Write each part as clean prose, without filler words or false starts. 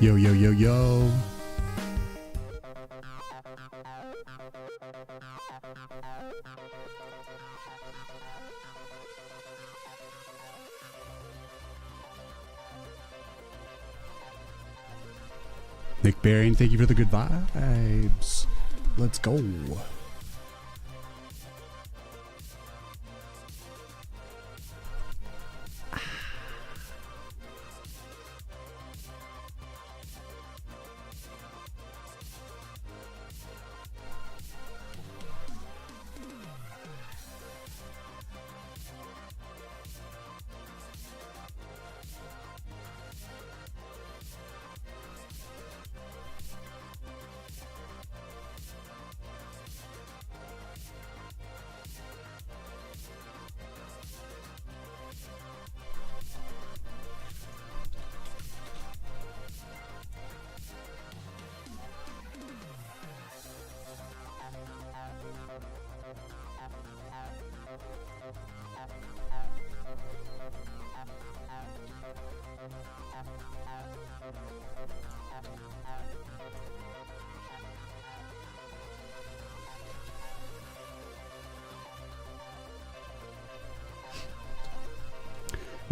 Yo, yo, yo, yo. Nick Barry, thank you for the good vibes. Let's go.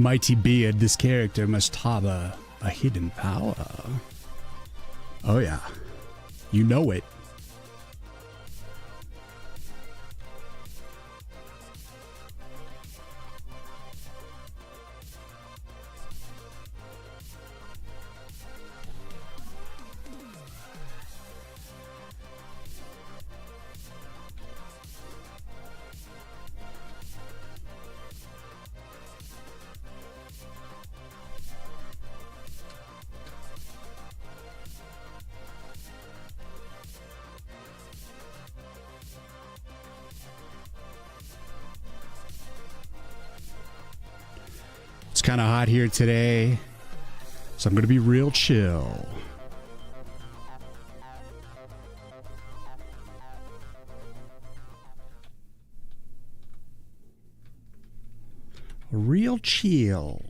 Mighty Beard, this character must harbor a hidden power. Oh yeah, you know it. It's kind of hot here today, so I'm going to be real chill. Real chill.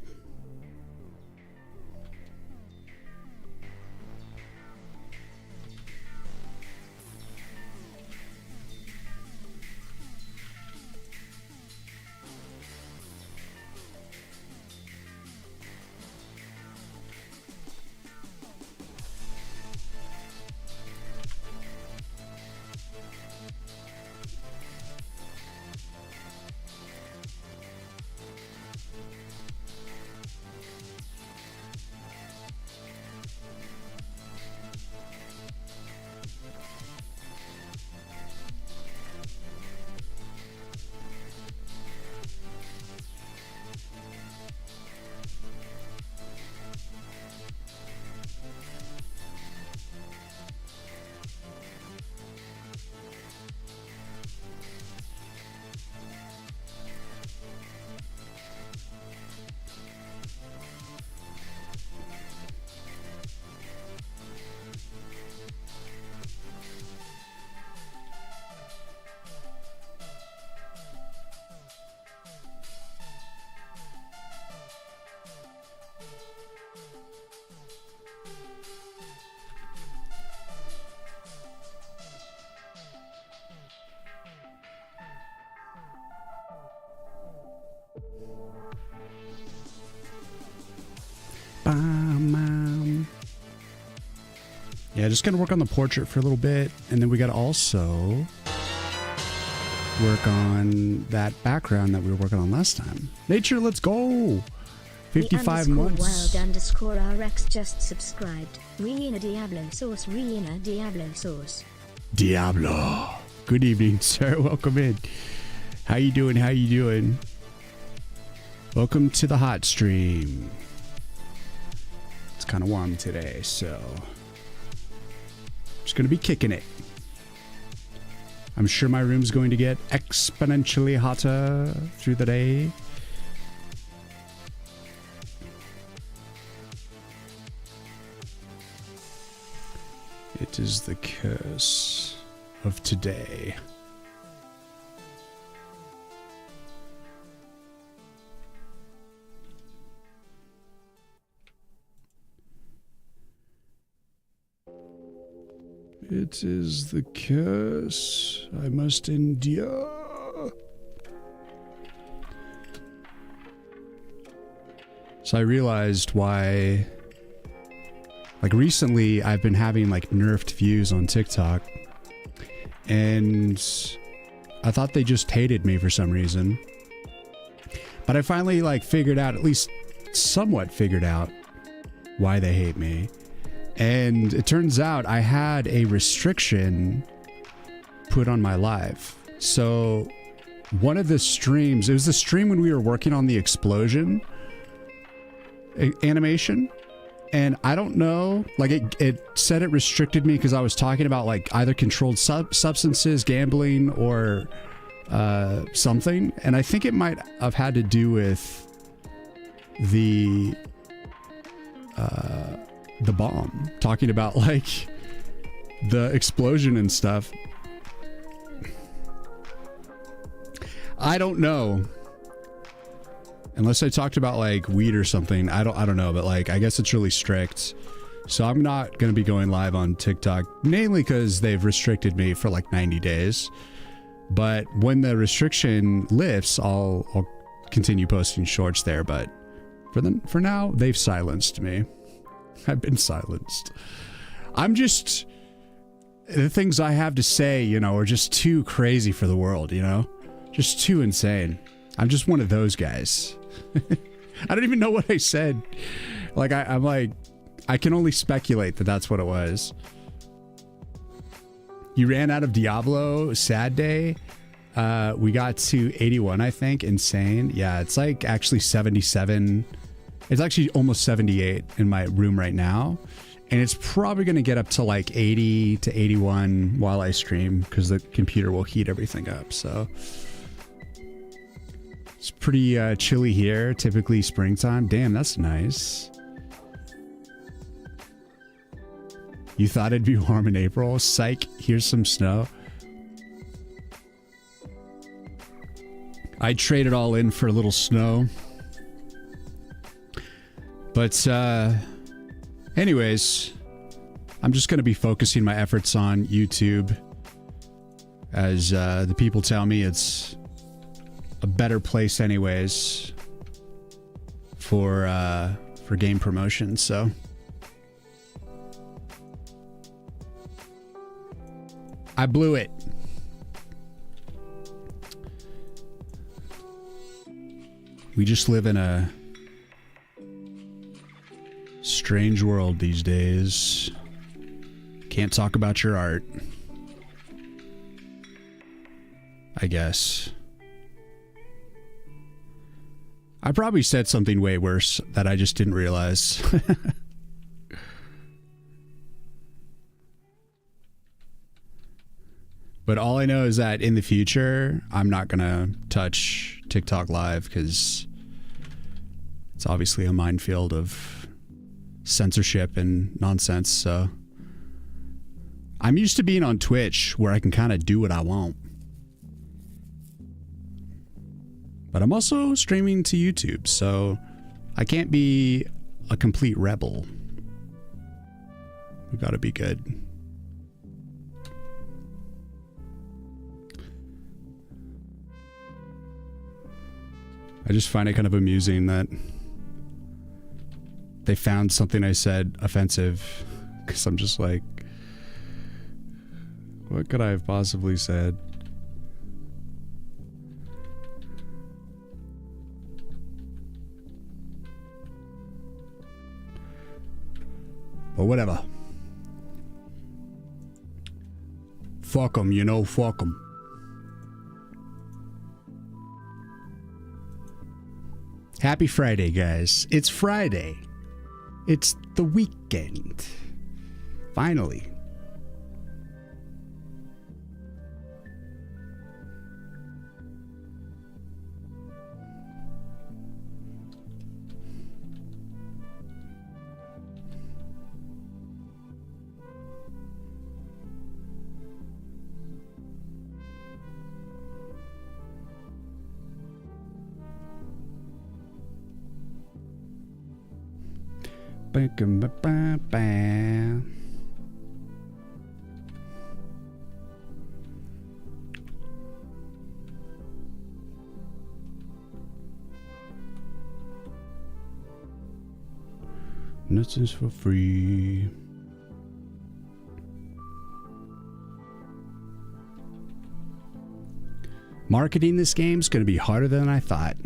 Yeah, just gonna work on the portrait for a little bit, and then we gotta also work on that background that we were working on last time. Nature, let's go! 55 months. _wild_RX just subscribed. Riyin Diablo sauce. Riyin Diablo sauce. Diablo. Good evening, sir. Welcome in. How you doing? How you doing? Welcome to the hot stream. It's kind of warm today, so just gonna be kicking it. I'm sure my room's going to get exponentially hotter through the day. It is the curse of today. It is the curse I must endure. So I realized why, like recently I've been having like nerfed views on TikTok, and I thought they just hated me for some reason. But I finally like figured out, at least somewhat figured out, why they hate me. And it turns out I had a restriction put on my live. So one of the streams, it was the stream when we were working on the explosion animation. And I don't know, like it said it restricted me because I was talking about like either controlled substances, gambling, or something. And I think it might have had to do with the bomb, talking about like the explosion and stuff. I don't know, unless I talked about like weed or something. I don't know, but like I guess it's really strict, so I'm not gonna be going live on TikTok, mainly because they've restricted me for like 90 days. But when the restriction lifts, I'll continue posting shorts there. But for now, they've silenced me. I've been silenced. I'm just, the things I have to say, you know, are just too crazy for the world, you know? Just too insane. I'm just one of those guys. I don't even know what I said. Like, I'm like, I can only speculate that that's what it was. You ran out of Diablo, sad day. We got to 81, I think. Insane. Yeah, it's like actually 77. It's actually almost 78 in my room right now. And it's probably going to get up to like 80 to 81 while I stream, because the computer will heat everything up. So it's pretty chilly here. Typically springtime. Damn, that's nice. You thought it'd be warm in April? Psych, here's some snow. I'd trade it all in for a little snow. But anyways, I'm just going to be focusing my efforts on YouTube, as the people tell me it's a better place anyways for game promotion. So I blew it. We just live in a strange world these days. Can't talk about your art, I guess. I probably said something way worse that I just didn't realize. But all I know is that in the future, I'm not going to touch TikTok Live, because it's obviously a minefield of censorship and nonsense. So I'm used to being on Twitch, where I can kind of do what I want. But I'm also streaming to YouTube, so I can't be a complete rebel. We gotta be good. I just find it kind of amusing that they found something I said offensive, because I'm just like, what could I have possibly said? But whatever. Fuck them, you know, fuck them. Happy Friday, guys. It's Friday. It's the weekend. Finally. Nothing's for free. Marketing this game is going to be harder than I thought.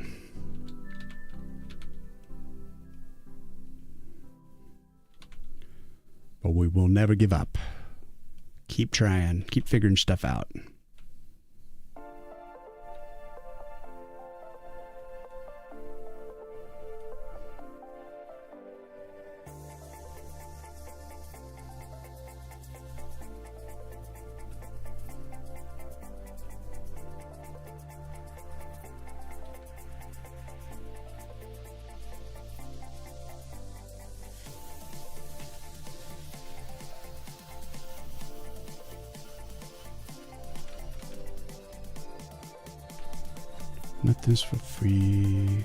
But we will never give up. Keep trying. Keep figuring stuff out. Nothing's for free.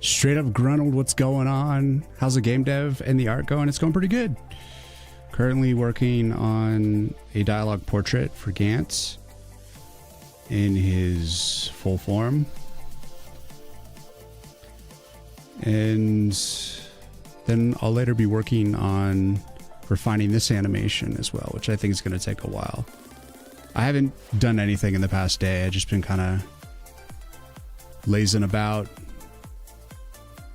Straight up Gruntled, what's going on? How's the game dev and the art going? It's going pretty good. Currently working on a dialogue portrait for Gantz in his full form. And then I'll later be working on refining this animation as well, which I think is going to take a while. I haven't done anything in the past day. I've just been kind of lazing about,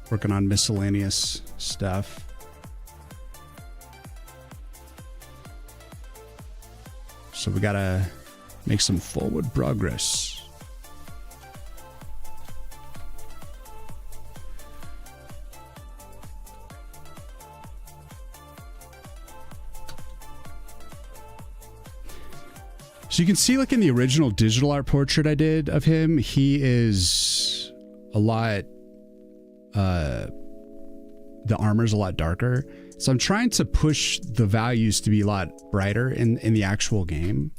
working on miscellaneous stuff. So we gotta make some forward progress. So you can see, like in the original digital art portrait I did of him, he is a lot, the armor's a lot darker. So I'm trying to push the values to be a lot brighter in the actual game,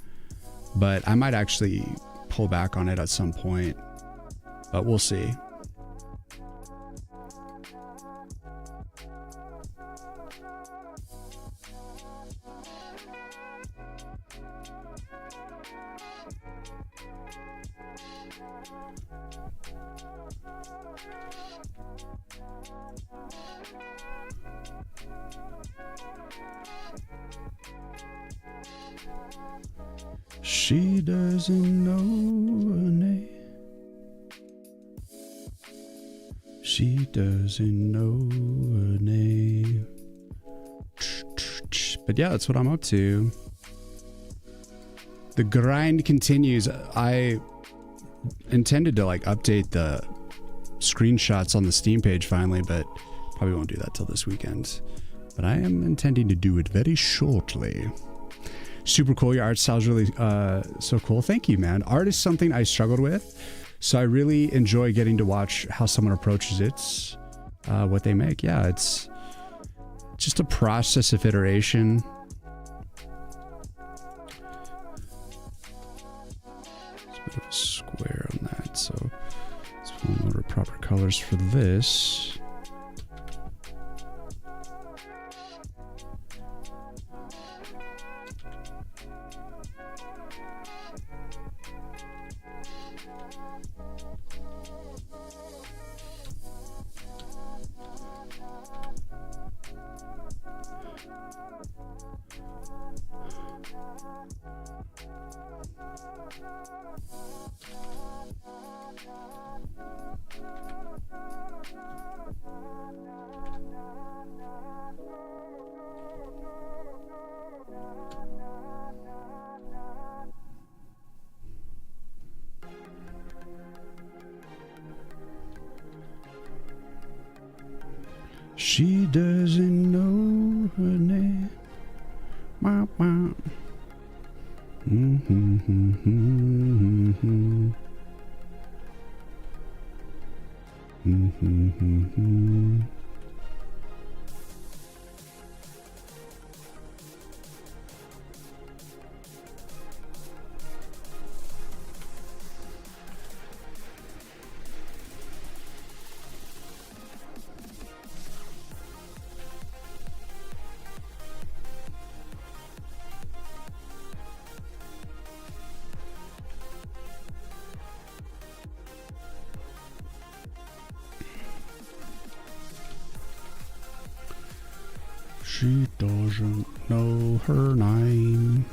but I might actually pull back on it at some point, but we'll see. She doesn't know her name. She doesn't know her name. But yeah, that's what I'm up to. The grind continues. I intended to like update the screenshots on the Steam page finally, but probably won't do that till this weekend. But I am intending to do it very shortly. Super cool. Your art style's really so cool. Thank you, man. Art is something I struggled with, so I really enjoy getting to watch how someone approaches it, what they make. Yeah, it's just a process of iteration. It's a bit of a square on that, so let's put in order proper colors for this. She doesn't know her name. Wah, wah. She doesn't know her name.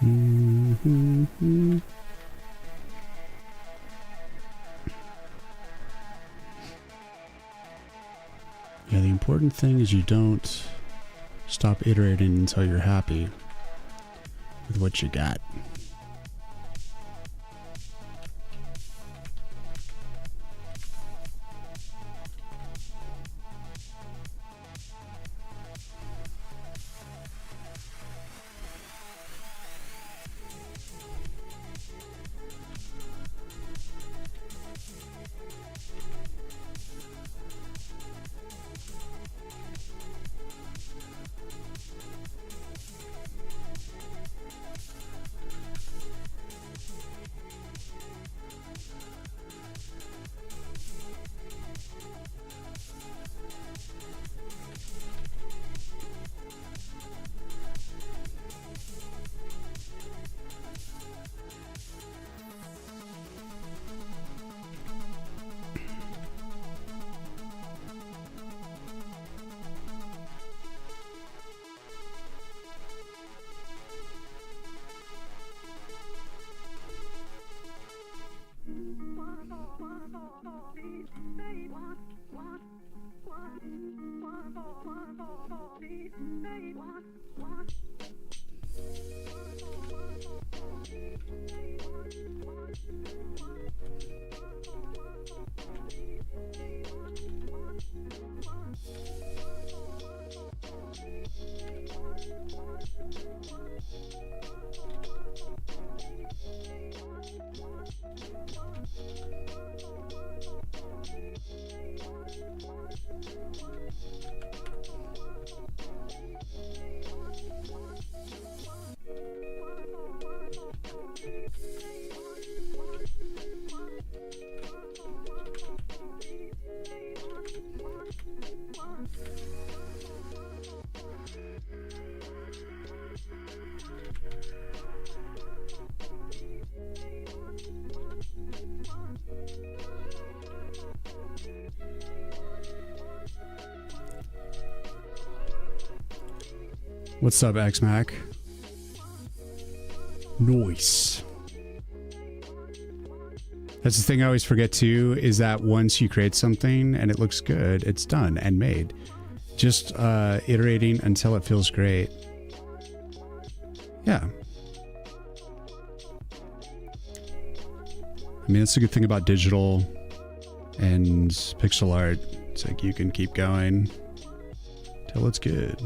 Yeah, the important thing is you don't stop iterating until you're happy with what you got. What's up, X-Mac? Nice. That's the thing I always forget too, is that once you create something and it looks good, it's done and made. Just iterating until it feels great. Yeah. I mean, that's the good thing about digital and pixel art. It's like you can keep going till it's good.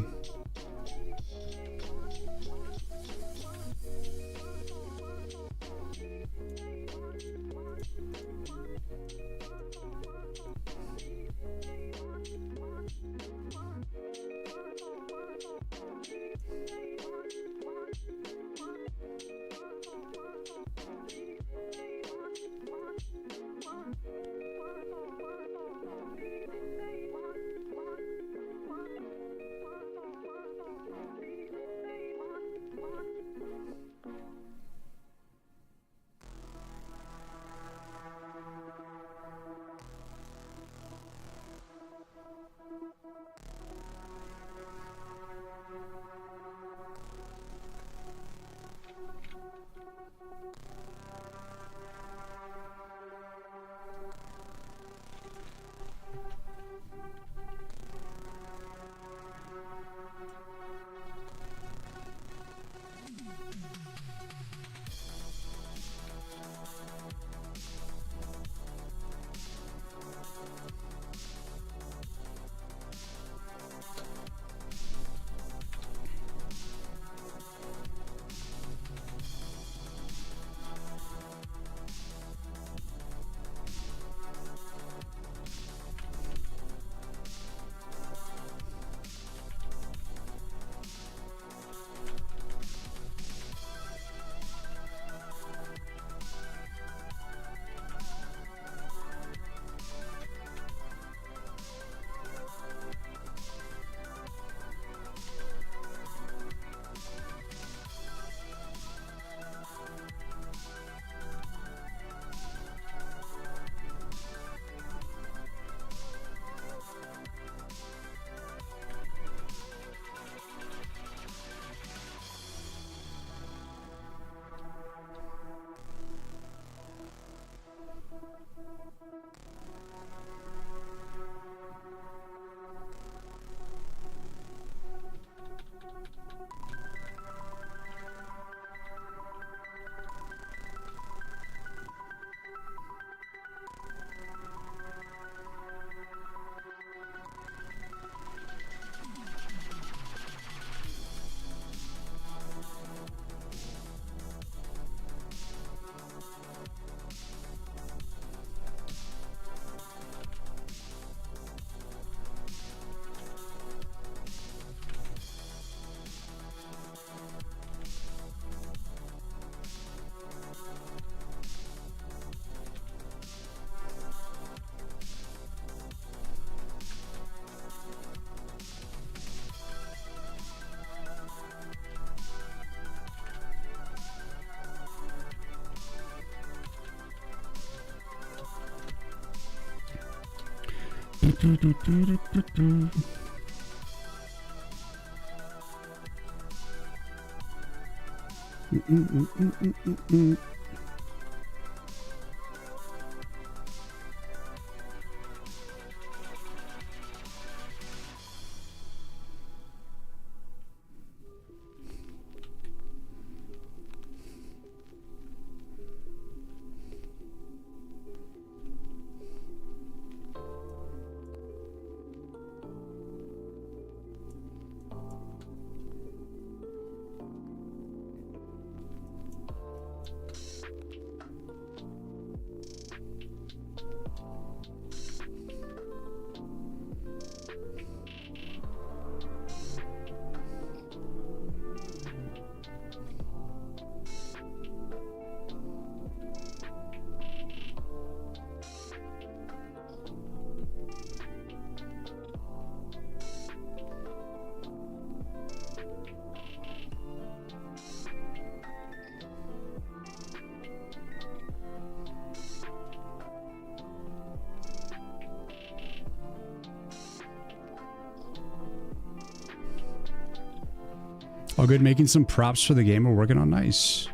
All good, making some props for the game we're working on. Nice.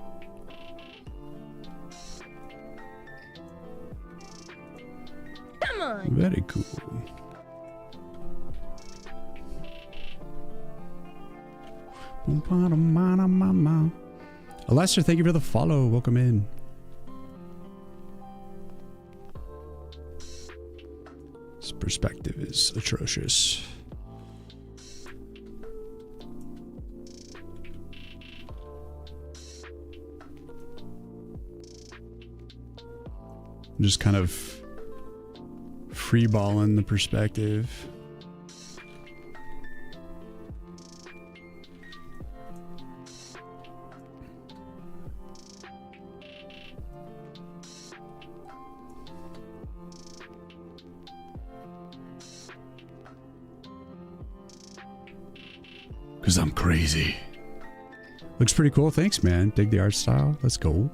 Come on. Very cool. Lester, thank you for the follow. Welcome in. This perspective is atrocious. I'm just kind of freeballing the perspective. Because I'm crazy. Looks pretty cool. Thanks, man. Dig the art style. Let's go.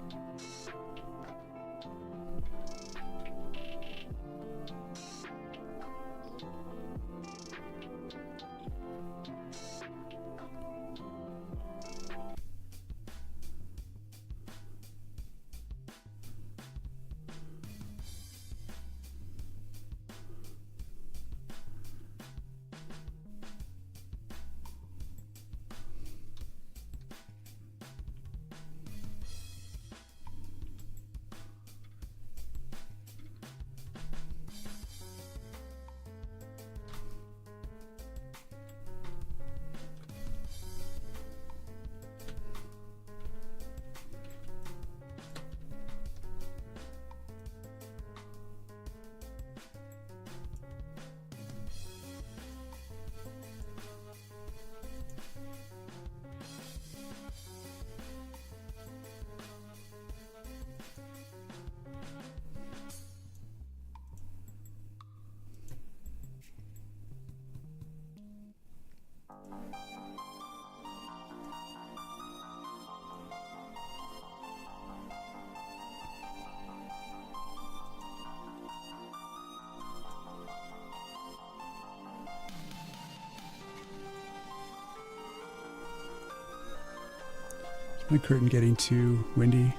My curtain getting too windy.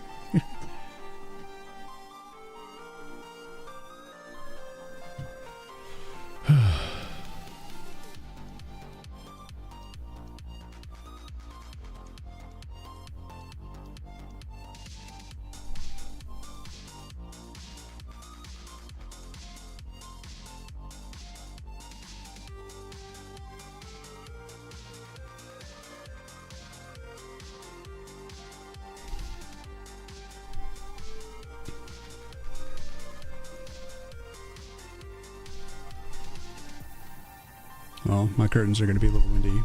Well, my curtains are going to be a little windy.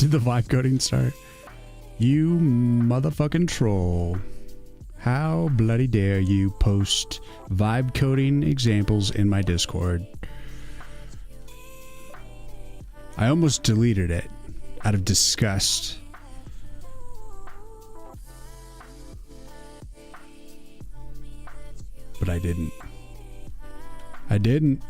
Did the vibe coding start? You motherfucking troll. How bloody dare you post vibe coding examples in my Discord? I almost deleted it out of disgust. But I didn't. I didn't.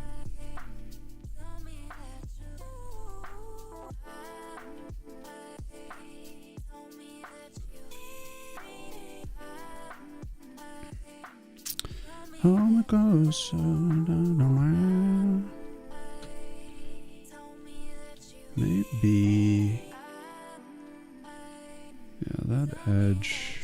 Oh my God, so maybe, yeah, that edge.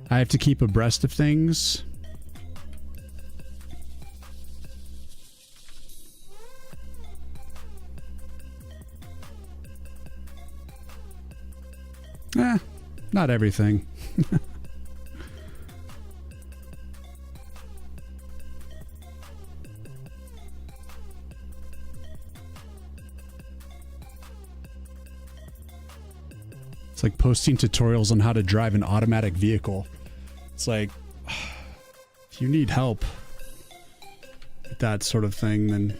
I have to keep abreast of things. Not everything. It's like posting tutorials on how to drive an automatic vehicle. It's like, if you need help with that sort of thing, then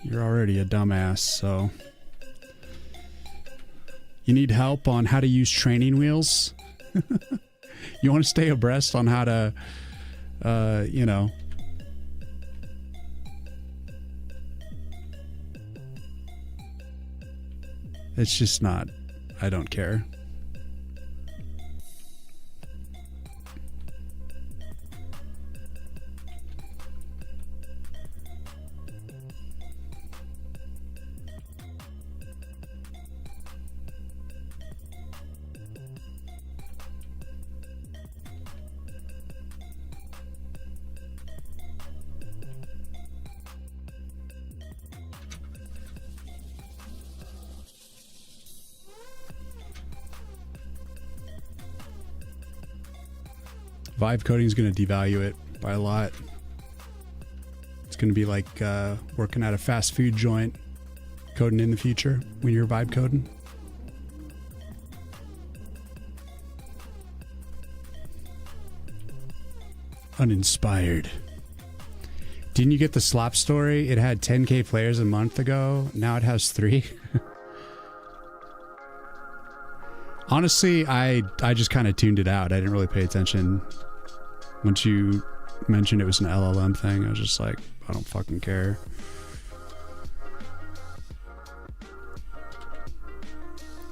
you're already a dumbass, so. You need help on how to use training wheels? You want to stay abreast on how to, you know. It's just not, I don't care. Vibe coding is going to devalue it by a lot. It's going to be like working at a fast food joint, coding in the future when you're vibe coding. Uninspired. Didn't you get the slop story? It had 10K players a month ago. Now it has 3. Honestly, I just kind of tuned it out. I didn't really pay attention. Once you mentioned it was an LLM thing, I was just like, I don't fucking care.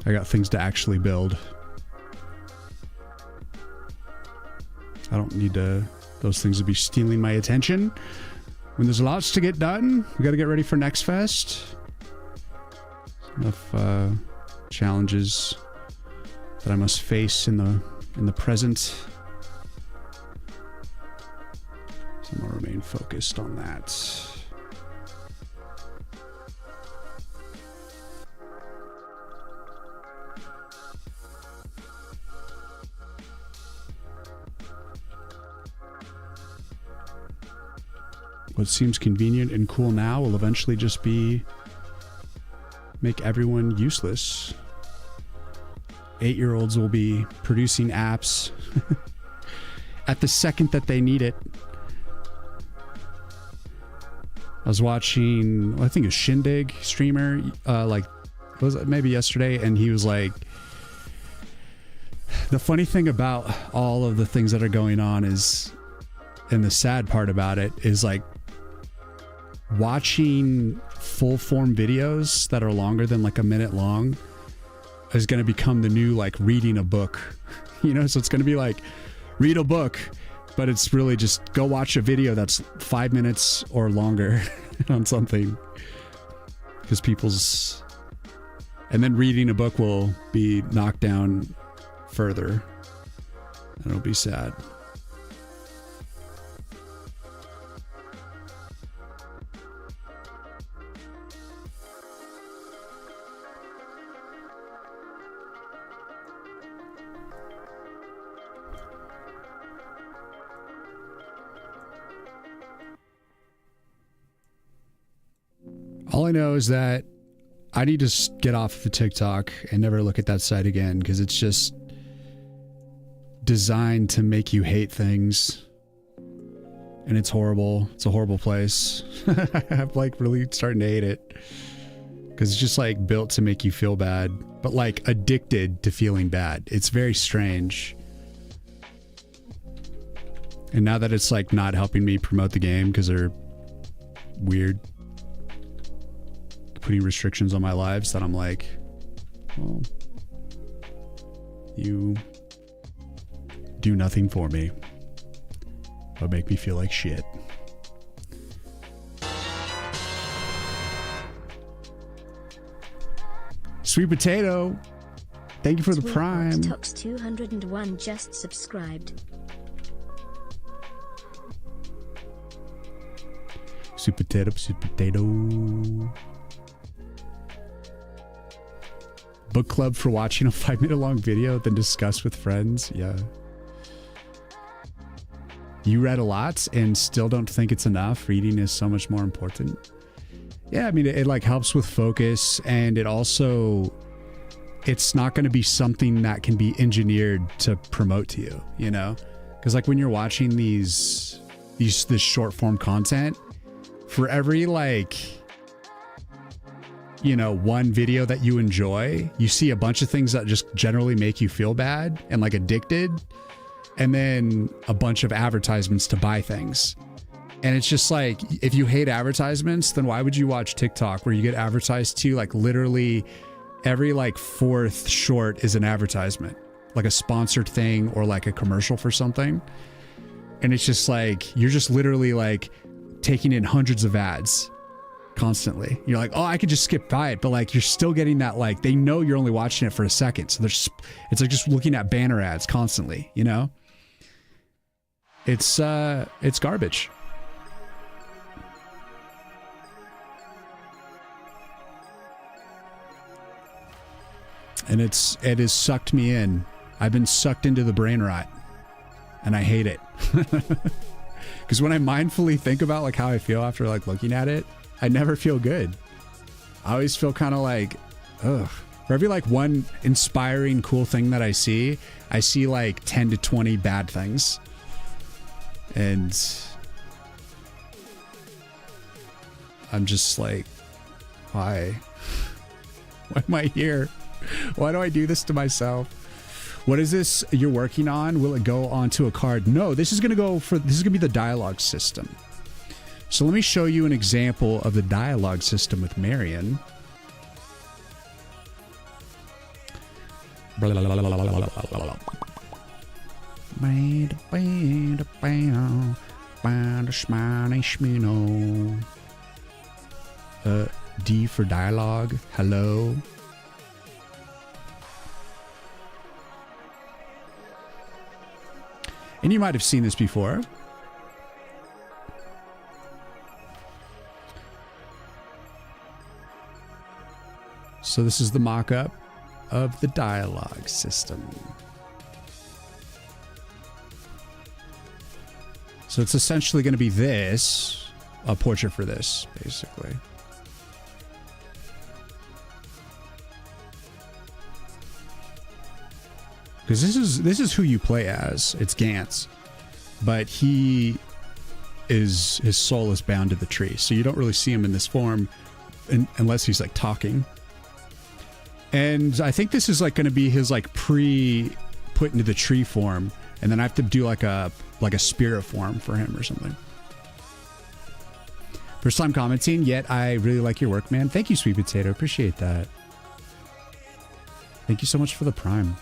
I got things to actually build. I don't need those things to be stealing my attention. When there's lots to get done, we got to get ready for Next Fest. Enough challenges that I must face in the present. So I'm gonna remain focused on that. What seems convenient and cool now will eventually just make everyone useless. 8-year-olds will be producing apps at the second that they need it. I was watching, I think it was Shindig streamer, was it maybe yesterday, and he was like, the funny thing about all of the things that are going on is, and the sad part about it is like, watching full form videos that are longer than like a minute long is going to become the new like reading a book, you know? So it's going to be like read a book, but it's really just go watch a video that's 5 minutes or longer on something, because people's, and then reading a book will be knocked down further and it'll be sad. All I know is that I need to get off of TikTok and never look at that site again, because it's just designed to make you hate things. And it's horrible. It's a horrible place. I'm like really starting to hate it, because it's just like built to make you feel bad, but like addicted to feeling bad. It's very strange. And now that it's like not helping me promote the game because they're weird, putting restrictions on my lives, that I'm like, well, you do nothing for me but make me feel like shit. Sweet Potato, thank you for the prime. Tox 201 just subscribed. Sweet Potato, Sweet Potato. Book club for watching a 5-minute long video, then discuss with friends. Yeah. You read a lot and still don't think it's enough. Reading is so much more important. Yeah, I mean, it like helps with focus, and it also, it's not going to be something that can be engineered to promote to you, you know? Because like when you're watching this short form content, for every like, you know, one video that you enjoy, you see a bunch of things that just generally make you feel bad and like addicted, and then a bunch of advertisements to buy things. And it's just like, if you hate advertisements, then why would you watch TikTok, where you get advertised to like literally every like fourth short is an advertisement, like a sponsored thing or like a commercial for something. And it's just like, you're just literally like taking in hundreds of ads constantly. You're like, oh, I could just skip by it, but like you're still getting that, like they know you're only watching it for a second, so it's like just looking at banner ads constantly, you know? It's garbage. And it has sucked me in. I've been sucked into the brain rot, and I hate it. Because when I mindfully think about like how I feel after like looking at it, I never feel good. I always feel kind of like, ugh. For every like one inspiring, cool thing that I see like 10 to 20 bad things. And I'm just like, why? Why am I here? Why do I do this to myself? What is this you're working on? Will it go onto a card? No, this is going to be the dialogue system. So let me show you an example of the dialogue system with Marion. D for dialogue. Hello. And you might have seen this before. So this is the mock-up of the dialogue system. So it's essentially going to be this, a portrait for this, basically. Because this is who you play as. It's Gantz, but his soul is bound to the tree, so you don't really see him in this form unless he's like talking. And I think this is like going to be his like put into the tree form, and then I have to do like a spirit form for him or something. First time commenting, yet I really like your work, man. Thank you, Sweet Potato. Appreciate that. Thank you so much for the Prime.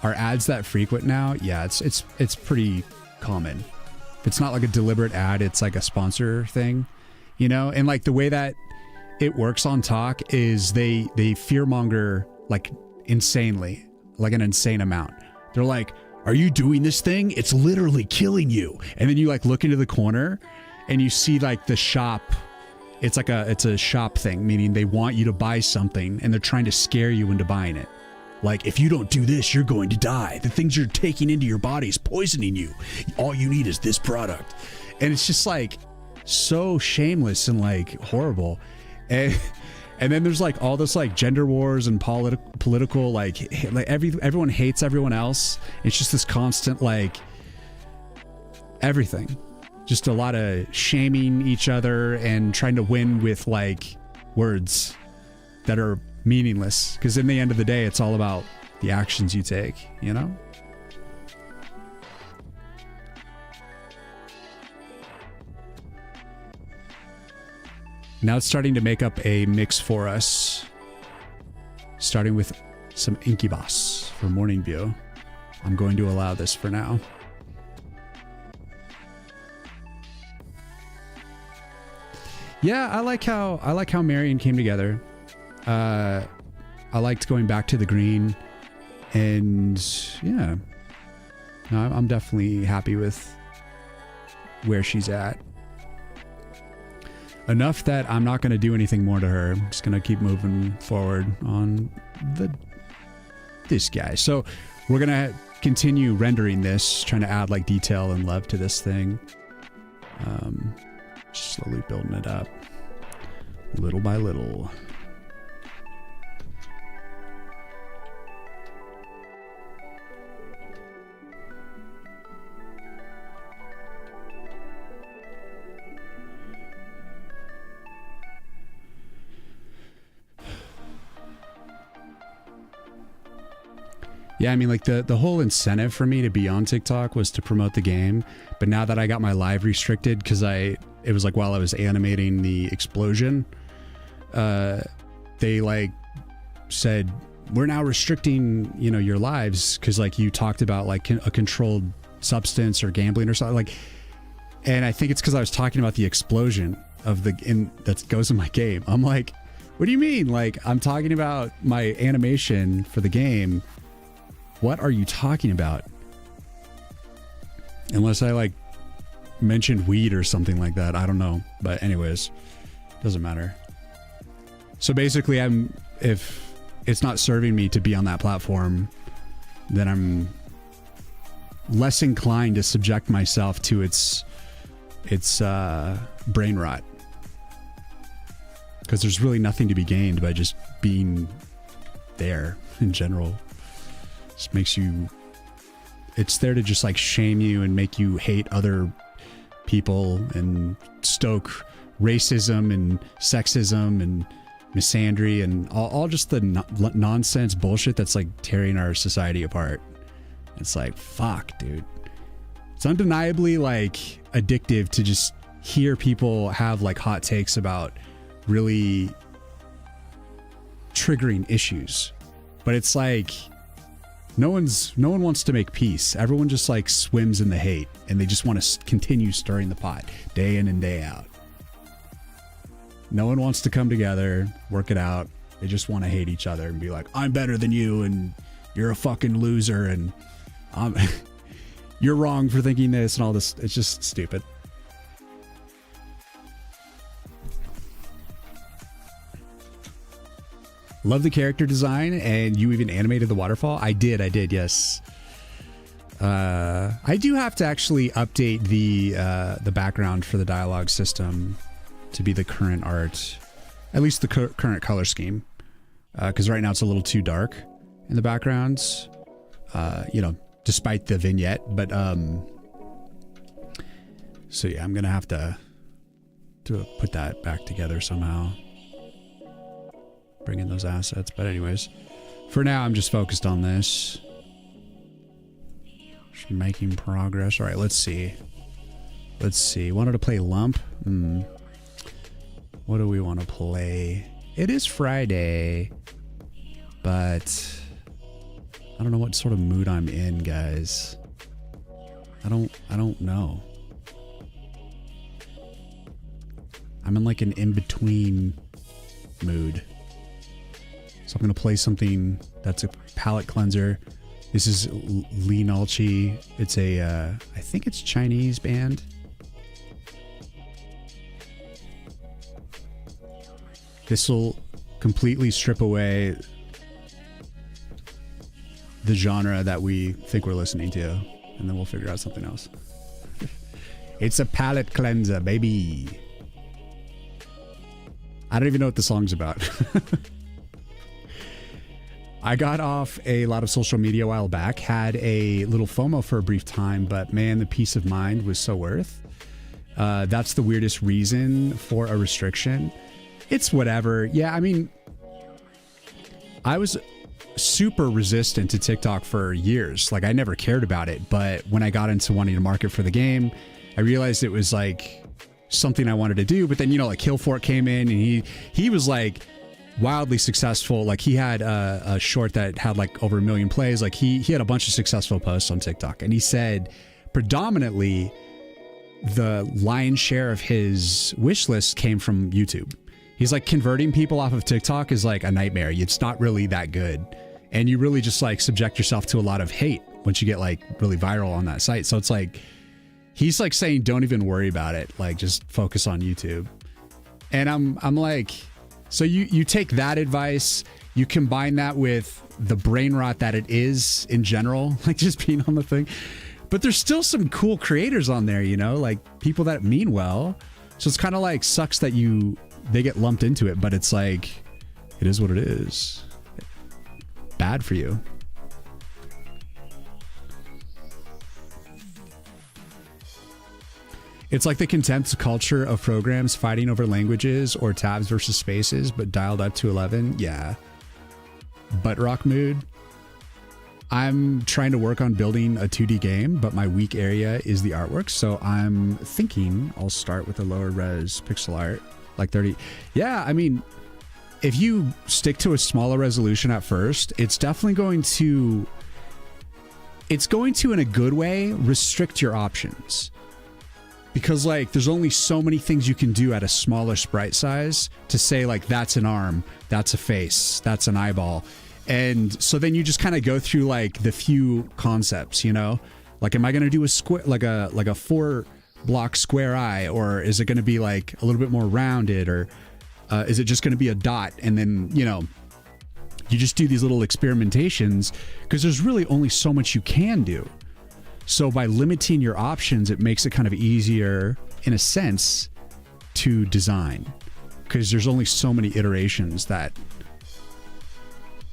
Are ads that frequent now? Yeah, it's pretty common. If it's not like a deliberate ad, it's like a sponsor thing, you know? And like the way that it works on Talk is they fearmonger like insanely, like an insane amount. They're like, are you doing this thing? It's literally killing you. And then you like look into the corner and you see like the shop. It's a shop thing, meaning they want you to buy something and they're trying to scare you into buying it. Like, if you don't do this, you're going to die. The things you're taking into your body is poisoning you. All you need is this product. And it's just like so shameless and like horrible. And then there's like all this like gender wars and political like everyone hates everyone else. It's just this constant like everything. Just a lot of shaming each other and trying to win with like words that are meaningless, because in the end of the day it's all about the actions you take, you know? Now it's starting to make up a mix for us, starting with some Incubus for Morning View. I'm going to allow this for now. Yeah, I like how Marion came together. I liked going back to the green, and yeah, no, I'm definitely happy with where she's at. Enough that I'm not going to do anything more to her. I'm just going to keep moving forward on this guy. So we're going to continue rendering this, trying to add like detail and love to this thing. Slowly building it up little by little. Yeah, I mean, like the whole incentive for me to be on TikTok was to promote the game, but now that I got my live restricted because it was like while I was animating the explosion, they like said, we're now restricting, you know, your lives because like you talked about like a controlled substance or gambling or something, like, and I think it's because I was talking about the explosion of that goes in my game. I'm like, what do you mean? Like, I'm talking about my animation for the game. What are you talking about? Unless I like mentioned weed or something like that. I don't know. But anyways, doesn't matter. So basically if it's not serving me to be on that platform, then I'm less inclined to subject myself to its brain rot. Because there's really nothing to be gained by just being there in general. Just makes you, it's there to just like shame you and make you hate other people and stoke racism and sexism and misandry and all just the nonsense bullshit that's like tearing our society apart. It's like, fuck, dude. It's undeniably like addictive to just hear people have like hot takes about really triggering issues. But it's like, no one wants to make peace. Everyone just like swims in the hate and they just want to continue stirring the pot day in and day out. No one wants to come together, work it out. They just want to hate each other and be like, I'm better than you and you're a fucking loser and you're wrong for thinking this and all this. It's just stupid. Love the character design, and you even animated the waterfall. I did, yes. I do have to actually update the background for the dialogue system to be the current art, at least the current color scheme, because right now it's a little too dark in the backgrounds. You know, despite the vignette, but so yeah, I'm gonna have to put that back together somehow. Bring in those assets, but anyways, for now I'm just focused on this. Just making progress. All right, let's see. Let's see. Wanted to play Lump. What do we want to play? It is Friday, but I don't know what sort of mood I'm in, guys. I don't know. I'm in like an in-between mood. So I'm going to play something that's a palate cleanser. This is Lee Nalchi. It's a, I think it's Chinese band. This will completely strip away the genre that we think we're listening to, and then we'll figure out something else. It's a palate cleanser, baby. I don't even know what the song's about. I got off a lot of social media a while back, had a little FOMO for a brief time, but man, the peace of mind was so worth. That's the weirdest reason for a restriction. It's whatever. Yeah, I mean, I was super resistant to TikTok for years. Like, I never cared about it. But when I got into wanting to market for the game, I realized it was like something I wanted to do. But then, you know, like Hillfort came in and he was like wildly successful. Like, he had a short that had like over 1 million plays. Like, he had a bunch of successful posts on TikTok. And he said predominantly the lion's share of his wish list came from YouTube. He's like, converting people off of TikTok is like a nightmare. It's not really that good. And you really just like subject yourself to a lot of hate once you get like really viral on that site. So it's like, he's like saying, don't even worry about it. Like, just focus on YouTube. And I'm like, so you take that advice, you combine that with the brain rot that it is in general, like just being on the thing. But there's still some cool creators on there, you know, like people that mean well. So it's kind of like sucks that they get lumped into it, but it's like, it is what it is. Bad for you. It's like the contempt culture of programs fighting over languages or tabs versus spaces, but dialed up to 11. Yeah. Butt rock mood. I'm trying to work on building a 2D game, but my weak area is the artwork. So I'm thinking I'll start with a lower res pixel art, like 30. Yeah, I mean, if you stick to a smaller resolution at first, it's definitely going to, in a good way, restrict your options. Because like, there's only so many things you can do at a smaller sprite size to say like, that's an arm, that's a face, that's an eyeball. And so then you just kind of go through like the few concepts, you know, like, am I going to do a square, like a 4 block square eye, or is it going to be like a little bit more rounded, or is it just going to be a dot? And then, you know, you just do these little experimentations because there's really only so much you can do. So by limiting your options, it makes it kind of easier in a sense to design, because there's only so many iterations that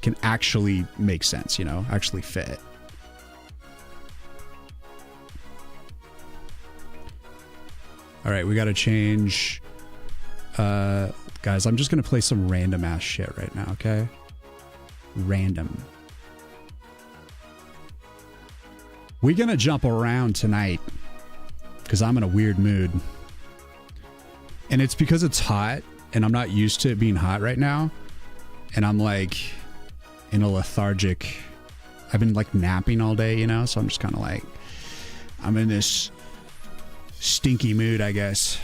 can actually make sense, you know, actually fit. All right, we got to change. Guys, I'm just going to play some random ass shit right now, okay? Random. We're going to jump around tonight because I'm in a weird mood. And it's because it's hot and I'm not used to it being hot right now. And I'm like in a lethargic, I've been like napping all day, you know? So I'm just kind of like, I'm in this stinky mood, I guess.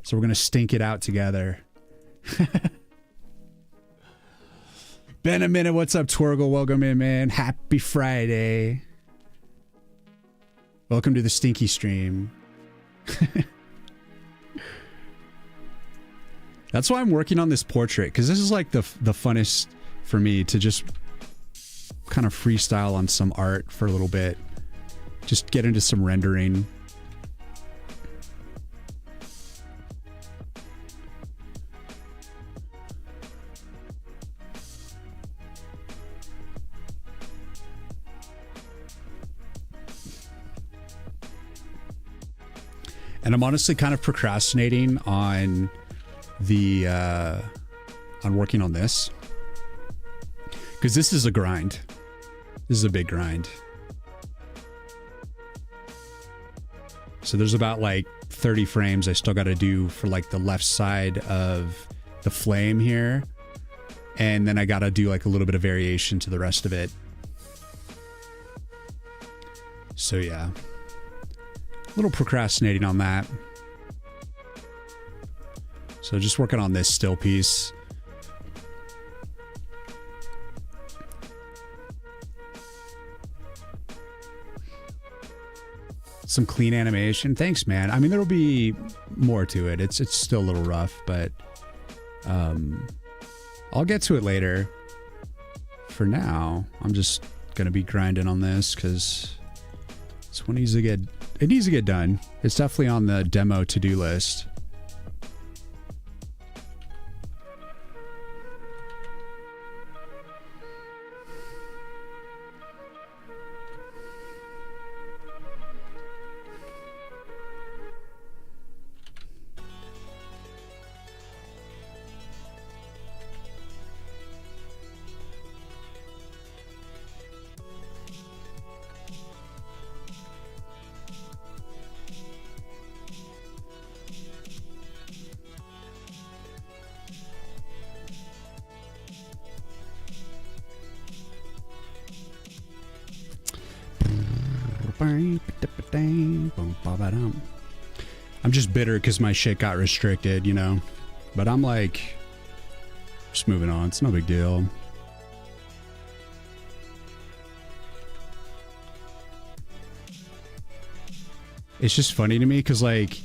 So we're going to stink it out together. Been a minute. What's up, Twergle? Welcome in, man. Happy Friday. Welcome to the stinky stream. That's why I'm working on this portrait, because this is like the funnest for me to just kind of freestyle on some art for a little bit. Just get into some rendering. And I'm honestly kind of procrastinating on the on working on this, because this is a grind. This is a big grind. So there's about like 30 frames I still got to do for like the left side of the flame here. And then I got to do like a little bit of variation to the rest of it. So yeah, a little procrastinating on that. So just working on this still piece. Some clean animation. Thanks, man. I mean, there'll be more to it. It's still a little rough, but I'll get to it later. For now, I'm just gonna be grinding on this because it's one needs to get. It needs to get done. It's definitely on the demo to-do list. I'm just bitter because my shit got restricted, you know, but I'm like, just moving on. It's no big deal. It's just funny to me because like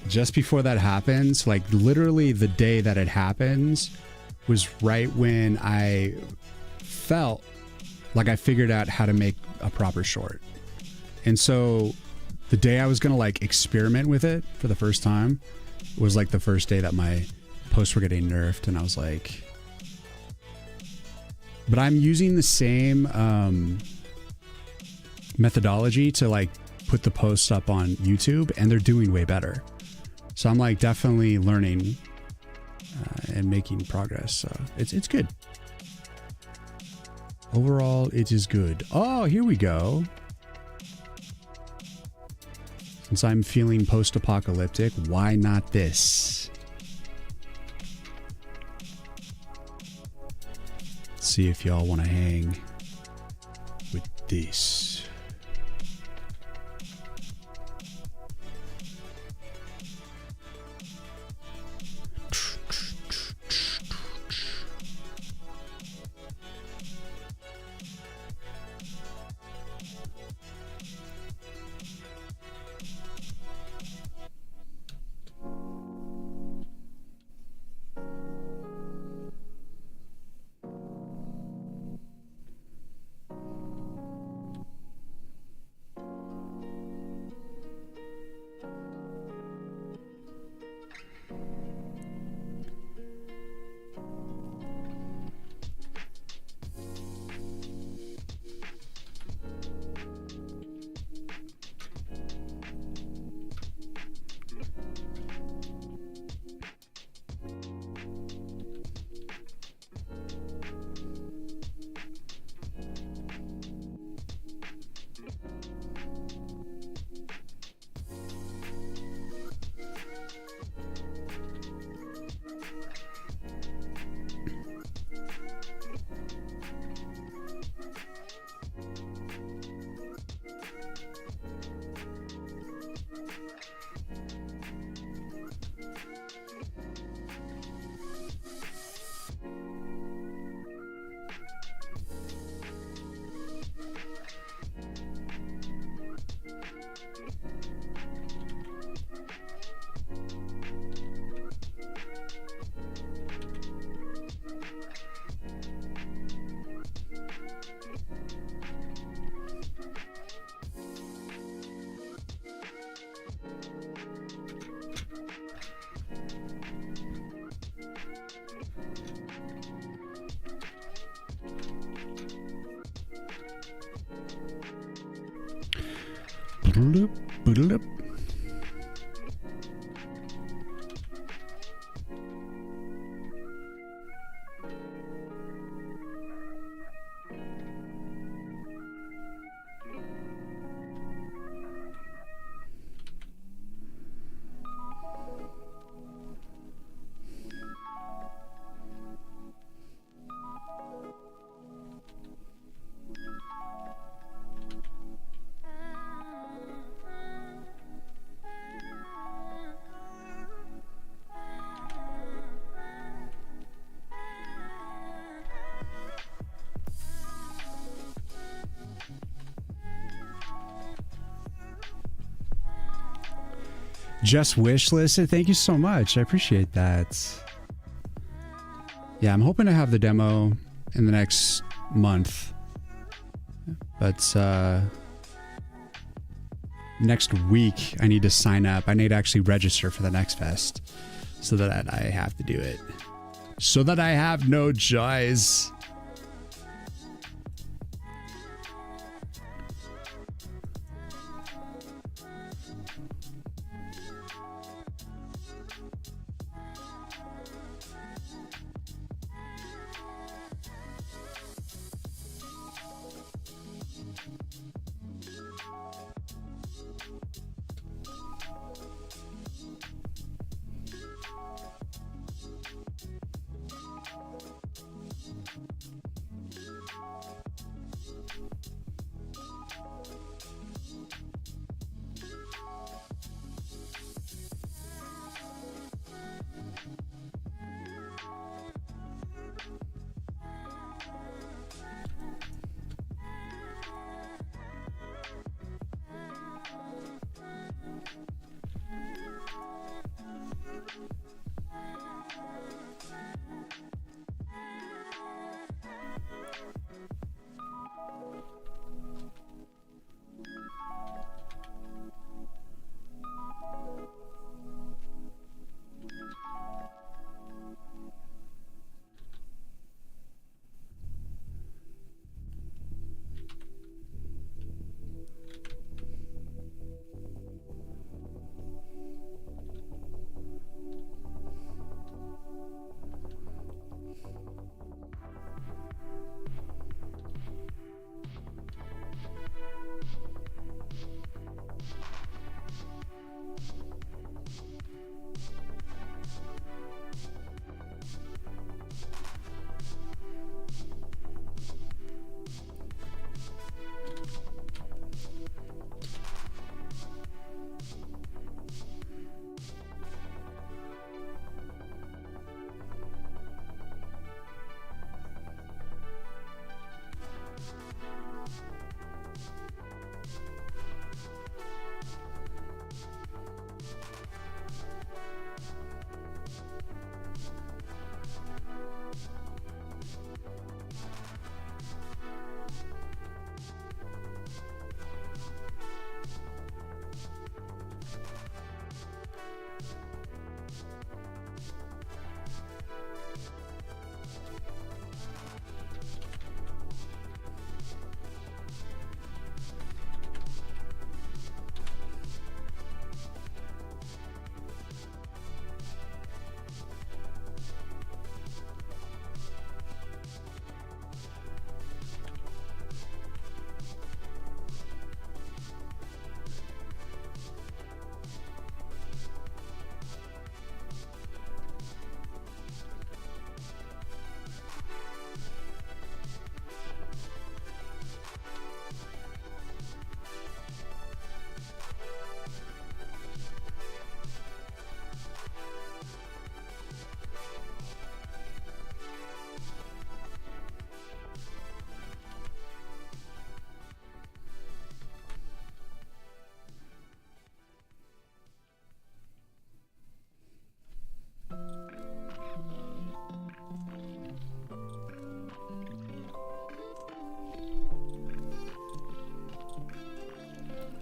just before that happens, like literally the day that it happens was right when I felt like I figured out how to make a proper short. And so the day I was going to like experiment with it for the first time was like the first day that my posts were getting nerfed. And I was like, but I'm using the same methodology to like put the posts up on YouTube and they're doing way better. So I'm like definitely learning and making progress. So it's good. Overall, it is good. Oh, here we go. Since I'm feeling post-apocalyptic, why not this? Let's see if y'all want to hang with this. Boodle-doop, boodle-doop. Just wish listed. Thank you so much. I appreciate that. Yeah, I'm hoping to have the demo in the next month. But next week, I need to sign up. I need to actually register for the next fest so that I have to do it. So that I have no choice.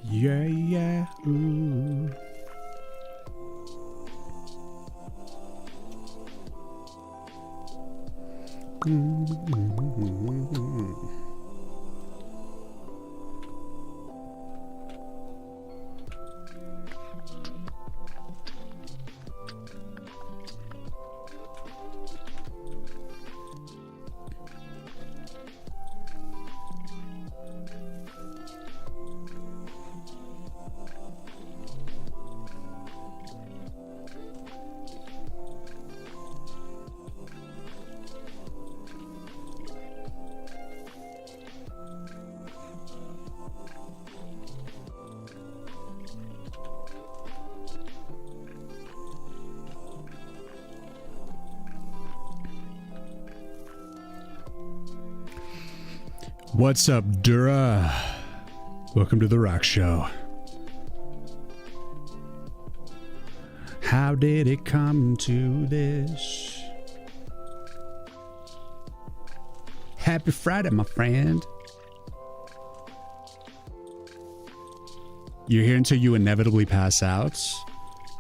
Yeah, yeah, ooh. What's up, Dura? Welcome to the Rock Show. How did it come to this? Happy Friday, my friend. You're here until you inevitably pass out.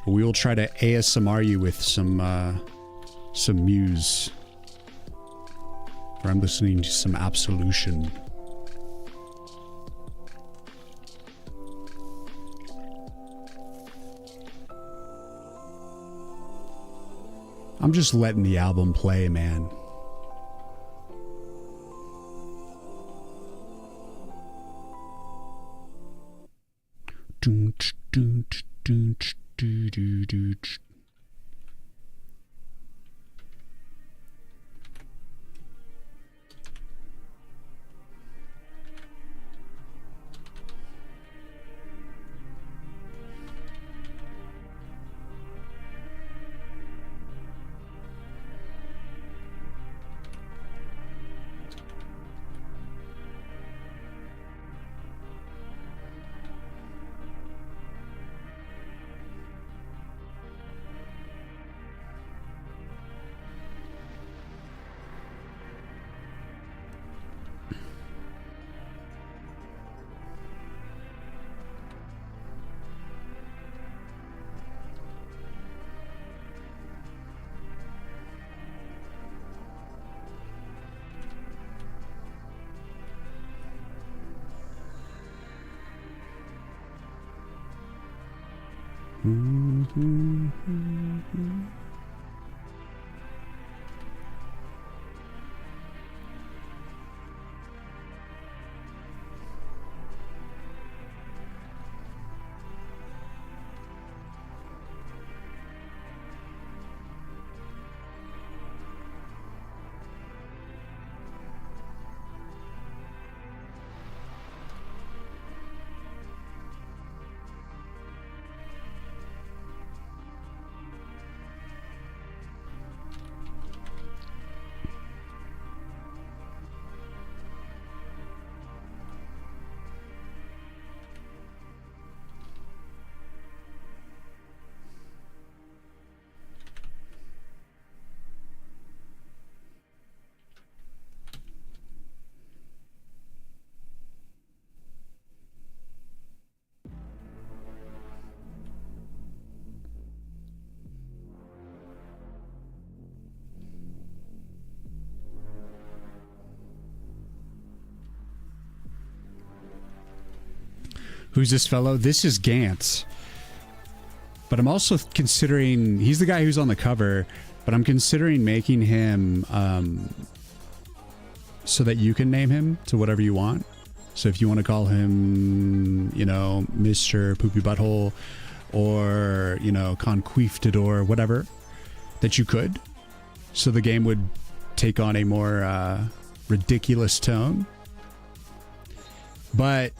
We will try to ASMR you with some Muse. Or I'm listening to some Absolution. I'm just letting the album play, man. Who's this fellow? This is Gantz. But I'm also considering... He's the guy who's on the cover, but I'm considering making him so that you can name him to whatever you want. So if you want to call him, you know, Mr. Poopy Butthole or, you know, Conquistador, whatever, that you could. So the game would take on a more ridiculous tone. But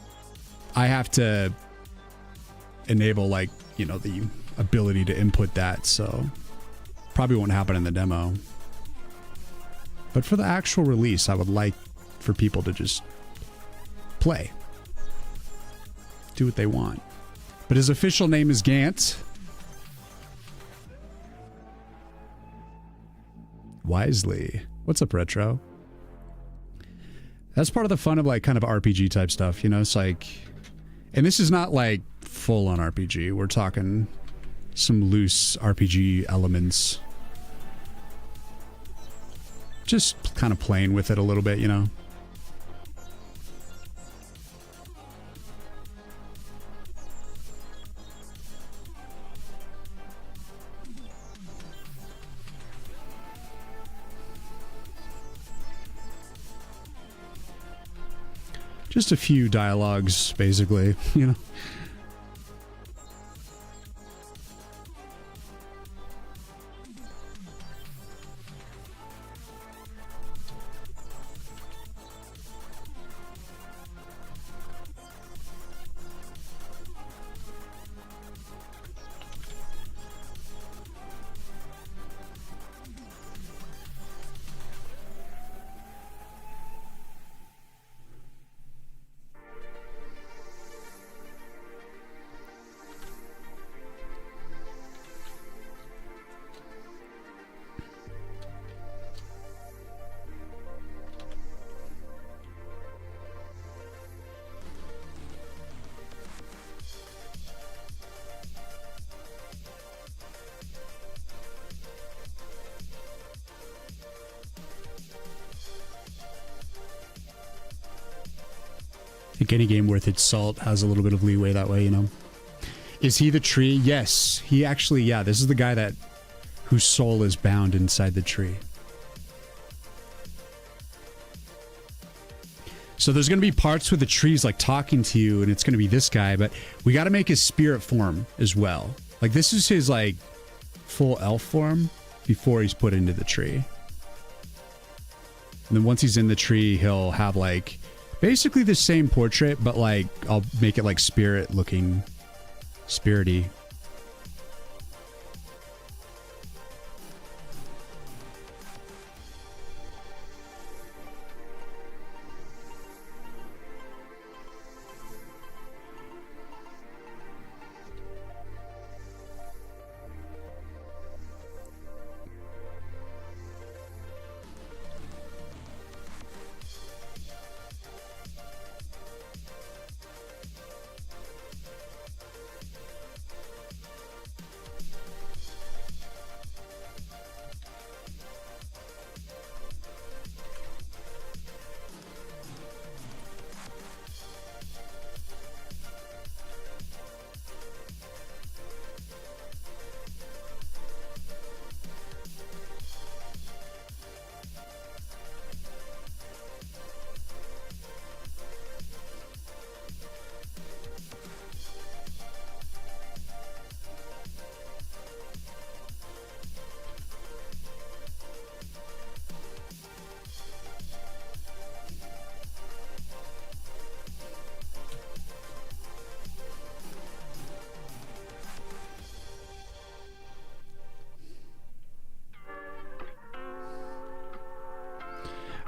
I have to enable, like, you know, the ability to input that, so probably won't happen in the demo. But for the actual release, I would like for people to just play. Do what they want. But his official name is Gant. Wisely. What's up, Retro? That's part of the fun of, like, kind of RPG type stuff, you know? It's like... And this is not, like, full-on RPG. We're talking some loose RPG elements. Just kind of playing with it a little bit, you know? Just a few dialogues, basically, you know? I think any game worth its salt has a little bit of leeway that way, you know. Is he the tree? Yes. He actually, yeah, this is the guy that whose soul is bound inside the tree. So there's going to be parts where the tree's like talking to you and it's going to be this guy, but we got to make his spirit form as well. Like this is his like full elf form before he's put into the tree. And then once he's in the tree, he'll have like basically the same portrait, but like I'll make it like spirit looking, spirity.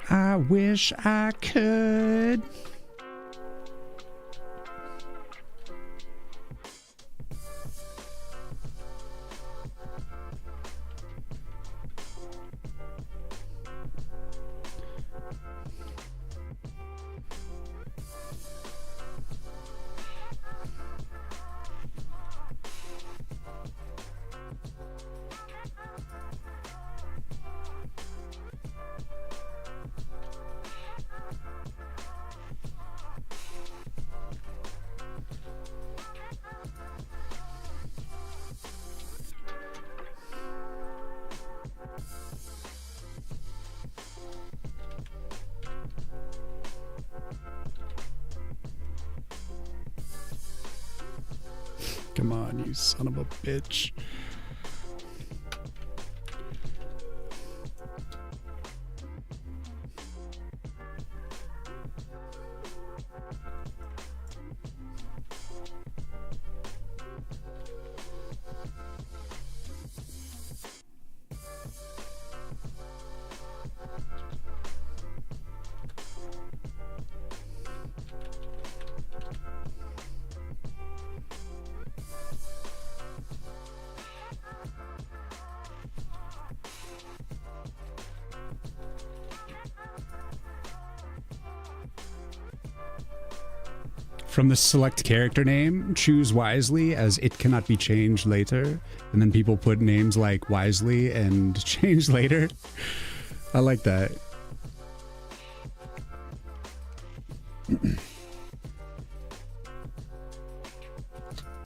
I wish I could. Come on, you son of a bitch. From the select character name, choose wisely as it cannot be changed later. And then people put names like wisely and change later. I like that.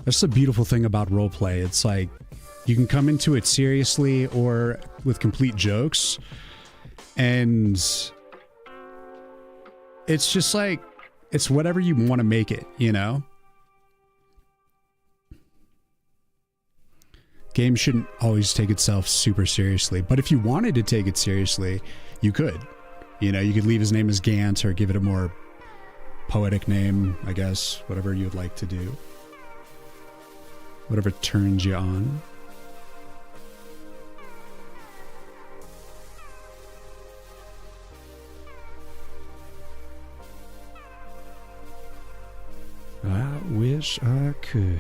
That's the beautiful thing about roleplay. It's like you can come into it seriously or with complete jokes. And it's just like, it's whatever you want to make it, you know? Game shouldn't always take itself super seriously, but if you wanted to take it seriously, you could. You know, you could leave his name as Gant or give it a more poetic name, I guess, whatever you'd like to do. Whatever turns you on. I wish I could.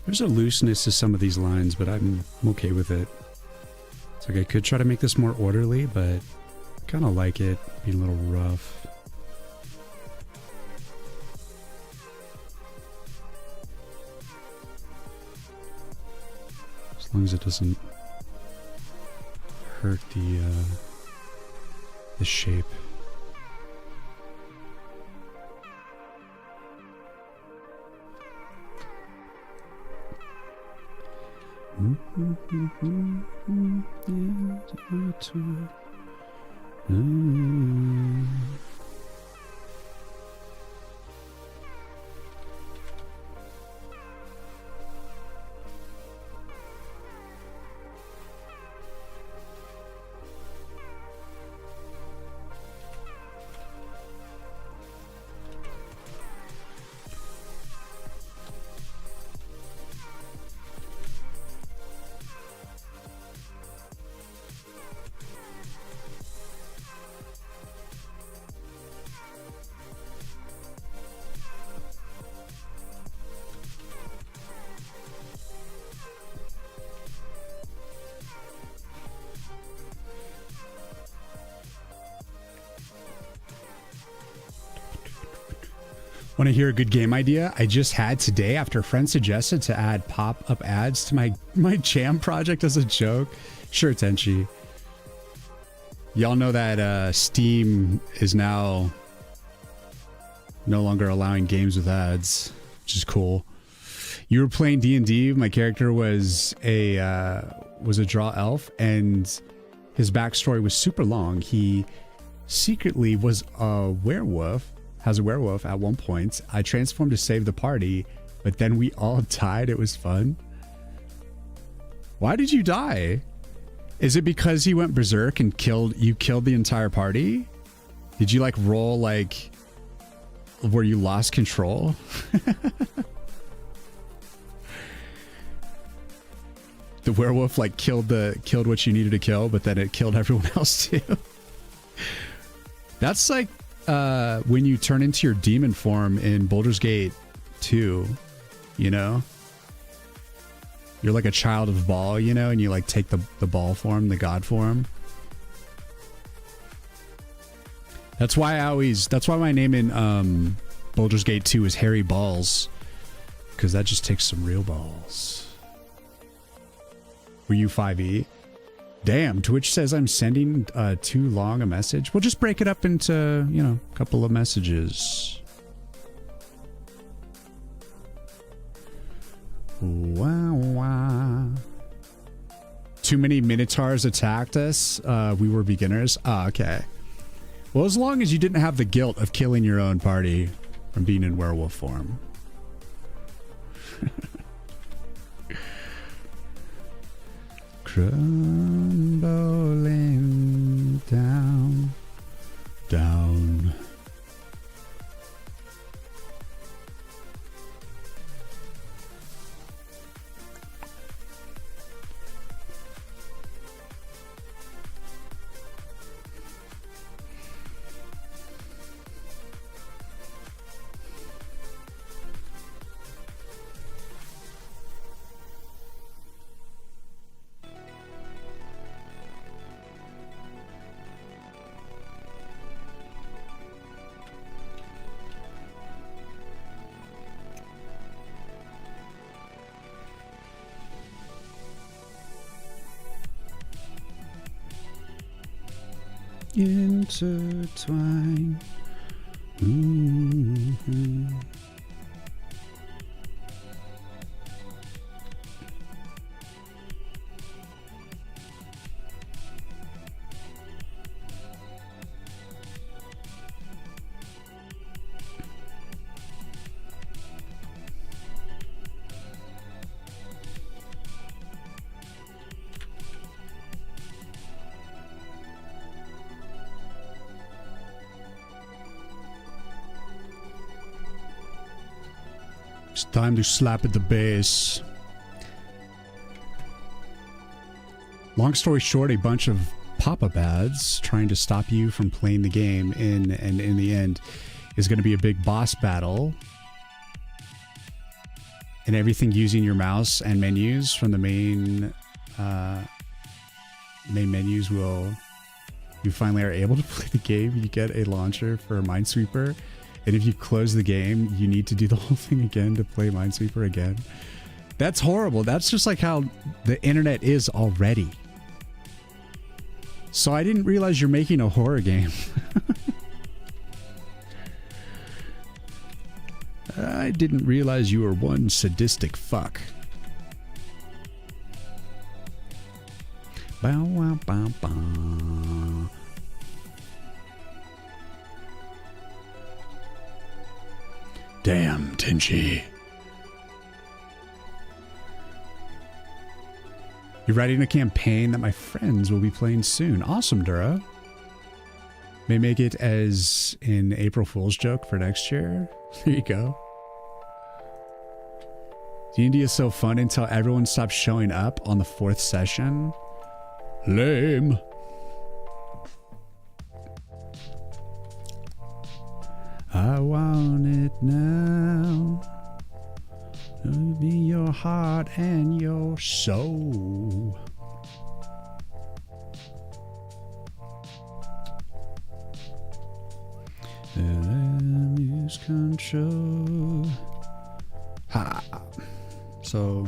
There's a looseness to some of these lines, but I'm okay with it. It's like I could try to make this more orderly, but I kind of like it being a little rough. As long as it doesn't hurt the shape. Want to hear a good game idea? I just had today after a friend suggested to add pop-up ads to my jam project as a joke. Sure, Tenchi. Y'all know that Steam is now no longer allowing games with ads, which is cool. You were playing D&D. My character was a draw elf, and his backstory was super long. He secretly was a werewolf. Has a werewolf at one point. I transformed to save the party, but then we all died. It was fun. Why did you die? Is it because he went berserk and killed the entire party? Did you like roll like where you lost control? The werewolf like killed what you needed to kill, but then it killed everyone else too. That's like when you turn into your demon form in Baldur's Gate 2, you know? You're like a child of Baal, you know, and you like take the Baal form, the god form. That's why my name in Baldur's Gate 2 is Harry Balls, because that just takes some real balls. Were you 5e? Damn, Twitch says I'm sending too long a message. We'll just break it up into, you know, a couple of messages. Wow, wow. Too many minotaurs attacked us. We were beginners. Ah, okay. Well, as long as you didn't have the guilt of killing your own party from being in werewolf form. Crumbling down, down. Intertwine. Mm-hmm. It's time to slap at the bass. Long story short, a bunch of pop-up ads trying to stop you from playing the game and in the end is going to be a big boss battle. and everything using your mouse and menus from the main menus will, you finally are able to play the game. You get a launcher for Minesweeper, and if you close the game, you need to do the whole thing again to play Minesweeper again. That's horrible. That's just like how the internet is already. So I didn't realize you're making a horror game. I didn't realize you were one sadistic fuck. Bow wow bow bow. Damn, Tenchi. You're writing a campaign that my friends will be playing soon. Awesome, Dura. May make it as an April Fool's joke for next year. There you go. D&D is so fun until everyone stops showing up on the 4th session. Lame. I want it now. It'll be your heart and your soul. Lose control. Ha. So.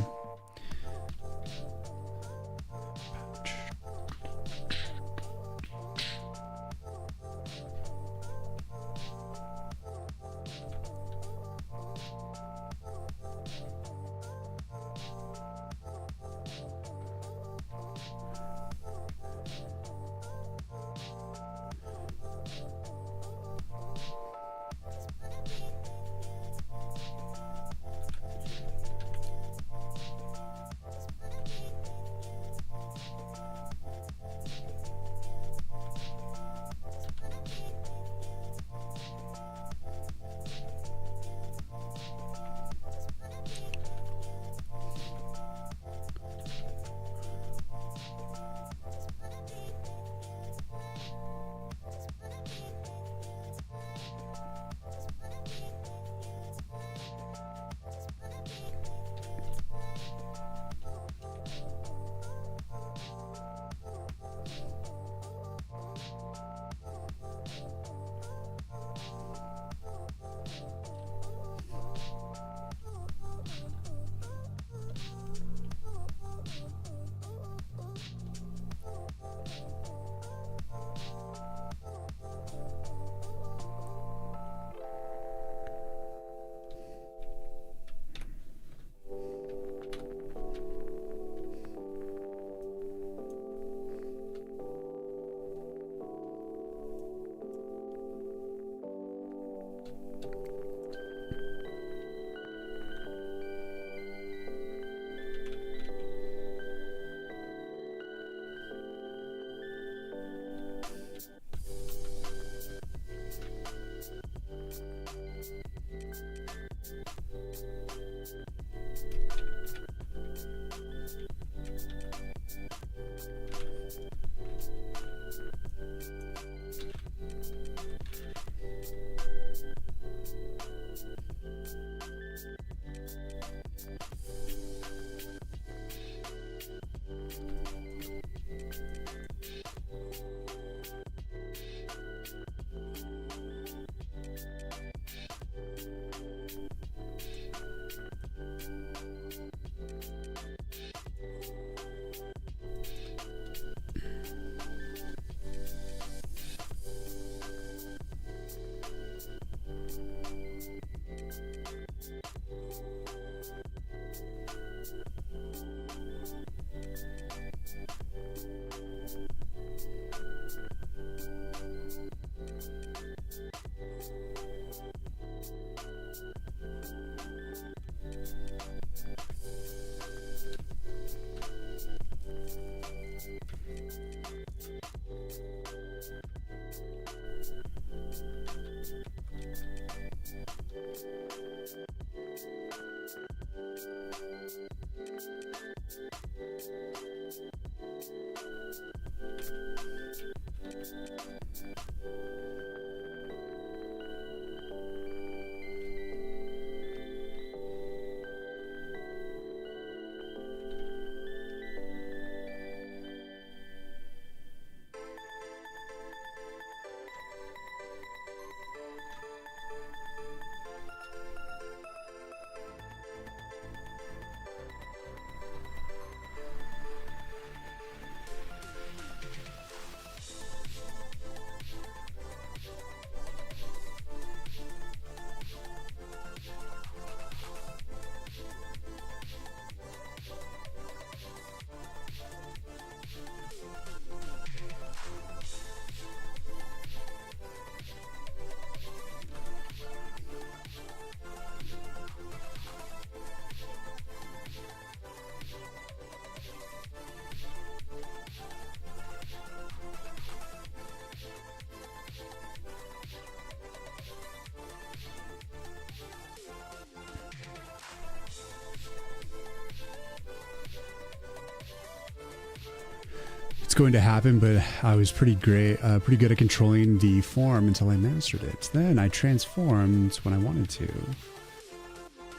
going to happen, but I was pretty good at controlling the form until I mastered it. Then I transformed when I wanted to.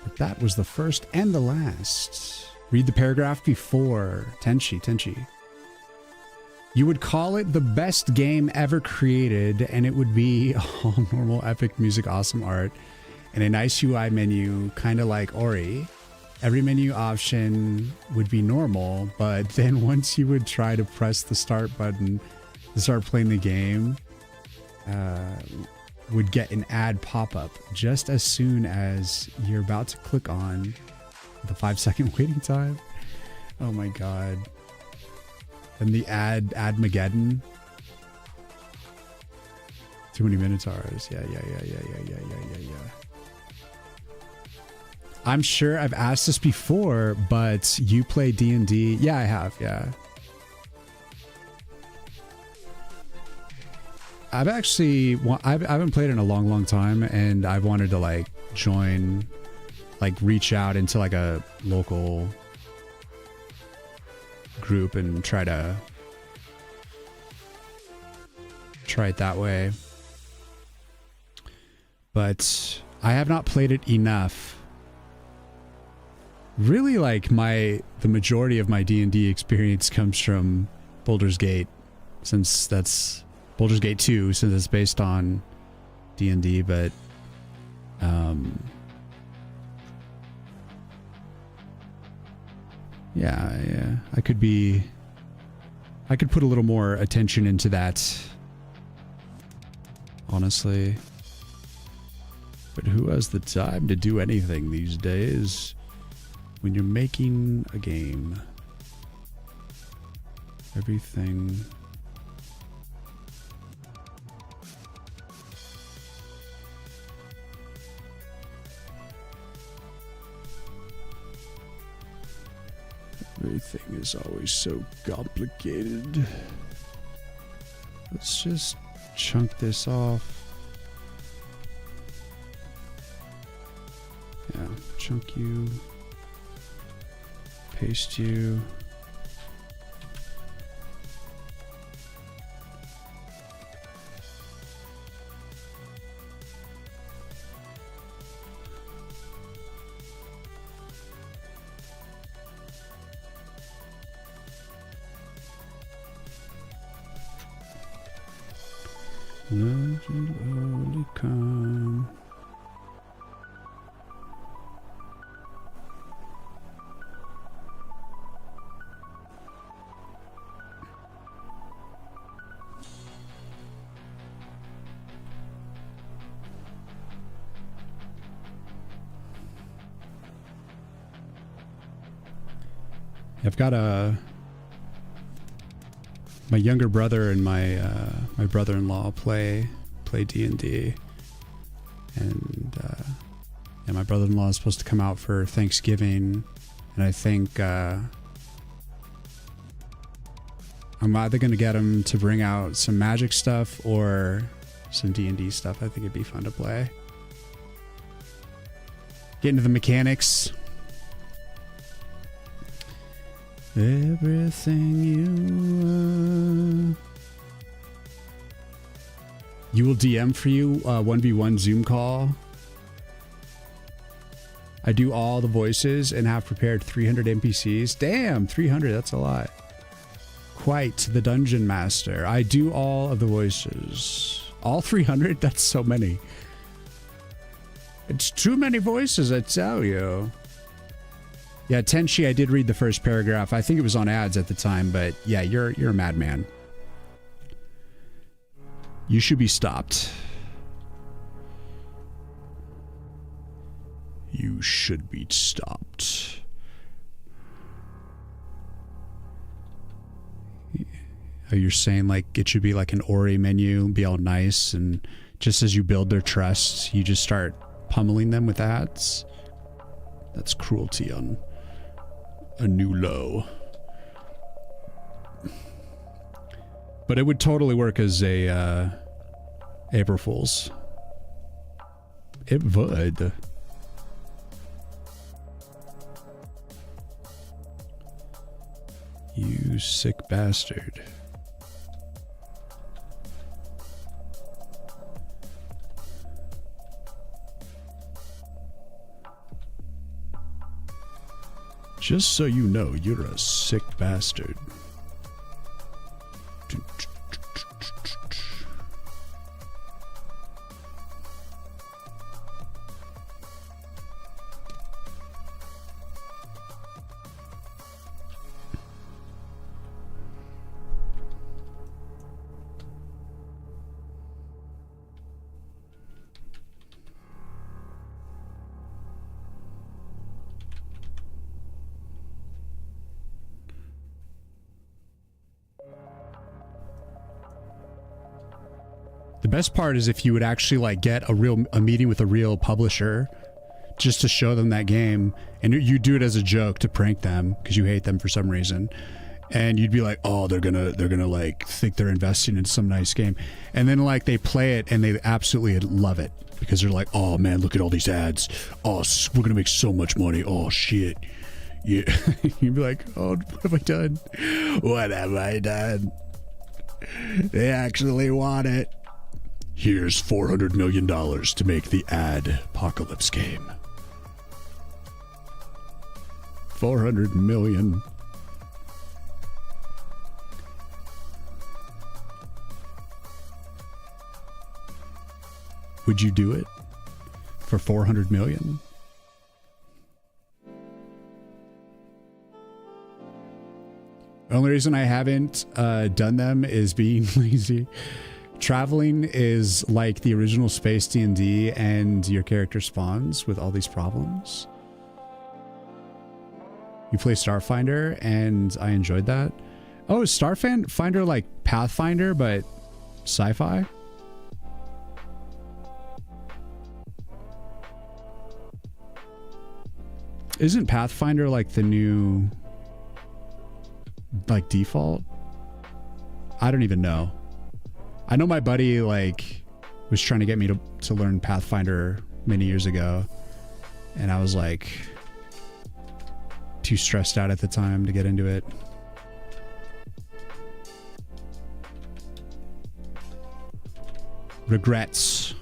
But that was the first and the last. Read the paragraph before. Tenchi. You would call it the best game ever created, and it would be all normal, epic music, awesome art, and a nice UI menu, kind of like Ori. Every menu option would be normal, but then once you would try to press the start button to start playing the game, would get an ad pop-up just as soon as you're about to click on the 5-second waiting time. Oh my god. And the Admageddon. Too many minotaurs. Yeah. I'm sure I've asked this before, but you play D&D? Yeah, I have, yeah. I haven't played in a long time, and I've wanted to like join, like reach out into like a local group and try it that way. But I have not played it enough. Really, like the majority of my D&D experience comes from Baldur's Gate, since that's Baldur's Gate 2, since it's based on D&D, but yeah, I could put a little more attention into that, honestly. But who has the time to do anything these days when you're making a game? Everything is always so complicated. Let's just chunk this off. Yeah, chunk you. Paste you. Let it only come. I've got my younger brother and my brother-in-law play D&D, and yeah, my brother-in-law is supposed to come out for Thanksgiving, and I think I'm either gonna get him to bring out some Magic stuff or some D&D stuff. I think it'd be fun to play. Get into the mechanics. Everything you will DM for you 1v1 Zoom call. I do all the voices and have prepared 300 NPCs. Damn, 300, that's a lot. Quite the dungeon master. I do all of the voices. All 300? That's so many. It's too many voices, I tell you. Yeah, Tenchi, I did read the first paragraph. I think it was on ads at the time, but yeah, you're a madman. You should be stopped. You should be stopped. Oh, you're saying like it should be like an Ori menu, be all nice, and just as you build their trust, you just start pummeling them with ads? That's cruelty on a new low. But it would totally work as a April Fool's. It would. You sick bastard. Just so you know, you're a sick bastard. The best part is if you would actually like get a meeting with a real publisher just to show them that game, and you do it as a joke to prank them because you hate them for some reason, and you'd be like, oh, they're gonna like think they're investing in some nice game, and then like they play it and they absolutely love it because they're like, oh man, look at all these ads, oh, we're gonna make so much money, oh shit, yeah. You'd be like, oh, what have I done? What have I done? They actually want it. Here's $400 million to make the ad apocalypse game. 400 million. Would you do it for 400 million? The only reason I haven't done them is being lazy. Traveling is like the original Space D&D, and your character spawns with all these problems. You play Starfinder, and I enjoyed that. Oh, is Starfinder like Pathfinder, but sci-fi? Isn't Pathfinder like the new, like, default? I don't even know. I know my buddy like was trying to get me to learn Pathfinder many years ago, and I was like too stressed out at the time to get into it. Regrets.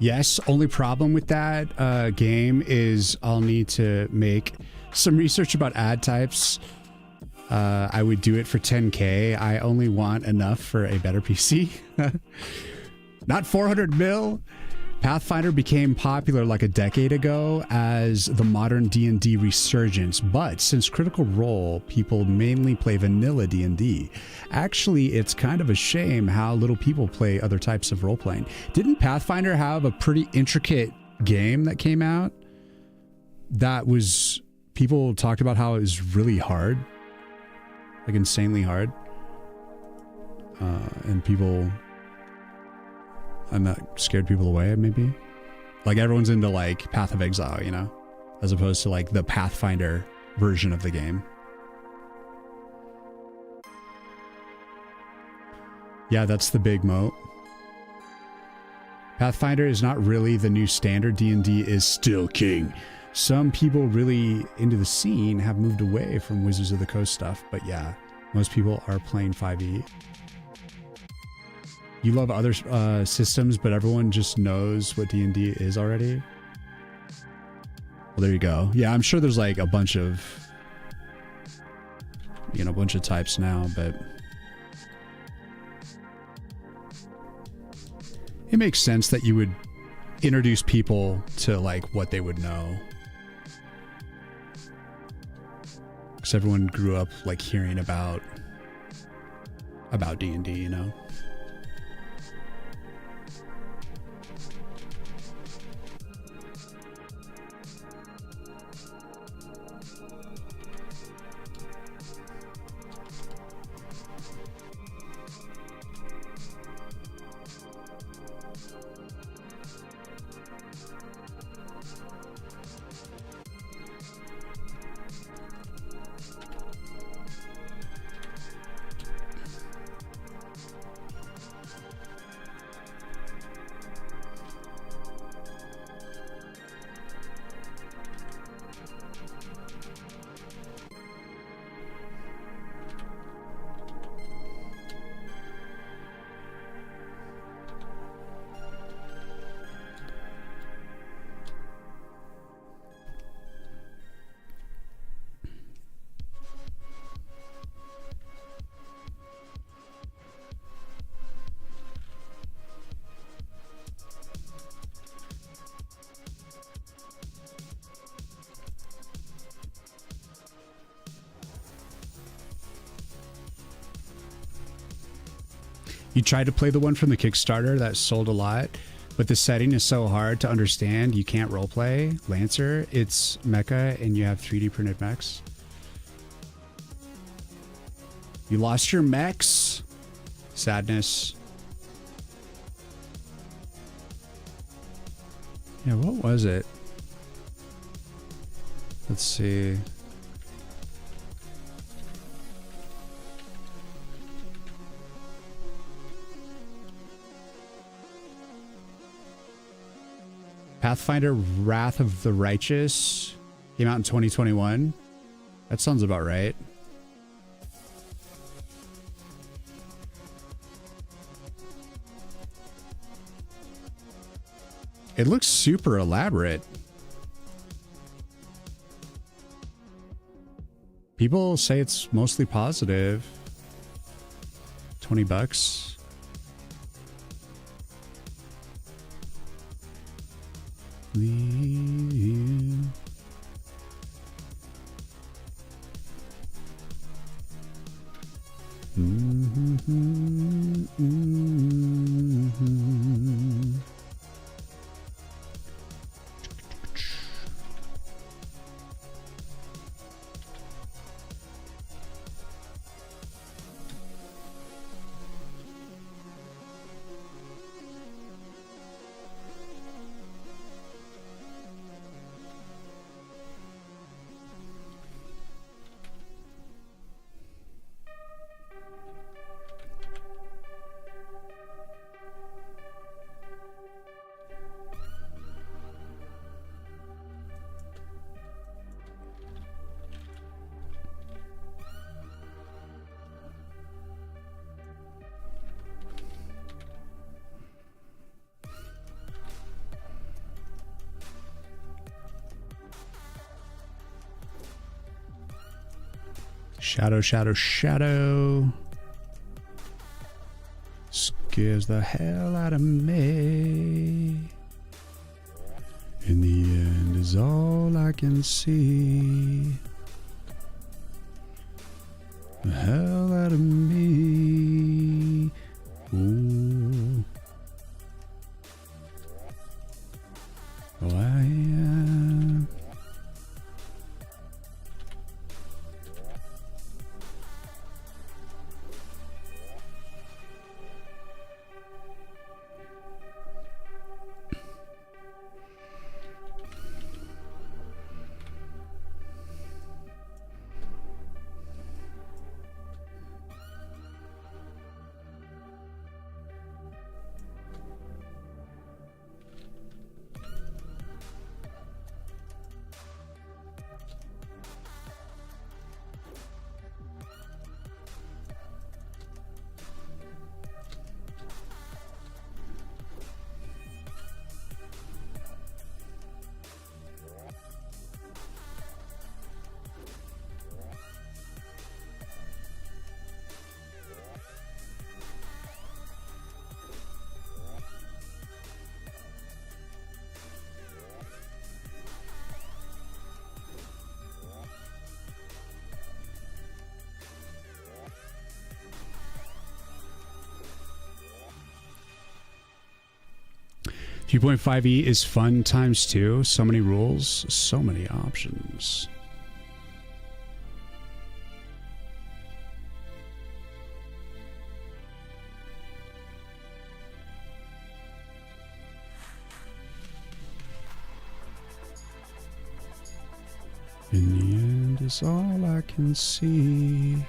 Yes, only problem with that game is I'll need to make some research about ad types. I would do it for 10K. I only want enough for a better PC. Not 400 mil. Pathfinder became popular like a decade ago as the modern D&D resurgence, but since Critical Role, people mainly play vanilla D&D. Actually, it's kind of a shame how little people play other types of role-playing. Didn't Pathfinder have a pretty intricate game that came out? That was... People talked about how it was really hard. Like, insanely hard. And people... And that scared people away, maybe? Like, everyone's into, like, Path of Exile, you know? As opposed to, like, the Pathfinder version of the game. Yeah, that's the big moat. Pathfinder is not really the new standard. D&D is still king. Some people really into the scene have moved away from Wizards of the Coast stuff, but yeah, most people are playing 5e. You love other systems, but everyone just knows what D&D is already. Well, there you go. Yeah, I'm sure there's like a bunch of, you know, a bunch of types now, but it makes sense that you would introduce people to like what they would know. Because everyone grew up like hearing about D&D, you know? You tried to play the one from the Kickstarter that sold a lot, but the setting is so hard to understand, you can't roleplay. Lancer, it's mecha and you have 3D printed mechs. You lost your mechs? Sadness. Yeah, what was it? Let's see. Pathfinder Wrath of the Righteous came out in 2021. That sounds about right. It looks super elaborate. People say it's mostly positive. $20. Leave you. Shadow, shadow, shadow. Scares the hell out of me. In the end is all I can see. The hell out of me. Ooh. Oh, I am. .5e is fun times 2. So many rules, so many options. In the end is all I can see.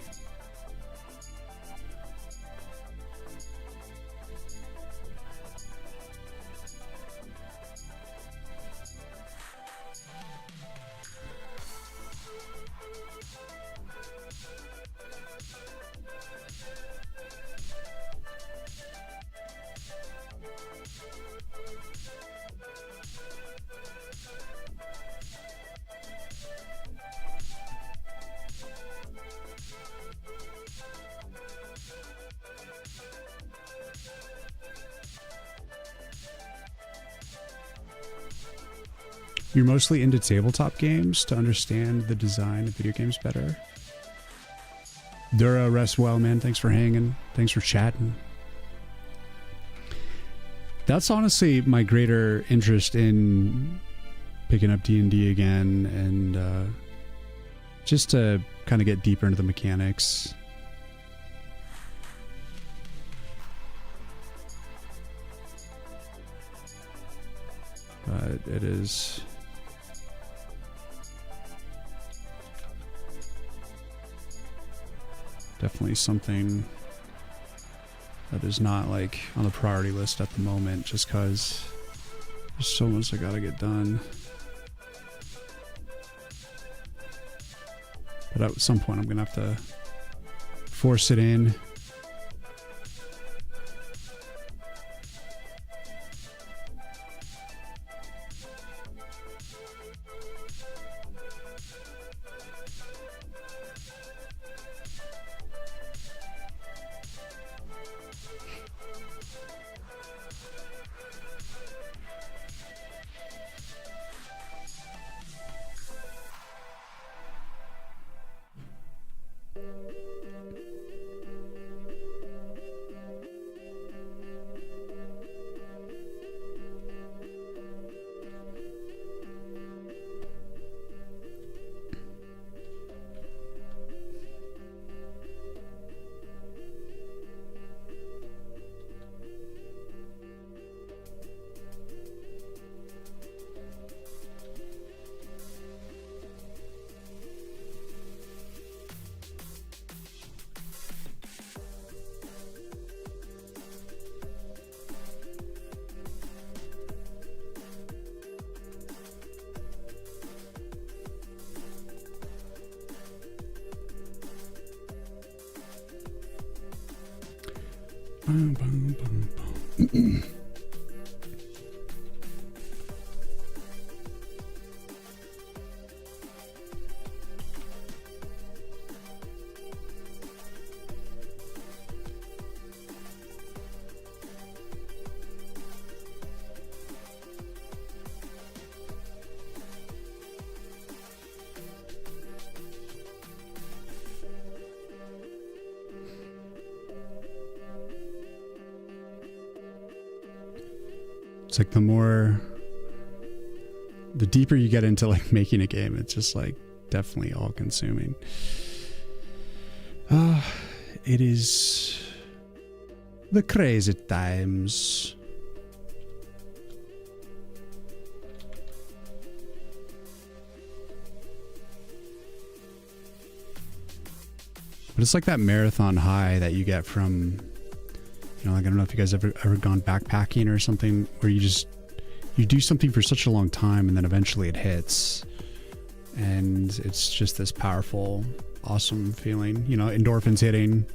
You're mostly into tabletop games to understand the design of video games better. Dura, rest well, man. Thanks for hanging. Thanks for chatting. That's honestly my greater interest in picking up D&D again, and just to kind of get deeper into the mechanics. But it is... definitely something that is not like on the priority list at the moment, just because there's so much I gotta get done. But at some point I'm gonna have to force it in. Boom, boom, boom, boom. It's like the deeper you get into like making a game, it's just like definitely all consuming. It is the crazy times. But it's like that marathon high that you get from, you know, like I don't know if you guys ever gone backpacking or something where you do something for such a long time and then eventually it hits. And it's just this powerful, awesome feeling, you know, endorphins hitting.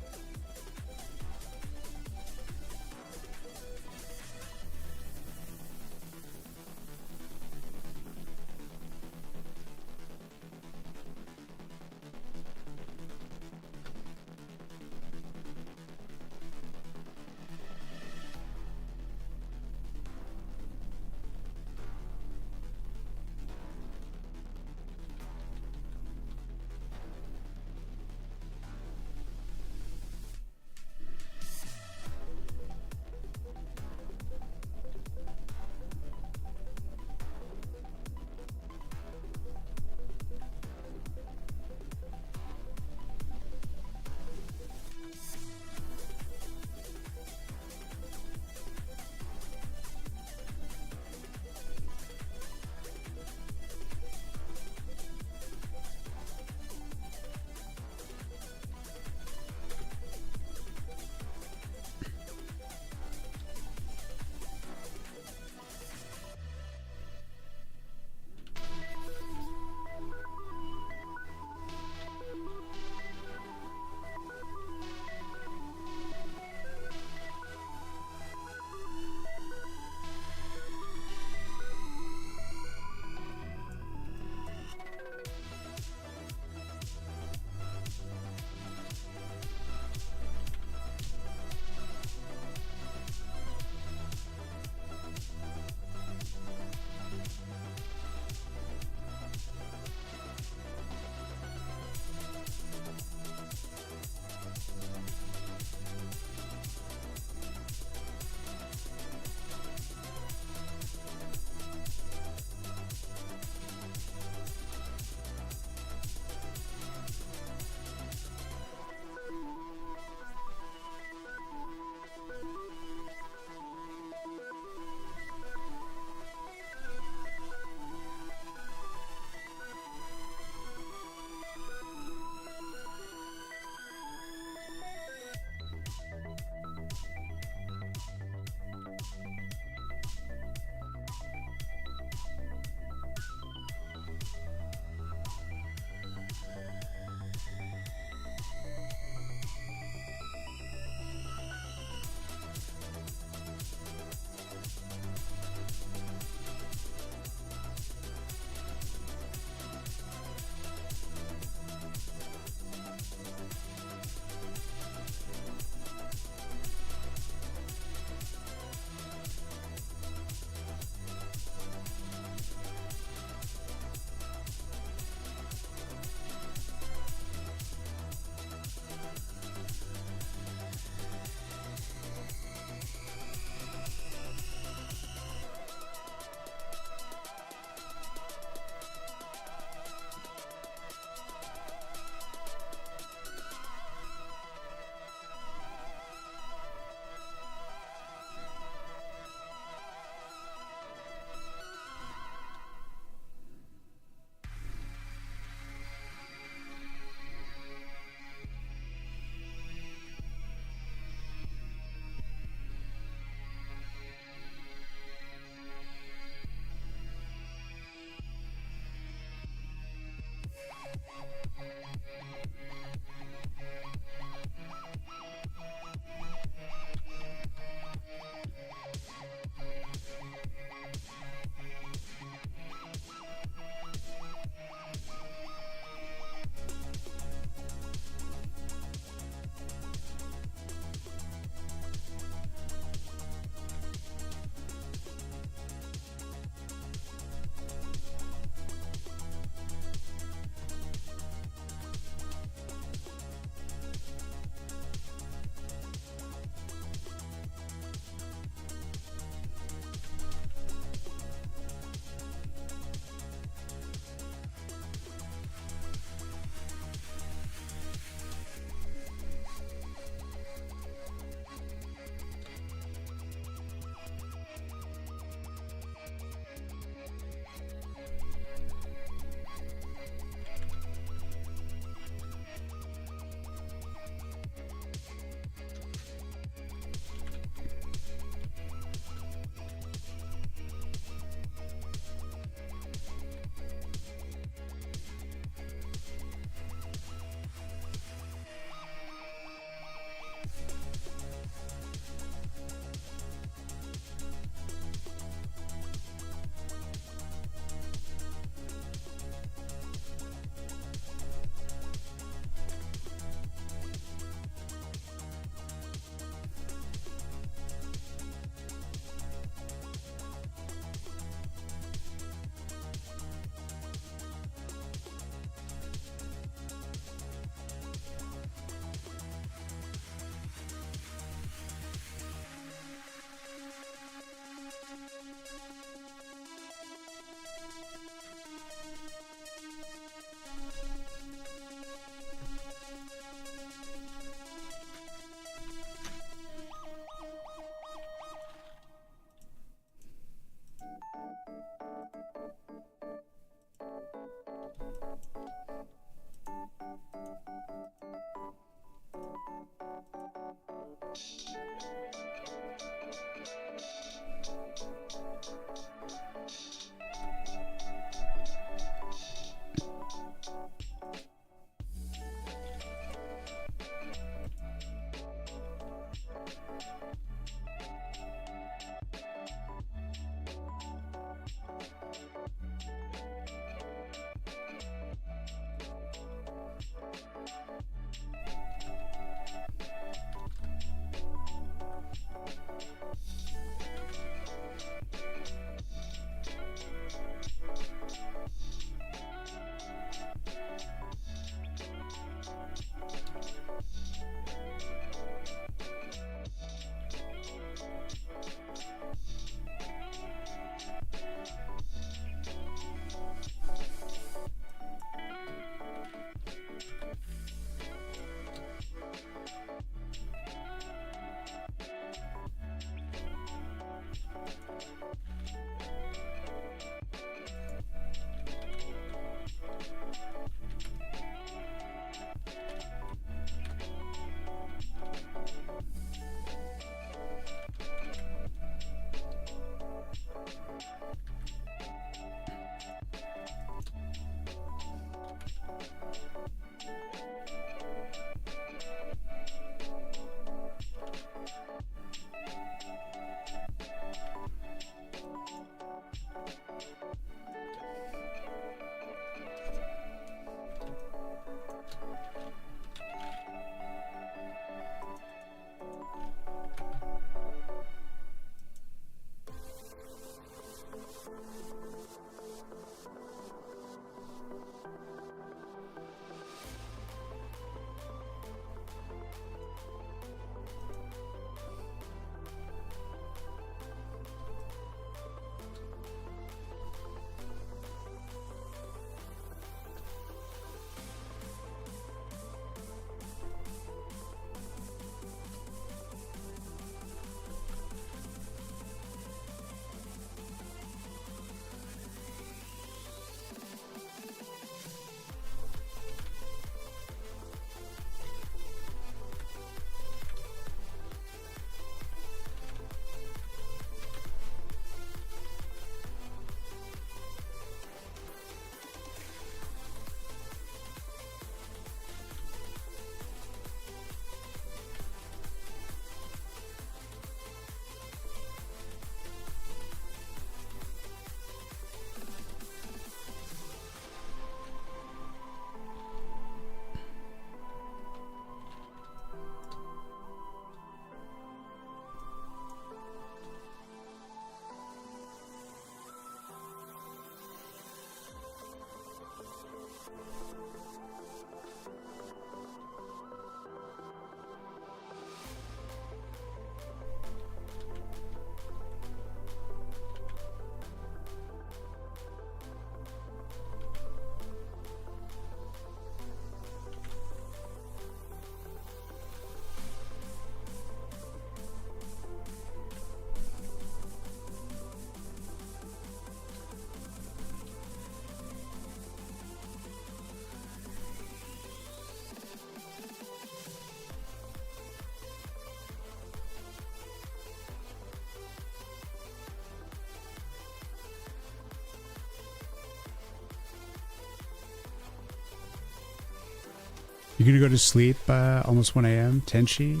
You're gonna go to sleep almost 1 a.m. Tenchi?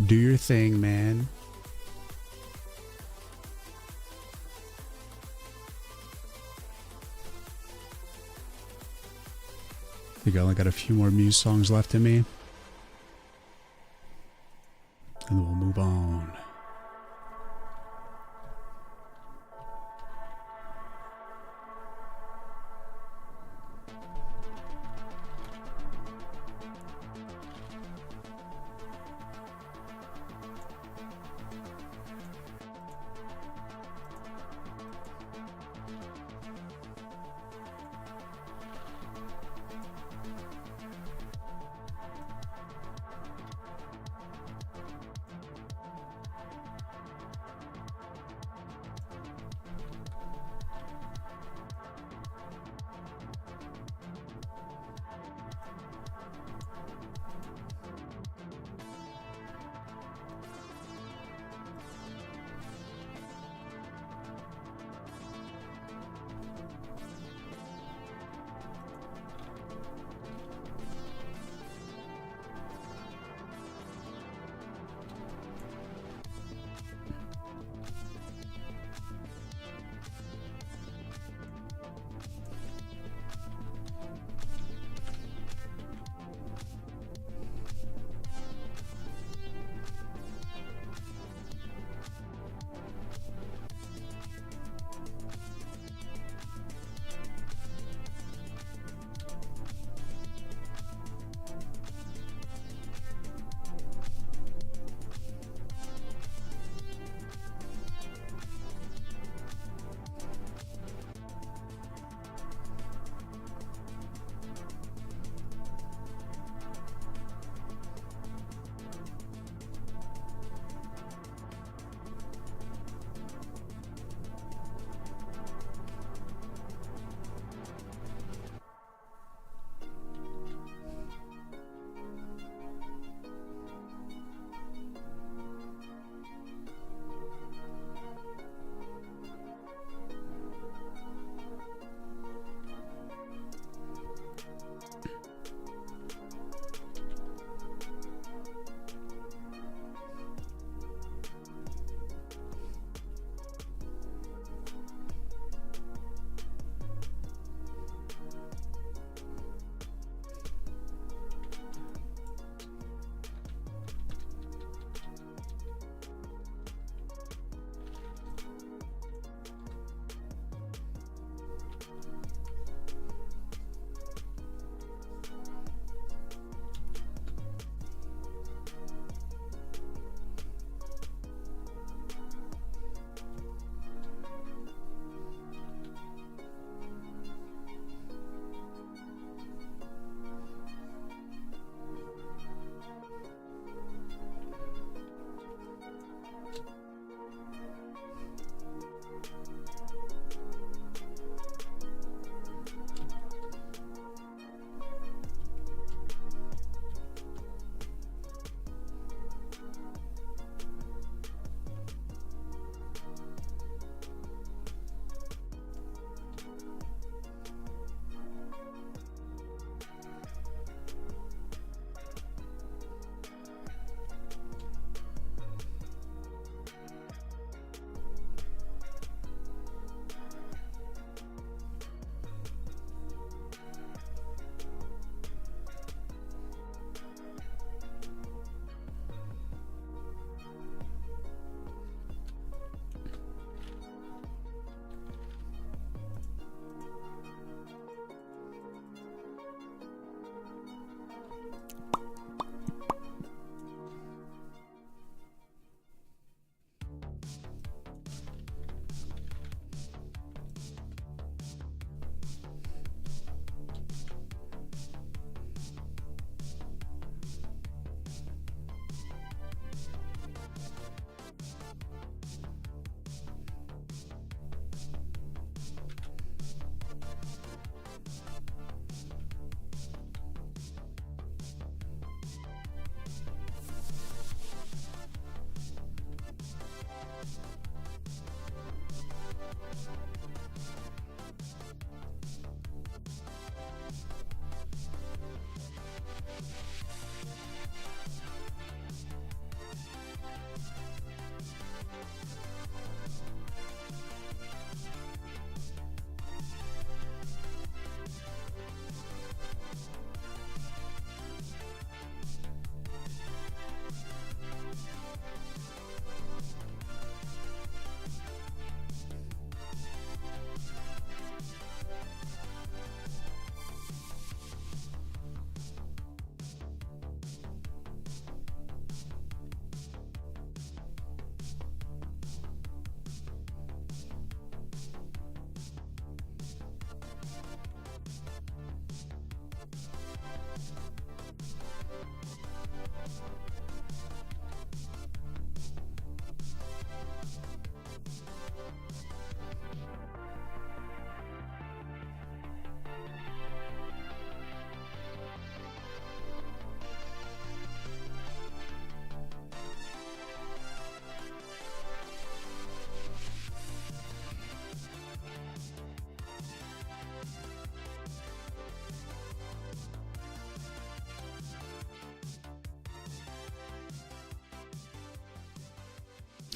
Do your thing, man. I think I only got a few more Muse songs left in me. And then we'll move on.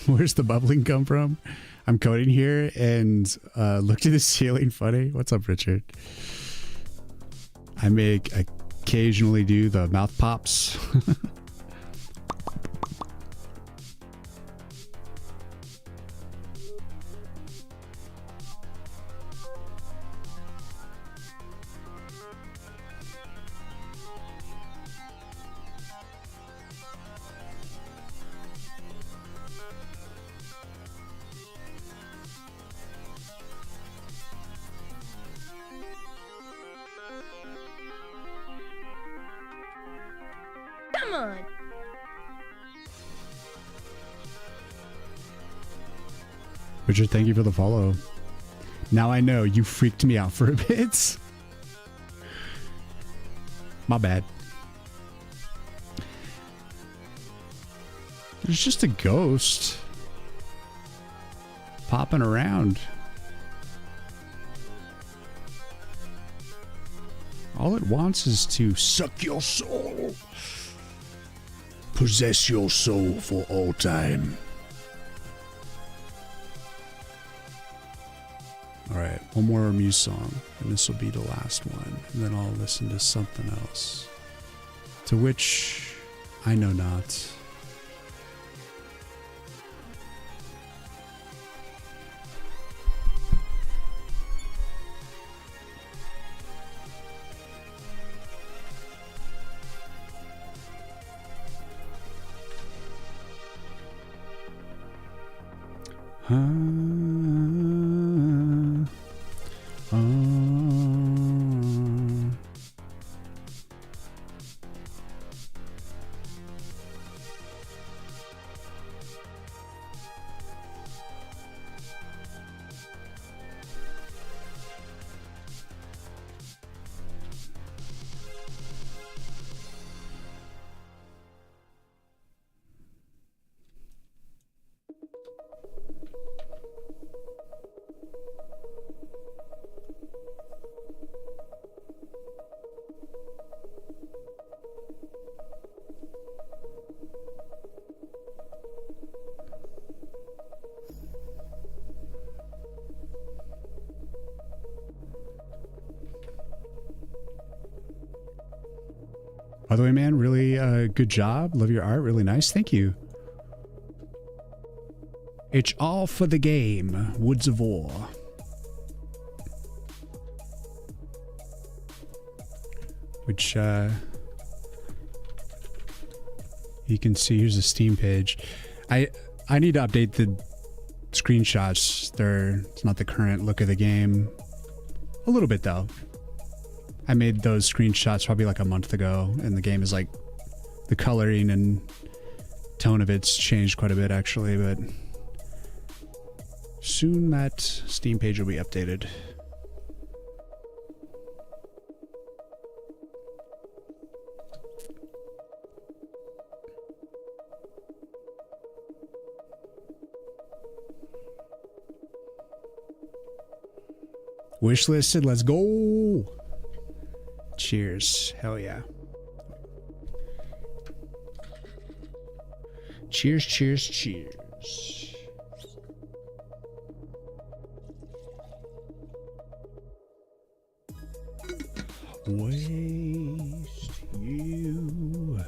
Where's the bubbling come from? I'm coding here and look to the ceiling. Funny. What's up, Richard? I make occasionally do the mouth pops. Come on. Richard, thank you for the follow. Now I know you freaked me out for a bit. My bad. There's just a ghost popping around. All it wants is to suck your soul. Possess your soul for all time. Alright, one more Muse song, and this will be the last one, and then I'll listen to something else. To which I know not. By the way, man, really good job. Love your art. Really nice. Thank you. It's all for the game. Woods of War. Which you can see. Here's the Steam page. I need to update the screenshots. It's not the current look of the game. A little bit though. I made those screenshots probably like a month ago, and the game is like, the coloring and tone of it's changed quite a bit actually, but soon that Steam page will be updated. Wishlisted, let's go! Cheers. Hell yeah. Cheers, cheers, cheers. Waste you.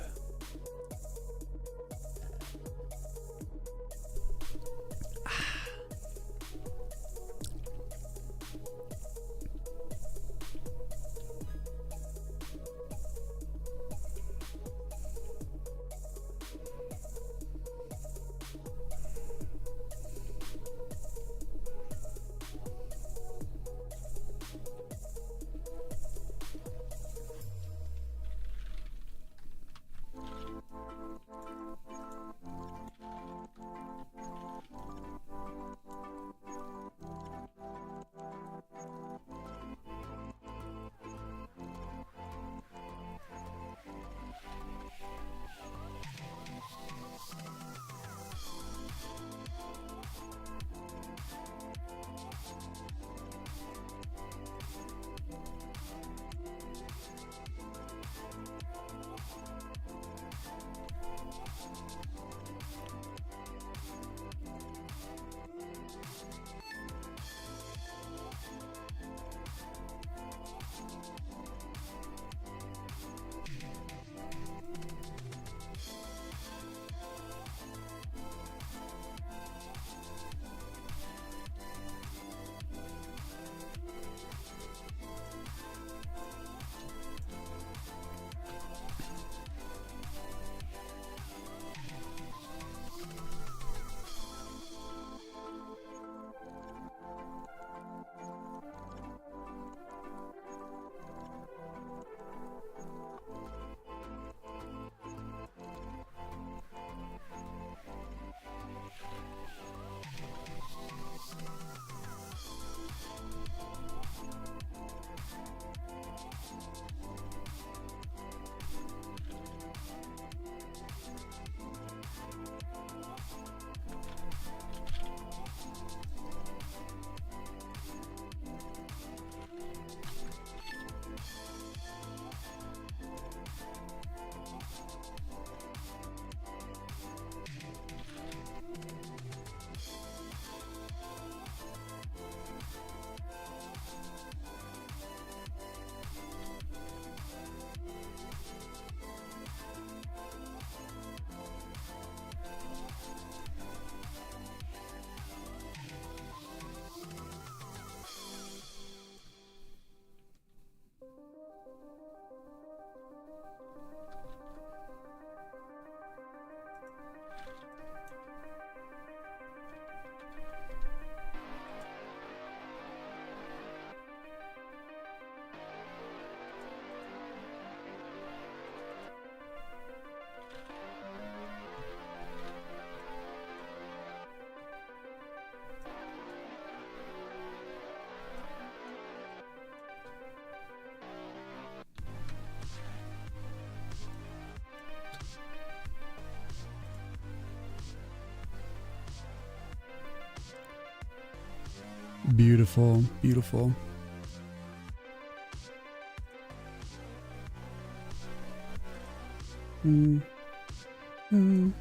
Beautiful, beautiful. Mm. Mm.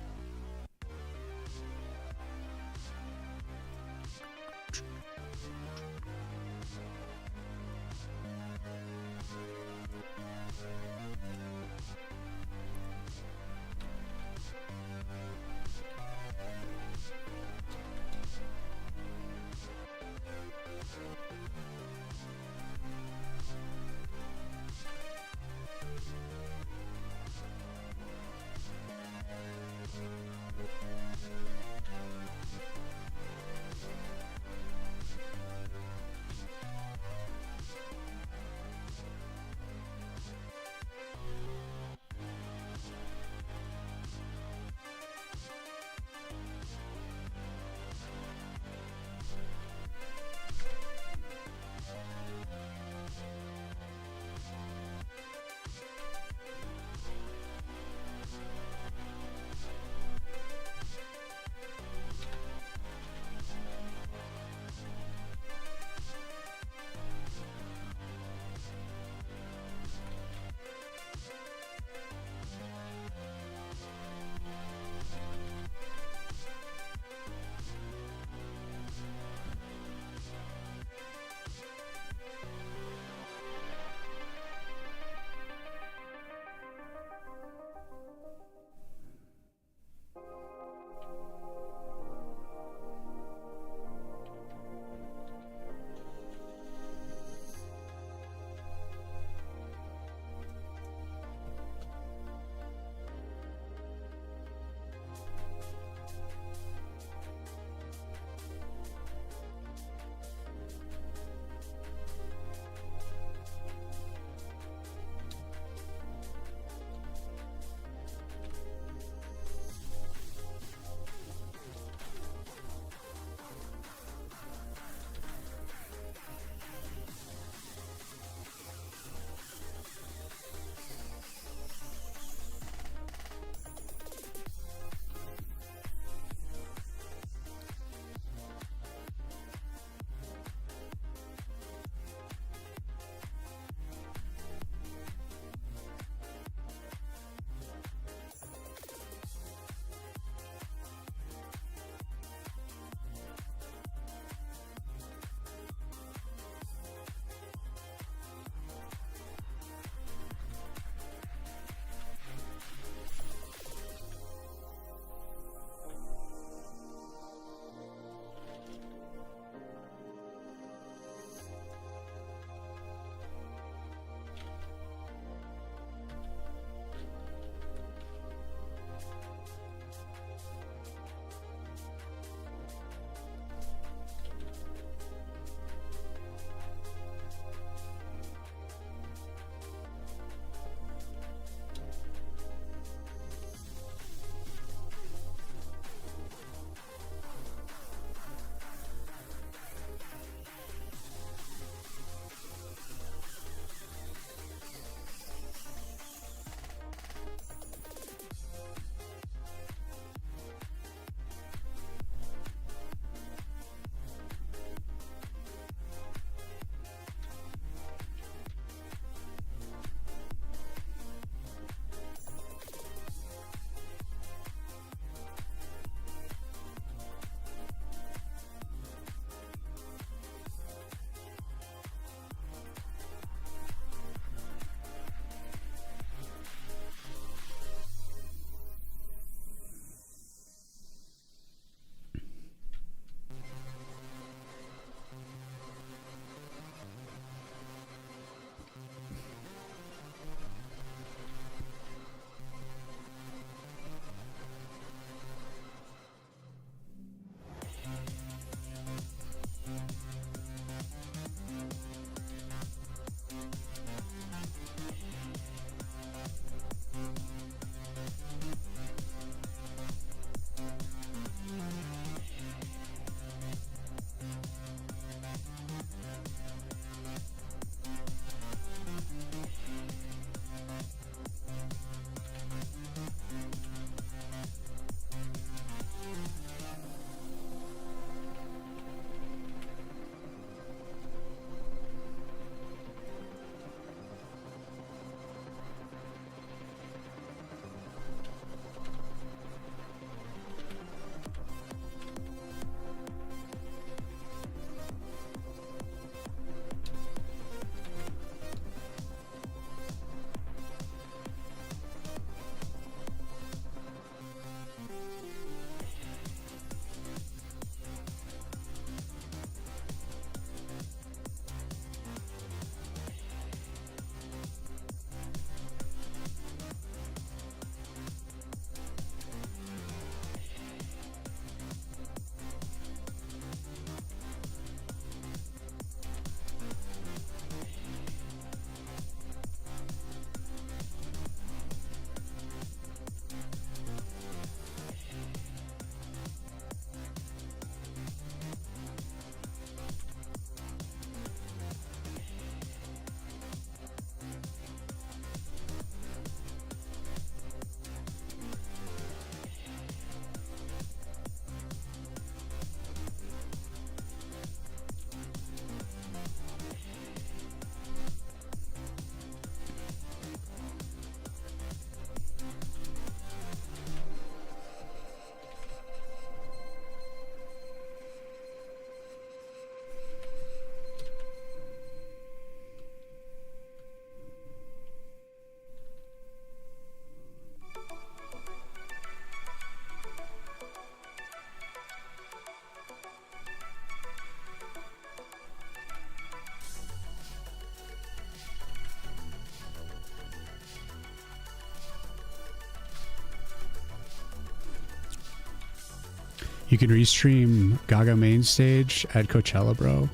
You can restream Gaga main stage at Coachella, bro.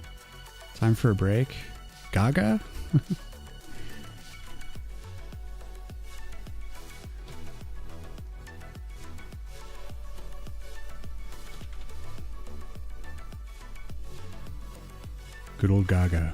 Time for a break. Gaga? Good old Gaga.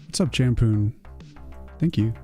What's up, Champoon? Thank you.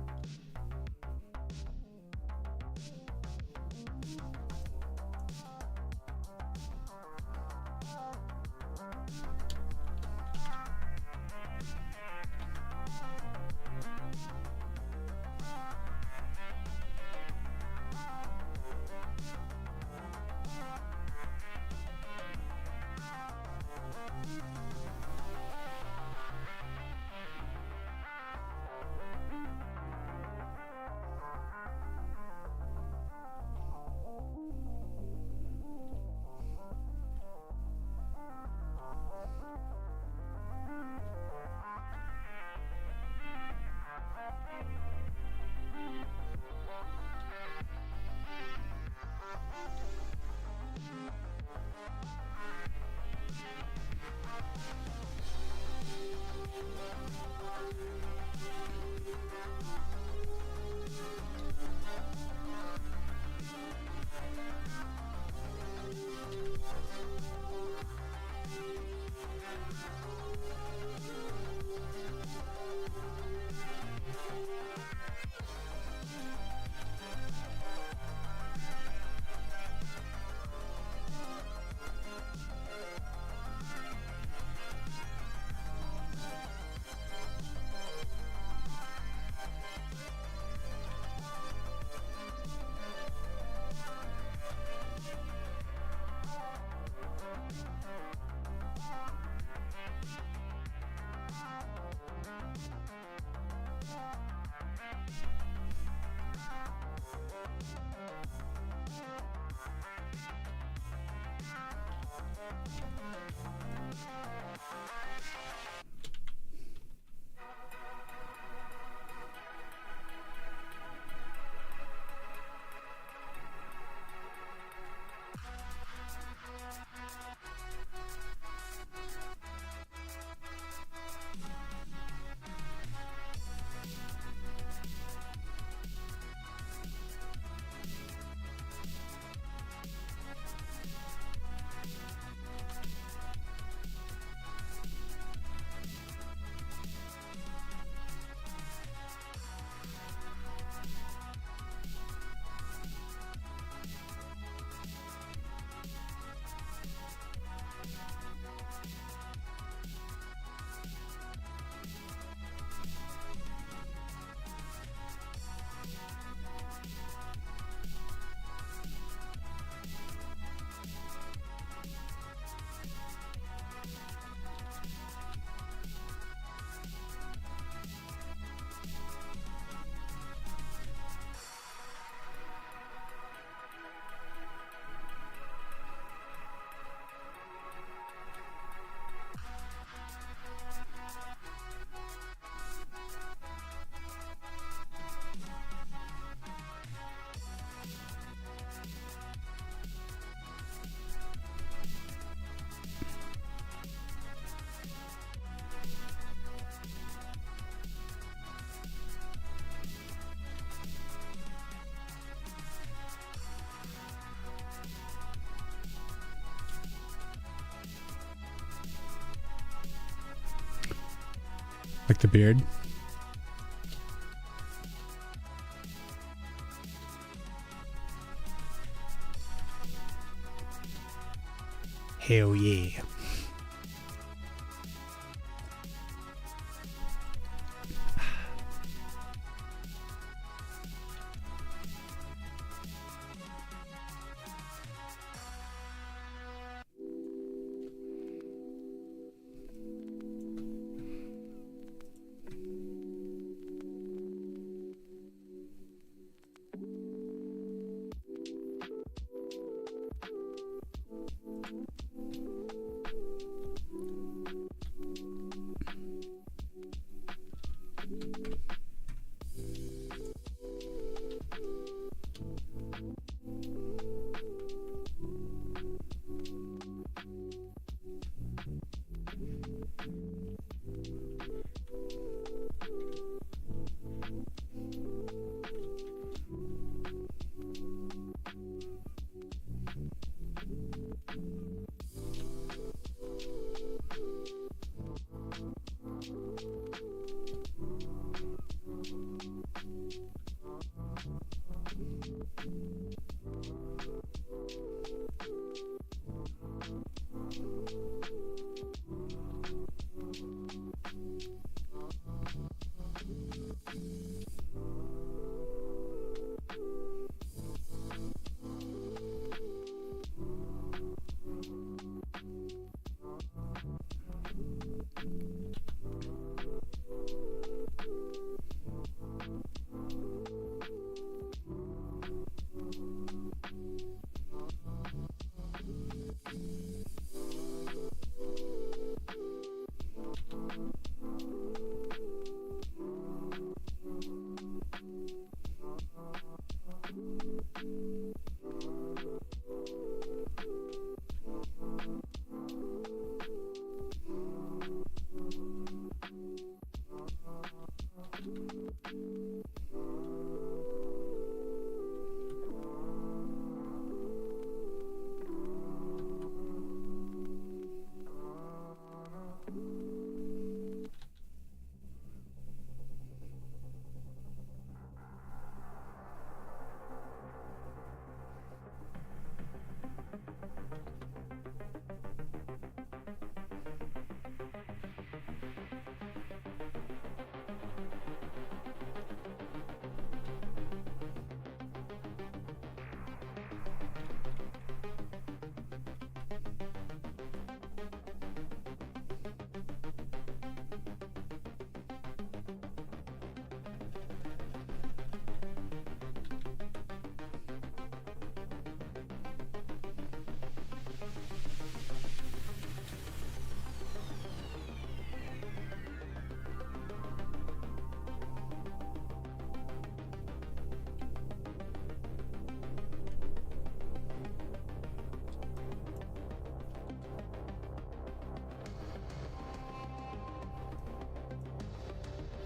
Like the beard. Hell yeah.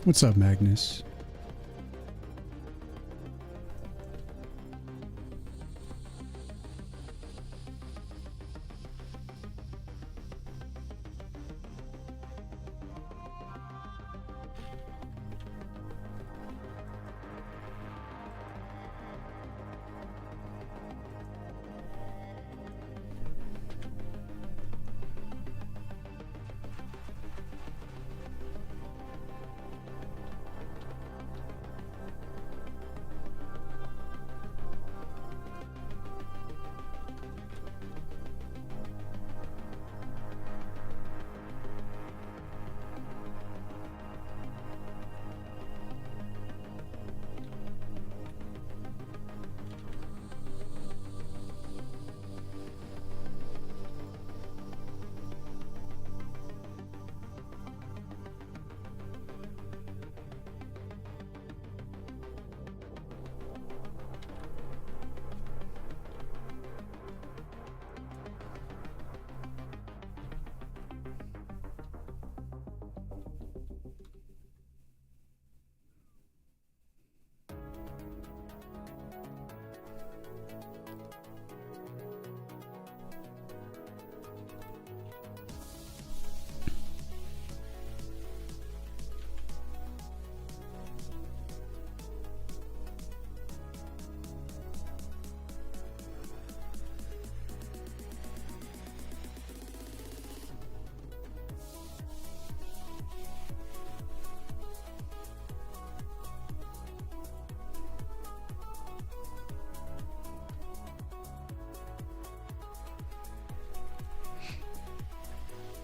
What's up, Magnus?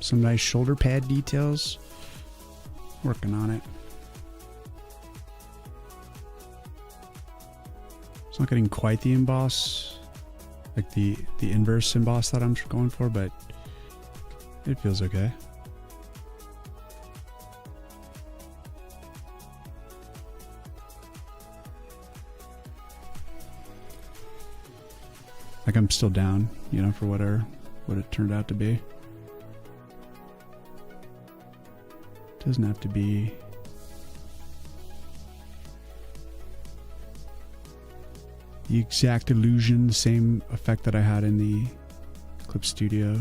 Some nice shoulder pad details. Working on it. It's not getting quite the emboss, like the inverse emboss that I'm going for, but it feels okay. Like I'm still down, you know, for what it turned out to be. Doesn't have to be the exact illusion, the same effect that I had in the Clip Studio.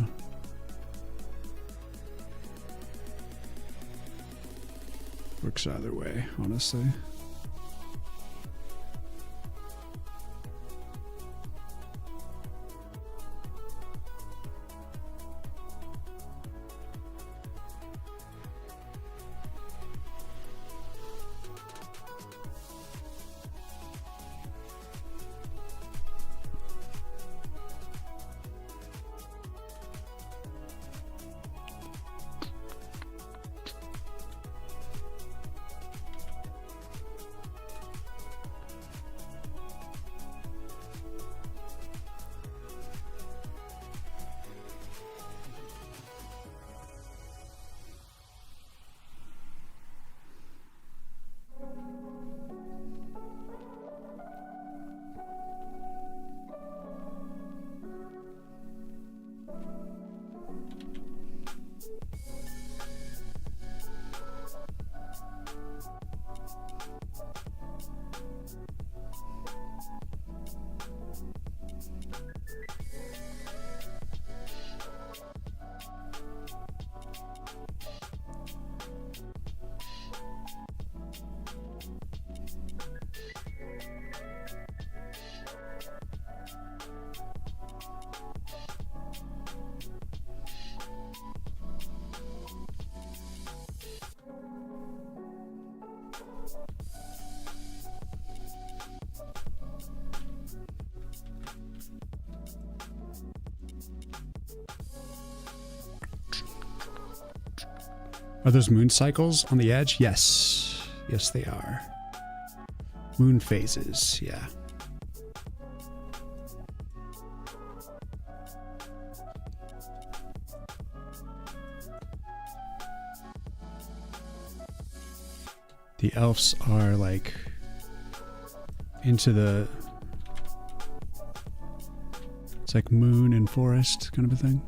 Works either way, honestly. Are those moon cycles on the edge? Yes. Yes, they are. Moon phases, yeah. The elves are like into the... It's like moon and forest kind of a thing.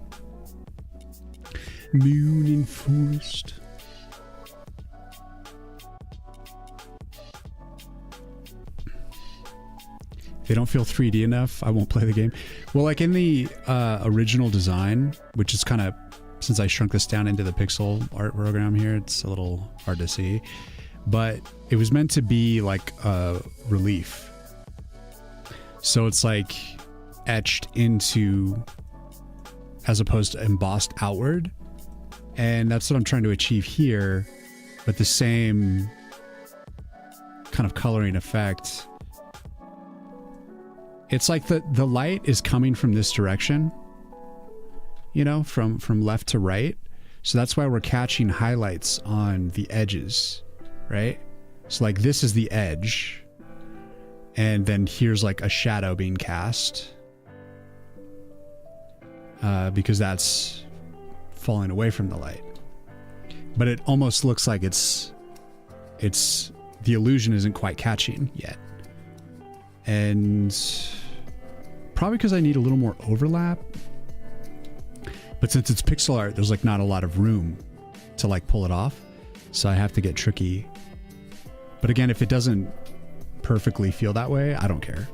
Moon and forest. If they don't feel 3D enough, I won't play the game. Well, like in the original design, which is kind of, since I shrunk this down into the pixel art program here, it's a little hard to see. But it was meant to be like a relief. So it's like etched into, as opposed to embossed outward. And that's what I'm trying to achieve here, but the same kind of coloring effect. It's like the light is coming from this direction, you know, from left to right. So that's why we're catching highlights on the edges, right? So like this is the edge, and then here's like a shadow being cast, because that's falling away from the light. But it almost looks like it's the illusion isn't quite catching yet. And probably because I need a little more overlap. But since it's pixel art, there's like not a lot of room to like pull it off. So I have to get tricky. But again, if it doesn't perfectly feel that way, I don't care.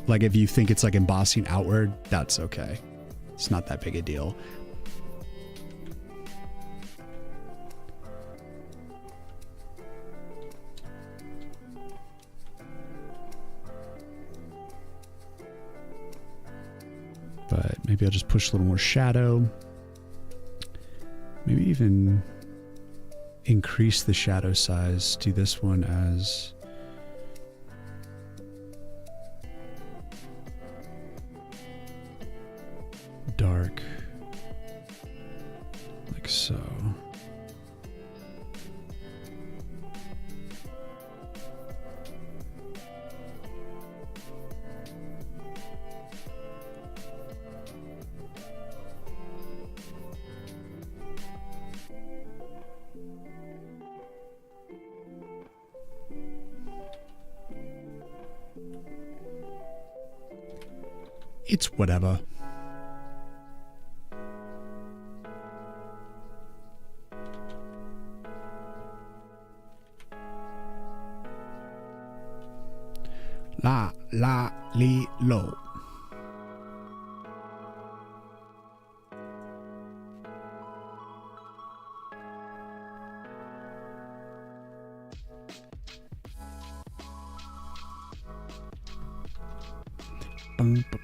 Like if you think it's like embossing outward, that's okay. It's not that big a deal. But maybe I'll just push a little more shadow. Maybe even increase the shadow size. Do this one as dark, like so. It's whatever. La, la, li, lo. Bum, bum.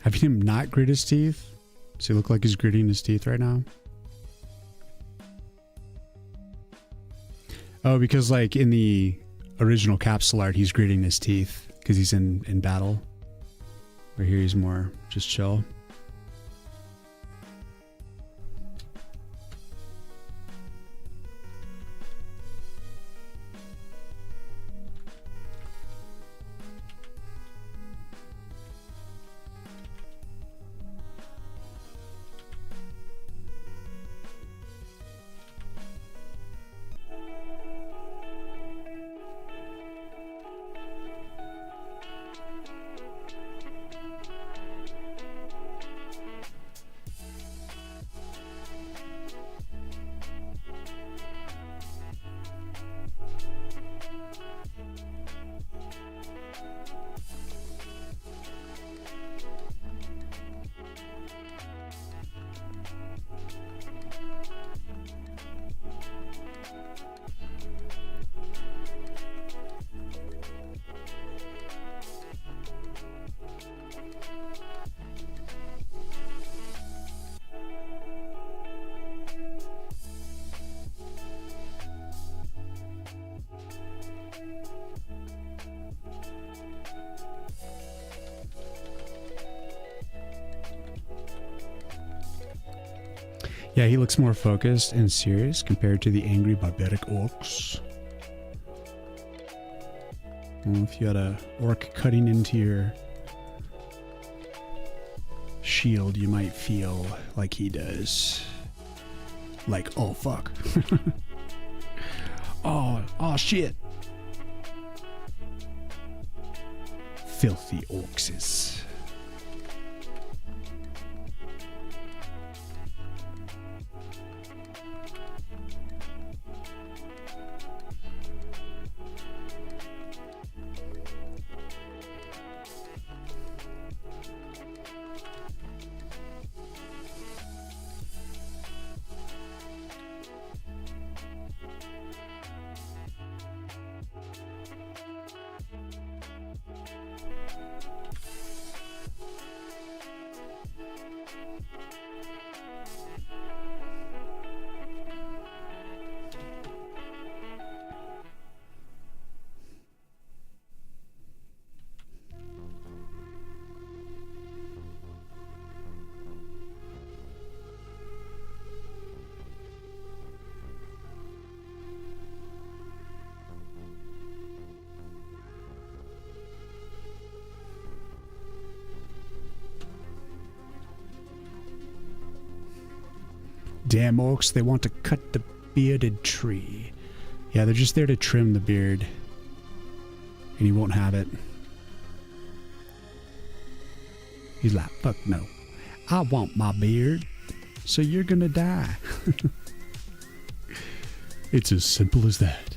Have you seen him not grit his teeth? Does he look like he's gritting his teeth right now? Oh, because like in the original capsule art, he's gritting his teeth because he's in battle. Where here he's more just chill. Yeah, he looks more focused and serious compared to the angry barbaric orcs. Well, if you had a orc cutting into your shield, you might feel like he does. Like, oh fuck. oh shit. Filthy orcses. Damn orcs, they want to cut the bearded tree. Yeah, they're just there to trim the beard. And he won't have it. He's like, fuck no. I want my beard, so you're gonna die. It's as simple as that.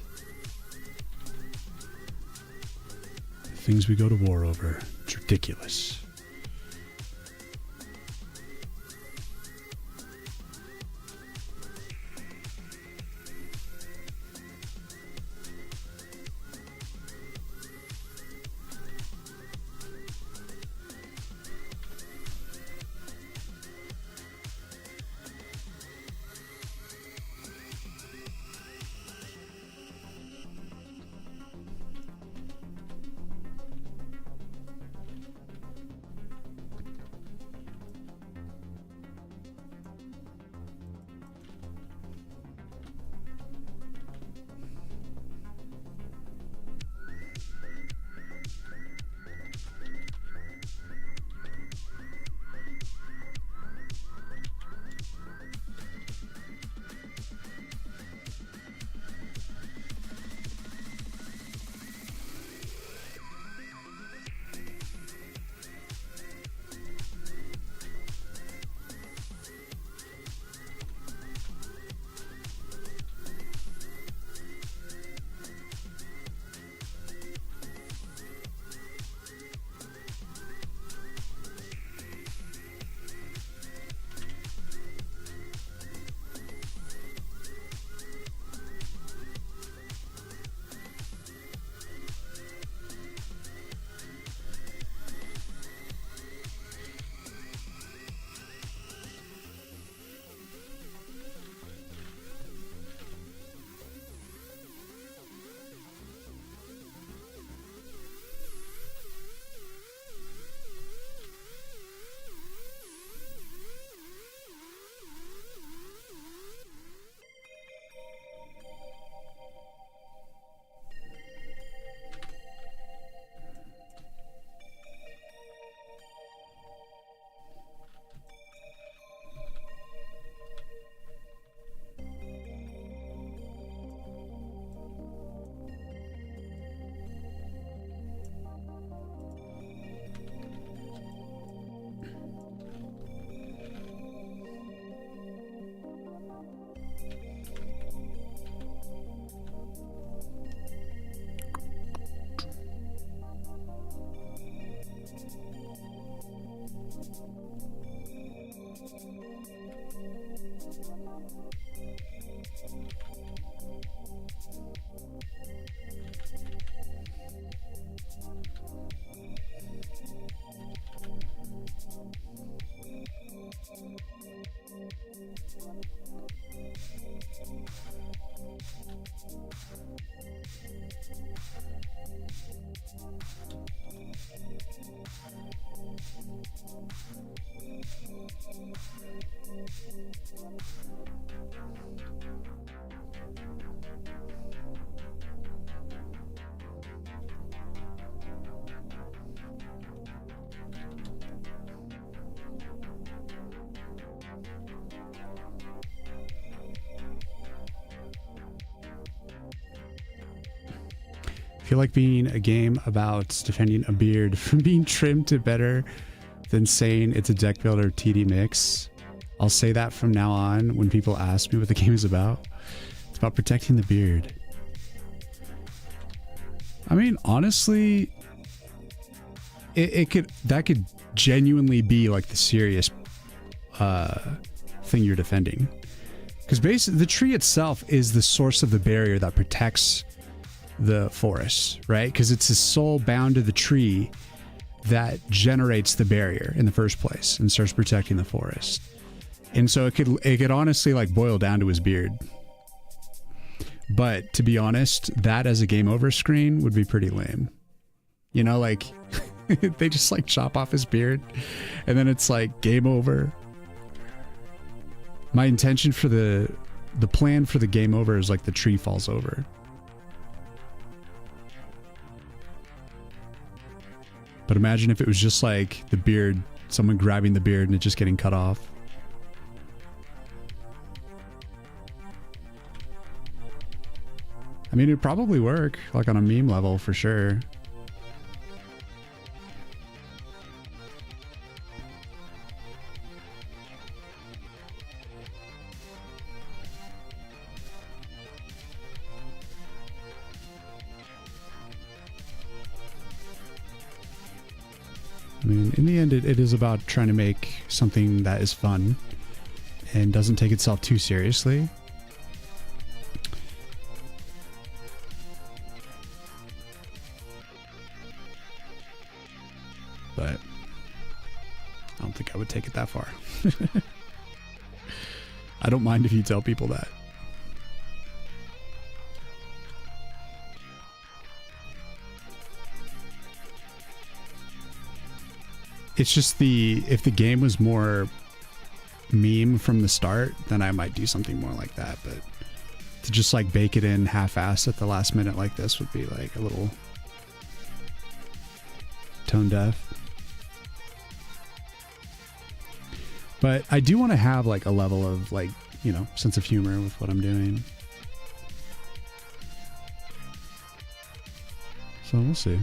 The things we go to war over, it's ridiculous. feel like being a game about defending a beard from being trimmed to better than saying it's a deck builder TD mix. I'll say that from now on when people ask me what the game is about. It's about protecting the beard. I mean, honestly, that could genuinely be like the serious thing you're defending. Because basically the tree itself is the source of the barrier that protects the forest, right? Because it's the soul bound to the tree that generates the barrier in the first place and starts protecting the forest. And so it could honestly like boil down to his beard. But to be honest, that as a game over screen would be pretty lame. You know, like they just like chop off his beard and then it's like game over. My intention for the plan for the game over is like the tree falls over. But imagine if it was just like the beard, someone grabbing the beard and it just getting cut off. I mean, it'd probably work, like on a meme level for sure. I mean, in the end, it is about trying to make something that is fun and doesn't take itself too seriously. But I don't think I would take it that far. I don't mind if you tell people that. It's just if the game was more meme from the start, then I might do something more like that. But to just like bake it in half-assed at the last minute like this would be like a little tone deaf. But I do want to have like a level of like, you know, sense of humor with what I'm doing. So we'll see.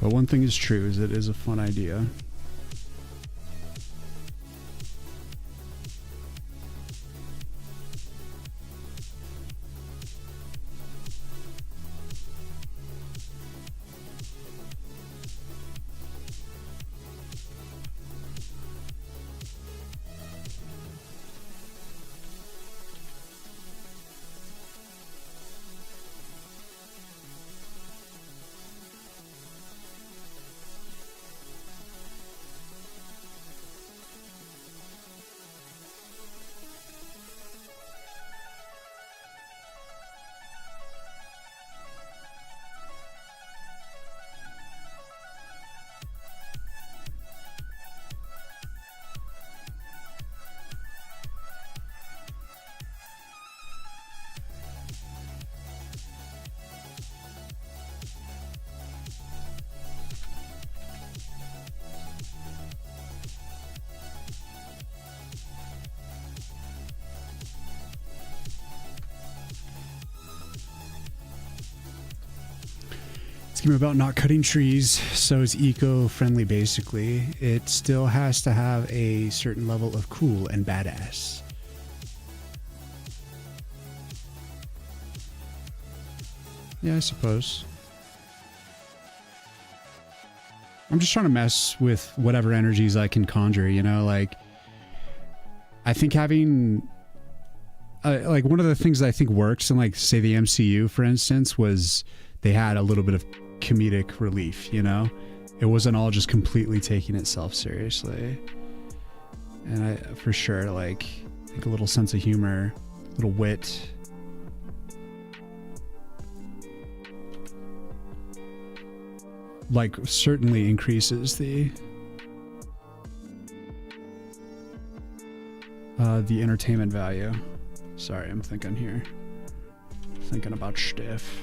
But one thing is true, is it is a fun idea. It's a game about not cutting trees, so it's eco-friendly basically. It still has to have a certain level of cool and badass. Yeah, I suppose. I'm just trying to mess with whatever energies I can conjure, you know, like I think having like one of the things that I think works in like say the MCU for instance was they had a little bit of comedic relief, you know? It wasn't all just completely taking itself seriously. And I for sure like I think a little sense of humor, a little wit. Like certainly increases the entertainment value. Sorry, I'm thinking here. Thinking about stuff.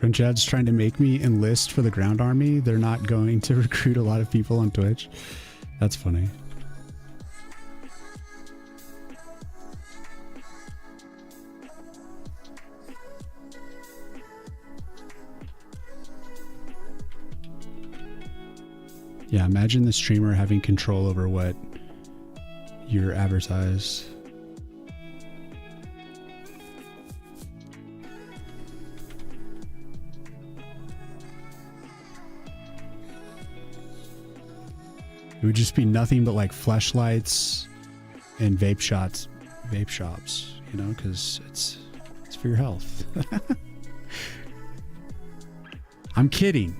French ads trying to make me enlist for the ground army. They're not going to recruit a lot of people on Twitch. That's funny. Yeah, imagine the streamer having control over what you're advertised. It would just be nothing but like fleshlights and vape shops, you know, because it's for your health. I'm kidding.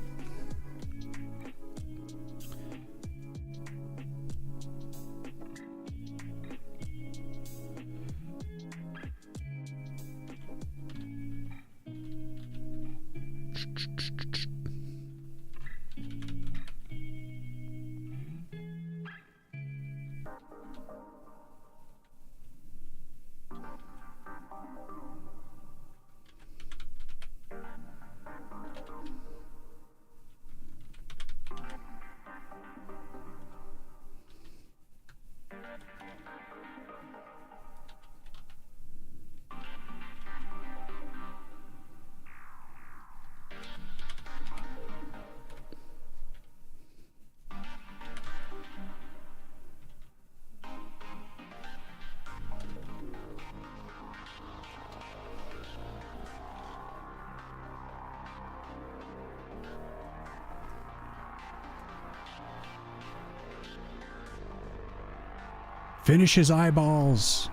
Finish his eyeballs.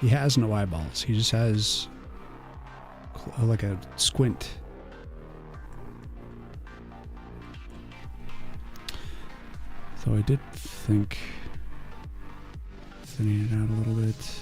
He has no eyeballs. He just has like a squint. So I did think thinning it out a little bit.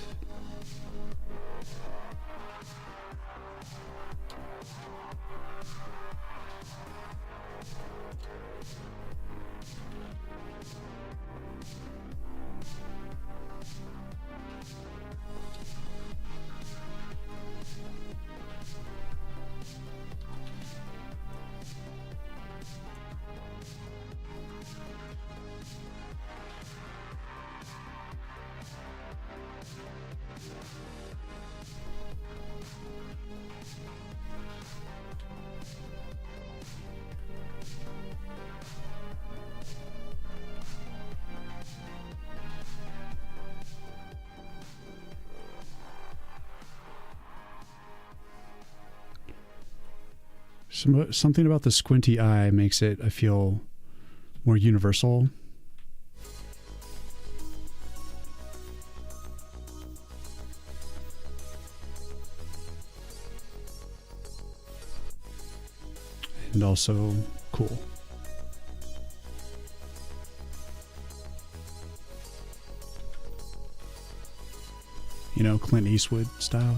Something about the squinty eye makes it, I feel, more universal. And also cool. You know, Clint Eastwood style.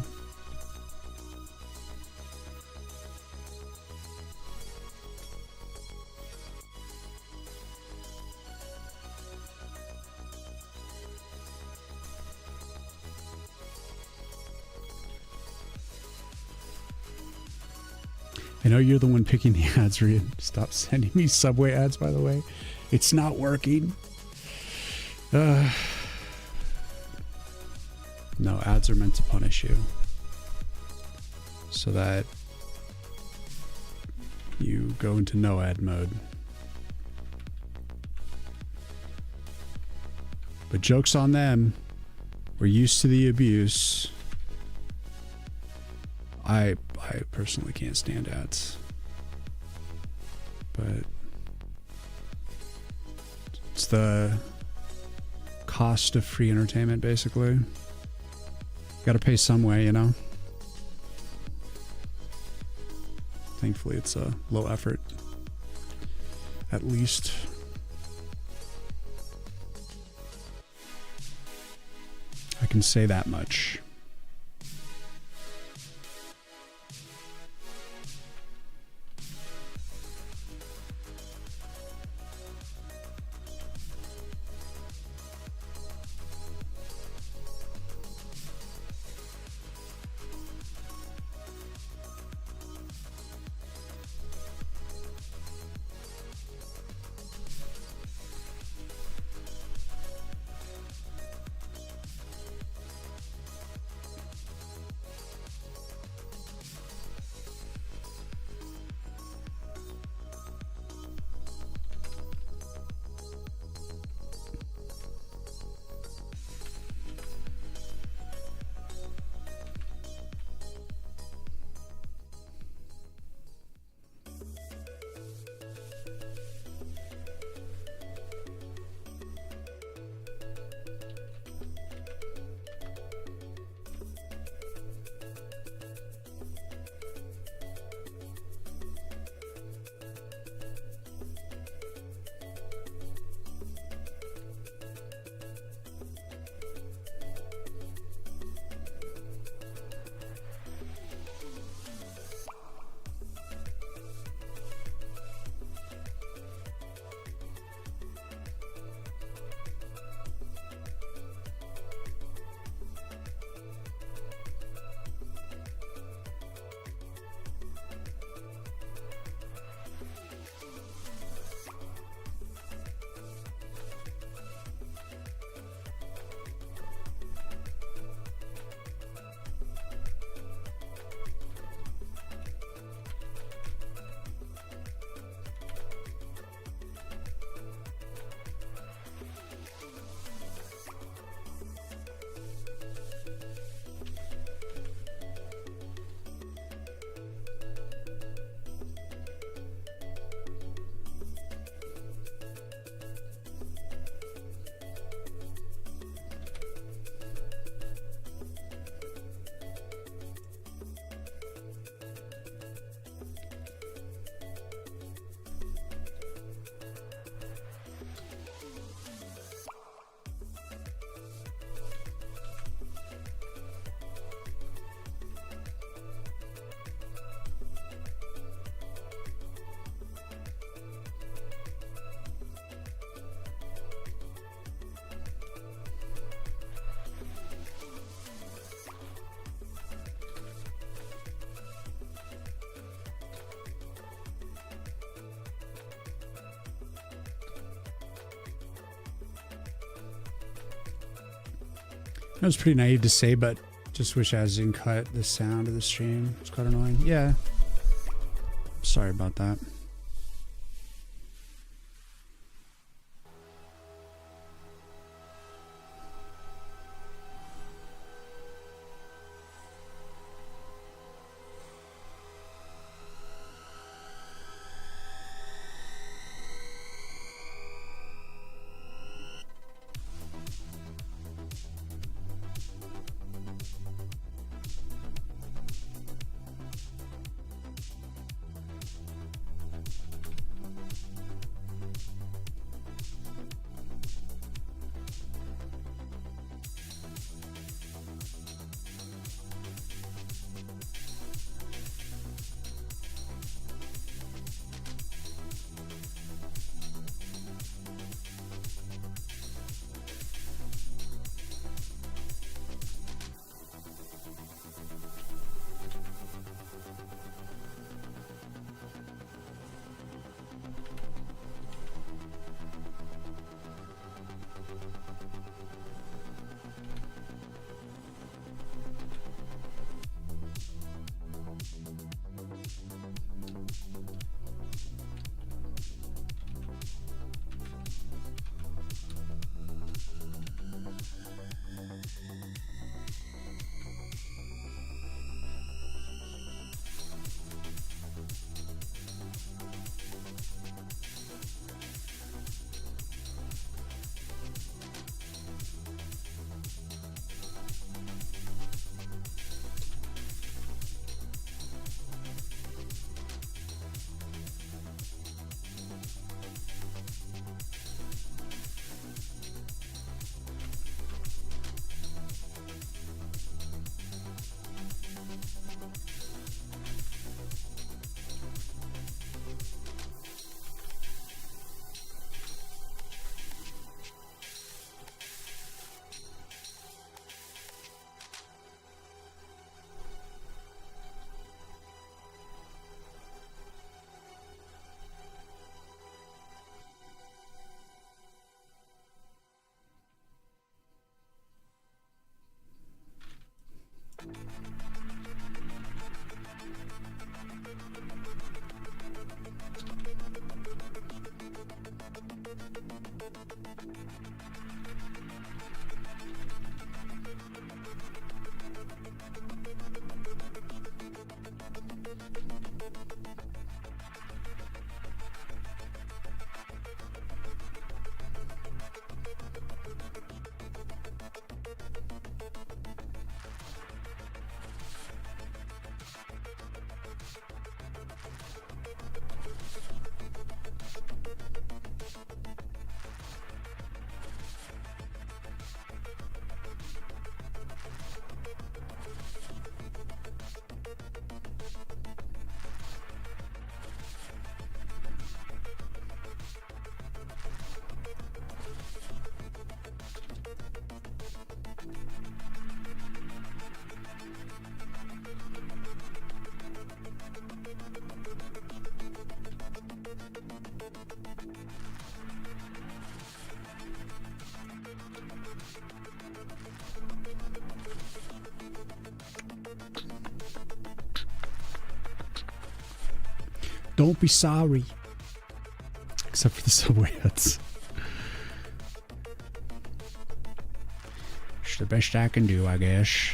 I know you're the one picking the ads, Riyin. Stop sending me Subway ads, by the way. It's not working. No, ads are meant to punish you so that you go into no ad mode. But joke's on them. We're used to the abuse. I personally can't stand ads, but it's the cost of free entertainment, basically. Got to pay some way, you know. Thankfully, it's a low effort, at least. I can say that much. That was pretty naive to say, but just wish I didn't cut the sound of the stream. It's quite annoying. Yeah. Sorry about that. Don't be sorry. Except for the subway hats. It's the best I can do, I guess.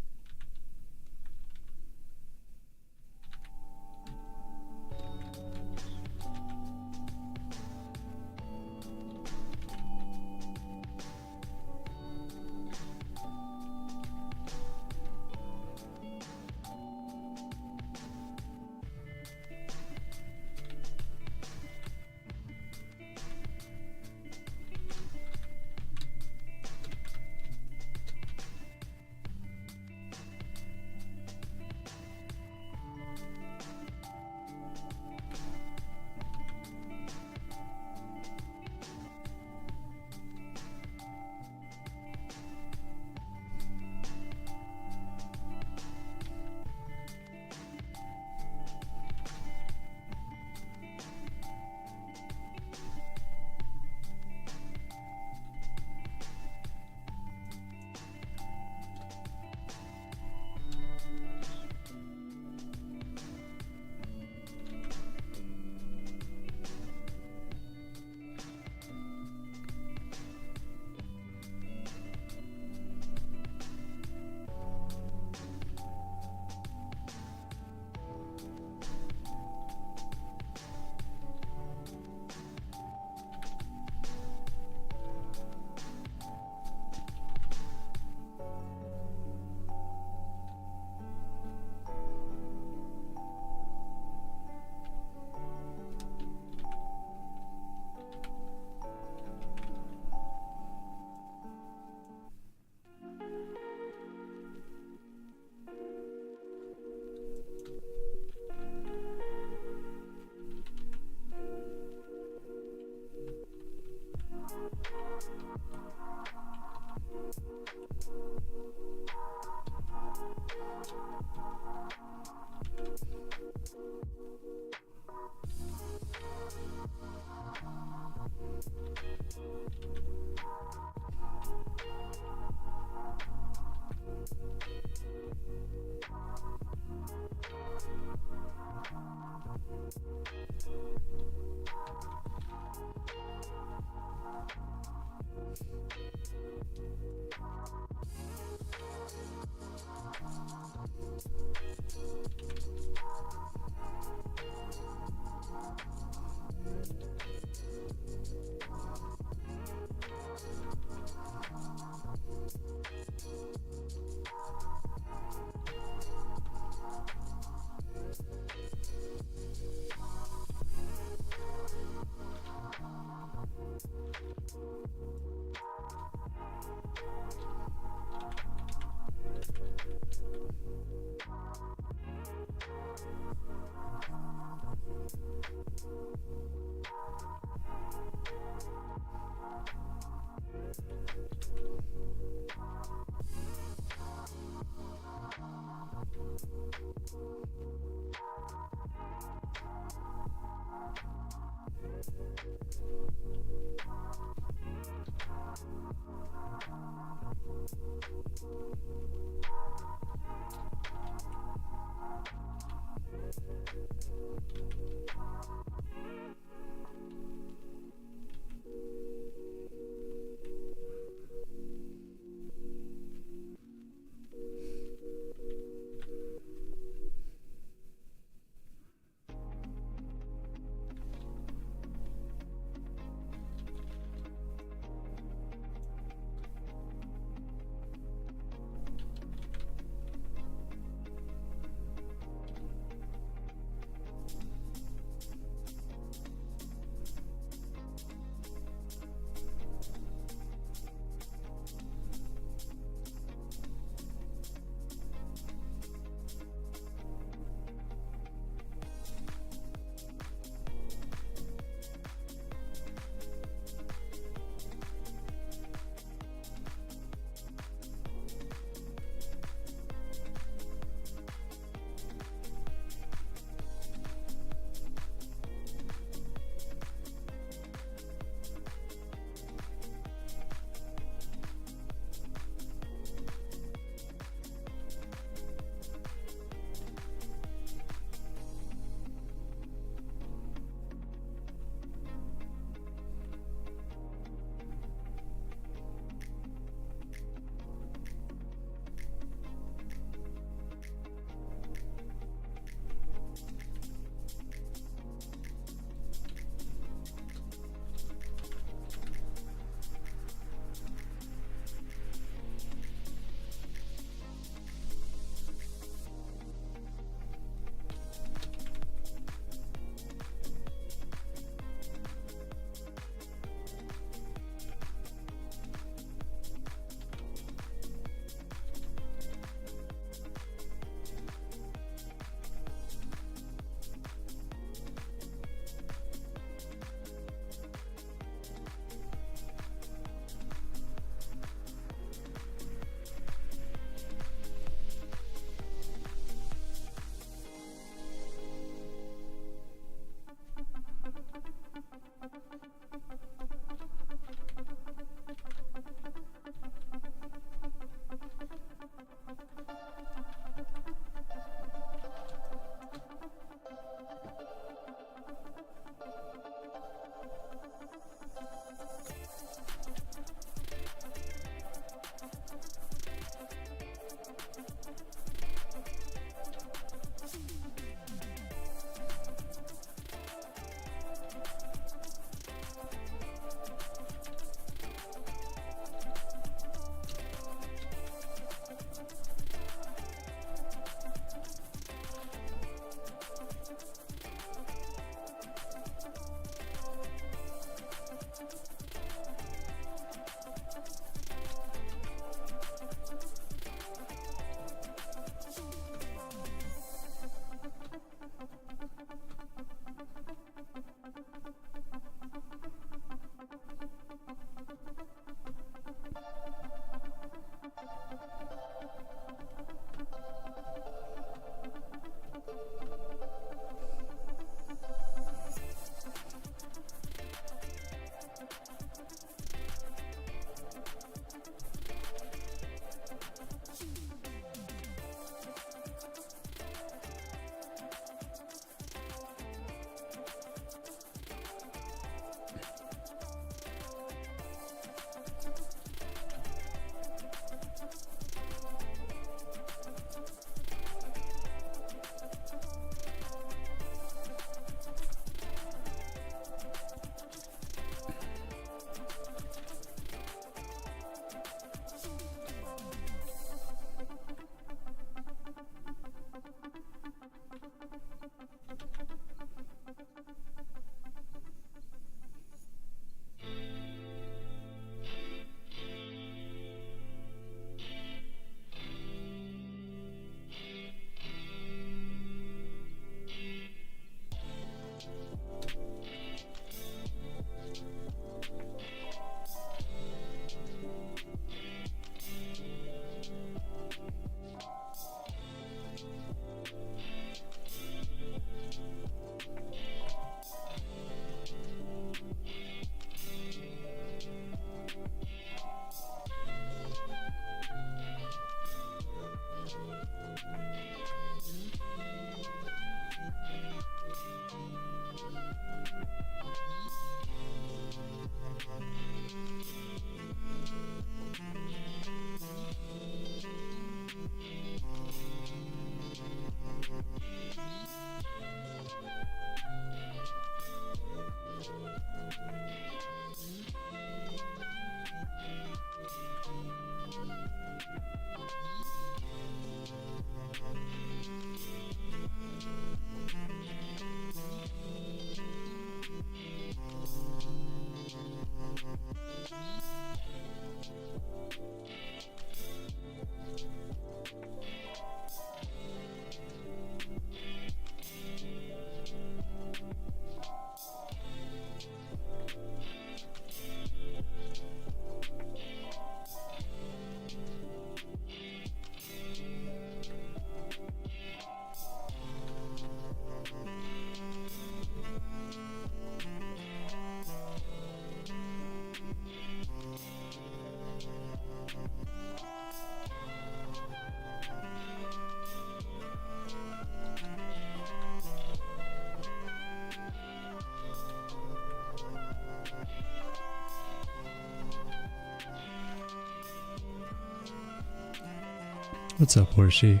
What's up, Horsey?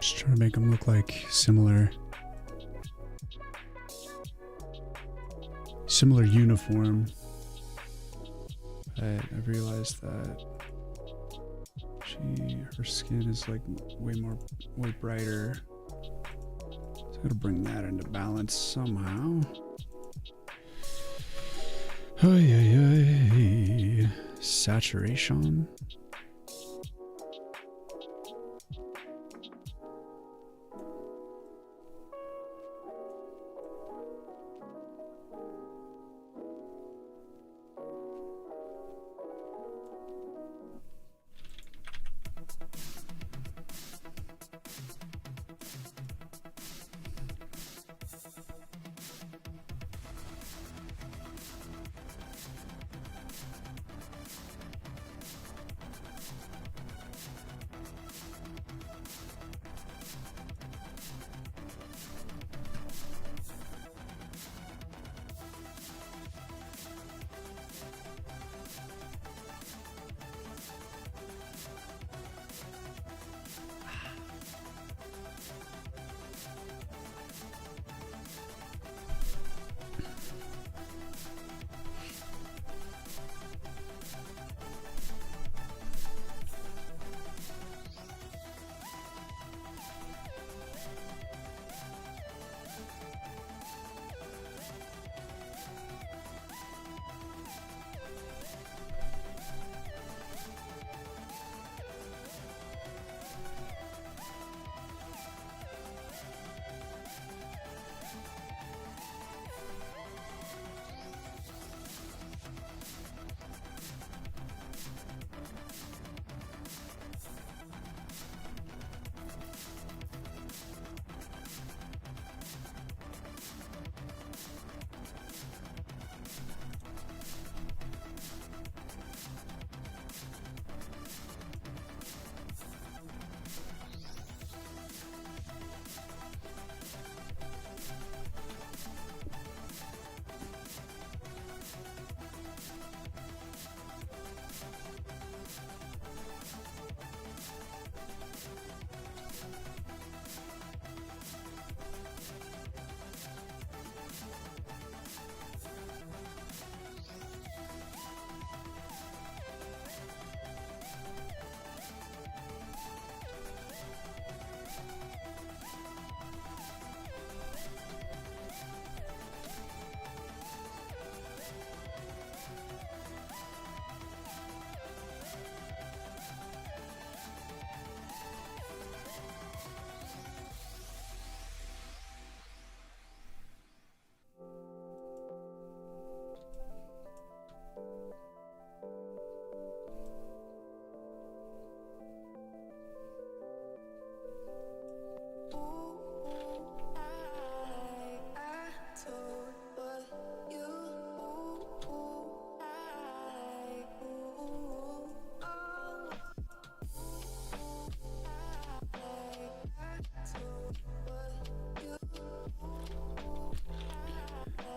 Just trying to make them look like similar uniform. But I realized that her skin is like way brighter. So I gotta bring that into balance somehow. Saturation.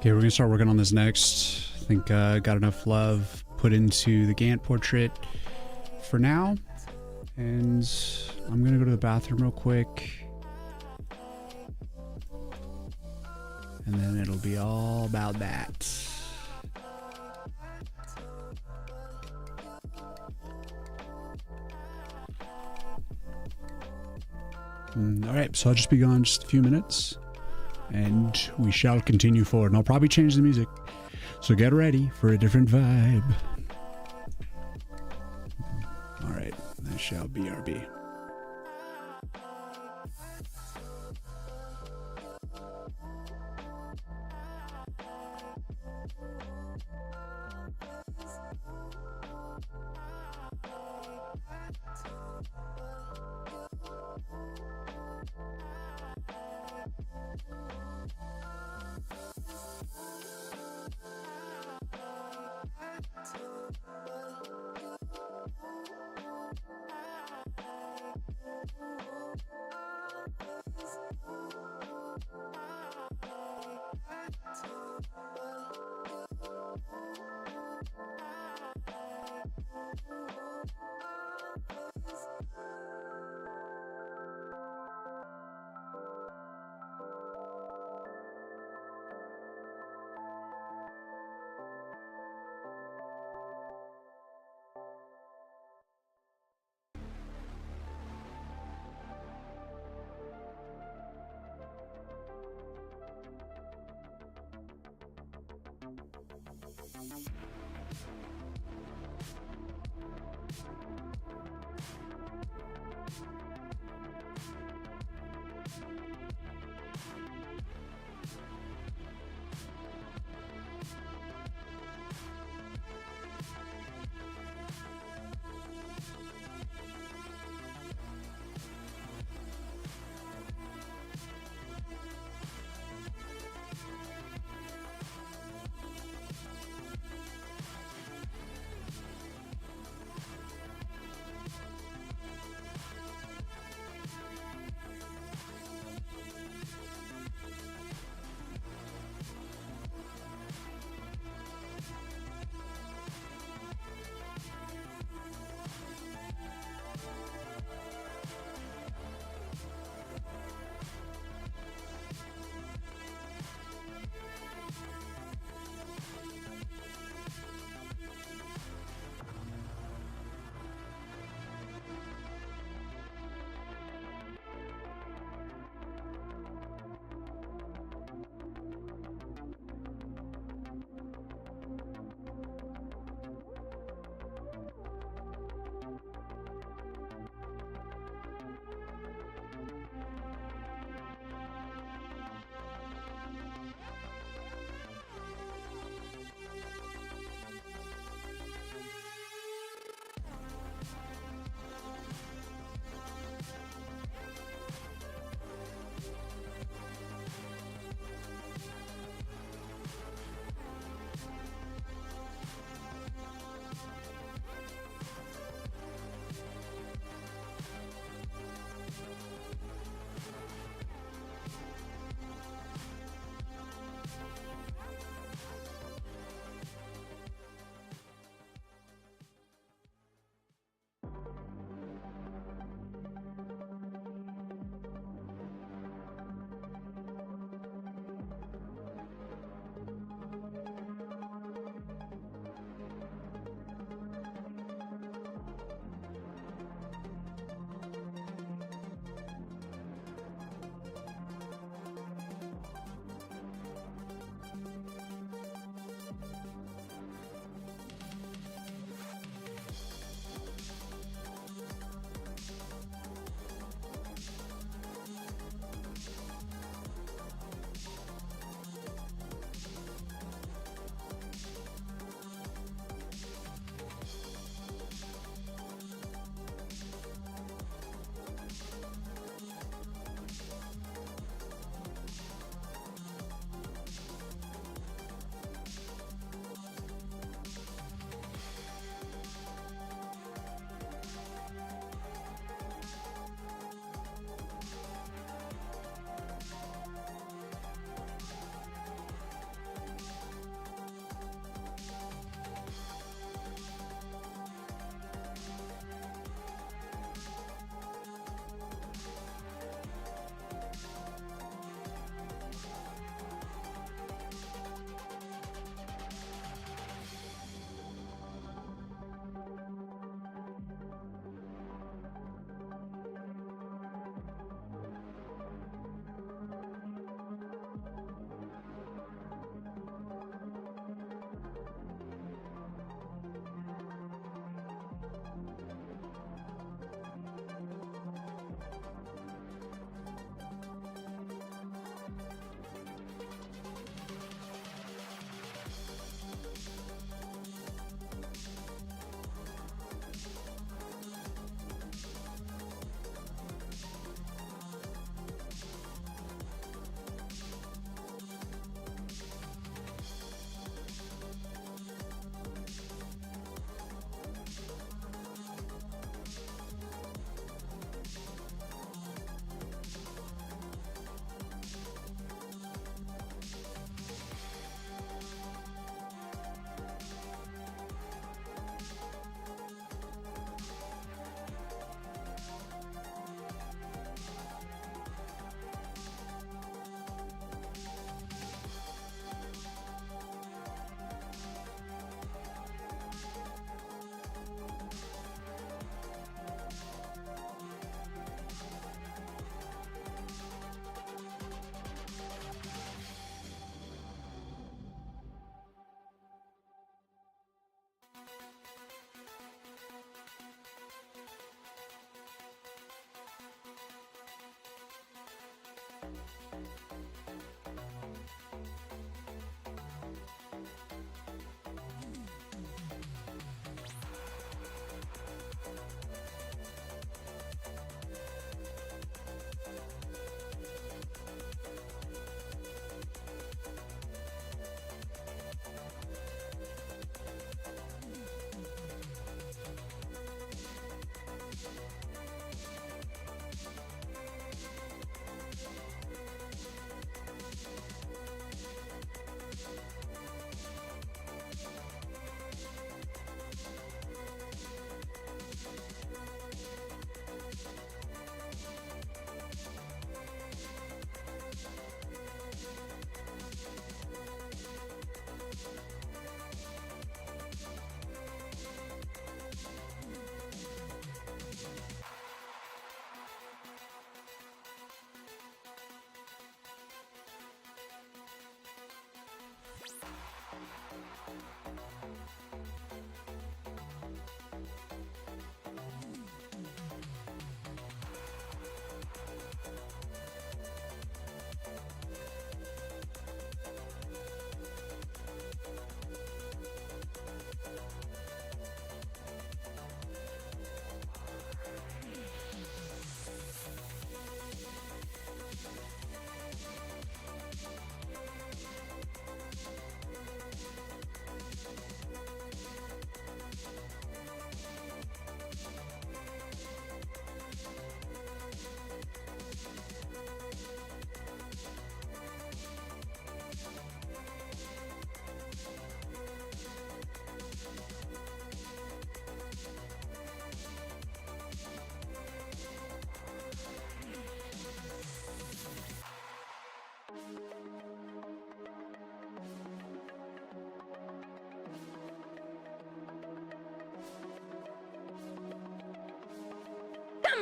Okay, we're gonna start working on this next. I think got enough love put into the Gantt portrait for now. And I'm gonna go to the bathroom real quick. And then it'll be all about that. Alright, so I'll just be gone just a few minutes. And we shall continue forward. And I'll probably change the music. So get ready for a different vibe. Alright, that shall be RB.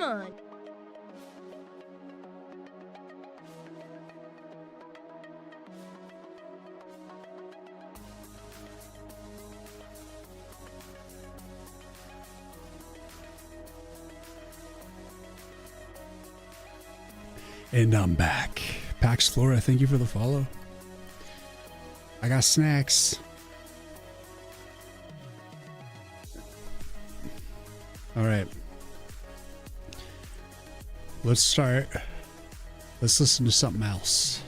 Come on. And I'm back. Pax Flora, thank you for the follow. I got snacks. All right. Let's start. Let's listen to something else.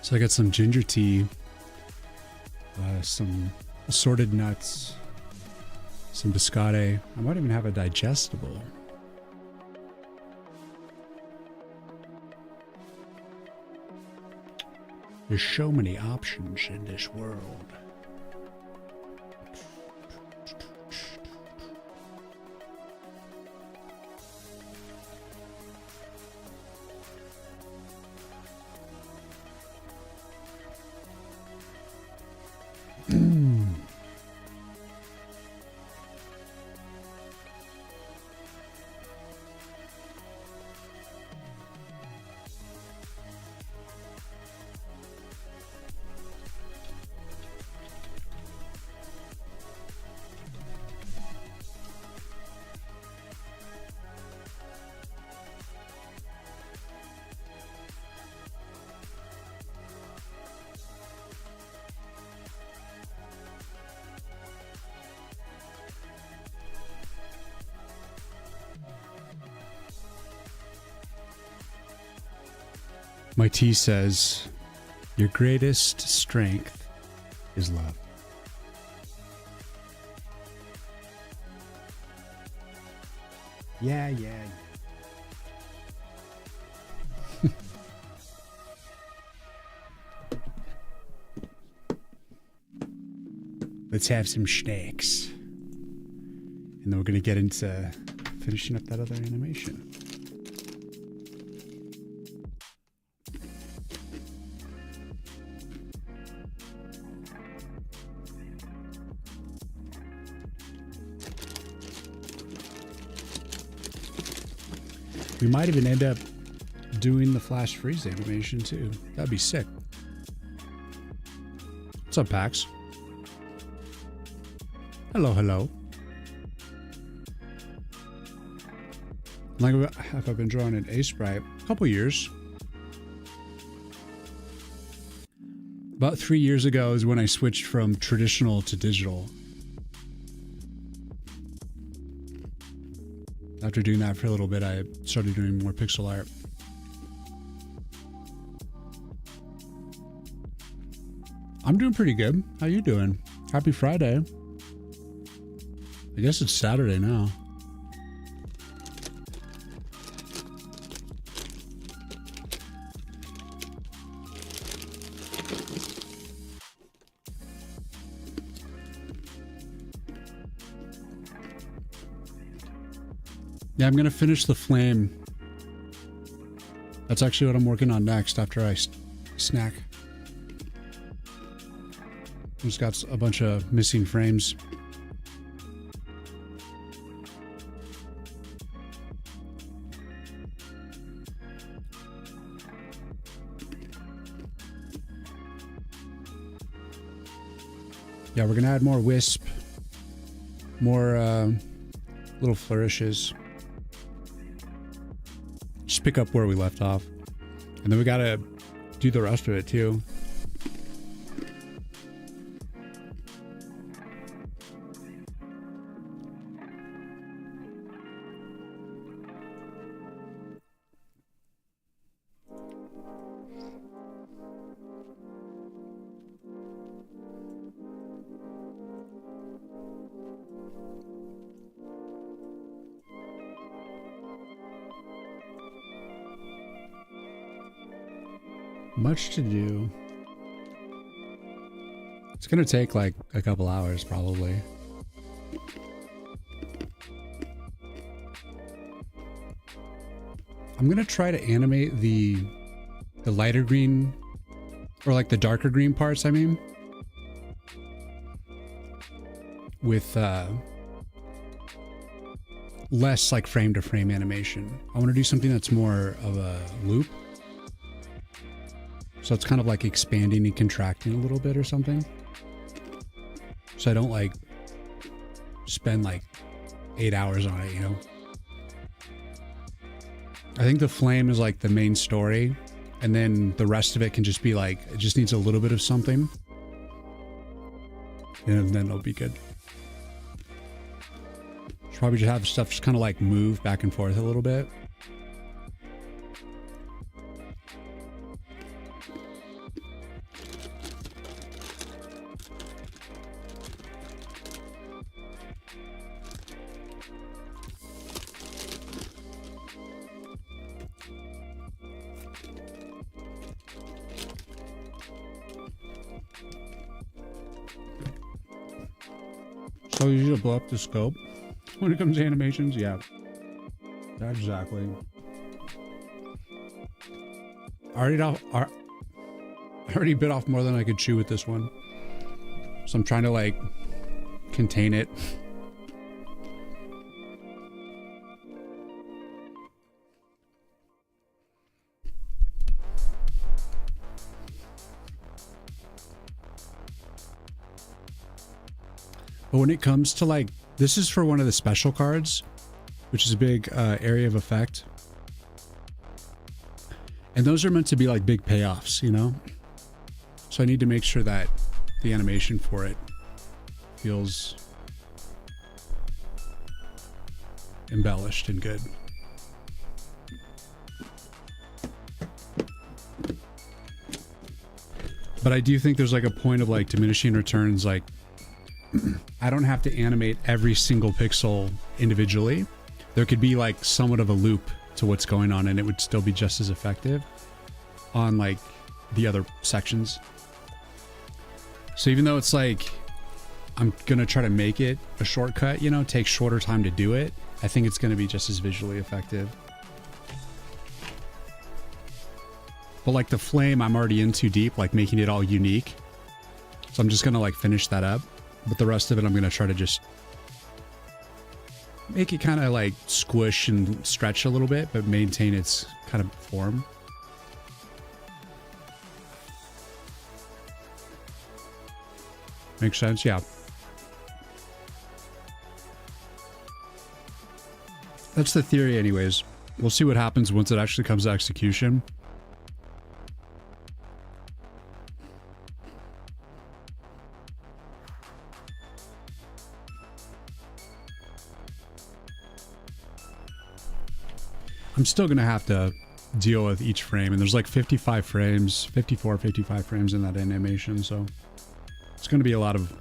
So I got some ginger tea, some assorted nuts, some biscotti. I might even have a digestible. There's so many options in this world. My tea says, your greatest strength is love. Yeah. Let's have some snacks. And then we're going to get into finishing up that other animation. We might even end up doing the flash freeze animation too. That'd be sick. What's up, Pax? Hello. Like, have I been drawing an A-Sprite? A couple years. About 3 years ago is when I switched from traditional to digital. After doing that for a little bit, I started doing more pixel art. I'm doing pretty good. How you doing? Happy Friday. I guess it's Saturday now. Yeah, I'm going to finish the flame. That's actually what I'm working on next after I snack. Just got a bunch of missing frames. Yeah, we're going to add more wisp, more little flourishes. Just pick up where we left off. And then we got to do the rest of it too. Much to do. It's gonna take like a couple hours probably. I'm gonna try to animate the lighter green, or like the darker green parts, I mean, with less like frame to frame animation. I want to do something that's more of a loop. So it's kind of like expanding and contracting a little bit or something. So I don't like spend like 8 hours on it, you know? I think the flame is like the main story, and then the rest of it can just be like, it just needs a little bit of something. And then it'll be good. Should probably just have stuff just kind of like move back and forth a little bit. So you should blow up the scope when it comes to animations? Yeah. Exactly. I already bit off more than I could chew with this one. So I'm trying to like contain it. But when it comes to like, this is for one of the special cards, which is a big area of effect. And those are meant to be like big payoffs, you know? So I need to make sure that the animation for it feels embellished and good. But I do think there's like a point of like diminishing returns, like I don't have to animate every single pixel individually. There could be like somewhat of a loop to what's going on, and it would still be just as effective on like the other sections. So even though it's like I'm gonna try to make it a shortcut, you know, take shorter time to do it, I think it's gonna be just as visually effective. But like the flame, I'm already in too deep, like making it all unique. So I'm just gonna like finish that up. But the rest of it, I'm going to try to just make it kind of like squish and stretch a little bit, but maintain its kind of form. Makes sense? Yeah. That's the theory anyways. We'll see what happens once it actually comes to execution. I'm still going to have to deal with each frame, and there's like 55 frames, 55 frames in that animation, so it's going to be a lot of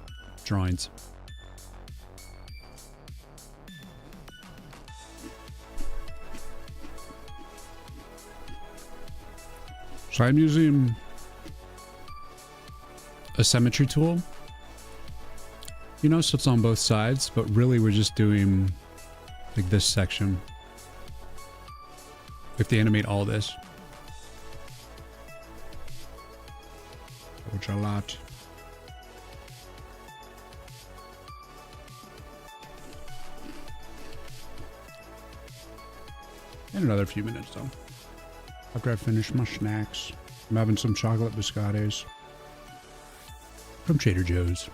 drawings. So I'm using a symmetry tool, you know, so it's on both sides, but really we're just doing like this section. We have to animate all this. Which a lot. In another few minutes though. After I finish my snacks. I'm having some chocolate biscottis from Trader Joe's.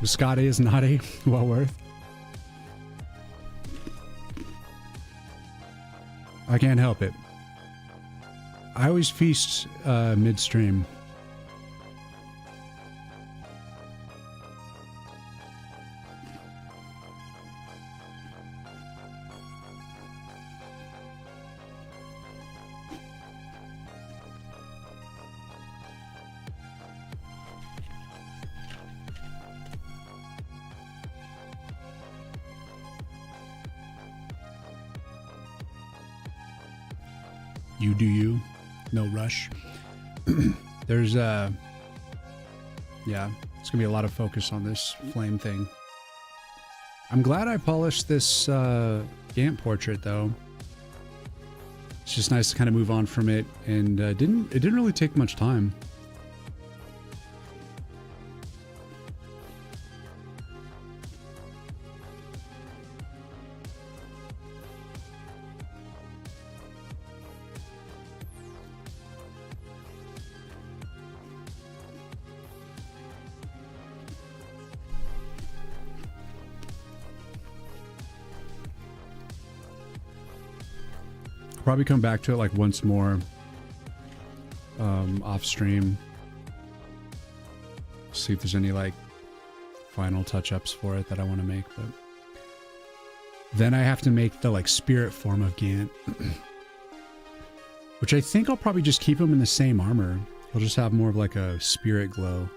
Biscotti is naughty. Well worth. I can't help it. I always feast midstream. You do you. No rush. There's yeah, it's gonna be a lot of focus on this flame thing. I'm glad I polished this Gantt portrait though. It's just nice to kind of move on from it, and it didn't really take much time. Probably come back to it like once more off stream. See if there's any like final touch-ups for it that I want to make, but then I have to make the like spirit form of Gantt, which I think I'll probably just keep him in the same armor. He'll just have more of like a spirit glow.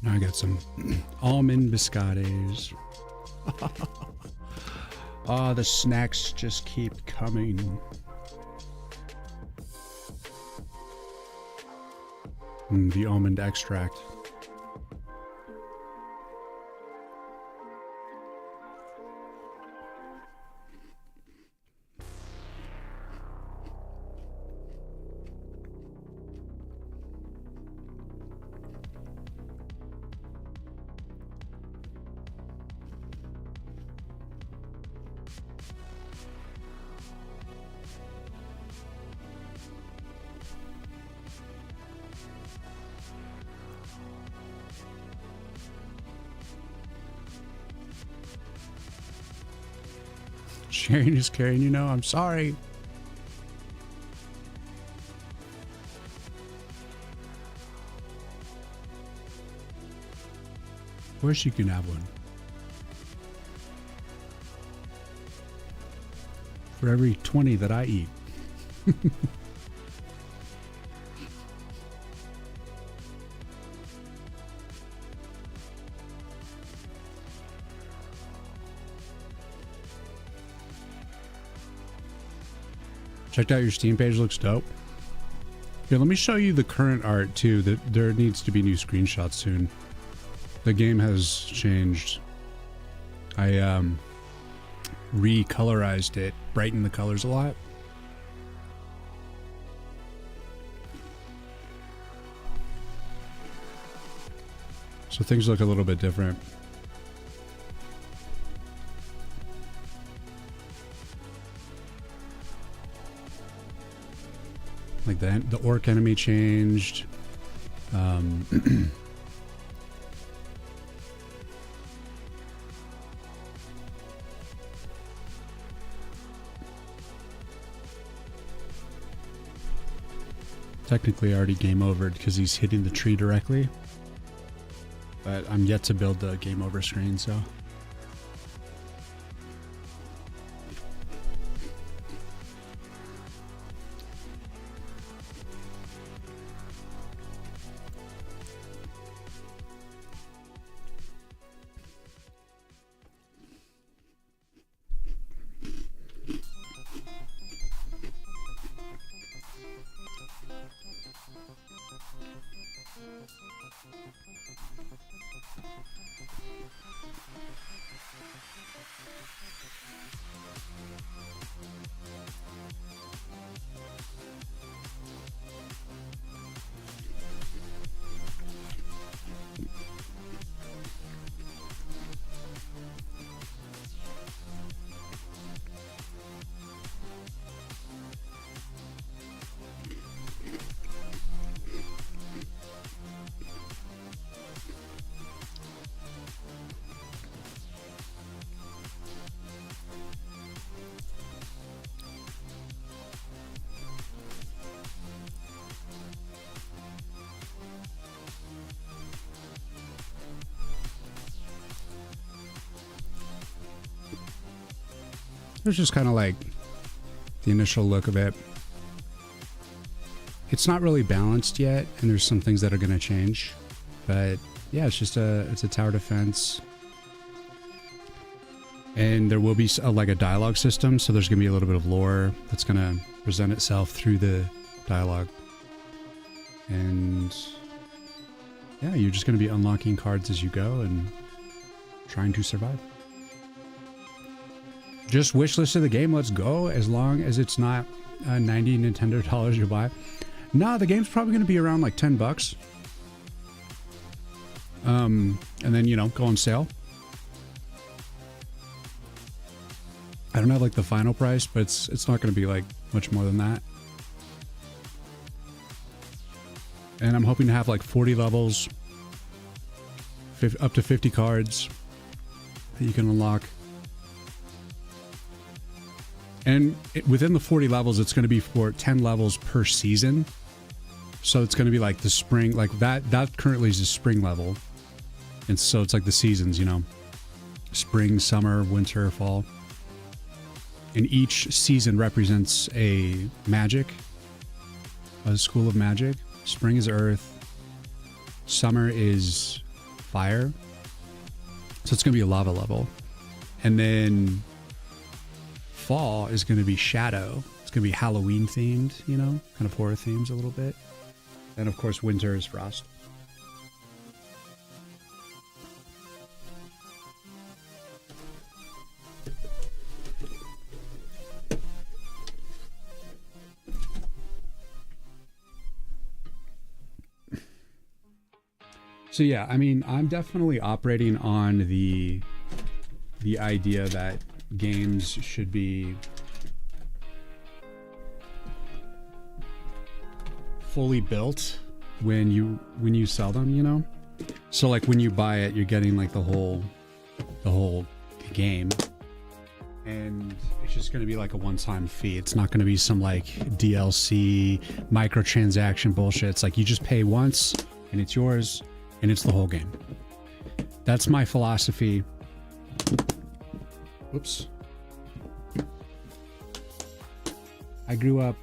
I got some almond biscottis. Oh, the snacks just keep coming. The almond extract. Sharing is caring, you know. I'm sorry. Of course you can have one. For every 20 that I eat. Checked out your Steam page, looks dope. Here, let me show you the current art too. That there needs to be new screenshots soon. The game has changed. I recolorized it, brightened the colors a lot. So things look a little bit different. Like the orc enemy changed. Technically already game over because he's hitting the tree directly. But I'm yet to build the game over screen, so. It's just kind of like the initial look of it. It's not really balanced yet, and there's some things that are going to change. But yeah, it's just it's a tower defense. And there will be like a dialogue system, so there's going to be a little bit of lore that's going to present itself through the dialogue. And yeah, you're just going to be unlocking cards as you go and trying to survive. Just wishlisted the game, let's go, as long as it's not $90 Nintendo you buy. Nah, the game's probably going to be around like $10. And then, you know, go on sale. I don't have like the final price, but it's not going to be like much more than that. And I'm hoping to have like 40 levels, up to 50 cards that you can unlock. And within the 40 levels, it's going to be for 10 levels per season. So it's going to be like the spring, like that currently is the spring level. And so it's like the seasons, you know, spring, summer, winter, fall. And each season represents a magic, a school of magic. Spring is earth. Summer is fire. So it's going to be a lava level. And then fall is going to be shadow. It's going to be Halloween themed, you know, kind of horror themes a little bit. And of course, winter is frost. So yeah, I mean, I'm definitely operating on the idea that games should be fully built when you sell them, you know? So like when you buy it, you're getting like the whole game. And it's just going to be like a one-time fee. It's not going to be some like DLC microtransaction bullshit. It's like you just pay once and it's yours and it's the whole game. That's my philosophy. Whoops. I grew up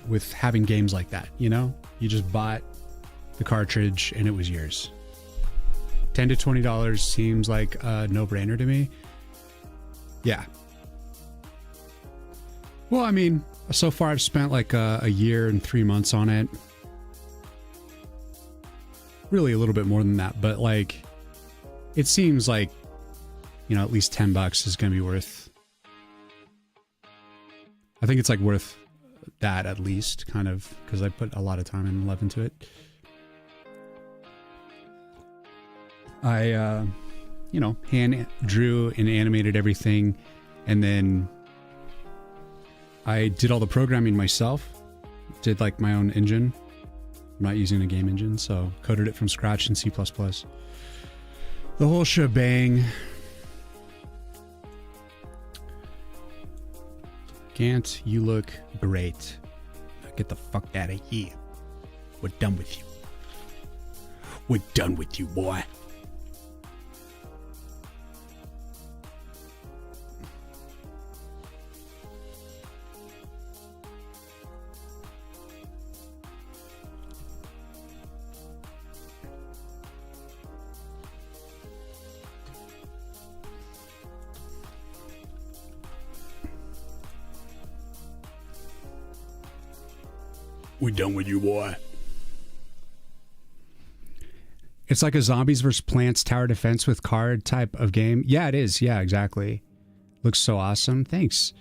with having games like that, you know? You just bought the cartridge and it was yours. $10 to $20 seems like a no-brainer to me. Yeah. Well, I mean, so far I've spent like a year and 3 months on it. Really a little bit more than that, but like it seems like, you know, at least $10 is going to be worth. I think it's like worth that at least, kind of, because I put a lot of time and love into it. I, you know, hand drew and animated everything, and then I did all the programming myself, did like my own engine. I'm not using a game engine, so coded it from scratch in C++. The whole shebang. Gant, you look great. Now get the fuck out of here. We're done with you. We're done with you, boy. We're done with you, boy. It's like a zombies versus plants tower defense with card type of game. Yeah, it is. Yeah, exactly. Looks so awesome. Thanks.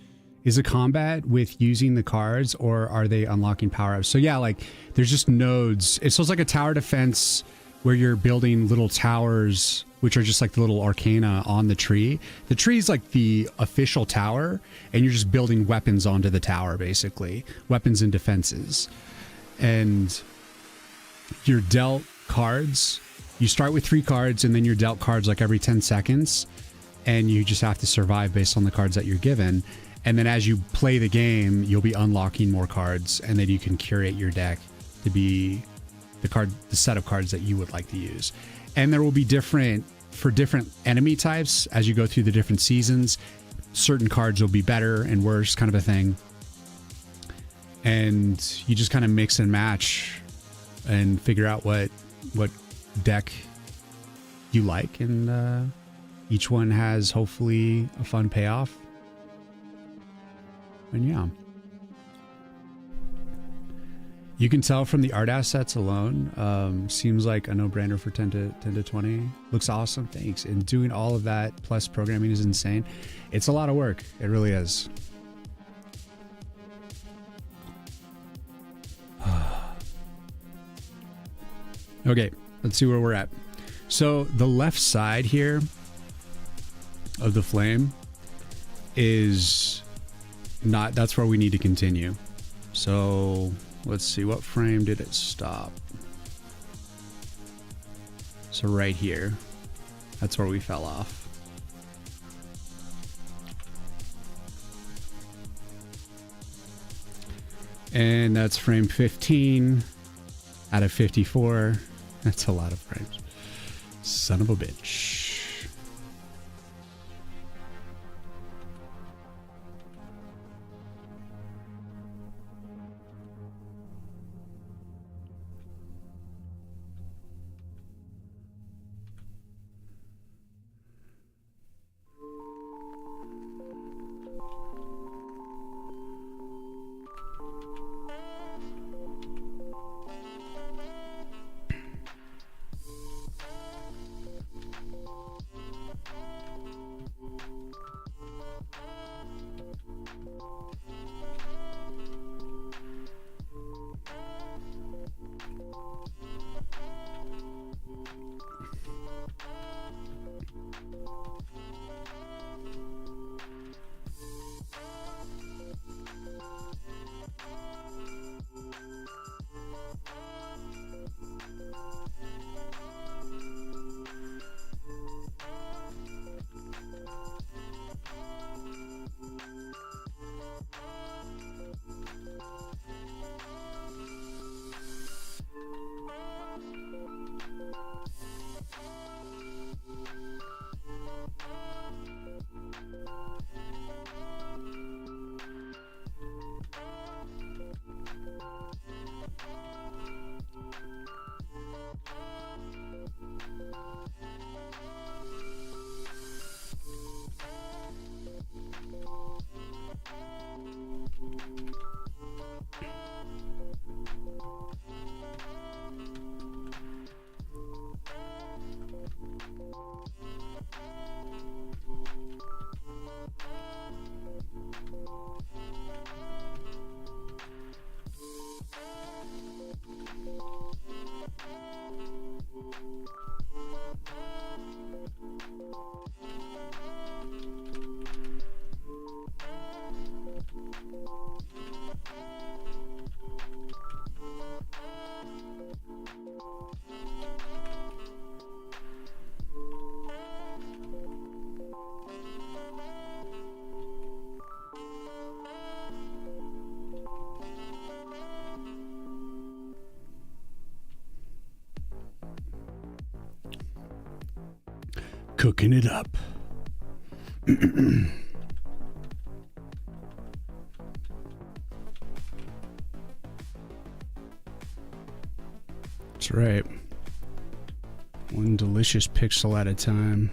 Is it combat with using the cards, or are they unlocking power-ups? So yeah, like there's just nodes. It feels like a tower defense where you're building little towers, which are just like the little arcana on the tree. The tree is like the official tower, and you're just building weapons onto the tower, basically. Weapons and defenses. And you're dealt cards. You start with 3 cards, and then you're dealt cards like every 10 seconds. And you just have to survive based on the cards that you're given. And then as you play the game, you'll be unlocking more cards, and then you can curate your deck to be the set of cards that you would like to use. And there will be different enemy types as you go through the different seasons. Certain cards will be better and worse, kind of a thing. And you just kind of mix and match and figure out what deck you like, and each one has hopefully a fun payoff. And yeah, you can tell from the art assets alone. Seems like a no-brainer for 10 to 20. Looks awesome. Thanks. And doing all of that plus programming is insane. It's a lot of work. It really is. Okay, let's see where we're at. So the left side here of the flame is not, that's where we need to continue. So let's see, what frame did it stop? So right here, that's where we fell off. And that's frame 15 out of 54. That's a lot of frames. Son of a bitch. Cooking it up. That's right. One delicious pixel at a time.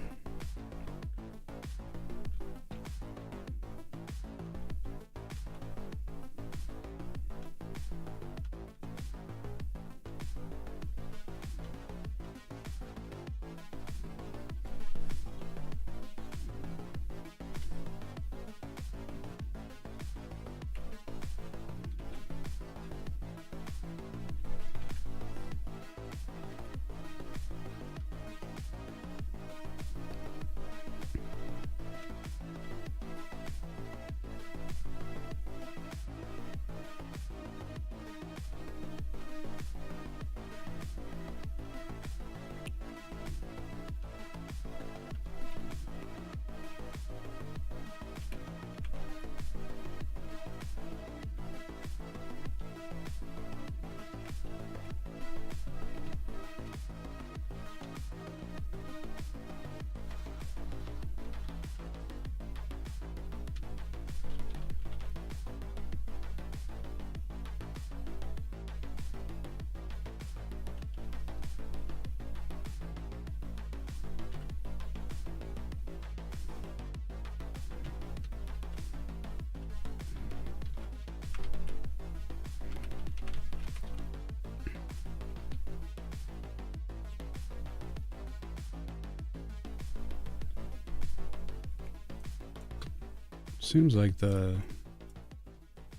Seems like the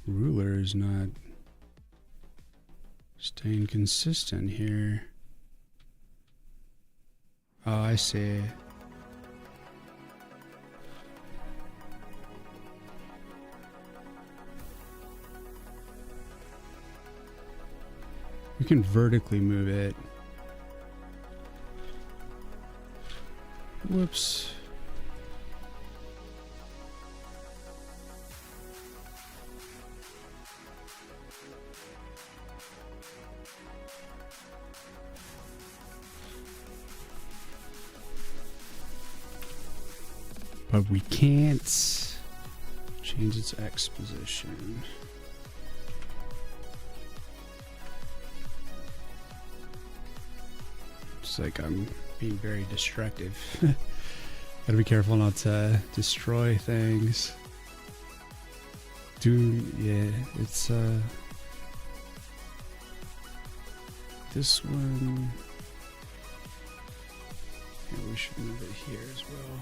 ruler is not staying consistent here. Oh, I see. We can vertically move it. Whoops. But we can't change its X position. It's like I'm being very destructive. Gotta be careful not to destroy things. Yeah, it's this one. Yeah, we should move it here as well.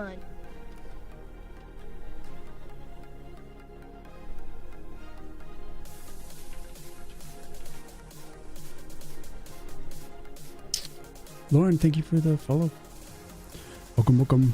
on. Lauren, thank you for the follow. Welcome, welcome.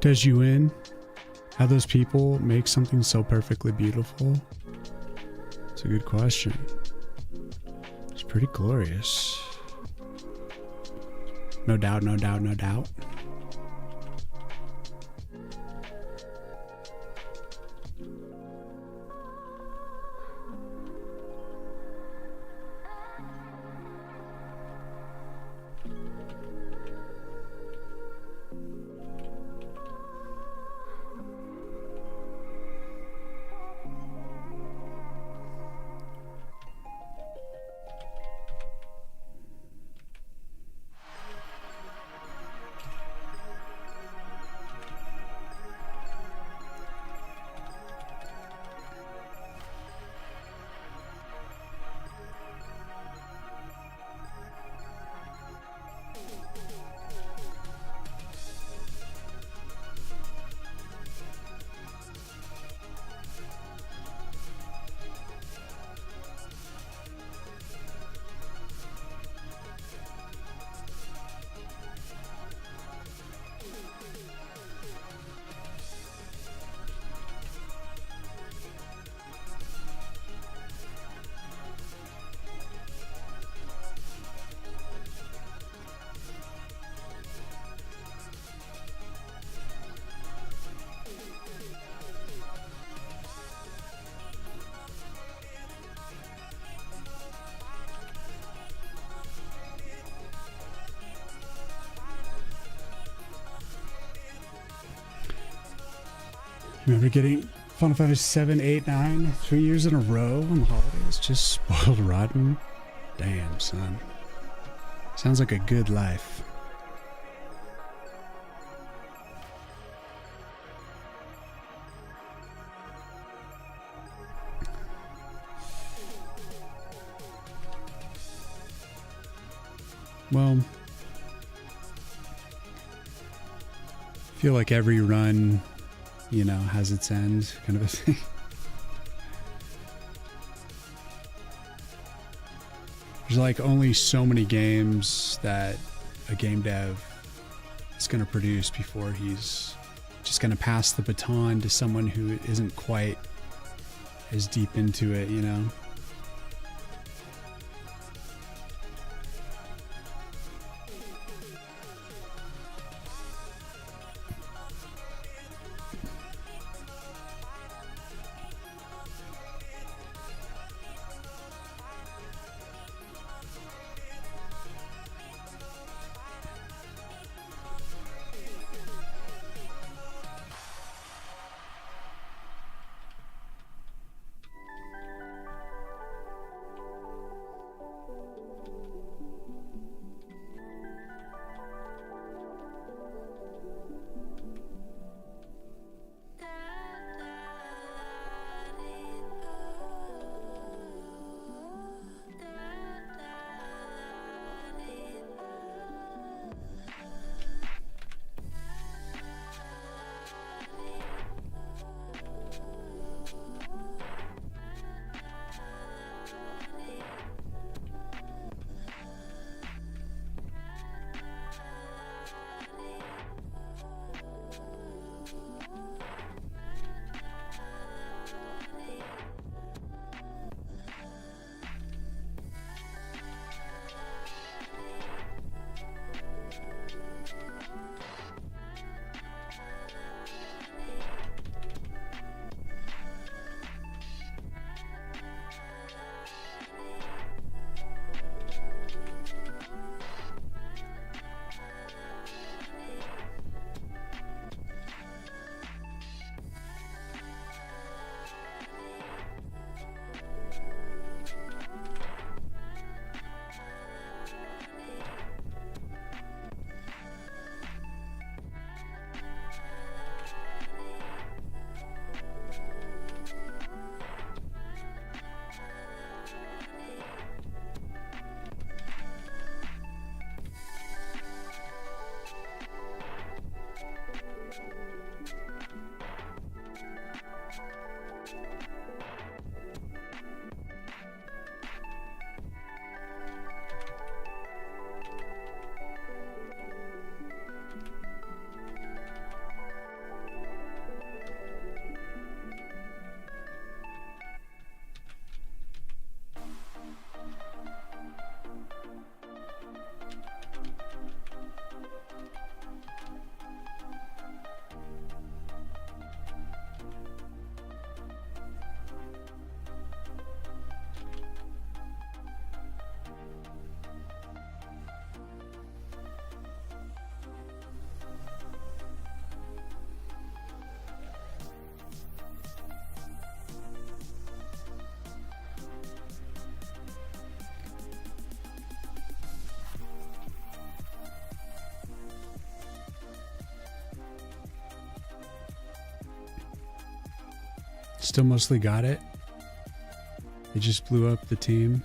Does you in? How those people make something so perfectly beautiful? It's a good question. It's pretty glorious. No doubt, no doubt, no doubt. Remember getting Final Fantasy 7, 8, 9, 3 years in a row on the holidays? Just spoiled rotten? Damn, son. Sounds like a good life. Well, I feel like every run, you know, has its end, kind of a thing. There's like only so many games that a game dev is going to produce before he's just going to pass the baton to someone who isn't quite as deep into it, you know? Still mostly got it. They just blew up the team.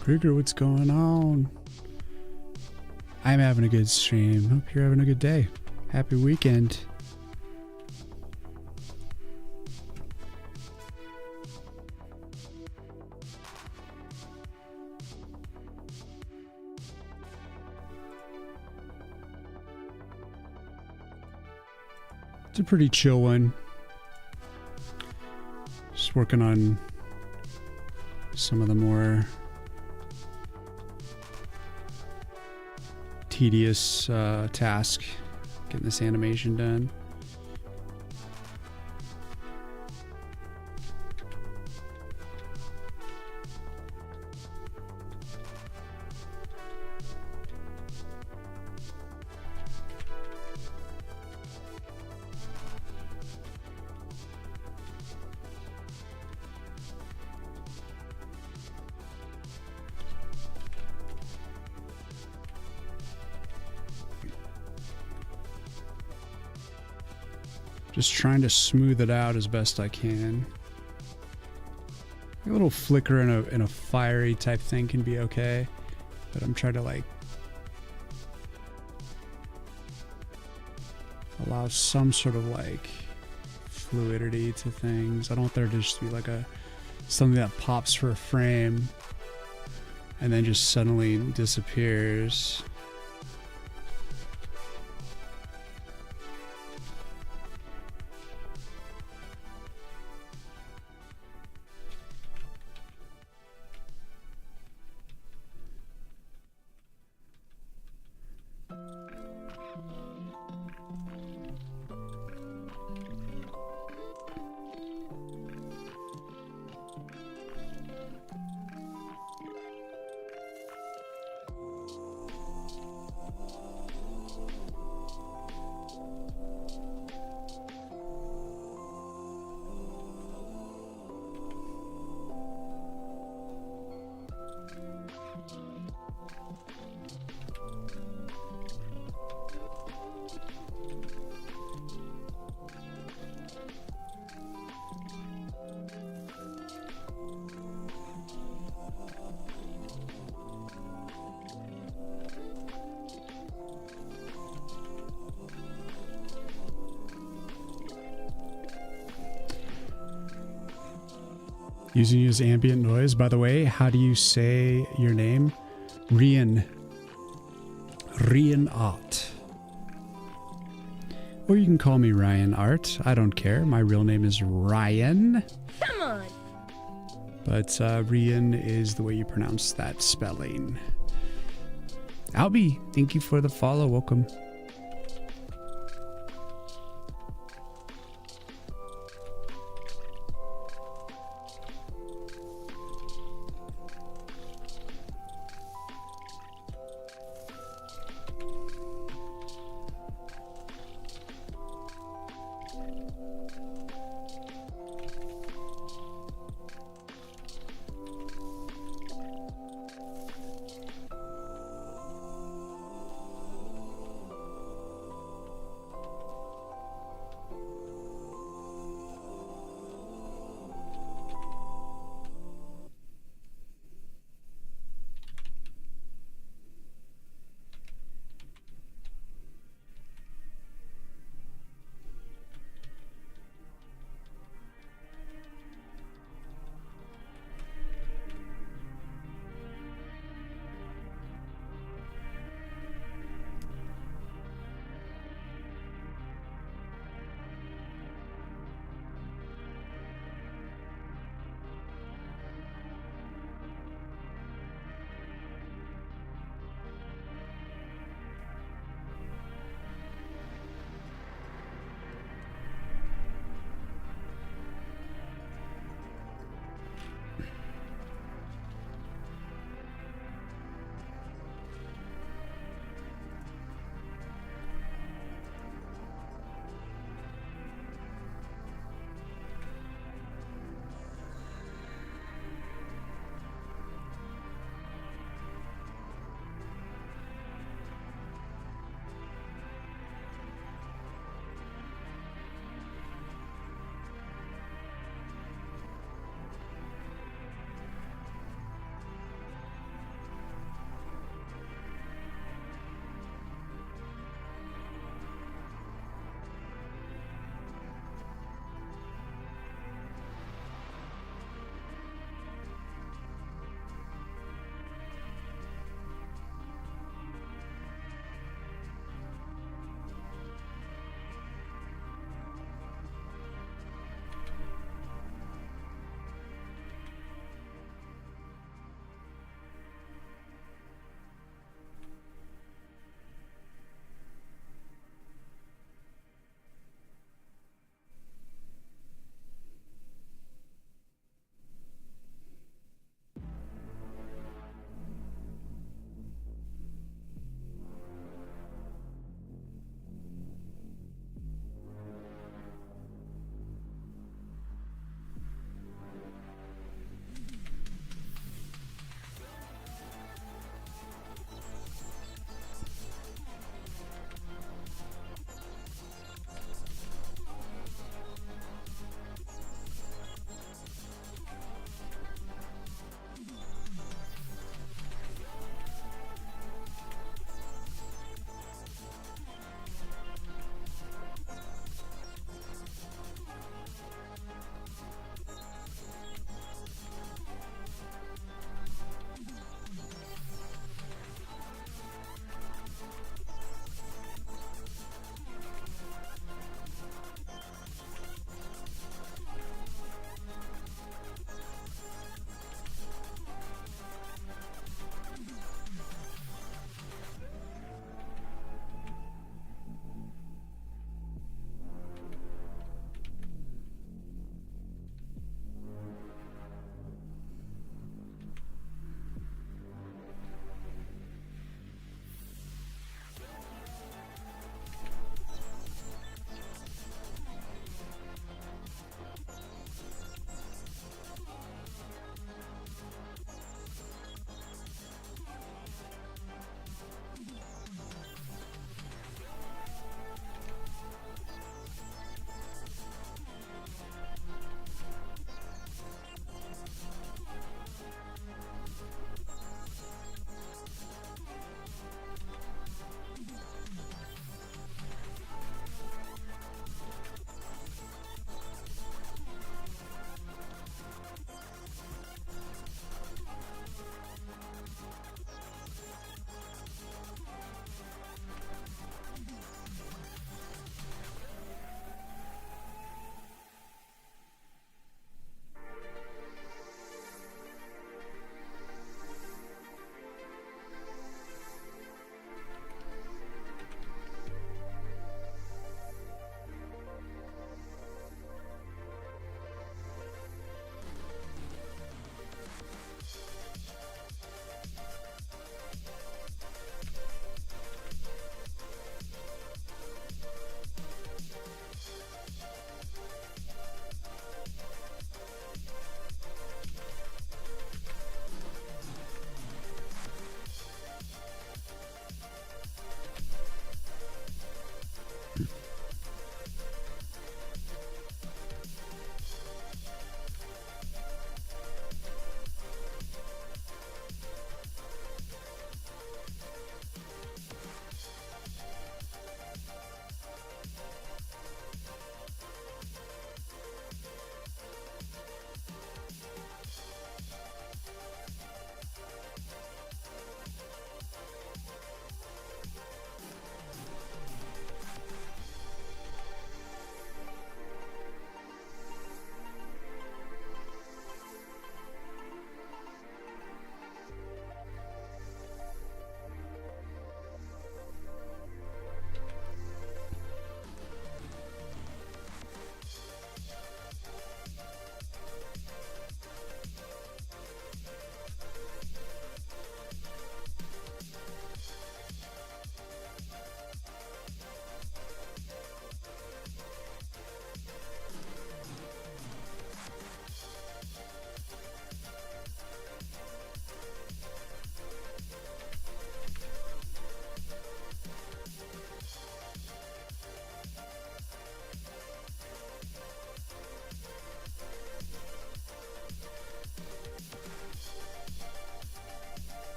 Krieger, what's going on? I'm having a good stream. Hope you're having a good day. Happy weekend. It's a pretty chill one. Just working on some of the more tedious task, getting this animation done. Just trying to smooth it out as best I can. A little flicker in a fiery type thing can be okay, but I'm trying to like allow some sort of like fluidity to things. I don't want there to just be like something that pops for a frame and then just suddenly disappears. Using you as ambient noise. By the way, how do you say your name? Riyin. Riyin Art. Or you can call me Ryan Art. I don't care. My real name is Ryan. Come on. But Riyin is the way you pronounce that spelling. Albie, thank you for the follow. Welcome.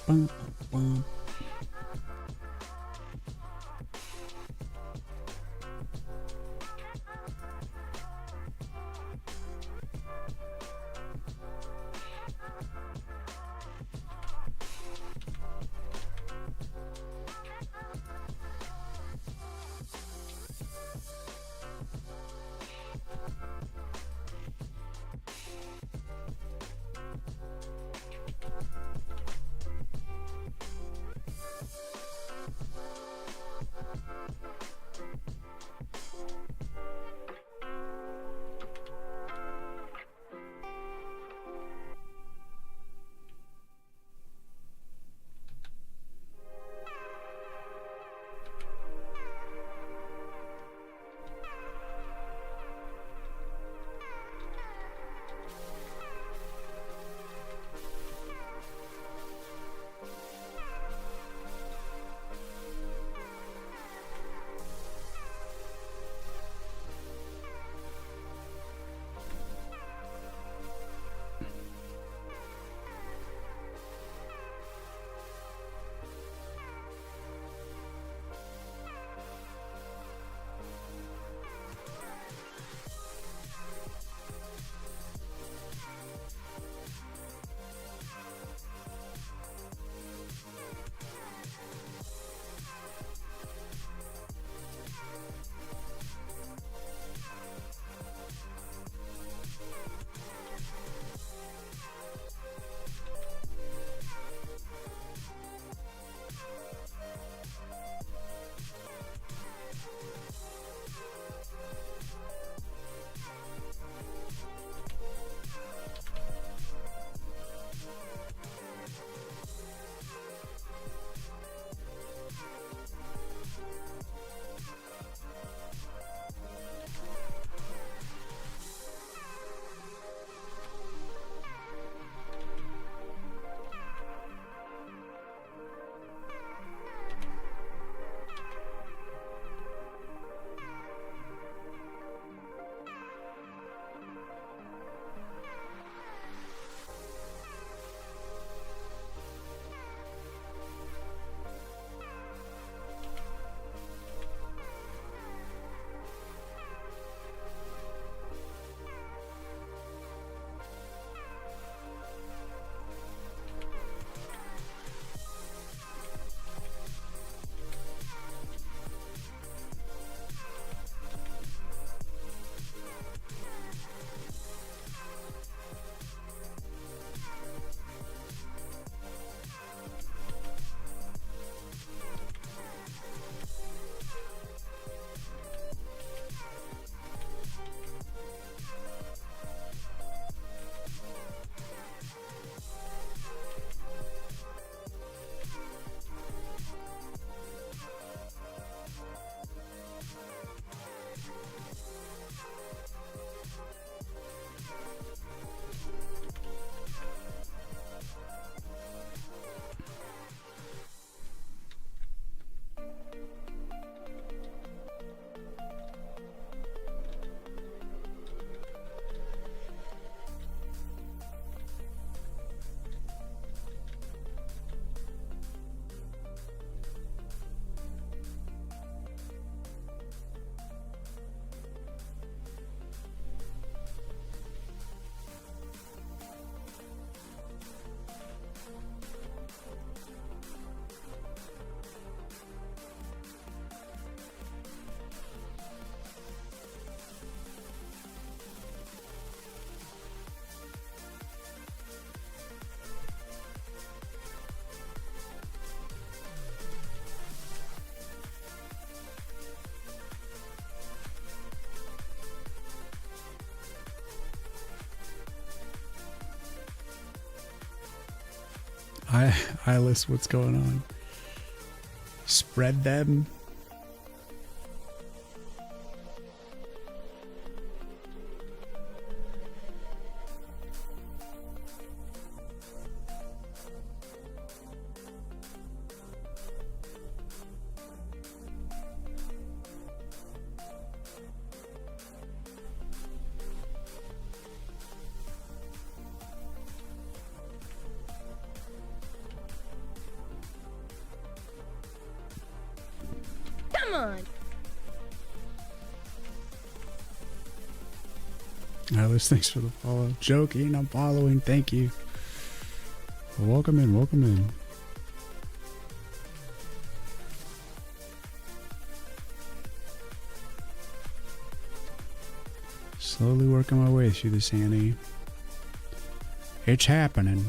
Bum, bum. Alice, what's going on? Spread them. Come on. Alice, thanks for the follow. Joking, I'm following. Thank you. Welcome in, welcome in. Slowly working my way through this, Annie. It's happening.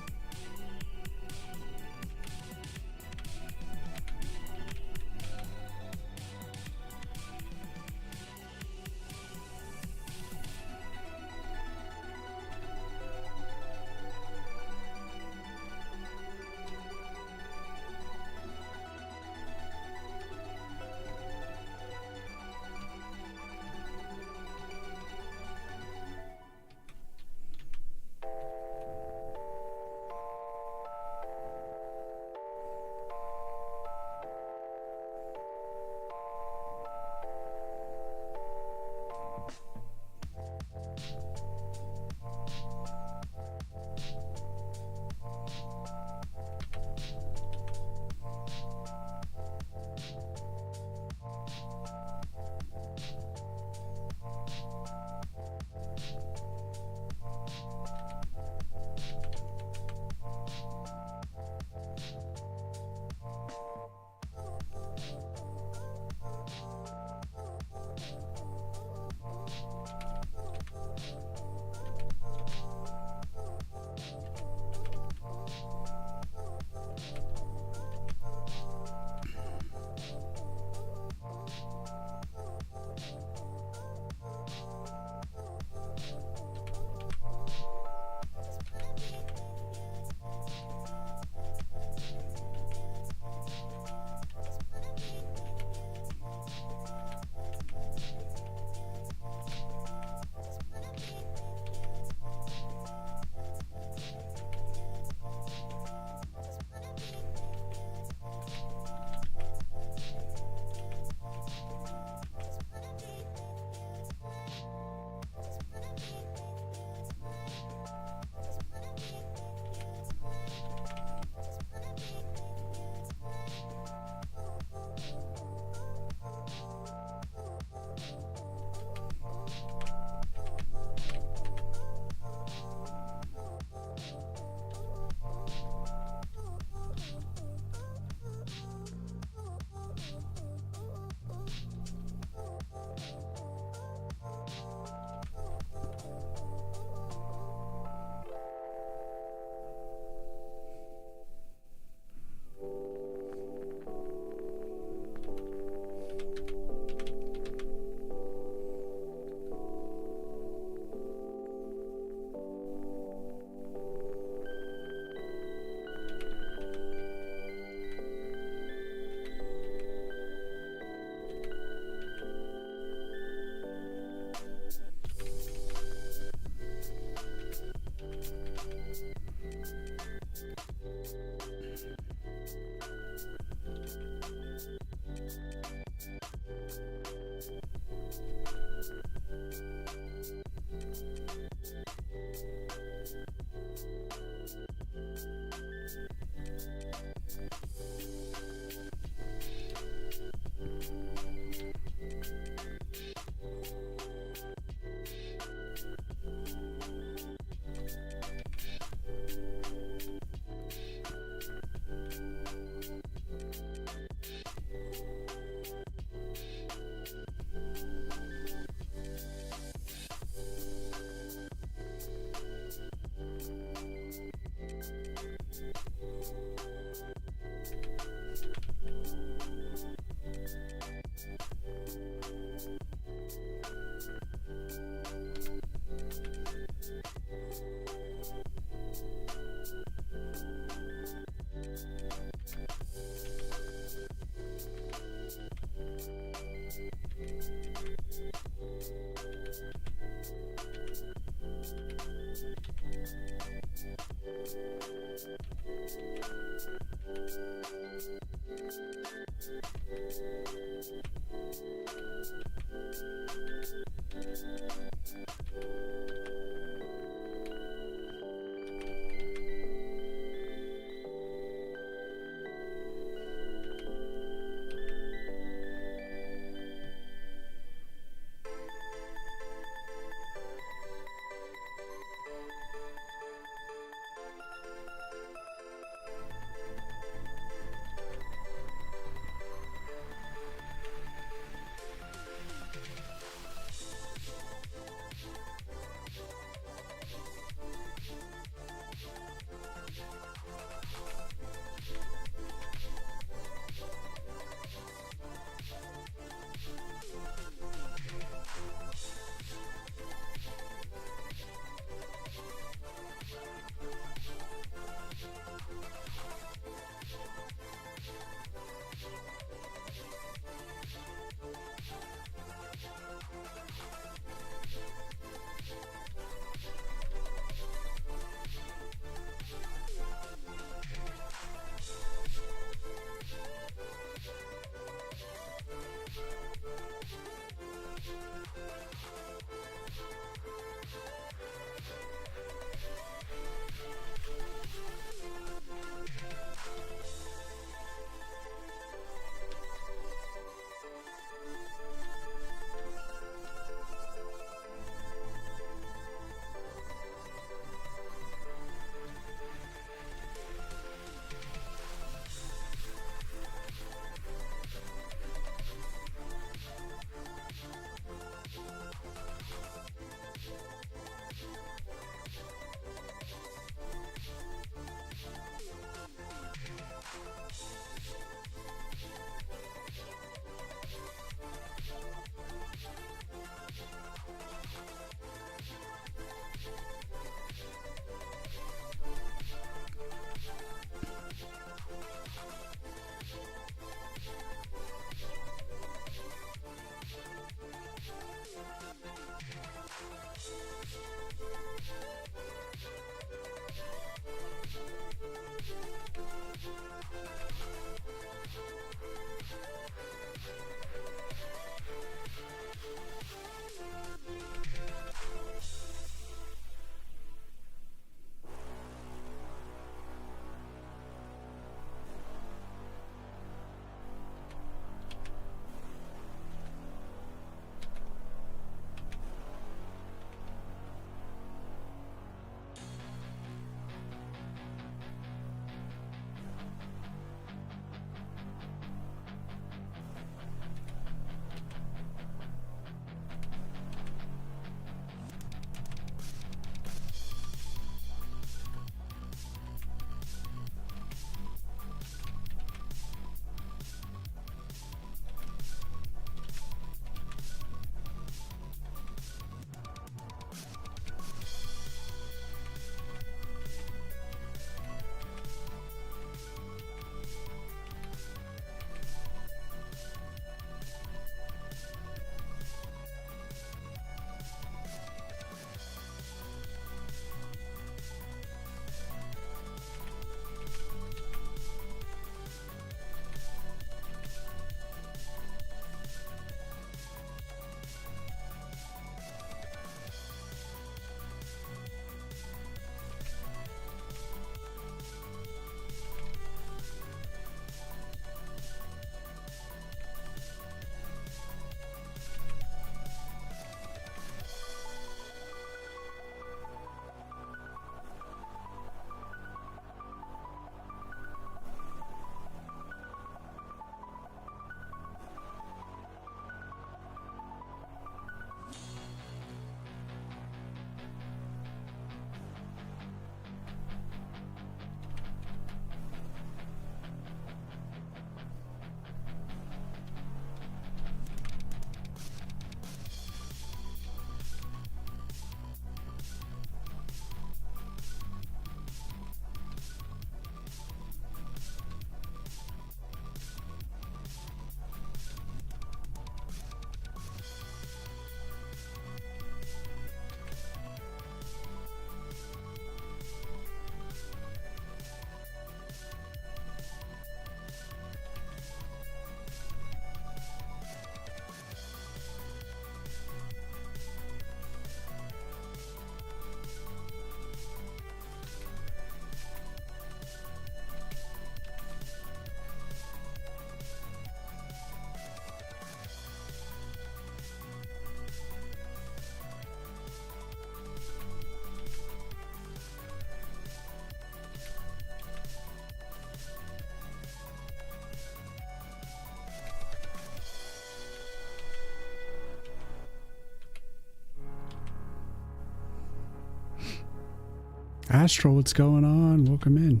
Astro, what's going on? Welcome in.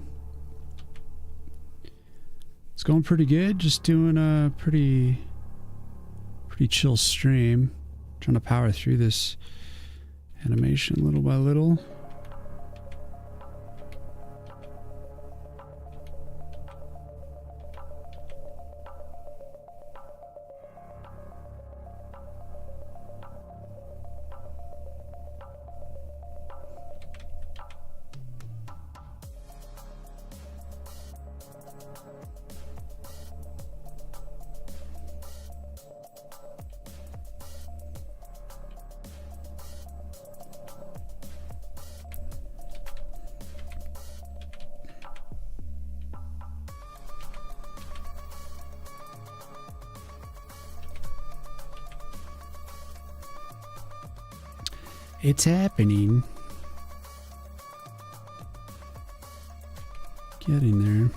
It's going pretty good. Just doing a pretty chill stream. Trying to power through this animation little by little. It's happening. Getting there.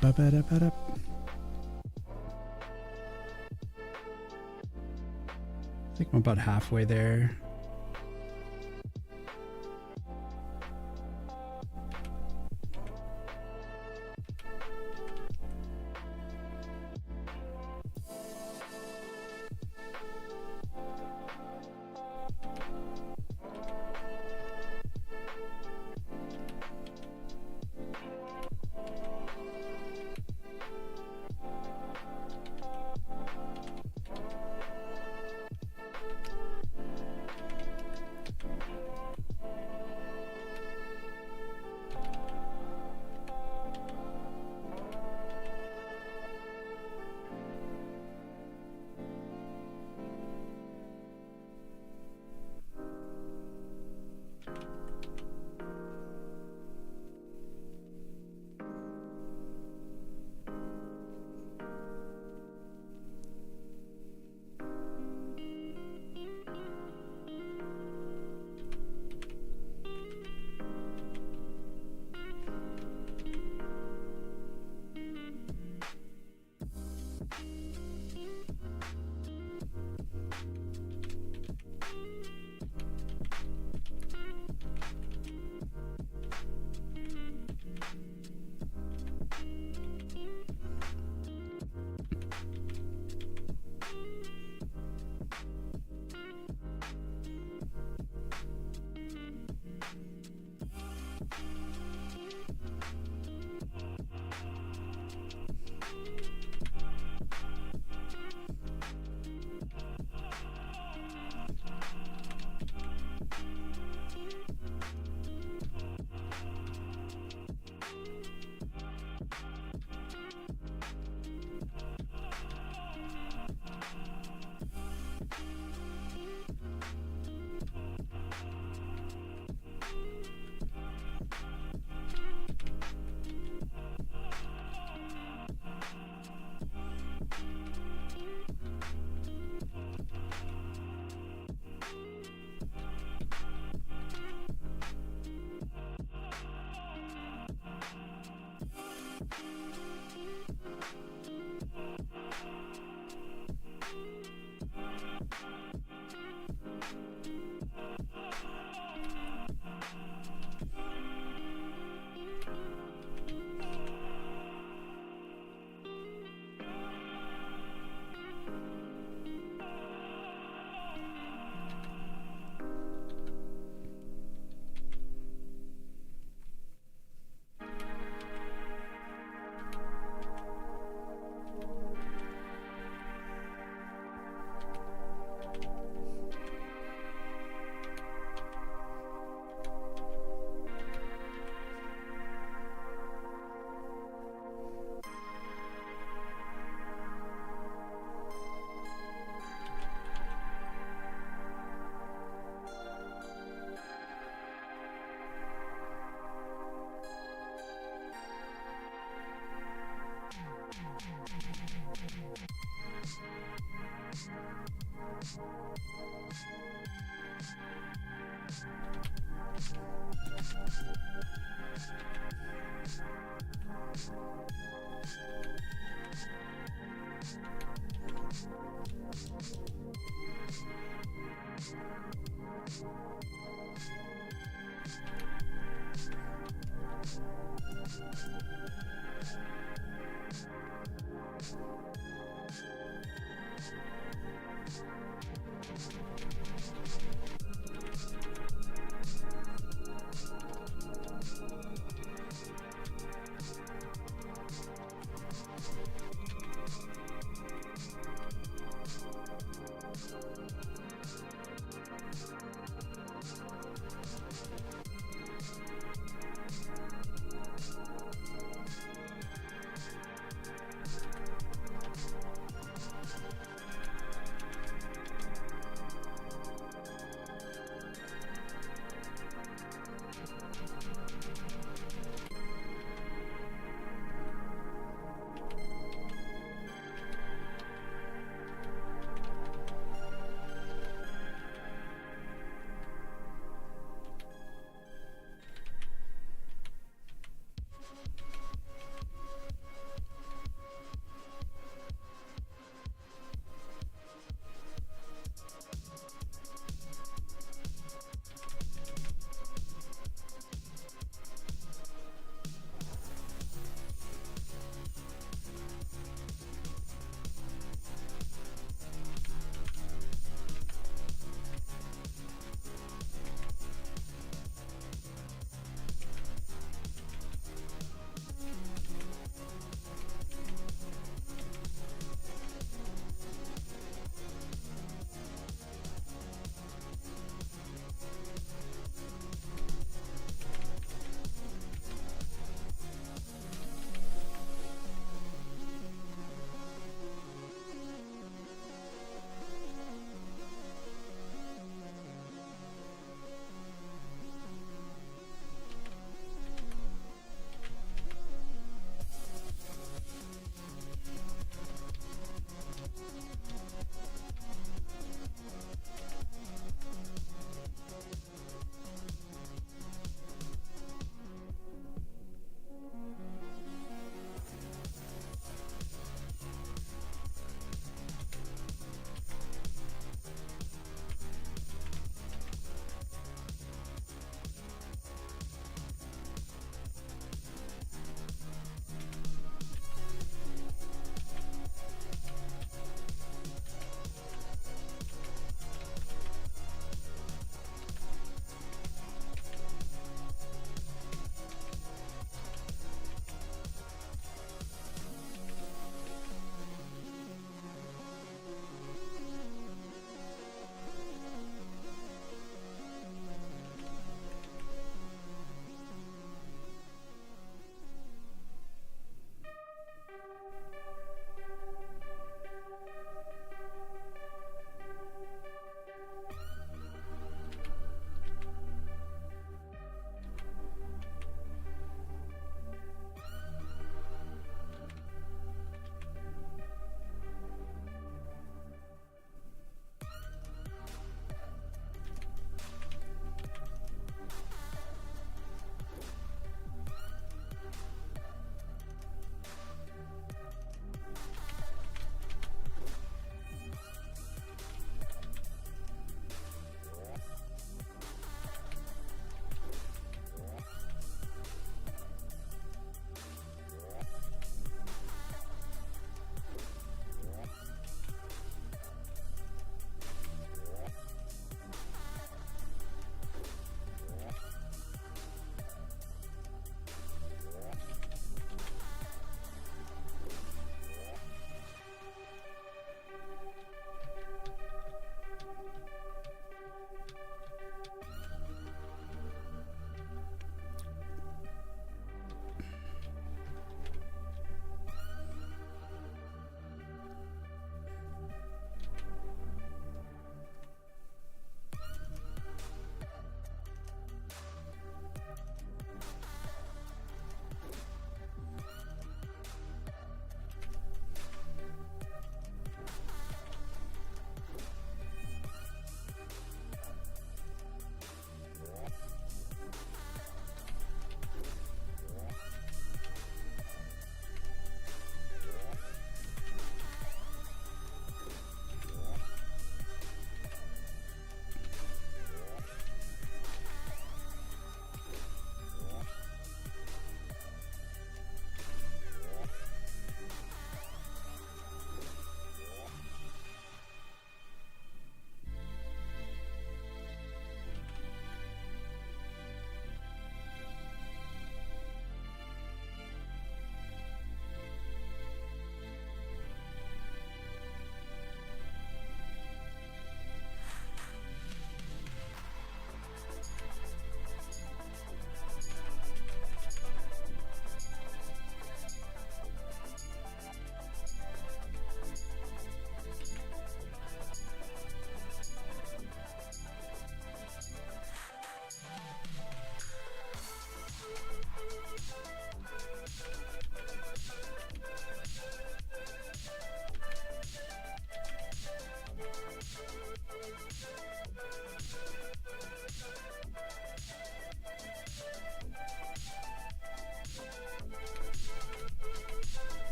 Ba-ba-da-ba-da. I think I'm about halfway there.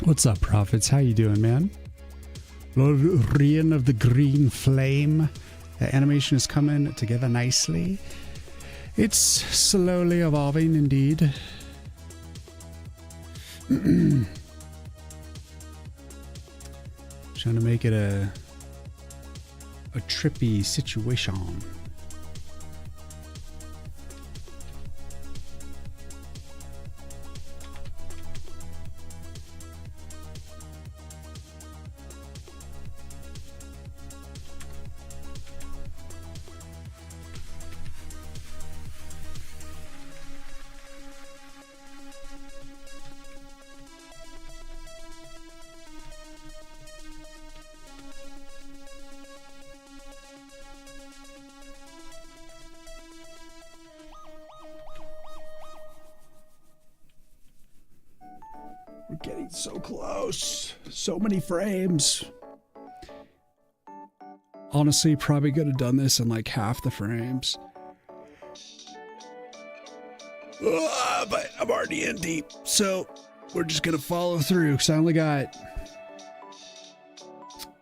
What's up, Prophets? How you doing, man? Lord Riyin of the Green Flame. The animation is coming together nicely. It's slowly evolving, indeed. Trying to make it a trippy situation. We're getting so close. So many frames. Honestly, probably could have done this in like half the frames. But I'm already in deep. So we're just going to follow through because I only got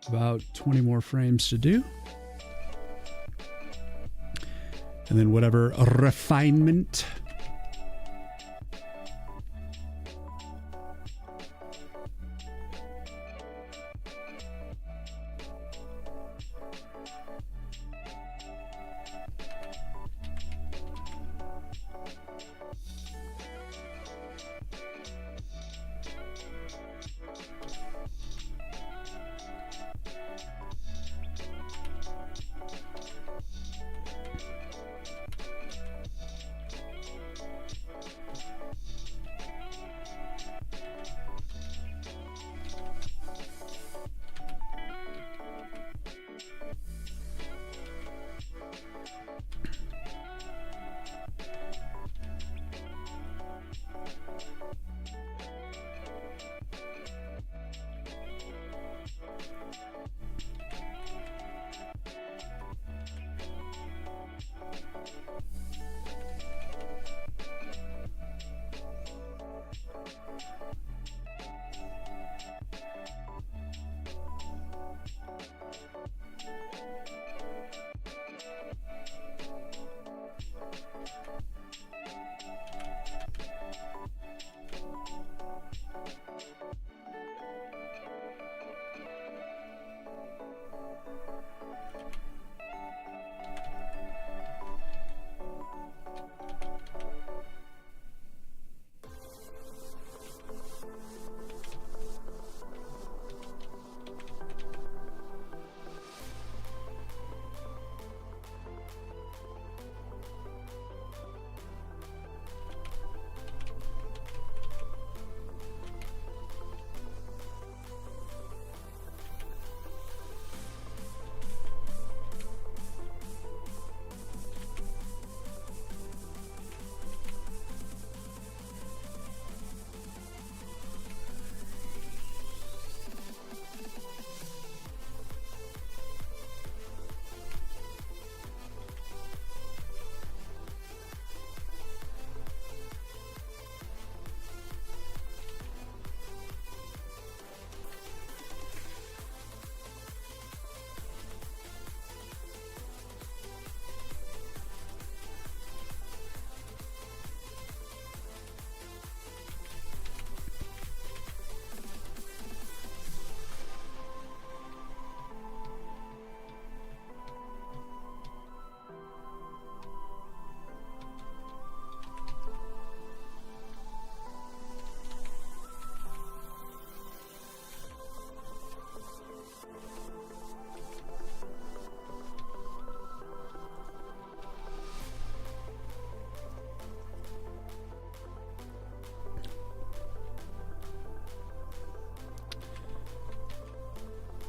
about 20 more frames to do. And then whatever refinement.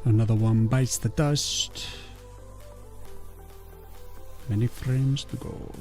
Another one bites the dust. Many frames to go.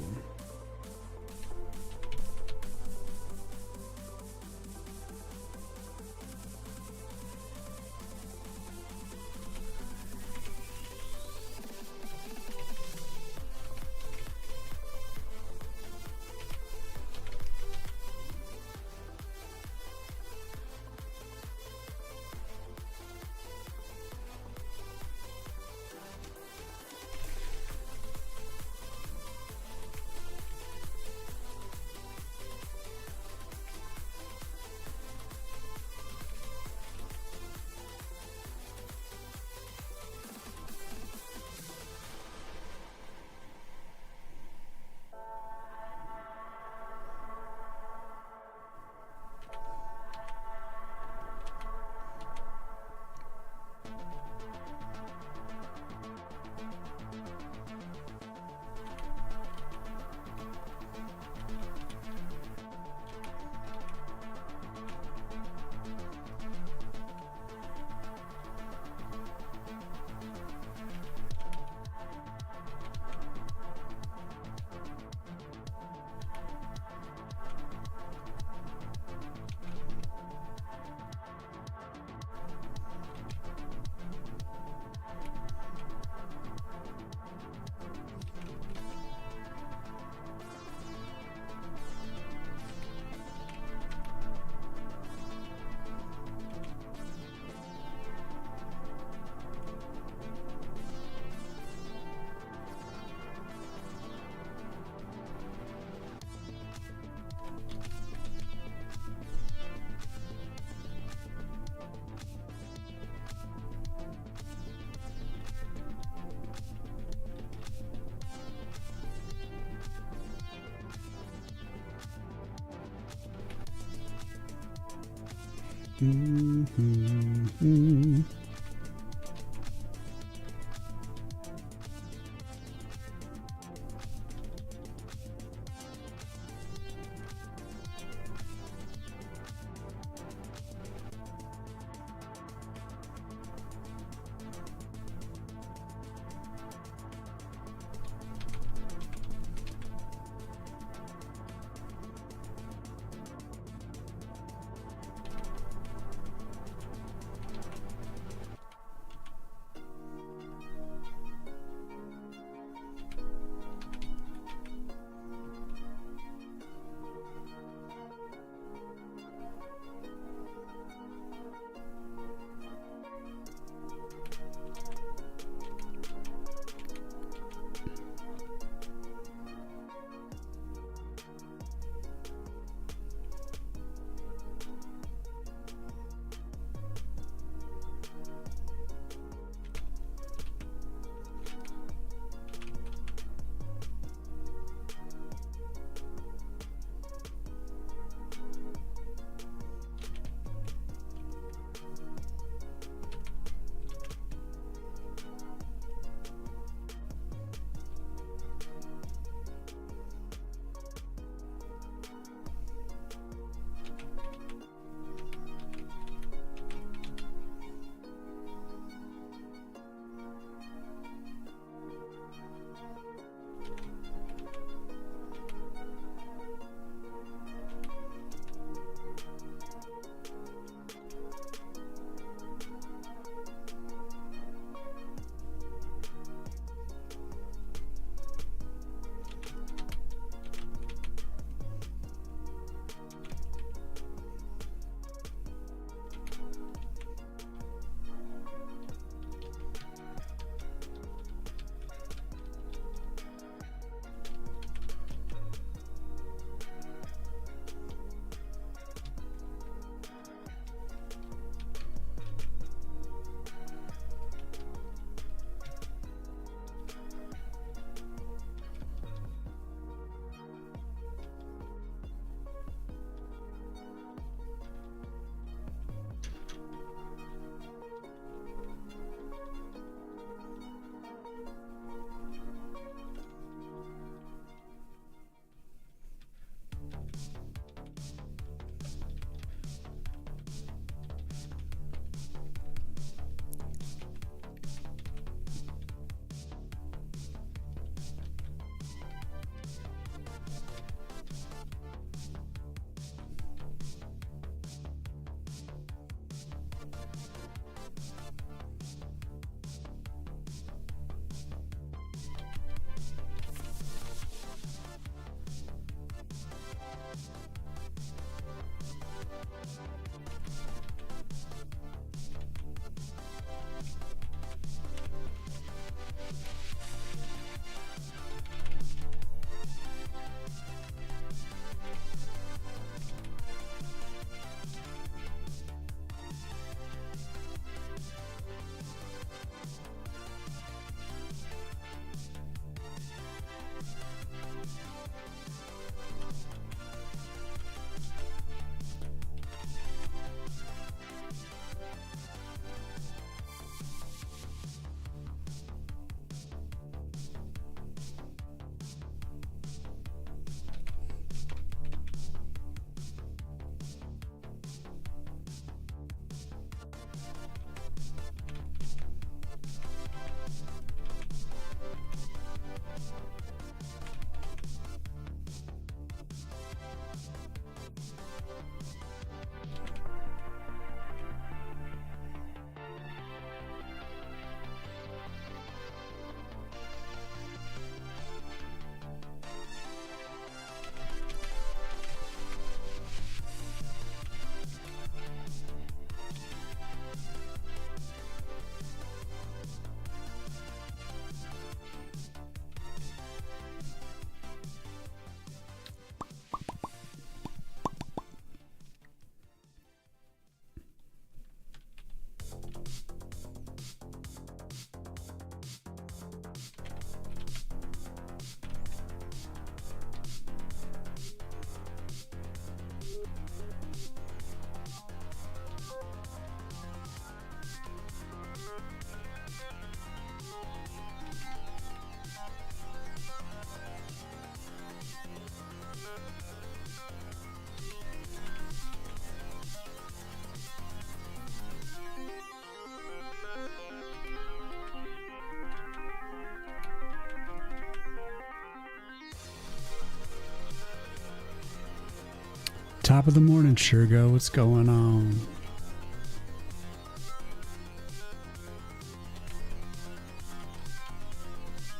Top of the morning, Sugar. What's going on?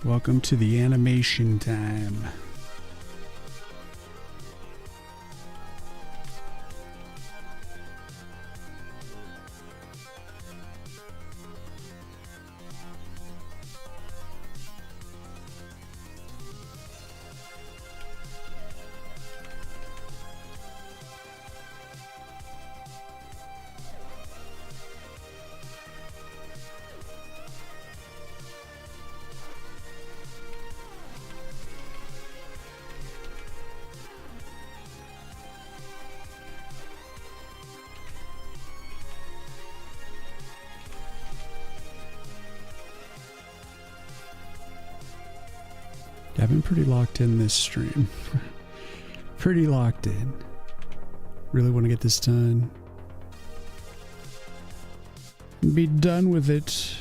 Welcome to the animation time. I've been pretty locked in this stream. Pretty locked in. Really want to get this done. Be done with it.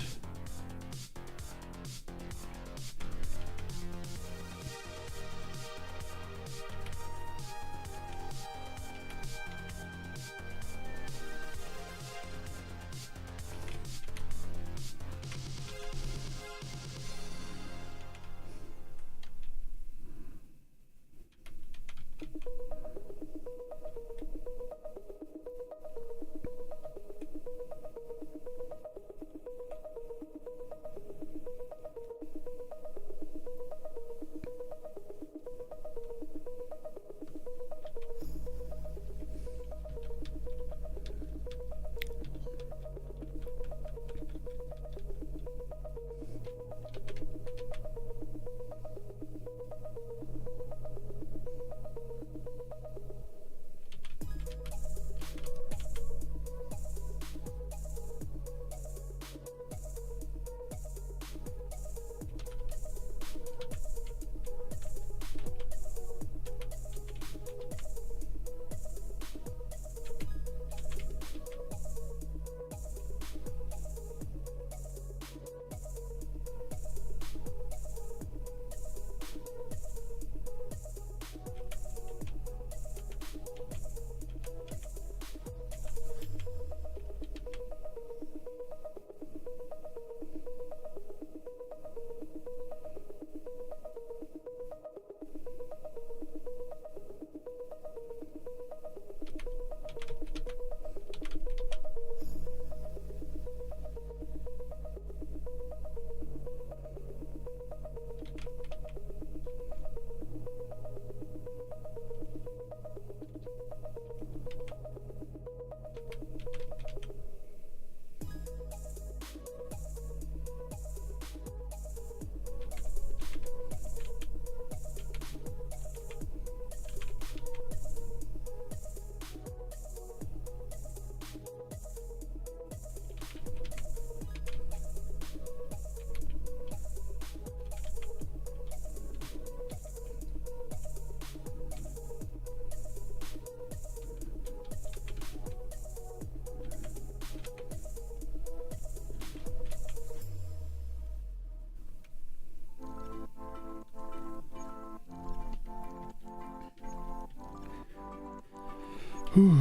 Whew.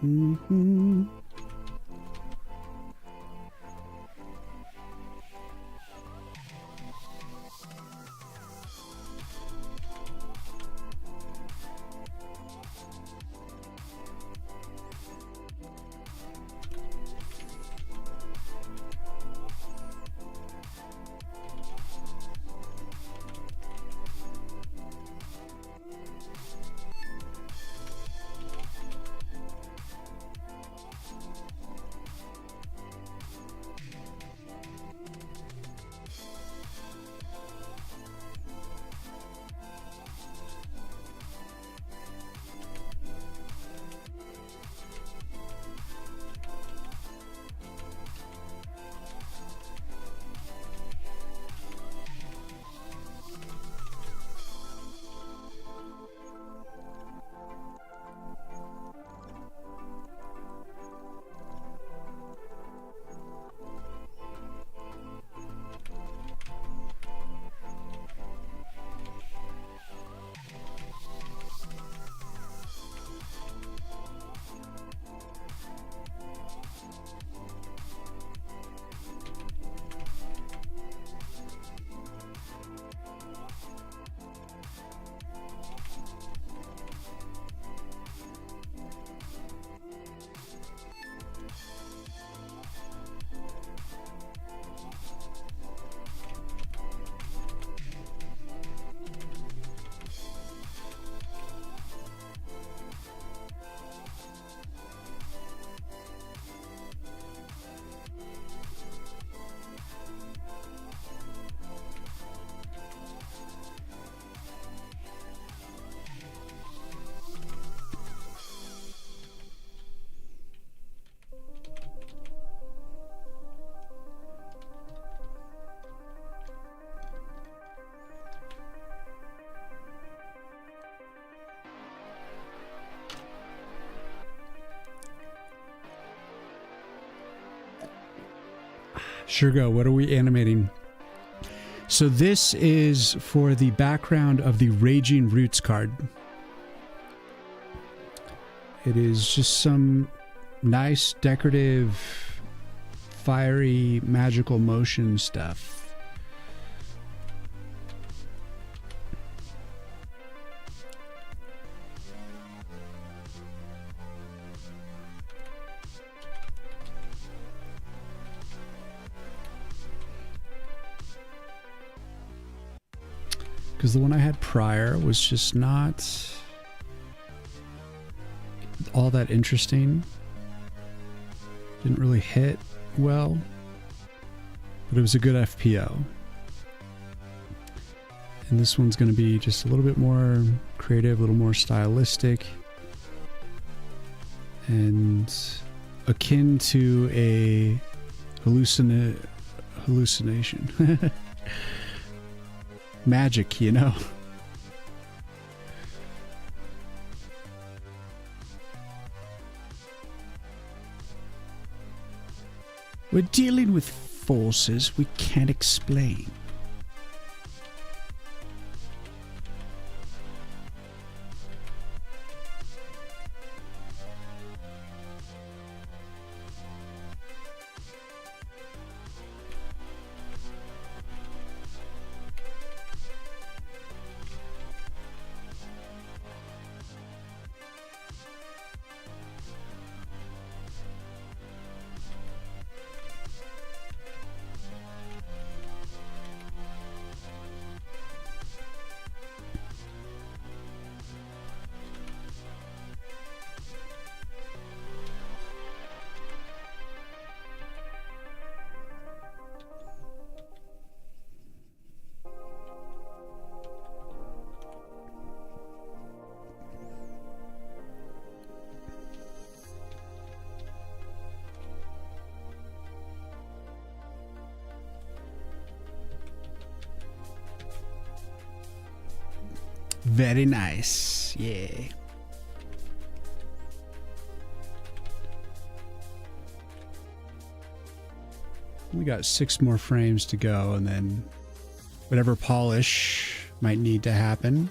Mm-hmm. Sure go. What are we animating? So this is for the background of the Raging Roots card. It is just some nice, decorative, fiery, magical motion stuff. Because the one I had prior was just not all that interesting. Didn't really hit well, but it was a good FPO. And this one's going to be just a little bit more creative, a little more stylistic, and akin to a hallucination. Magic, you know. We're dealing with forces we can't explain. Very nice. Yeah. We got 6 more frames to go, and then whatever polish might need to happen.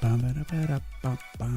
Ba-ba-da-ba-da-ba-bum.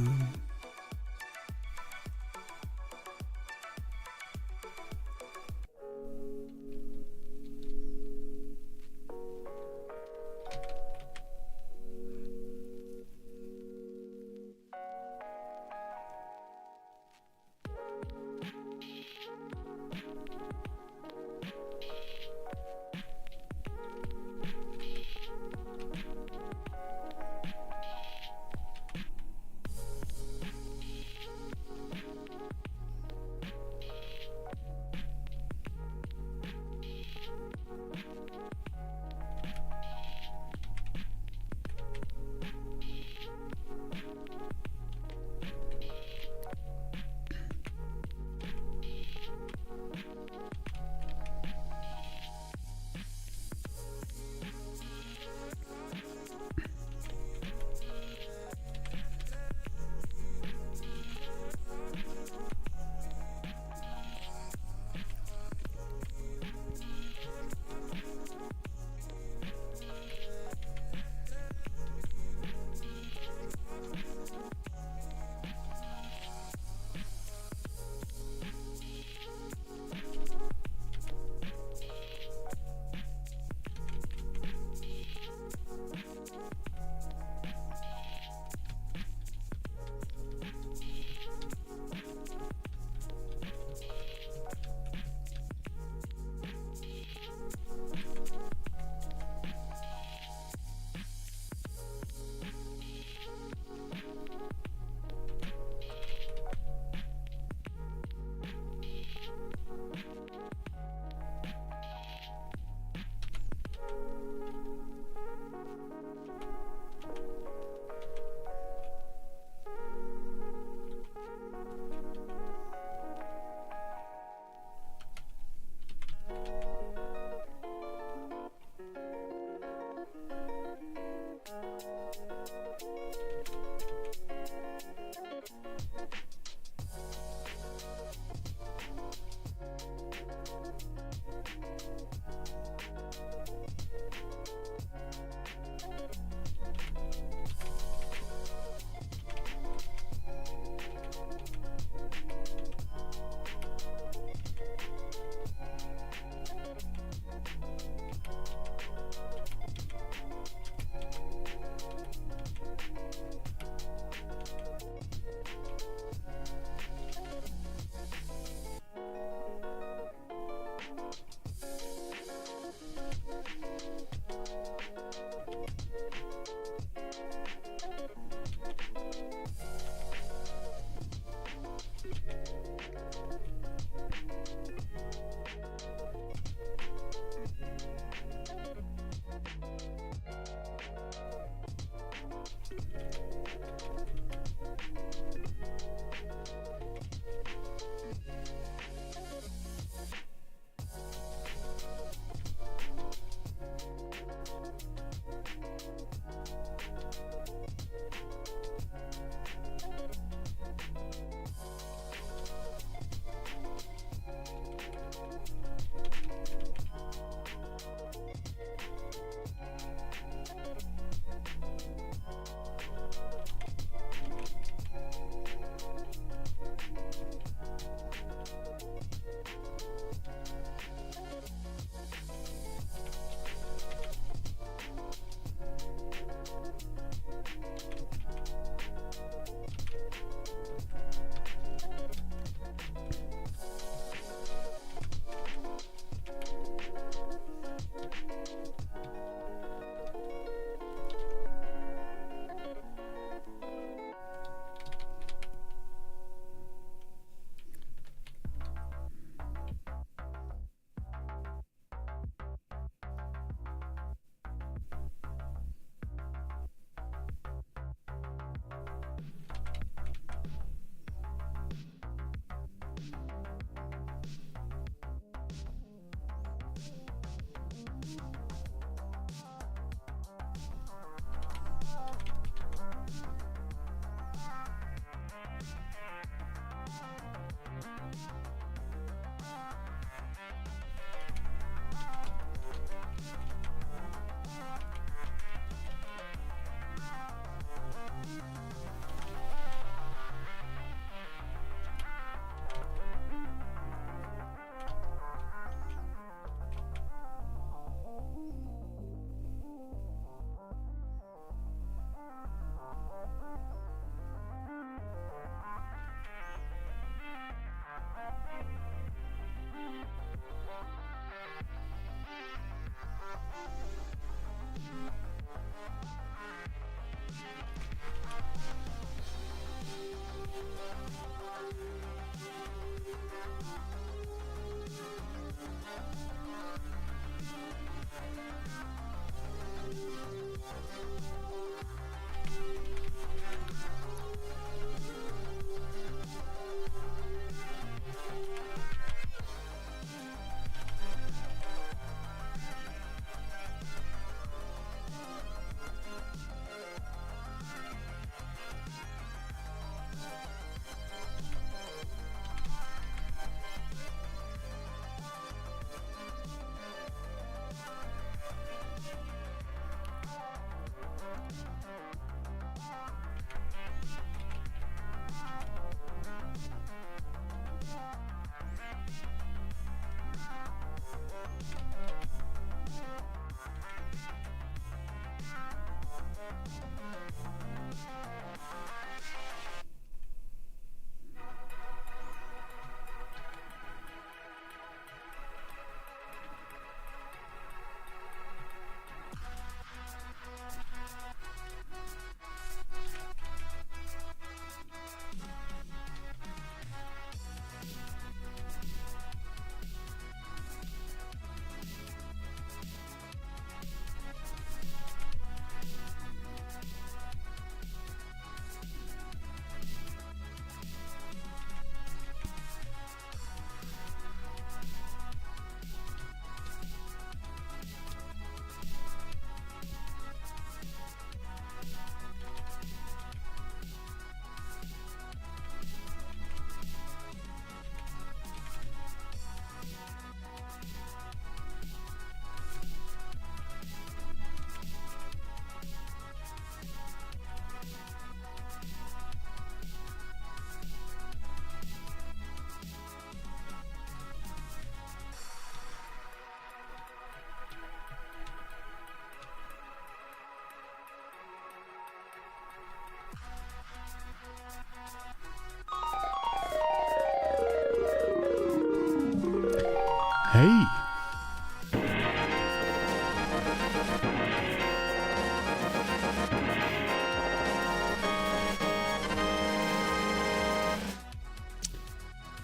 Hey.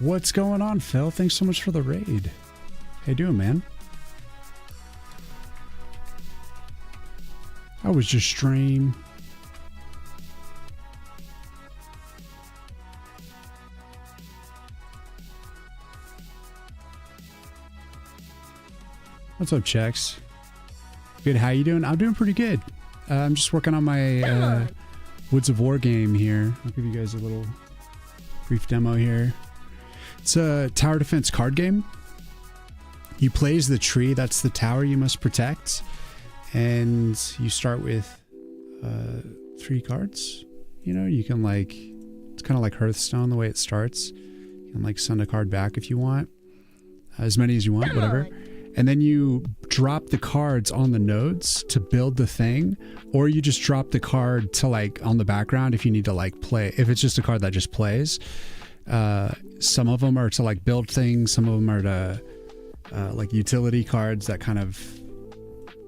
What's going on, Phil? Thanks so much for the raid. How you doing, man? How was your stream? What's up, Chex? Good, how you doing? I'm doing pretty good. I'm just working on my Woods of War game here. I'll give you guys a little brief demo here. It's a tower defense card game. You play as the tree, that's the tower you must protect. And you start with 3 cards. You know, you can like, it's kind of like Hearthstone the way it starts. You can like send a card back if you want. As many as you want, whatever. And then you drop the cards on the nodes to build the thing, or you just drop the card to like on the background if you need to like play. If it's just a card that just plays, some of them are to like build things. Some of them are to like utility cards that kind of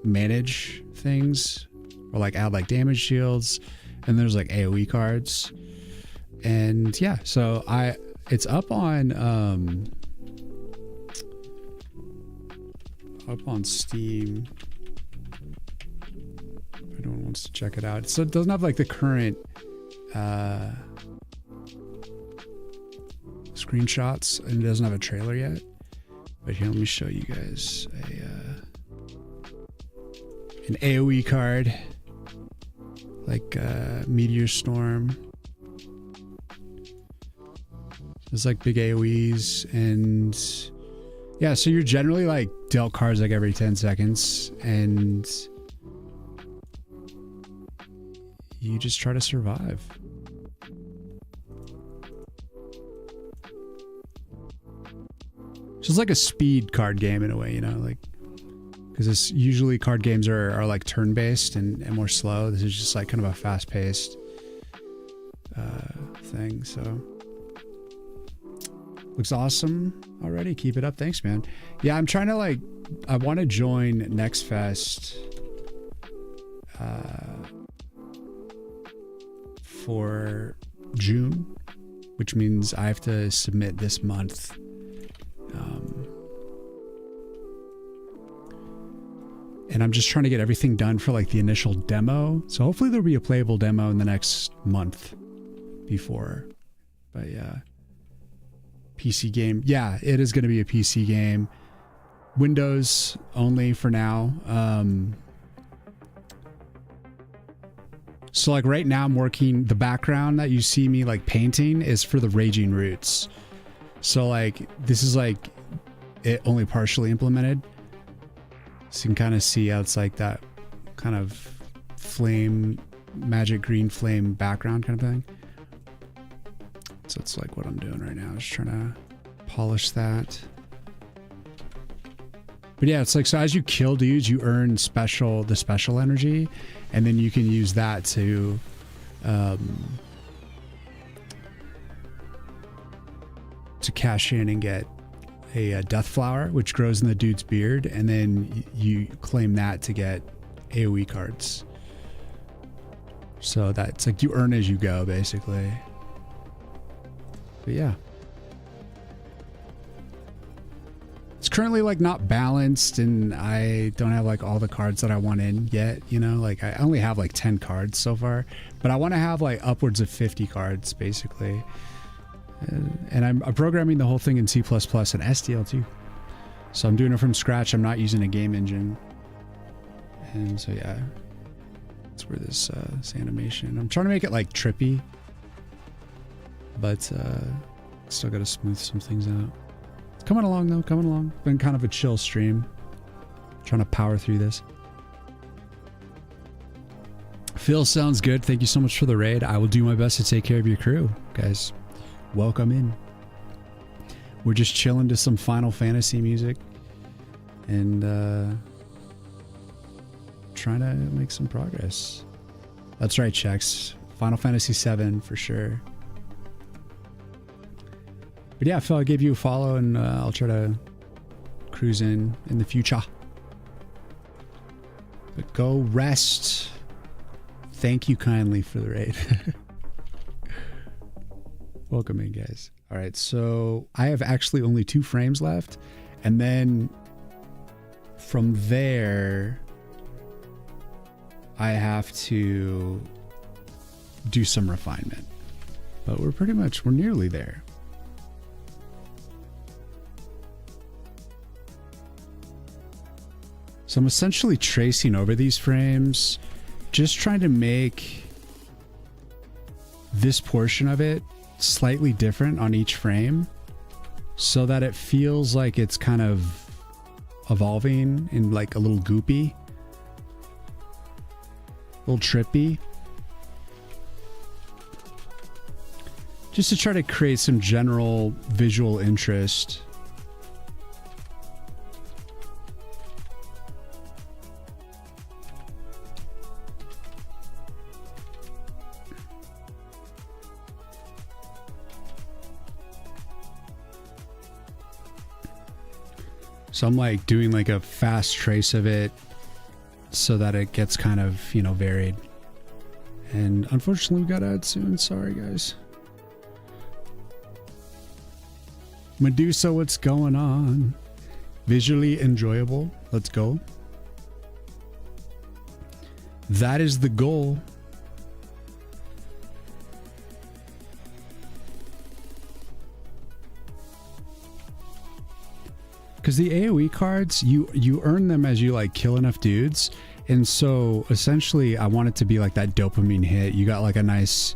manage things or like add like damage shields. And there's like AoE cards. And yeah, so it's up on Steam. If anyone wants to check it out. So it doesn't have like the current screenshots, and it doesn't have a trailer yet. But here, let me show you guys an AoE card, like Meteor Storm. There's like big AoEs, and yeah, so you're generally like dealt cards like every 10 seconds, and you just try to survive. Just like a speed card game in a way, you know, like, because usually card games are like turn-based and more slow. This is just like kind of a fast-paced thing, so looks awesome already. Keep it up. Thanks, man. Yeah, I'm trying to like, I want to join Next Fest for June. which means I have to submit this month. And I'm just trying to get everything done for like the initial demo. So hopefully there'll be a playable demo in the next month before. But yeah. PC game. Yeah, it is going to be a PC game. Windows only for now. So like right now I'm working, the background that you see me like painting is for the Raging Roots. So like this is like it only partially implemented. So you can kind of see how it's like that kind of flame, magic green flame background kind of thing. So it's like what I'm doing right now. Just trying to polish that. But yeah, it's like, so as you kill dudes, you earn the special energy, and then you can use that to cash in and get a death flower, which grows in the dude's beard, and then you claim that to get AoE cards. So that's like you earn as you go, basically. But yeah. It's currently like not balanced, and I don't have like all the cards that I want in yet, you know, like I only have like 10 cards so far, but I want to have like upwards of 50 cards basically. And I'm programming the whole thing in C and SDL2. So I'm doing it from scratch. I'm not using a game engine. And so yeah, that's where this animation, I'm trying to make it like trippy, but still got to smooth some things out. It's coming along though, coming along. Been kind of a chill stream. Trying to power through this. Phil, sounds good. Thank you so much for the raid. I will do my best to take care of your crew, guys. Welcome in. We're just chilling to some Final Fantasy music and trying to make some progress. That's right, Chex. Final Fantasy 7 for sure. But yeah, Phil, I gave you a follow, and I'll try to cruise in the future. But go rest. Thank you kindly for the raid. Welcome in, guys. All right, so I have actually only 2 frames left, and then from there, I have to do some refinement. But we're nearly there. So I'm essentially tracing over these frames, just trying to make this portion of it slightly different on each frame so that it feels like it's kind of evolving and like a little goopy, a little trippy. Just to try to create some general visual interest. So I'm like doing like a fast trace of it so that it gets kind of, you know, varied. And unfortunately we got to add soon. Sorry, guys. Medusa, what's going on? Visually enjoyable. Let's go. That is the goal. Because the AoE cards, you earn them as you like kill enough dudes. And so essentially I want it to be like that dopamine hit. You got like a nice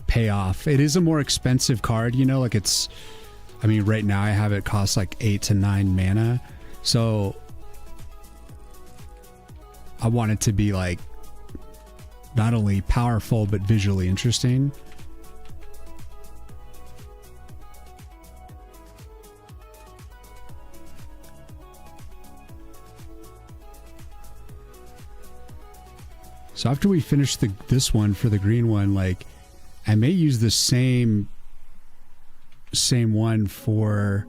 payoff. It is a more expensive card, you know, like it's, I mean, right now I have it cost like 8 to 9 mana. So I want it to be like not only powerful, but visually interesting. So after we finish this one for the green one, like I may use the same one for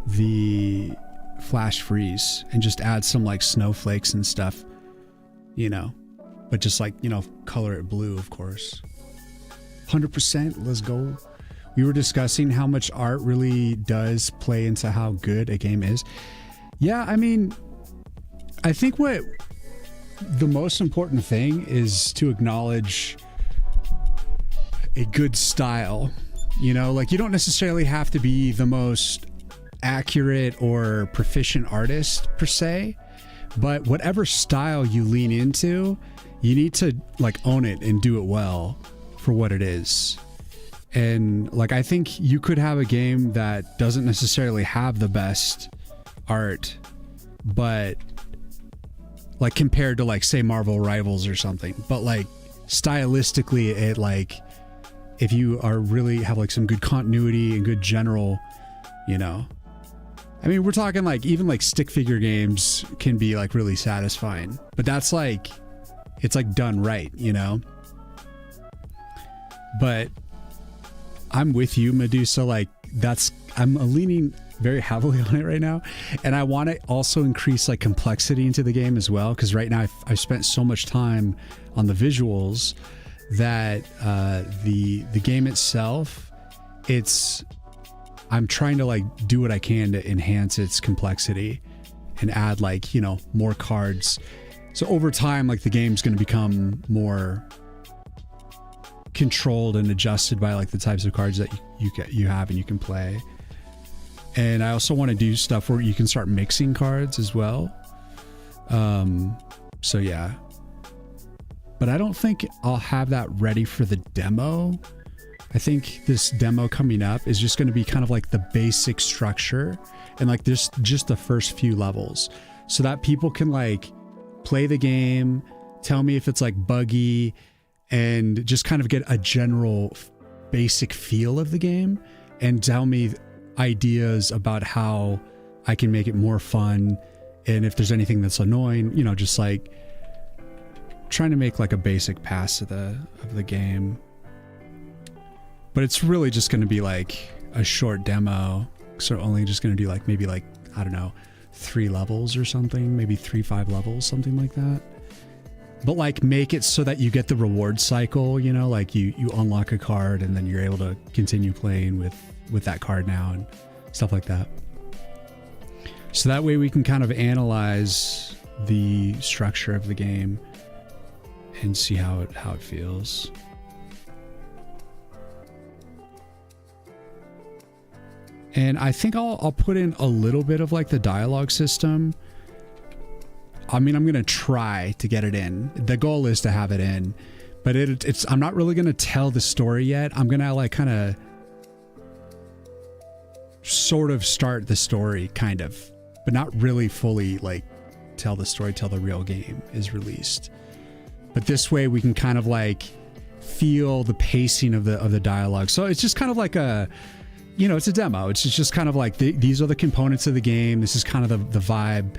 the flash freeze and just add some like snowflakes and stuff, you know, but just like, you know, color it blue, of course. 100%. Let's go. we were discussing how much art really does play into how good a game is. Yeah, I mean, I think what the most important thing is to acknowledge a good style. You know, like you don't necessarily have to be the most accurate or proficient artist per se, but whatever style you lean into, you need to like own it and do it well for what it is. And like, I think you could have a game that doesn't necessarily have the best art, but like compared to like say Marvel Rivals or something, but like stylistically it like, if you are really have like some good continuity and good general, you know, I mean, we're talking like even like stick figure games can be like really satisfying, but that's like, it's like done right, you know? But I'm with you, Medusa. Like I'm leaning very heavily on it right now. And I want to also increase like complexity into the game as well. Cause right now I've spent so much time on the visuals that the game itself, I'm trying to like do what I can to enhance its complexity and add like, you know, more cards. So over time, like the game's going to become more controlled and adjusted by like the types of cards that you have and you can play. And I also want to do stuff where you can start mixing cards as well. So yeah. But I don't think I'll have that ready for the demo. I think this demo coming up is just going to be kind of like the basic structure and like this just the first few levels so that people can like play the game, tell me if it's like buggy, and just kind of get a general basic feel of the game and tell me ideas about how I can make it more fun. And if there's anything that's annoying, you know, just like trying to make like a basic pass of the game. But it's really just going to be like a short demo. So only just going to do like maybe like, I don't know, 3 levels or something, maybe 5 levels, something like that. But like make it so that you get the reward cycle, you know, like you unlock a card and then you're able to continue playing with that card now and stuff like that. So that way we can kind of analyze the structure of the game and see how it feels. And I think I'll put in a little bit of like the dialogue system. I mean, I'm going to try to get it in. The goal is to have it in, but I'm not really going to tell the story yet. I'm going to like kind of sort of start the story kind of, but not really fully like tell the story till the real game is released. But this way we can kind of like feel the pacing of the dialogue. So it's just kind of like a, you know, it's a demo. It's just kind of like these are the components of the game. This is kind of the vibe,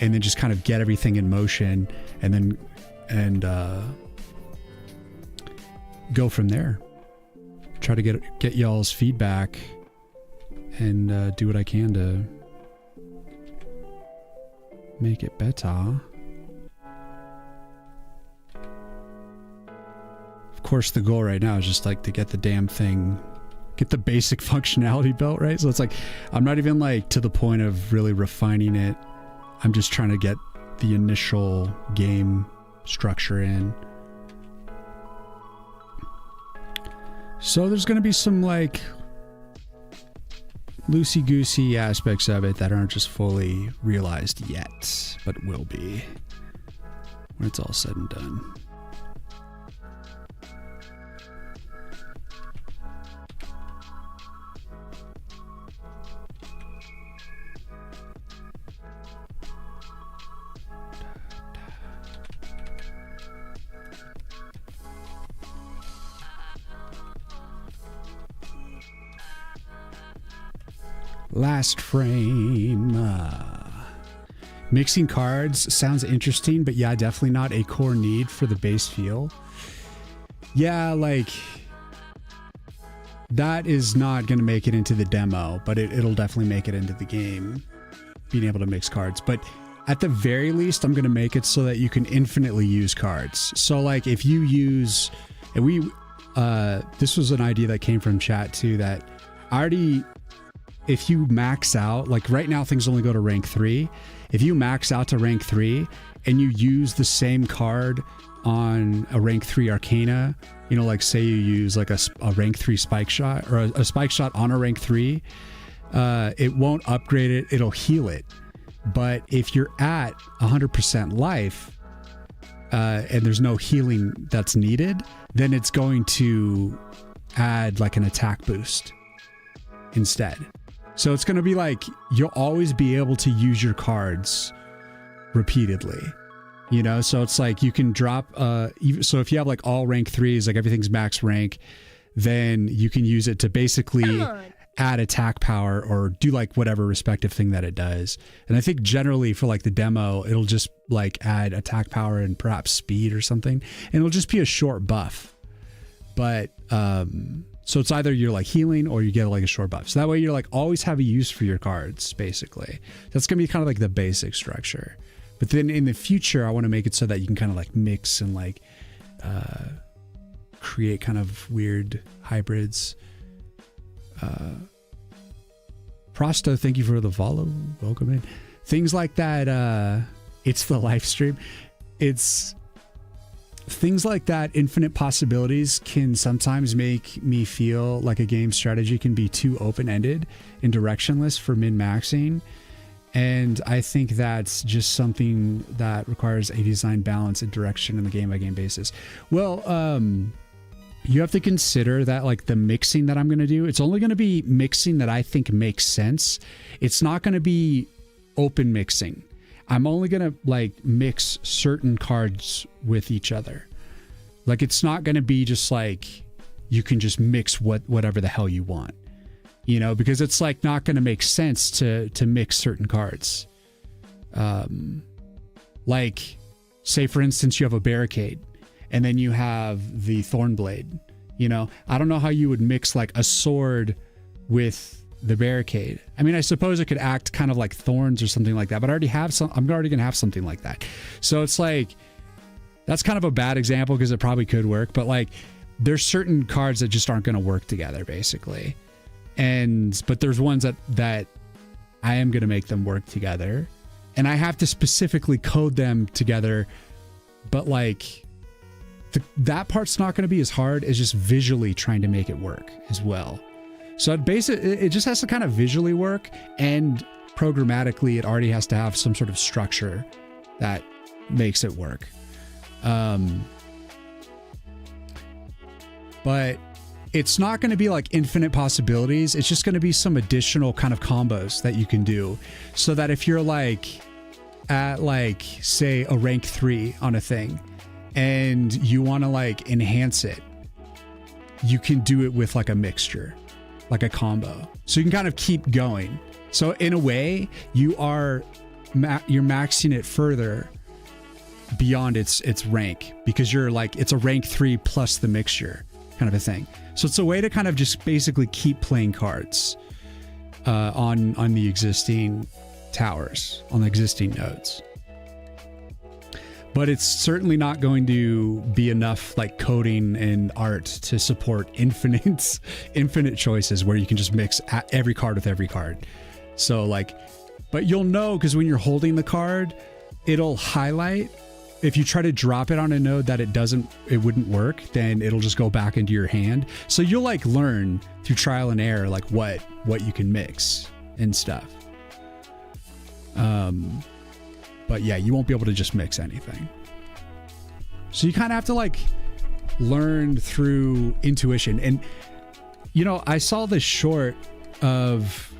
and then just kind of get everything in motion and go from there. Try to get y'all's feedback and do what I can to make it better. Of course, the goal right now is just like to get the damn thing, get the basic functionality built, right? So it's like, I'm not even like to the point of really refining it. I'm just trying to get the initial game structure in. So there's going to be some like loosey-goosey aspects of it that aren't just fully realized yet, but will be when it's all said and done. Last frame. Mixing cards sounds interesting, but yeah, definitely not a core need for the base feel. Yeah, like that is not going to make it into the demo, but it'll definitely make it into the game, being able to mix cards. But at the very least, I'm going to make it so that you can infinitely use cards. So like if you use, and this was an idea that came from chat too, that if you max out, like right now things only go to rank 3. If you max out to rank 3 and you use the same card on a rank 3 Arcana, you know, like say you use like a rank 3 spike shot, or a spike shot on a rank 3, it won't upgrade it, it'll heal it. But if you're at 100% life, and there's no healing that's needed, then it's going to add like an attack boost instead. So it's going to be like, you'll always be able to use your cards repeatedly, you know? So it's like you can drop, so if you have like all rank 3s, like everything's max rank, then you can use it to basically add attack power or do like whatever respective thing that it does. And I think generally for like the demo, it'll just like add attack power and perhaps speed or something. And it'll just be a short buff. But, so it's either you're like healing or you get like a short buff. So that way you're like always have a use for your cards, basically. That's going to be kind of like the basic structure. But then in the future, I want to make it so that you can kind of like mix and like create kind of weird hybrids. Prosto, thank you for the follow. Welcome in. Things like that. It's the live stream. It's things like that. Infinite possibilities can sometimes make me feel like a game strategy can be too open-ended and directionless for min-maxing. And I think that's just something that requires a design balance and direction on the game-by-game basis. Well, you have to consider that like the mixing that I'm going to do, it's only going to be mixing that I think makes sense. It's not going to be open mixing. I'm only going to like mix certain cards with each other. Like it's not going to be just like you can just mix whatever the hell you want, you know, because it's like not going to make sense to mix certain cards. Like say for instance, you have a barricade and then you have the Thornblade, you know, I don't know how you would mix like a sword with the barricade. I mean, I suppose it could act kind of like thorns or something like that, but I'm already going to have something like that. So it's like, that's kind of a bad example because it probably could work, but like there's certain cards that just aren't going to work together basically. But there's ones that I am going to make them work together and I have to specifically code them together. But like that part's not going to be as hard as just visually trying to make it work as well. So it just has to kind of visually work, and programmatically it already has to have some sort of structure that makes it work. But it's not going to be like infinite possibilities. It's just going to be some additional kind of combos that you can do, so that if you're like at like say a rank 3 on a thing and you want to like enhance it, you can do it with like a mixture, like a combo. So you can kind of keep going. So in a way, you're maxing it further beyond its rank, because you're like, it's a rank 3 plus the mixture kind of a thing. So it's a way to kind of just basically keep playing cards on the existing towers, on the existing nodes. But it's certainly not going to be enough like coding and art to support infinite choices where you can just mix every card with every card. So like, but you'll know, because when you're holding the card, it'll highlight. If you try to drop it on a node that it wouldn't work, then it'll just go back into your hand. So you'll like learn through trial and error, like what you can mix and stuff. But yeah, you won't be able to just mix anything. So you kind of have to like learn through intuition. And, you know, I saw this short of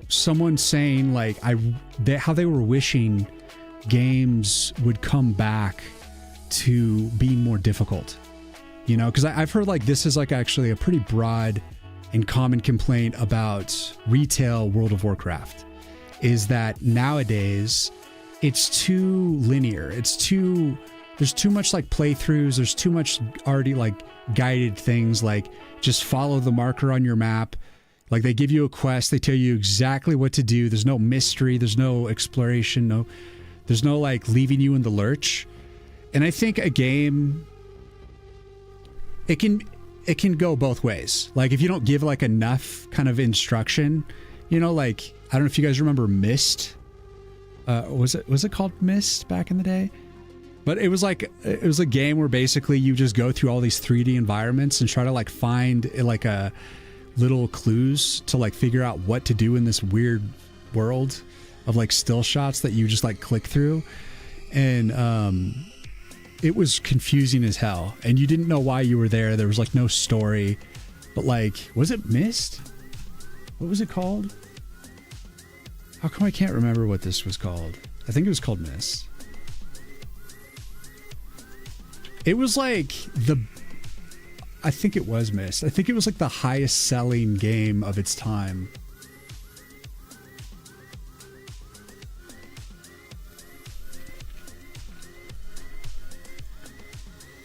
someone saying like how they were wishing games would come back to being more difficult, you know, because I've heard like this is like actually a pretty broad and common complaint about retail World of Warcraft, is that nowadays it's too linear. There's too much like playthroughs. There's too much already like guided things, like just follow the marker on your map. Like they give you a quest, they tell you exactly what to do. There's no mystery. There's no exploration. There's no like leaving you in the lurch. And I think a game, it can go both ways. Like if you don't give like enough kind of instruction, you know, like I don't know if you guys remember Myst. Was it called Myst back in the day? But it was a game where basically you just go through all these 3D environments and try to like find like a little clues to like figure out what to do in this weird world of like still shots that you just like click through. And it was confusing as hell. And you didn't know why you were there. There was like no story. But like, was it Myst? What was it called? How come I can't remember what this was called? I think it was called Myst. It was like I think it was Myst. I think it was like the highest selling game of its time.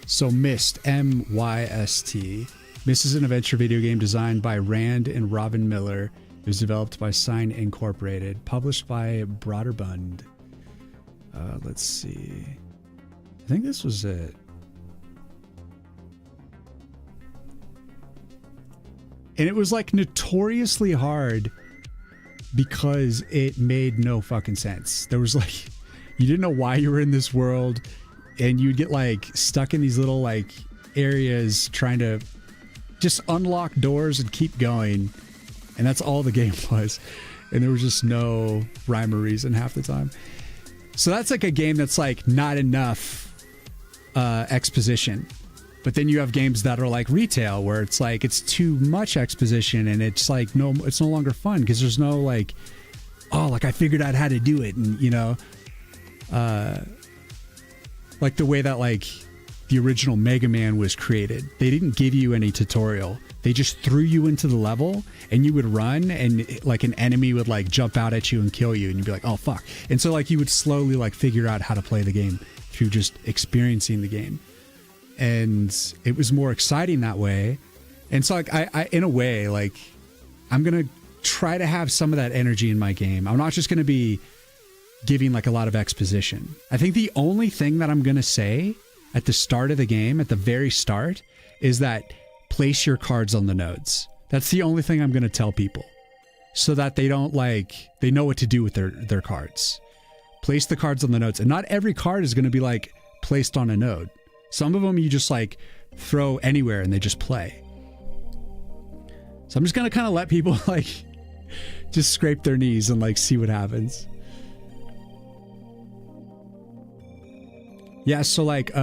So Myst, M-Y-S-T. Myst is an adventure video game designed by Rand and Robin Miller. It was developed by Sign Incorporated, published by Broderbund. Let's see. I think this was it. And it was like notoriously hard because it made no fucking sense. There was like, you didn't know why you were in this world, and you'd get like stuck in these little like areas trying to just unlock doors and keep going. And that's all the game was. And there was just no rhyme or reason half the time. So that's like a game that's like not enough exposition. But then you have games that are like retail where it's like it's too much exposition and it's like it's no longer fun because there's no like, oh, like I figured out how to do it. And you know, like the way that like the original Mega Man was created, they didn't give you any tutorial. They just threw you into the level and you would run and like an enemy would like jump out at you and kill you and you'd be like, oh fuck. And so like you would slowly like figure out how to play the game through just experiencing the game. And it was more exciting that way. And so like I in a way, like I'm going to try to have some of that energy in my game. I'm not just going to be giving like a lot of exposition. I think the only thing that I'm going to say at the start of the game, at the very start, is that place your cards on the nodes. That's the only thing I'm going to tell people so that they don't like, they know what to do with their cards. Place the cards on the nodes. And not every card is going to be like placed on a node. Some of them you just like throw anywhere and they just play. So I'm just going to kind of let people like just scrape their knees and like see what happens. Yeah, so like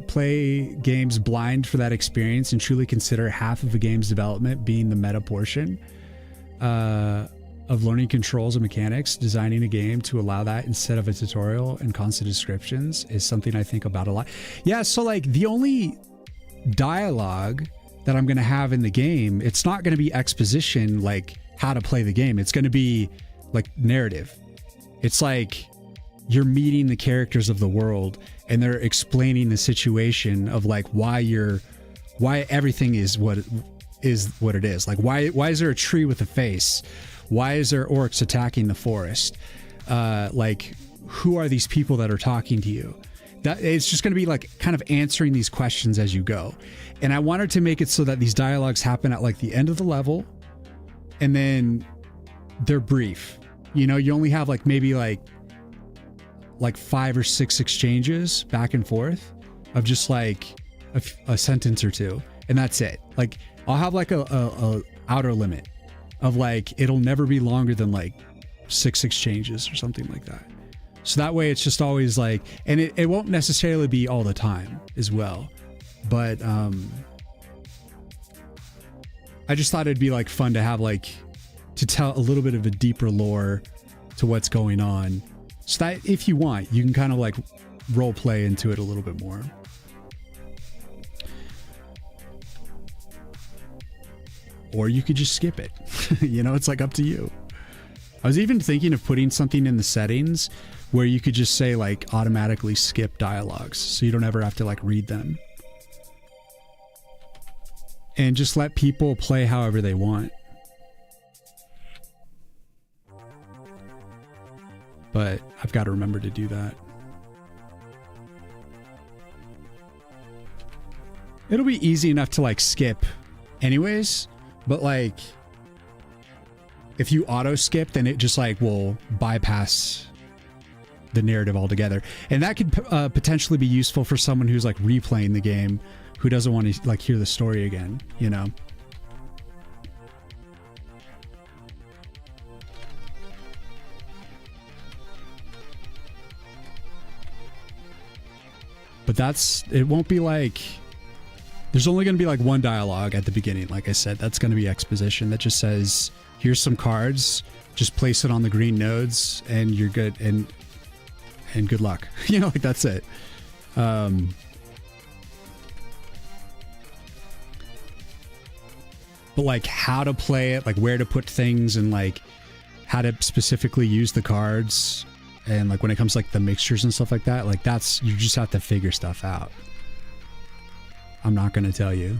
play games blind for that experience and truly consider half of a game's development being the meta portion of learning controls and mechanics. Designing a game to allow that instead of a tutorial and constant descriptions is something I think about a lot. Yeah, so like the only dialogue that I'm going to have in the game, it's not going to be exposition like how to play the game. It's going to be like narrative. It's like you're meeting the characters of the world and they're explaining the situation of like why everything is what it is. Like why is there a tree with a face? Why is there orcs attacking the forest? Like who are these people that are talking to you? That it's just going to be like kind of answering these questions as you go. And I wanted to make it so that these dialogues happen at like the end of the level and then they're brief. You know, you only have like maybe like 5 or 6 exchanges back and forth of just like a sentence or two, and that's it. Like I'll have like a outer limit of like it'll never be longer than like 6 exchanges or something like that. So that way it's just always like, and it won't necessarily be all the time as well, but I just thought it'd be like fun to have like to tell a little bit of a deeper lore to what's going on. So that if you want, you can kind of like role play into it a little bit more. Or you could just skip it. You know, it's like up to you. I was even thinking of putting something in the settings where you could just say like automatically skip dialogues so you don't ever have to like read them. And just let people play however they want. But I've got to remember to do that. It'll be easy enough to like skip anyways, but like if you auto skip, then it just like will bypass the narrative altogether. And that could potentially be useful for someone who's like replaying the game, who doesn't want to like hear the story again, you know? But it won't be like, there's only going to be like one dialogue at the beginning. Like I said, that's going to be exposition that just says, here's some cards, just place it on the green nodes and you're good. And good luck. You know, like that's it. But like how to play it, like where to put things and like how to specifically use the cards. And like when it comes to like the mixtures and stuff like that, like that's, you just have to figure stuff out. I'm not going to tell you.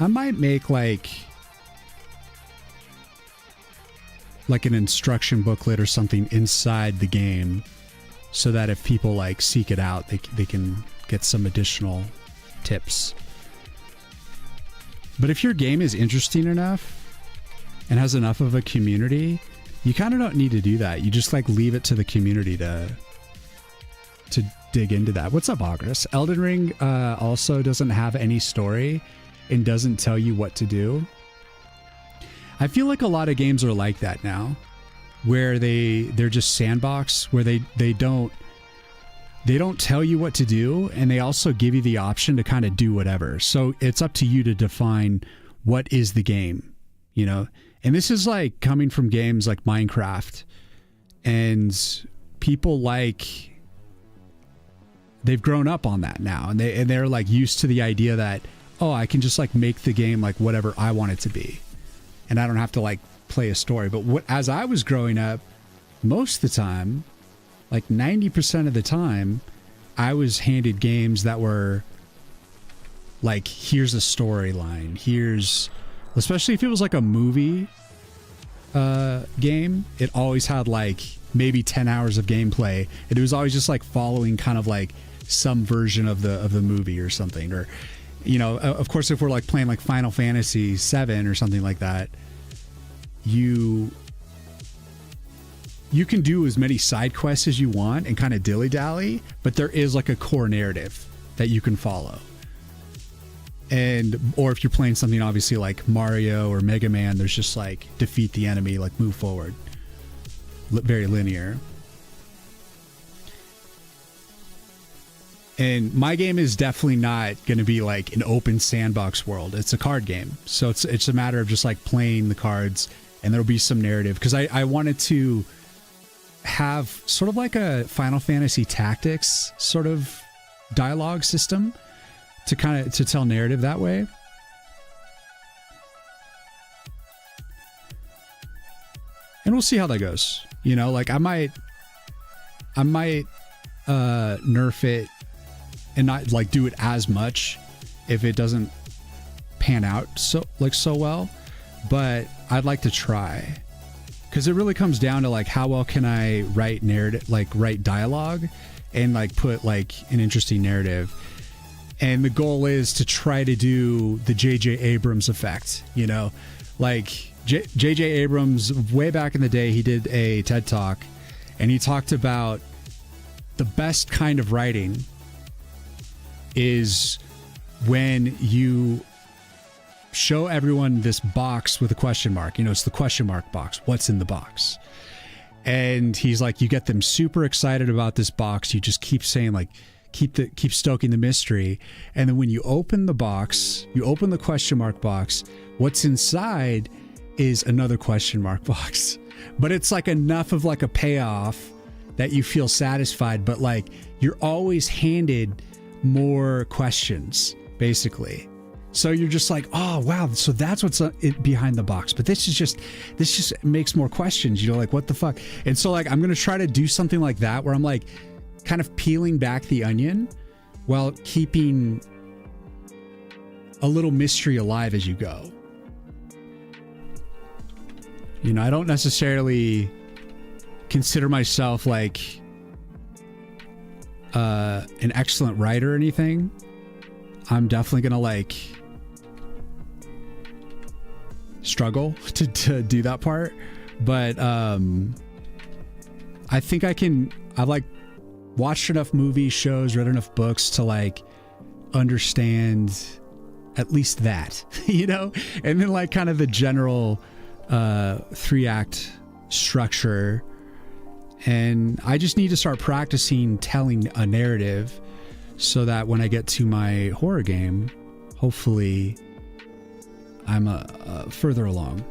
I might make like an instruction booklet or something inside the game so that if people like seek it out, they can get some additional tips. But if your game is interesting enough and has enough of a community, you kind of don't need to do that. You just like leave it to the community to dig into that. What's up, August? Elden Ring also doesn't have any story and doesn't tell you what to do. I feel like a lot of games are like that now, where they're just sandbox, where they don't tell you what to do, and they also give you the option to kind of do whatever. So it's up to you to define what is the game, you know? And this is like coming from games like Minecraft, and people like, they've grown up on that now, and they're like used to the idea that, oh, I can just like make the game like whatever I want it to be, and I don't have to like play a story. But as I was growing up, most of the time, like 90% of the time, I was handed games that were like, here's a storyline, especially if it was like a movie game, it always had like maybe 10 hours of gameplay, and it was always just like following kind of like some version of the movie or something. Or, you know, of course, if we're like playing like Final Fantasy 7 or something like that, you can do as many side quests as you want and kind of dilly-dally, but there is like a core narrative that you can follow. Or if you're playing something obviously like Mario or Mega Man, there's just like defeat the enemy, like move forward. Very linear. And my game is definitely not going to be like an open sandbox world. It's a card game. So it's a matter of just like playing the cards, and there'll be some narrative. Because I wanted to have sort of like a Final Fantasy Tactics sort of dialogue system to tell narrative that way. And we'll see how that goes. You know, like I might nerf it and not like do it as much if it doesn't pan out so well, but I'd like to try, because it really comes down to like how well can I write narrative, like write dialogue and like put like an interesting narrative. And the goal is to try to do the J.J. Abrams effect, you know, like J.J. Abrams, way back in the day, he did a TED Talk, and he talked about the best kind of writing is when you show everyone this box with a question mark. You know, it's the question mark box. What's in the box? And he's like, you get them super excited about this box. You just keep saying like, keep stoking the mystery. And then when you open the box, you open the question mark box, what's inside is another question mark box. But it's like enough of like a payoff that you feel satisfied, but like you're always handed more questions, basically. So you're just like, oh wow, so that's what's behind the box. But this just makes more questions, you know, like what the fuck? And so like I'm gonna try to do something like that where I'm like kind of peeling back the onion while keeping a little mystery alive as you go. You know, I don't necessarily consider myself like an excellent writer or anything. I'm definitely gonna like struggle to do that part, but I think I've like watched enough movies, shows, read enough books to like understand at least that, you know, and then like kind of the general 3-act structure. And I just need to start practicing telling a narrative so that when I get to my horror game, hopefully I'm further along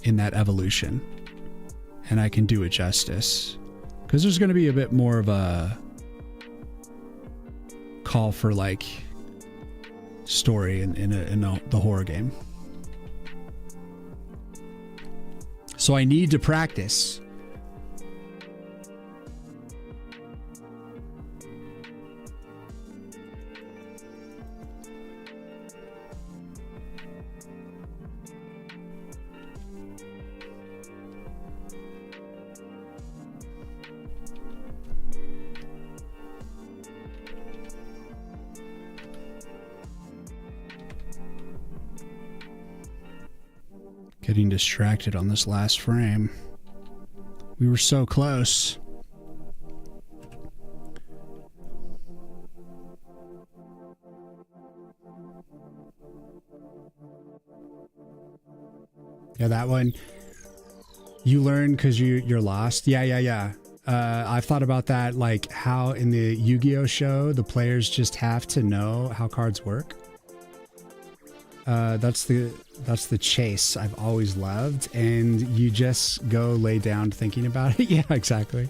in that evolution and I can do it justice. Because there's going to be a bit more of a call for like story in the horror game. So I need to practice. Getting distracted on this last frame. We were so close. Yeah, that one. You learn because you're lost. Yeah. I've thought about that, like how in the Yu-Gi-Oh show, the players just have to know how cards work. That's the chase I've always loved, and you just go lay down thinking about it. Yeah, exactly.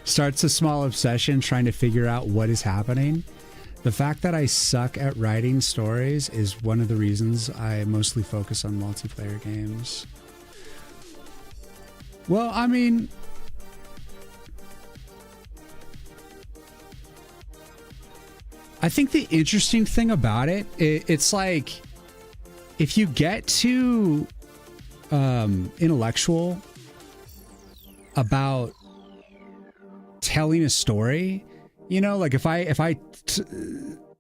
Starts a small obsession trying to figure out what is happening. The fact that I suck at writing stories is one of the reasons I mostly focus on multiplayer games. Well, I mean, I think the interesting thing about it's like, if you get too intellectual about telling a story, you know, like if I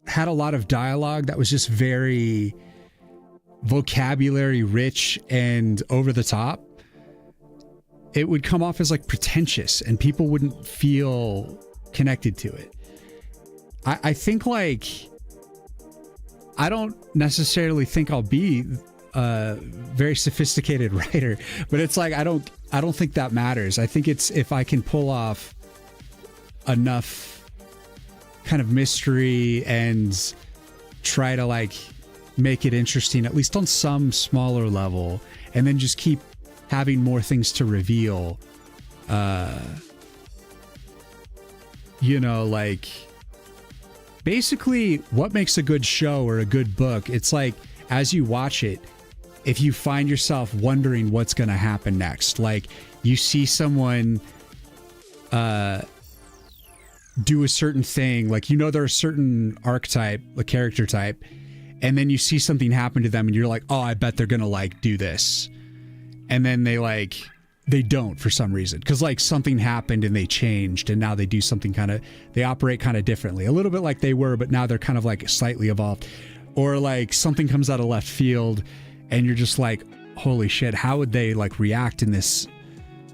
had a lot of dialogue that was just very vocabulary rich and over the top, it would come off as like pretentious and people wouldn't feel connected to it. I think like, I don't necessarily think I'll be a very sophisticated writer, but it's like, I don't think that matters. I think it's if I can pull off enough kind of mystery and try to like make it interesting, at least on some smaller level, and then just keep having more things to reveal. You know, like, basically what makes a good show or a good book, it's like as you watch it, if you find yourself wondering what's going to happen next, like you see someone do a certain thing, like, you know, they're a certain archetype, a character type, and then you see something happen to them and you're like, oh, I bet they're going to like do this. And then they don't for some reason, because like something happened and they changed and now they do something they operate kind of differently, a little bit like they were, but now they're kind of like slightly evolved. Or like something comes out of left field and you're just like, holy shit, how would they like react in this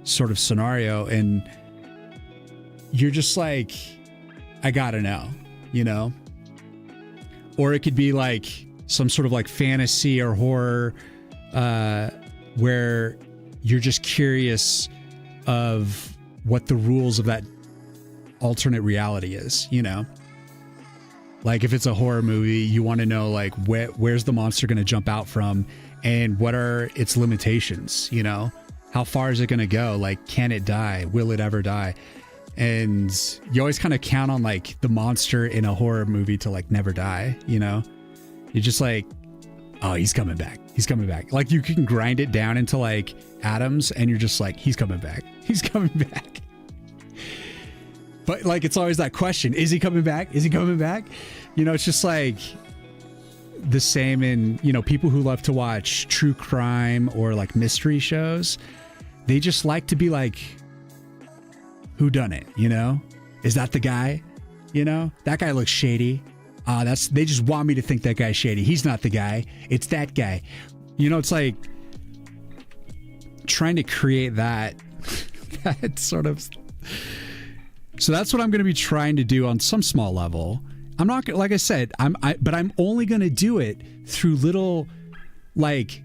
sort of scenario? And you're just like, I gotta know, you know? Or it could be like some sort of like fantasy or horror where you're just curious of what the rules of that alternate reality is, you know? Like if it's a horror movie, you want to know like where's the monster going to jump out from and what are its limitations, you know? How far is it going to go? Like, can it die? Will it ever die? And you always kind of count on like the monster in a horror movie to like never die, you know? You're just like, oh, he's coming back. He's coming back. Like you can grind it down into like atoms and you're just like, he's coming back. He's coming back. But like, it's always that question. Is he coming back? Is he coming back? You know, it's just like the same in, you know, people who love to watch true crime or like mystery shows. They just like to be like, who done it? You know, Is that the guy? You know, that guy looks shady. They just want me to think that guy's shady. He's not the guy. It's that guy. You know, it's like trying to create that that sort of. So that's what I'm going to be trying to do on some small level. I'm not gonna, like I said, but I'm only going to do it through little like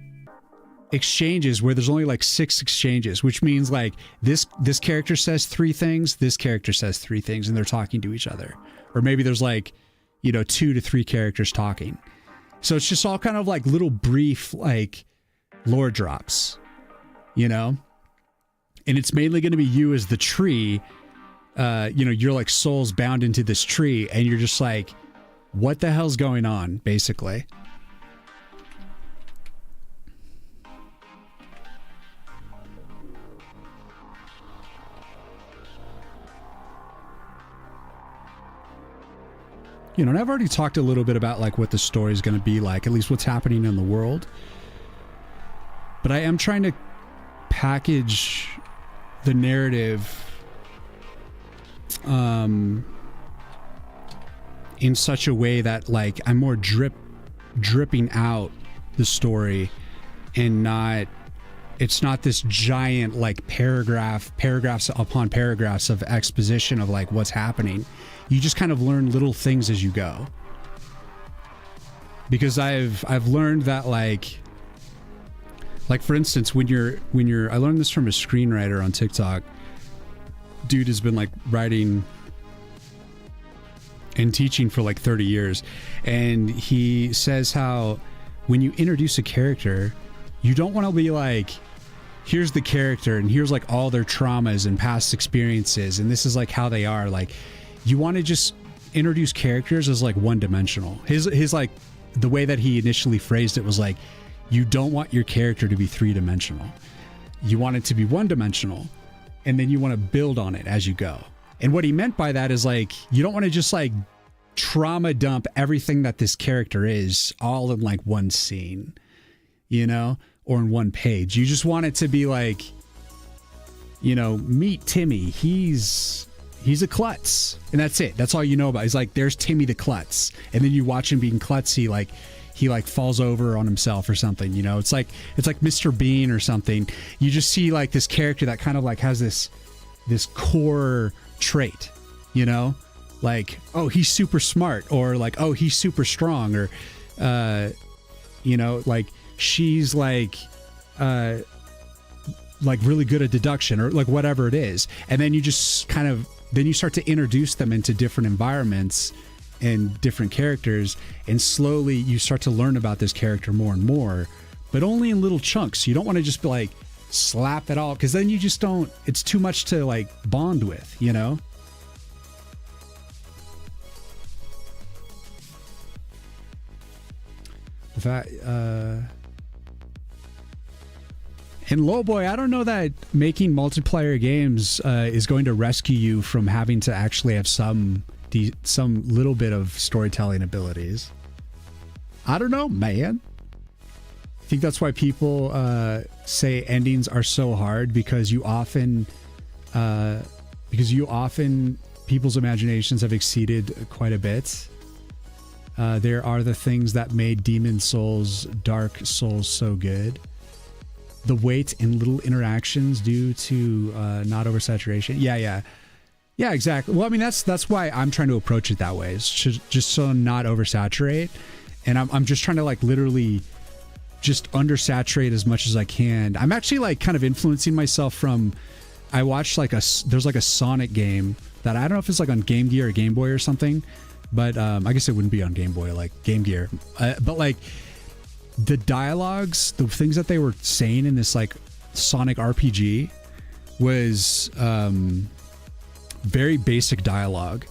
exchanges where there's only like 6 exchanges, which means like this character says 3 things, this character says 3 things, and they're talking to each other. Or maybe there's like, you know, 2 to 3 characters talking. So it's just all kind of like little brief like lore drops, you know? And it's mainly going to be you as the tree. You know, you're like souls bound into this tree, and you're just like, what the hell's going on, basically? You know, and I've already talked a little bit about like what the story is going to be like, at least what's happening in the world. But I am trying to package the narrative in such a way that like I'm more dripping out the story, and it's not this giant like paragraphs upon paragraphs of exposition of like what's happening. You just kind of learn little things as you go, because I've learned that like for instance, when you're I learned this from a screenwriter on TikTok. Dude has been like writing and teaching for like 30 years, and he says how when you introduce a character, you don't want to be like, here's the character and here's like all their traumas and past experiences and this is like how they are. Like, you want to just introduce characters as like one-dimensional. His like the way that he initially phrased it was like, you don't want your character to be 3-dimensional. You want it to be 1-dimensional. And then you want to build on it as you go. And what he meant by that is like, you don't want to just like trauma dump everything that this character is all in like one scene, you know, or in one page. You just want it to be like, you know, meet Timmy. He's a klutz. And that's it. That's all you know about. He's like, there's Timmy the klutz. And then you watch him being klutzy, like he like falls over on himself or something, you know. It's like Mr. Bean or something. You just see like this character that kind of like has this core trait, you know, like, oh, he's super smart, or like, oh, he's super strong, or you know, like she's like really good at deduction, or like whatever it is. And then you just kind of then you start to introduce them into different environments and different characters, and slowly you start to learn about this character more and more, but only in little chunks. You don't want to just be like slap it all, because then you just don't, it's too much to like bond with, you know. That and Lowboy, I don't know that making multiplayer games is going to rescue you from having to actually have some little bit of storytelling abilities. I don't know, man. I think that's why people say endings are so hard, because you often people's imaginations have exceeded quite a bit. There are the things that made Demon Souls, Dark Souls so good. The weight in little interactions due to not oversaturation. Yeah, exactly. Well, I mean, that's why I'm trying to approach it that way. It's just so not oversaturate. And I'm just trying to like literally just undersaturate as much as I can. I'm actually like kind of influencing myself from, I watched like there's like a Sonic game that I don't know if it's like on Game Gear or Game Boy or something, but I guess it wouldn't be on Game Boy, like Game Gear. But like the dialogues, the things that they were saying in this like Sonic RPG was very basic dialogue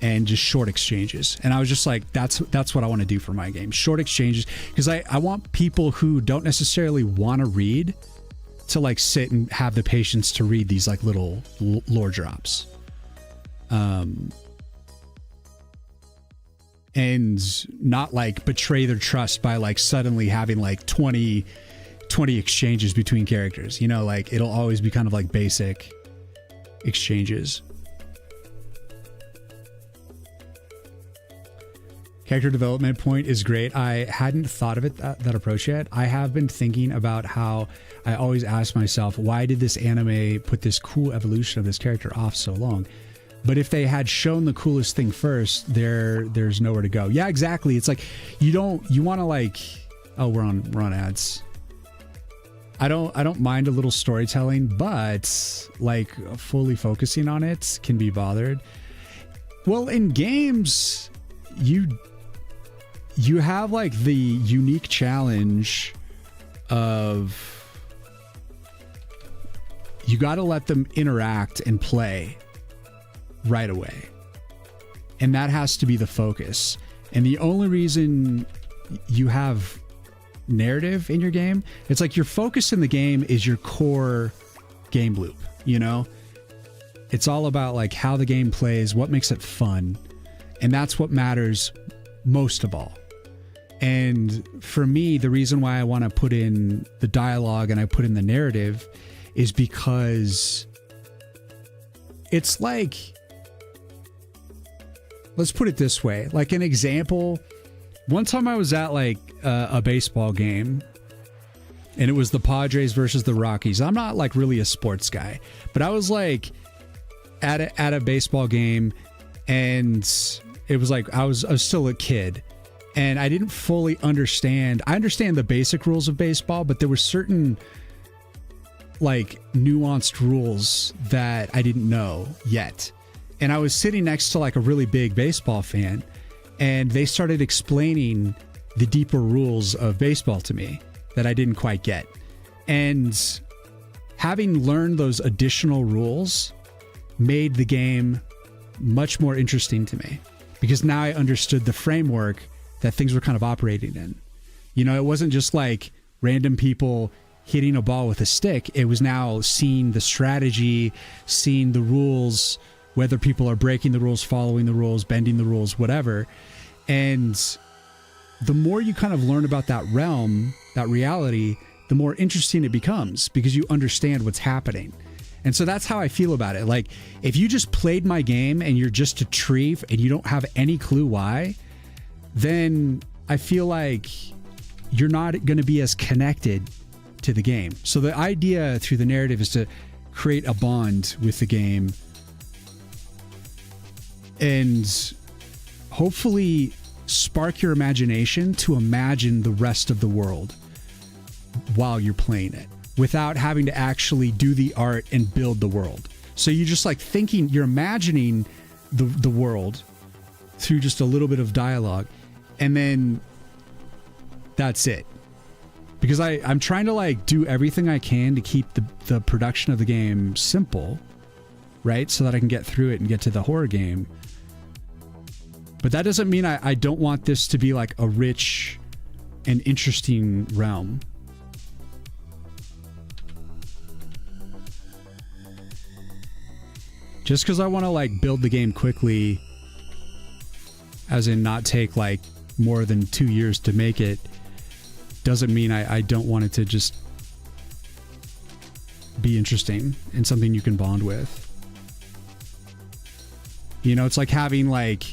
and just short exchanges. And I was just like, that's what I want to do for my game. Short exchanges, because I want people who don't necessarily want to read to like sit and have the patience to read these like little lore drops. And not like betray their trust by like suddenly having like 20 exchanges between characters, you know, like it'll always be kind of like basic exchanges. Character development point is great. I hadn't thought of it that approach yet. I have been thinking about how I always ask myself, why did this anime put this cool evolution of this character off so long? But if they had shown the coolest thing first, there's nowhere to go. Yeah, exactly. It's like you want to like, oh, we're on ads. I don't mind a little storytelling, but like fully focusing on it can be bothered. Well, in games, you have like the unique challenge of you got to let them interact and play right away. And that has to be the focus. And the only reason you have narrative in your game, it's like your focus in the game is your core game loop, you know? It's all about like how the game plays, what makes it fun. And that's what matters most of all. And for me, the reason why I want to put in the dialogue and I put in the narrative is because it's like, let's put it this way, like an example. One time I was at like a baseball game and it was the Padres versus the Rockies. I'm not like really a sports guy, but I was like at a baseball game and it was like I was still a kid and I didn't fully understand. I understand the basic rules of baseball, but there were certain like nuanced rules that I didn't know yet. And I was sitting next to like a really big baseball fan and they started explaining the deeper rules of baseball to me that I didn't quite get. And having learned those additional rules made the game much more interesting to me because now I understood the framework that things were kind of operating in. You know, it wasn't just like random people hitting a ball with a stick. It was now seeing the strategy, seeing the rules, whether people are breaking the rules, following the rules, bending the rules, whatever. And the more you kind of learn about that realm, that reality, the more interesting it becomes because you understand what's happening. And so that's how I feel about it. Like if you just played my game and you're just a tree and you don't have any clue why, then I feel like you're not going to be as connected to the game. So the idea through the narrative is to create a bond with the game and hopefully spark your imagination to imagine the rest of the world while you're playing it without having to actually do the art and build the world. So you're just like thinking, you're imagining the world through just a little bit of dialogue, and then that's it. Because I'm trying to like do everything I can to keep the production of the game simple, right? So that I can get through it and get to the horror game. But that doesn't mean I don't want this to be like a rich and interesting realm. Just because I want to like build the game quickly, as in not take like more than 2 years to make it, doesn't mean I don't want it to just be interesting and something you can bond with. You know, it's like having like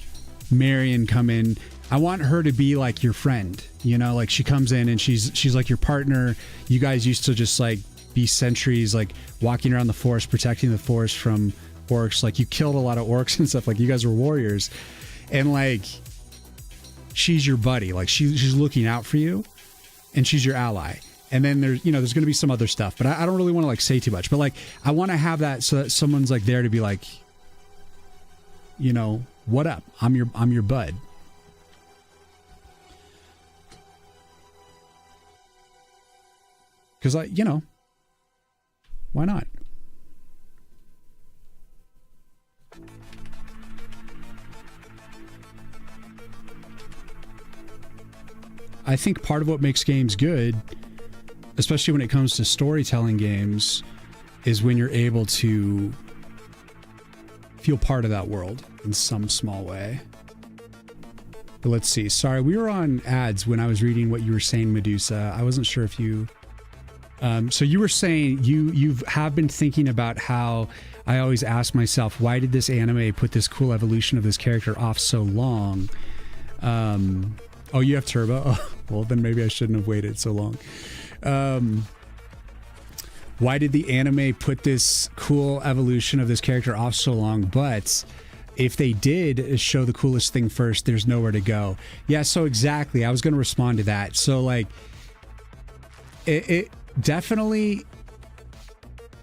Marion come in. I want her to be like your friend, you know, like she comes in and she's like your partner. You guys used to just like be sentries, like walking around the forest, protecting the forest from orcs. Like you killed a lot of orcs and stuff. Like you guys were warriors, and like she's your buddy. Like she's looking out for you, and she's your ally. And then there's going to be some other stuff, but I don't really want to like say too much. But like I want to have that so that someone's like there to be like, you know, what up? I'm your bud. Because why not? I think part of what makes games good, especially when it comes to storytelling games, is when you're able to feel part of that world in some small way. But let's see. Sorry, we were on ads when I was reading what you were saying, Medusa. I wasn't sure if you... so you were saying you have been thinking about how I always ask myself, why did this anime put this cool evolution of this character off so long? Oh, you have turbo? Oh, well, then maybe I shouldn't have waited so long. Why did the anime put this cool evolution of this character off so long? But if they did show the coolest thing first, there's nowhere to go. Yeah, so exactly. I was going to respond to that. So like, it definitely,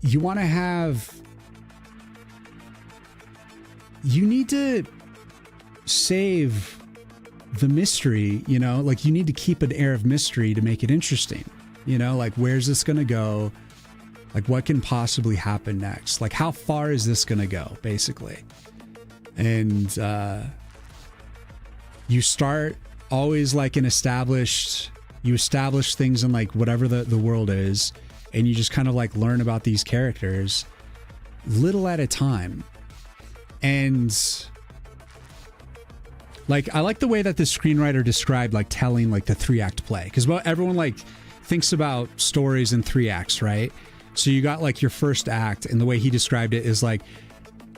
you want to have, you need to save the mystery, you know, like you need to keep an air of mystery to make it interesting, you know, like where's this going to go? Like what can possibly happen next? Like how far is this going to go basically? And you start always like an established, you establish things in like whatever the world is, and you just kind of like learn about these characters little at a time. And like, I like the way that the screenwriter described like telling like the 3-act play, because well, everyone like thinks about stories in 3 acts, right? So you got like your first act, and the way he described it is like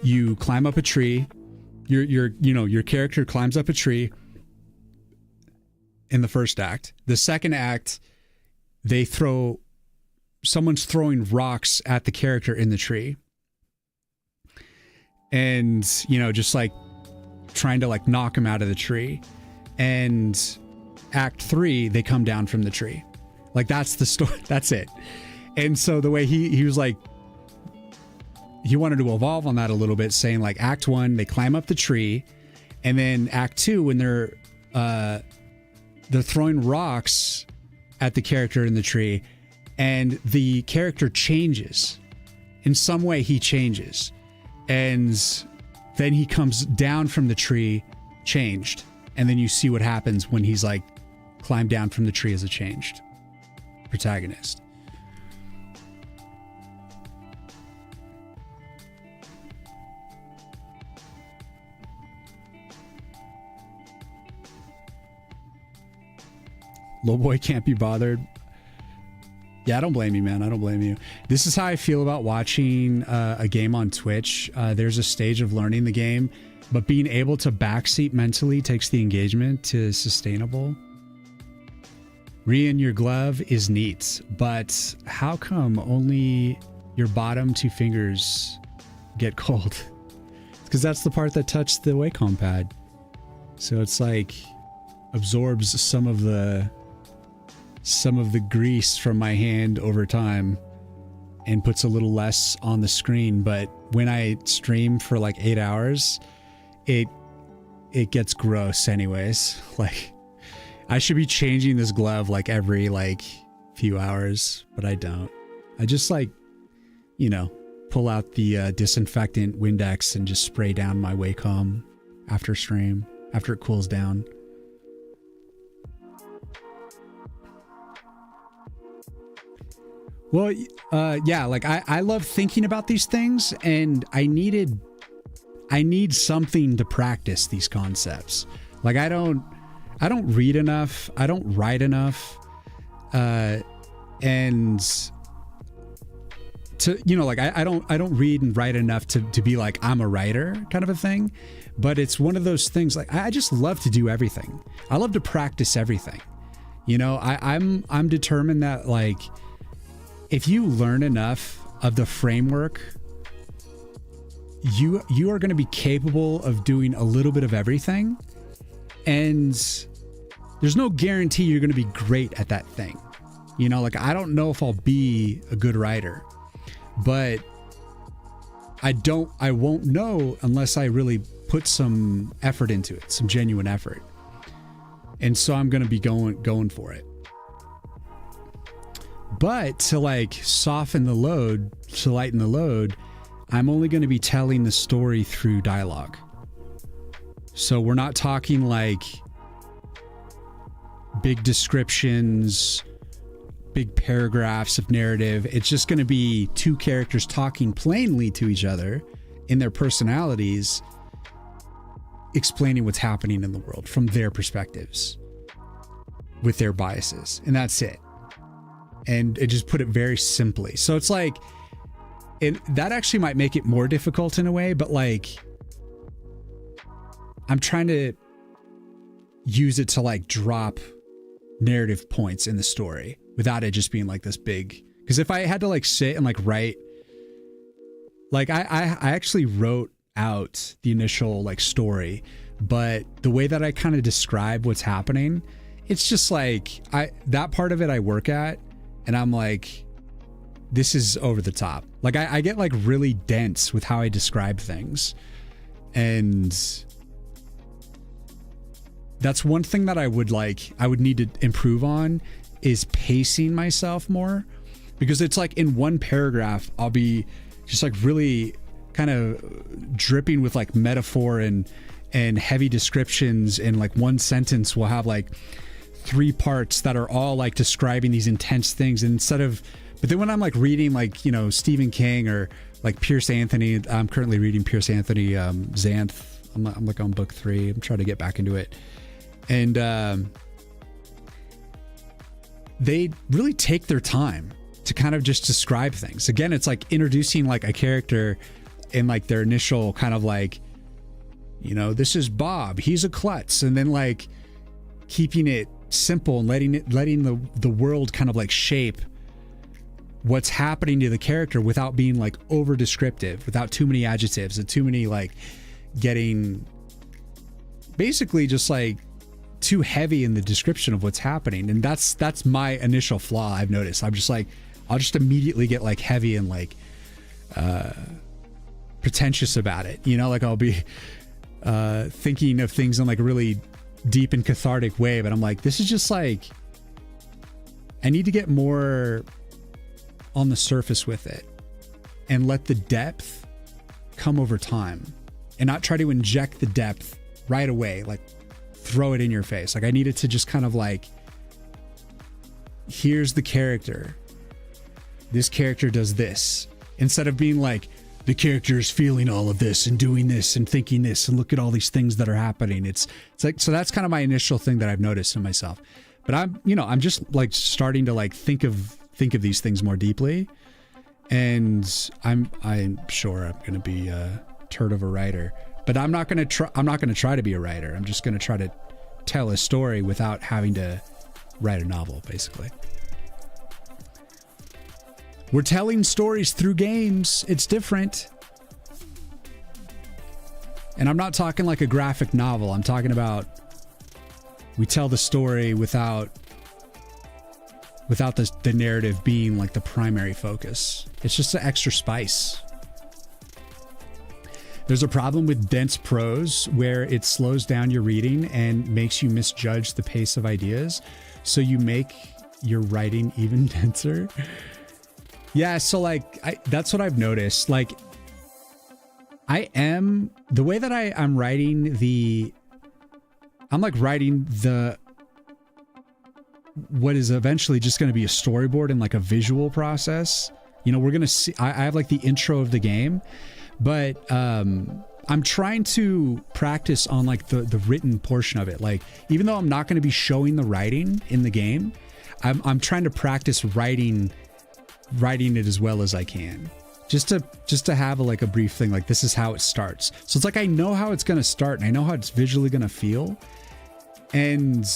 you climb up a tree, your character climbs up a tree in the first act. The second act, someone's throwing rocks at the character in the tree. And, you know, just like trying to like knock him out of the tree. And act 3, they come down from the tree. Like that's the story. That's it. And so the way he was like, he wanted to evolve on that a little bit, saying like act 1, they climb up the tree. And then act 2, when they're throwing rocks at the character in the tree, and the character changes. In some way he changes. And then he comes down from the tree changed. And then you see what happens when he's like climbed down from the tree as a changed protagonist. Little boy can't be bothered. Yeah, I don't blame you, man. I don't blame you. This is how I feel about watching a game on Twitch. There's a stage of learning the game, but being able to backseat mentally takes the engagement to sustainable. Riyin, your glove is neat, but how come only your bottom 2 fingers get cold? Because that's the part that touched the Wacom pad. So it's like absorbs some of the grease from my hand over time and puts a little less on the screen. But when I stream for like 8 hours, it gets gross anyways. Like I should be changing this glove like every like few hours, but I don't. I just like, you know, pull out the disinfectant Windex and just spray down my Wacom after stream, after it cools down. Well, yeah, like I love thinking about these things, and I need something to practice these concepts. Like I don't read enough. I don't write enough. And to, you know, like I don't read and write enough to be like, I'm a writer kind of a thing. But it's one of those things, like I just love to do everything. I love to practice everything. You know, I'm determined that like, if you learn enough of the framework, you are going to be capable of doing a little bit of everything. And there's no guarantee you're going to be great at that thing. You know, like I don't know if I'll be a good writer, but I won't know unless I really put some effort into it, some genuine effort. And so I'm going to be going for it. But to like soften the load, to lighten the load, I'm only going to be telling the story through dialogue. So we're not talking like big descriptions, big paragraphs of narrative. It's just going to be 2 characters talking plainly to each other in their personalities, explaining what's happening in the world from their perspectives with their biases. And that's it. And it just put it very simply. So it's like, that actually might make it more difficult in a way, but like, I'm trying to use it to like drop narrative points in the story without it just being like this big. Because if I had to like sit and like write, like I actually wrote out the initial like story, but the way that I kind of describe what's happening, it's just like that part of it I work at, and I'm like, this is over the top. Like I get like really dense with how I describe things, and that's one thing that I would need to improve on, is pacing myself more, because it's like in one paragraph I'll be just like really kind of dripping with like metaphor and heavy descriptions, and like one sentence will have like 3 parts that are all like describing these intense things, and but then when I'm like reading like, you know, Stephen King or like Pierce Anthony, I'm currently reading Pierce Anthony, Xanth. I'm like on book 3. I'm trying to get back into it. And they really take their time to kind of just describe things. Again, it's like introducing like a character in like their initial kind of like, you know, this is Bob, he's a klutz, and then like keeping it simple and letting the world kind of like shape what's happening to the character without being like over descriptive, without too many adjectives and too many like getting basically just like too heavy in the description of what's happening. And that's my initial flaw I've noticed. I'm just like, I'll just immediately get like heavy and like pretentious about it, you know, like I'll be thinking of things in like a really deep and cathartic way, but I'm like, this is just like, I need to get more on the surface with it and let the depth come over time, and not try to inject the depth right away, like throw it in your face. Like I need it to just kind of like, here's the character, this character does this, instead of being like, the character is feeling all of this and doing this and thinking this and look at all these things that are happening. It's like, so that's kind of my initial thing that I've noticed in myself. But I'm just like starting to like think of these things more deeply, and I'm sure I'm going to be a turd of a writer, but I'm not going to try to be a writer. I'm just going to try to tell a story without having to write a novel, basically. We're telling stories through games. It's different. And I'm not talking like a graphic novel. I'm talking about we tell the story without the narrative being like the primary focus. It's just an extra spice. There's a problem with dense prose where it slows down your reading and makes you misjudge the pace of ideas. So you make your writing even denser. Yeah, so like that's what I've noticed. Like the way that I'm writing what is eventually just going to be a storyboard and like a visual process. You know, we're going to see, I have like the intro of the game, but I'm trying to practice on like the written portion of it. Like, even though I'm not going to be showing the writing in the game, I'm trying to practice writing it as well as I can, just to have like a brief thing, like this is how it starts. So it's like, I know how it's going to start and I know how it's visually going to feel. And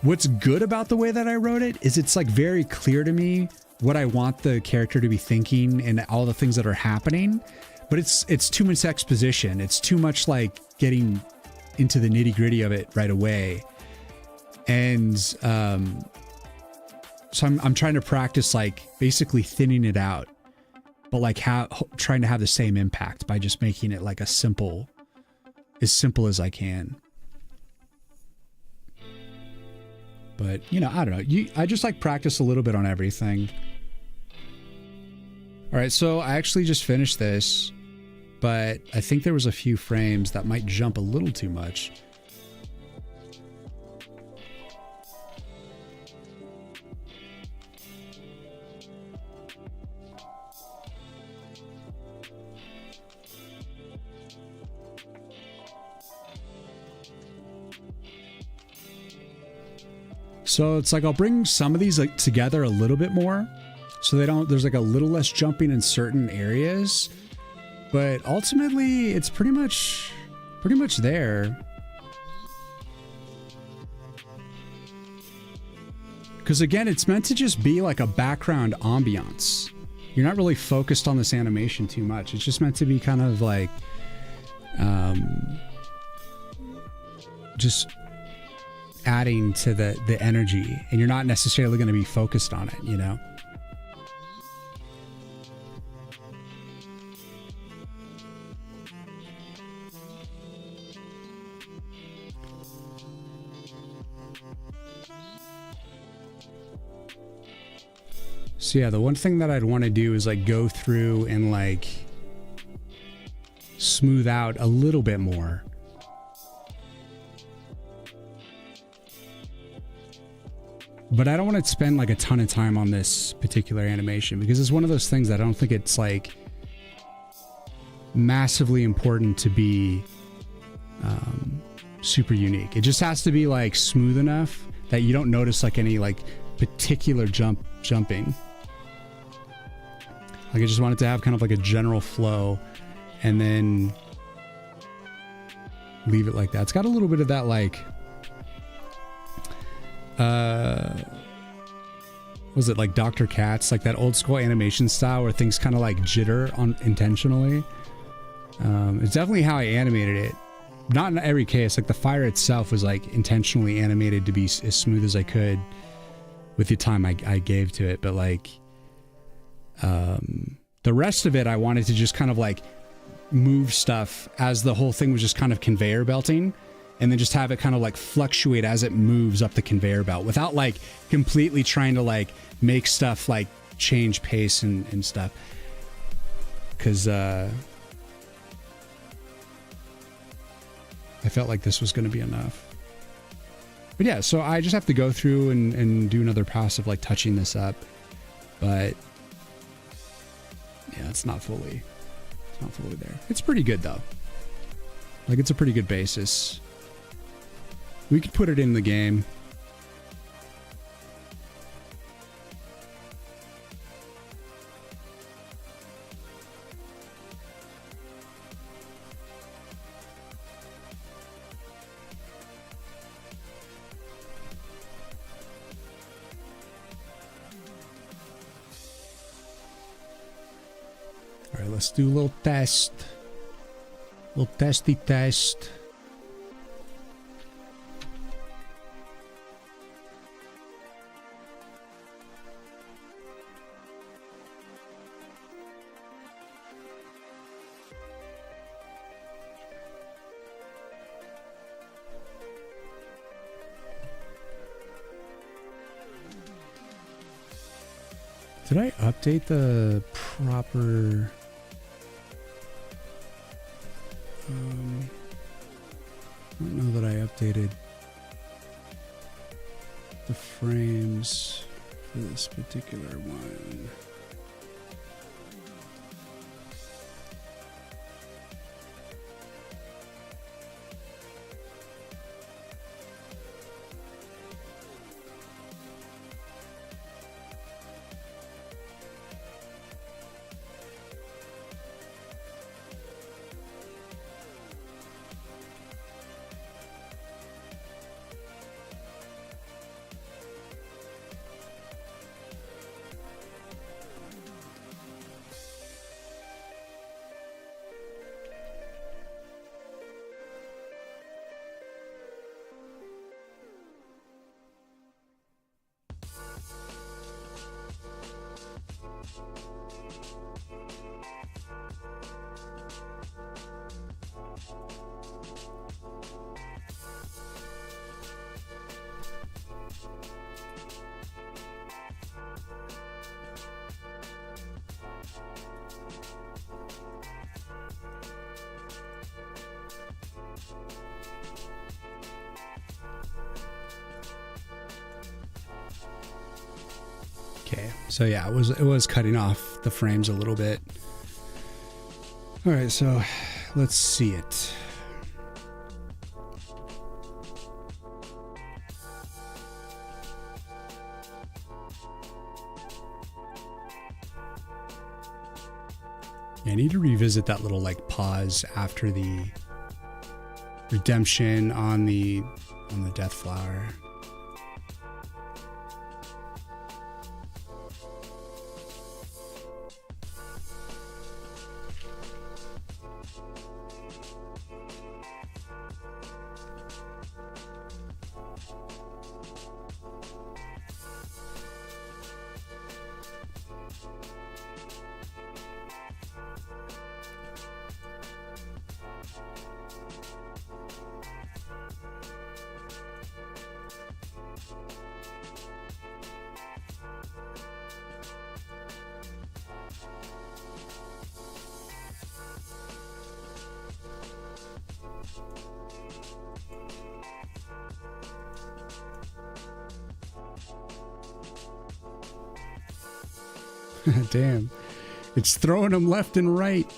what's good about the way that I wrote it is it's like very clear to me what I want the character to be thinking and all the things that are happening, but it's too much exposition. It's too much like getting into the nitty gritty of it right away. And, so I'm trying to practice like basically thinning it out, but like trying to have the same impact by just making it like as simple as I can. But you know, I don't know. I just like practice a little bit on everything. All right, so I actually just finished this, but I think there was a few frames that might jump a little too much. So it's like I'll bring some of these like together a little bit more so there's like a little less jumping in certain areas, but ultimately it's pretty much there. Because again, it's meant to just be like a background ambiance. You're not really focused on this animation too much. It's just meant to be kind of like, just adding to the energy, and you're not necessarily going to be focused on it, you know? So yeah, the one thing that I'd want to do is like go through and like smooth out a little bit more. But I don't want to spend like a ton of time on this particular animation because it's one of those things that I don't think it's like massively important to be super unique. It just has to be like smooth enough that you don't notice like any like particular jumping. Like I just want it to have kind of like a general flow and then leave it like that. It's got a little bit of that like was it like Dr. Katz, like that old school animation style where things kind of like jitter on intentionally. It's definitely how I animated it. Not in every case. Like the fire itself was like intentionally animated to be as smooth as I could with the time I gave to it. But like the rest of it, I wanted to just kind of like move stuff as the whole thing was just kind of conveyor belting, and then just have it kind of like fluctuate as it moves up the conveyor belt without like completely trying to like make stuff like change pace and stuff. Cause I felt like this was going to be enough. But yeah, so I just have to go through and do another pass of like touching this up. But yeah, it's not fully there. It's pretty good though. Like it's a pretty good basis. We could put it in the game. All right, let's do a little test. Little testy test. Did I update the proper... I don't know that I updated the frames for this particular one. Okay, so yeah, it was cutting off the frames a little bit. All right, so let's see it. Yeah, I need to revisit that little like pause after the redemption on the death flower. Damn. It's throwing them left and right.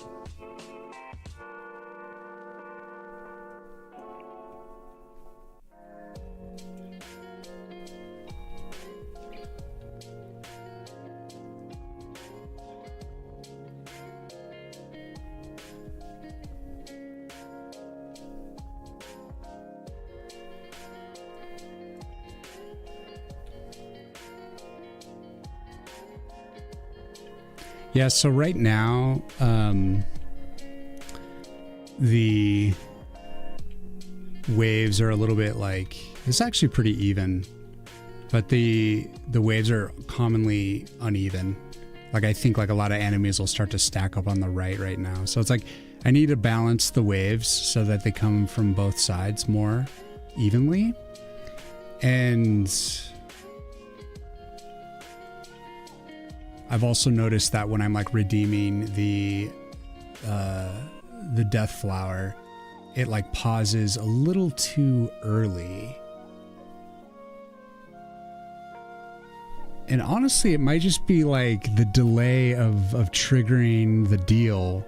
Yeah, so right now, the waves are a little bit like, it's actually pretty even, but the waves are commonly uneven. Like I think like a lot of enemies will start to stack up on the right now. So it's like, I need to balance the waves so that they come from both sides more evenly. And I've also noticed that when I'm like redeeming the death flower, it like pauses a little too early. And honestly, it might just be like the delay of triggering the deal.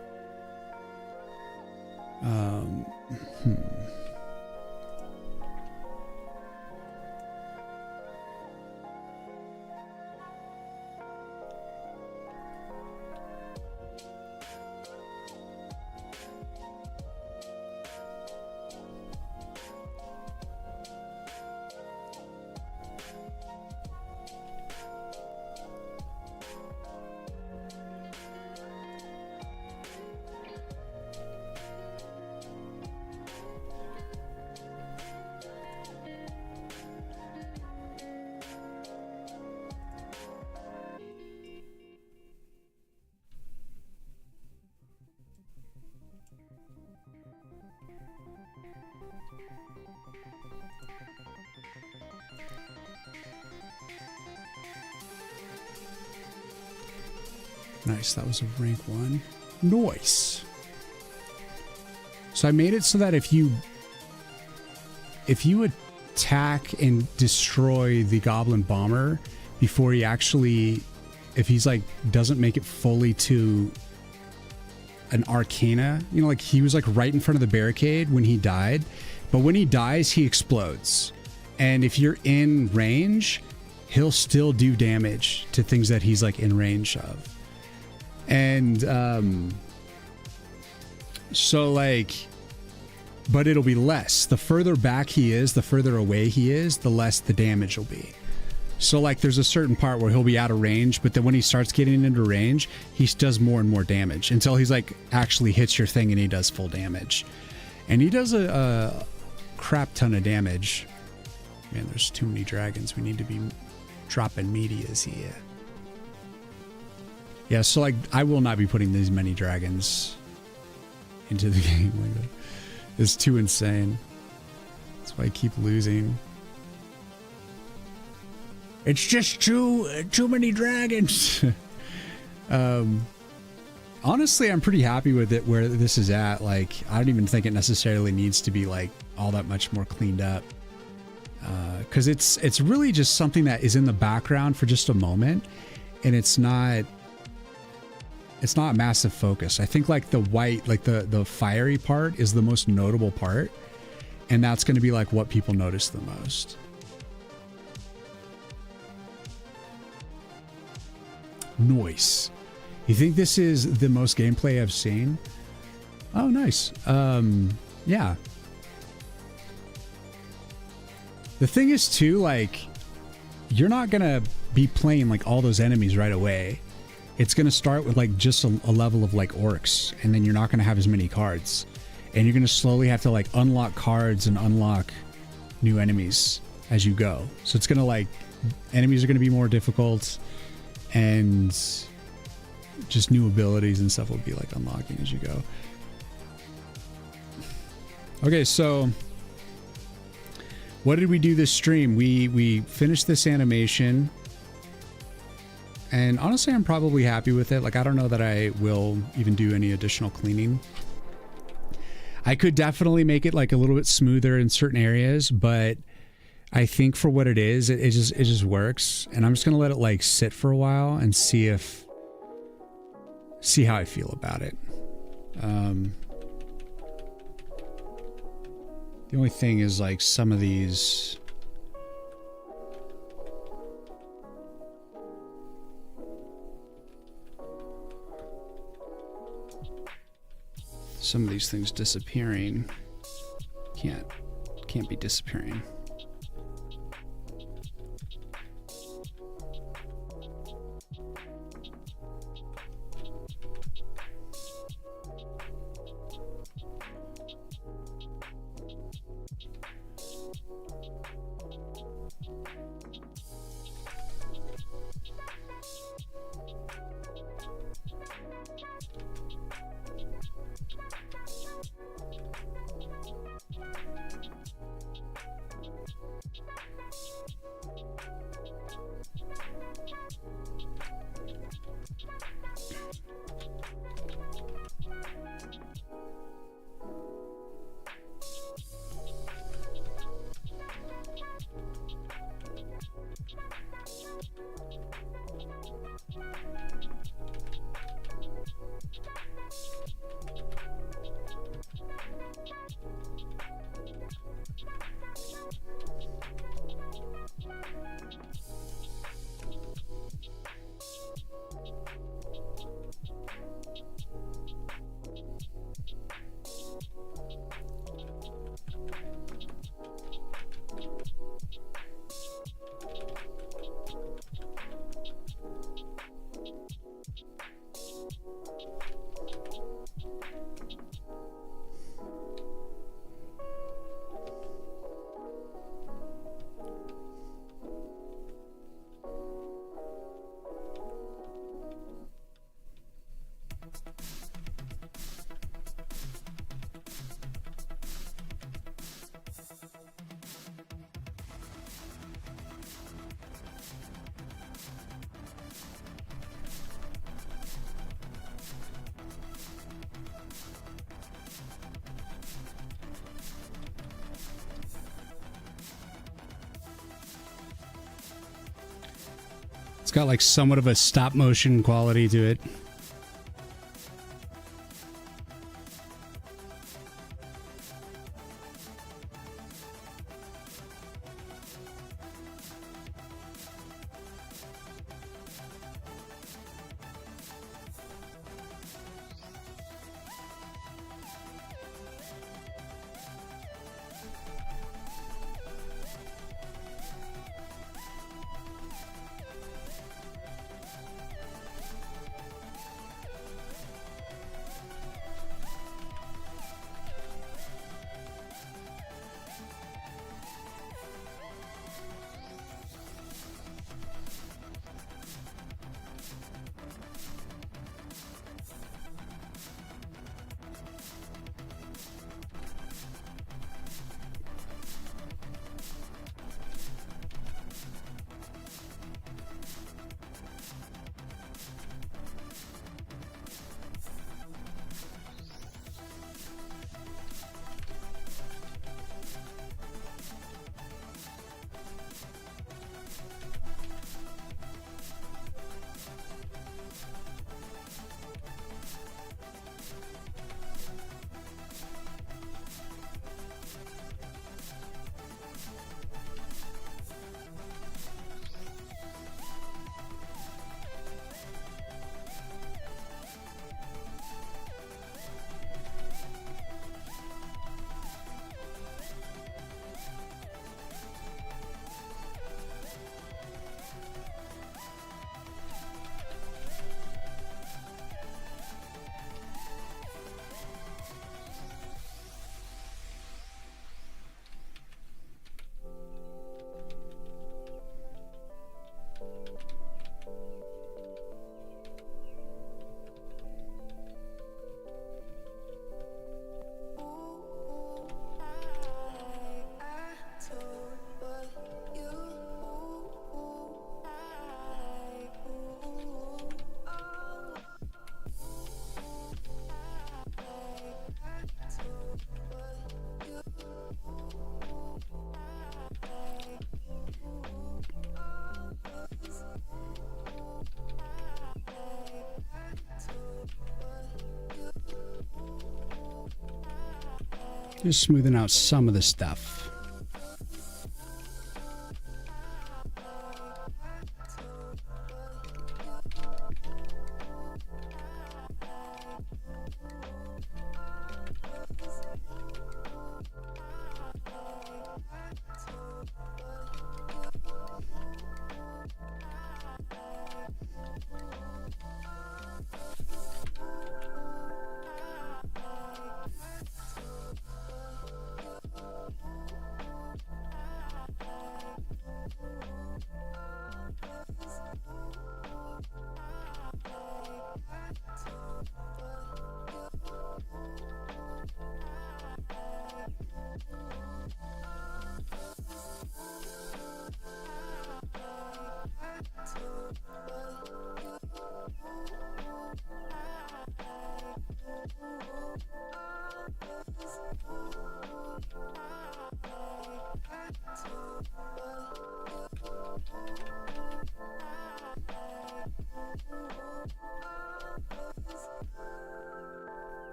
Nice, that was a rank 1. Nice. So I made it so that if you attack and destroy the goblin bomber before he actually, if he's like doesn't make it fully to an arcana, you know, like he was like right in front of the barricade when he died, but when he dies he explodes, and if you're in range he'll still do damage to things that he's like in range of. And so like, but it'll be less. The further back he is, the further away he is, the less the damage will be. So like there's a certain part where he'll be out of range, but then when he starts getting into range, he does more and more damage until he's like actually hits your thing and he does full damage. And he does a crap ton of damage. Man, there's too many dragons. We need to be dropping medias here. Yeah, so like I will not be putting these many dragons into the game. Like, it's too insane. That's why I keep losing. It's just too many dragons. Honestly, I'm pretty happy with it where this is at. Like, I don't even think it necessarily needs to be like all that much more cleaned up. Because it's really just something that is in the background for just a moment, and it's not a massive focus. I think like the white, like the fiery part is the most notable part, and that's going to be like what people notice the most. Nice. You think this is the most gameplay I've seen? Oh, nice. Yeah. The thing is too, like, you're not gonna be playing like all those enemies right away. It's gonna start with like just a level of like orcs, and then you're not gonna have as many cards, and you're gonna slowly have to like unlock cards and unlock new enemies as you go. So it's gonna like, enemies are gonna be more difficult, and just new abilities and stuff will be like unlocking as you go. Okay, so what did we do this stream? We finished this animation, and honestly I'm probably happy with it. Like, I don't know that I will even do any additional cleaning. I could definitely make it like a little bit smoother in certain areas, but I think for what it is, it just works. And I'm just gonna let it like sit for a while and see if see how I feel about it. The only thing is, like, some of these... Some of these things disappearing can't be disappearing. It's got like somewhat of a stop motion quality to it. Just smoothing out some of the stuff.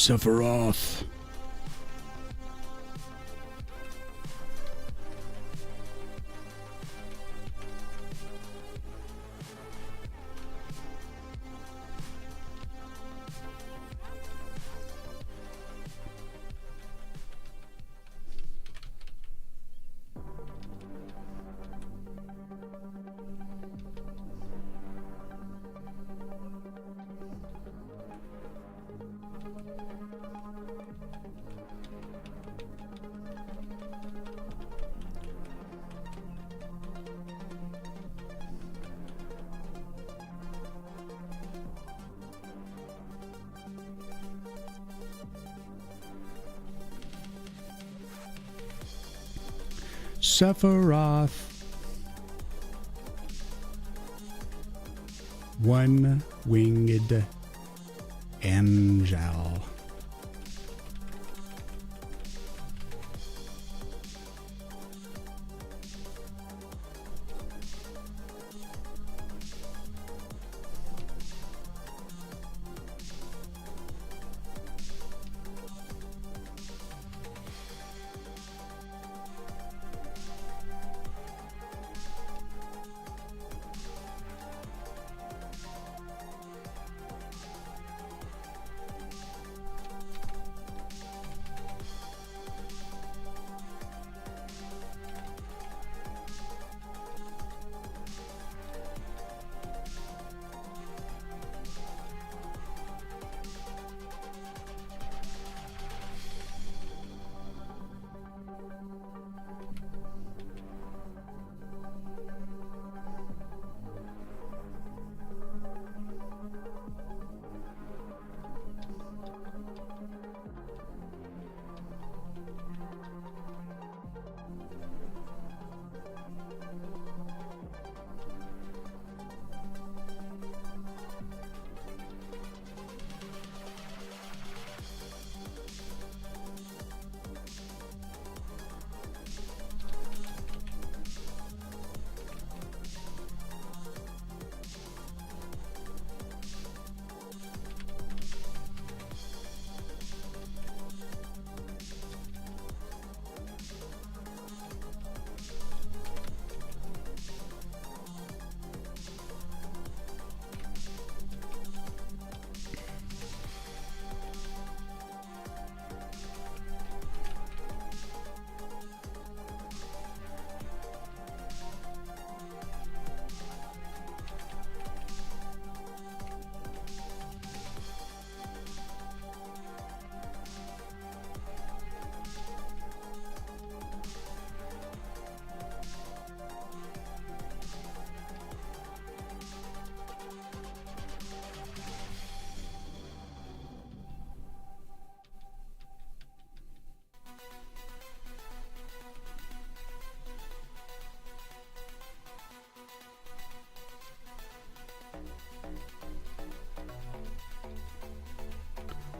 Sephiroth. Sephiroth. One-winged angel.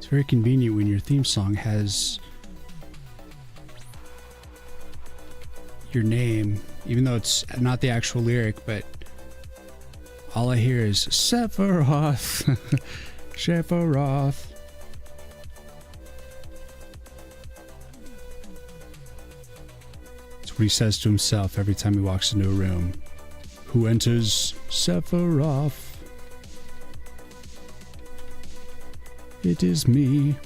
very convenient when your theme song has your name, even though it's not the actual lyric, but all I hear is Sephiroth. Sephiroth. That's what he says to himself every time he walks into a room. Who enters? Sephiroth. It is me.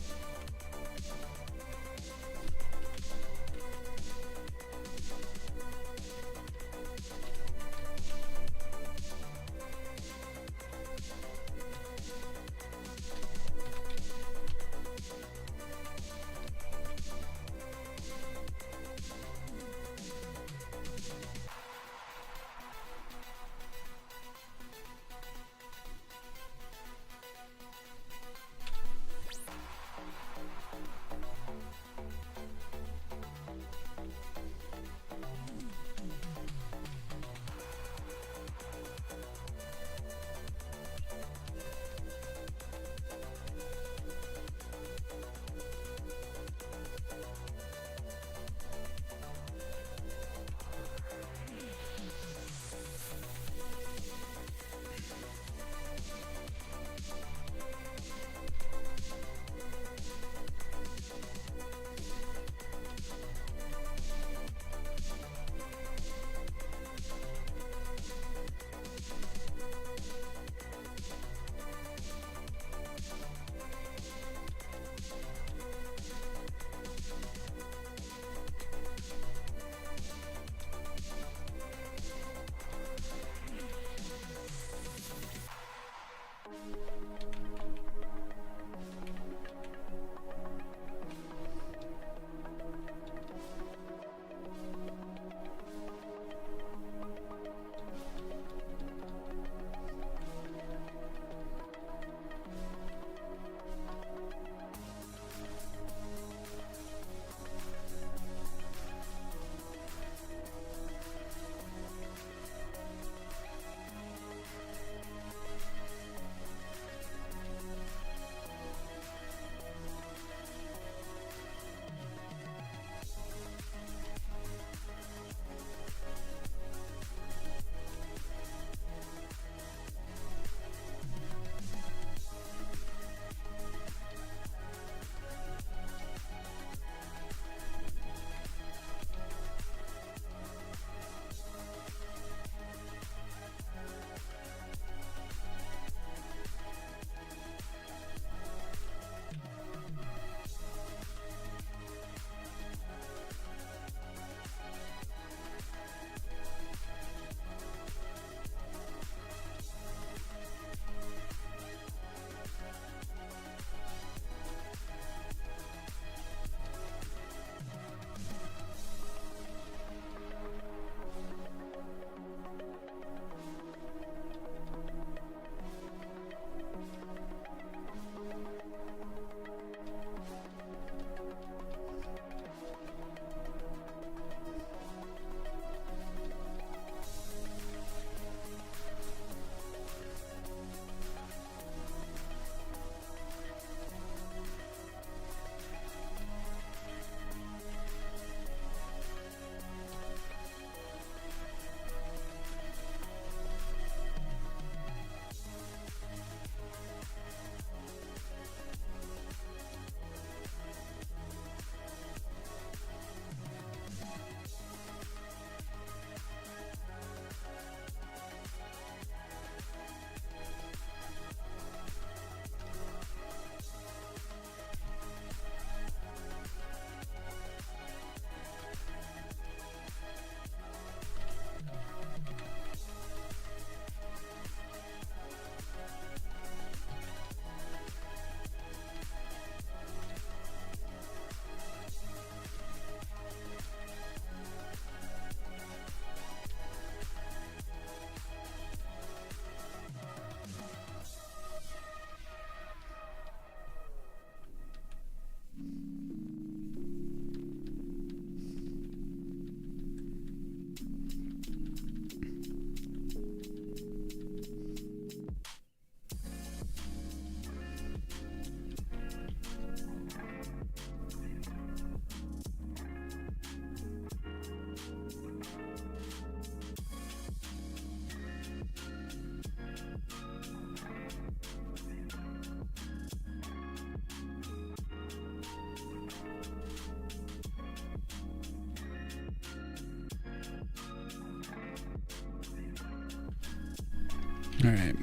All right.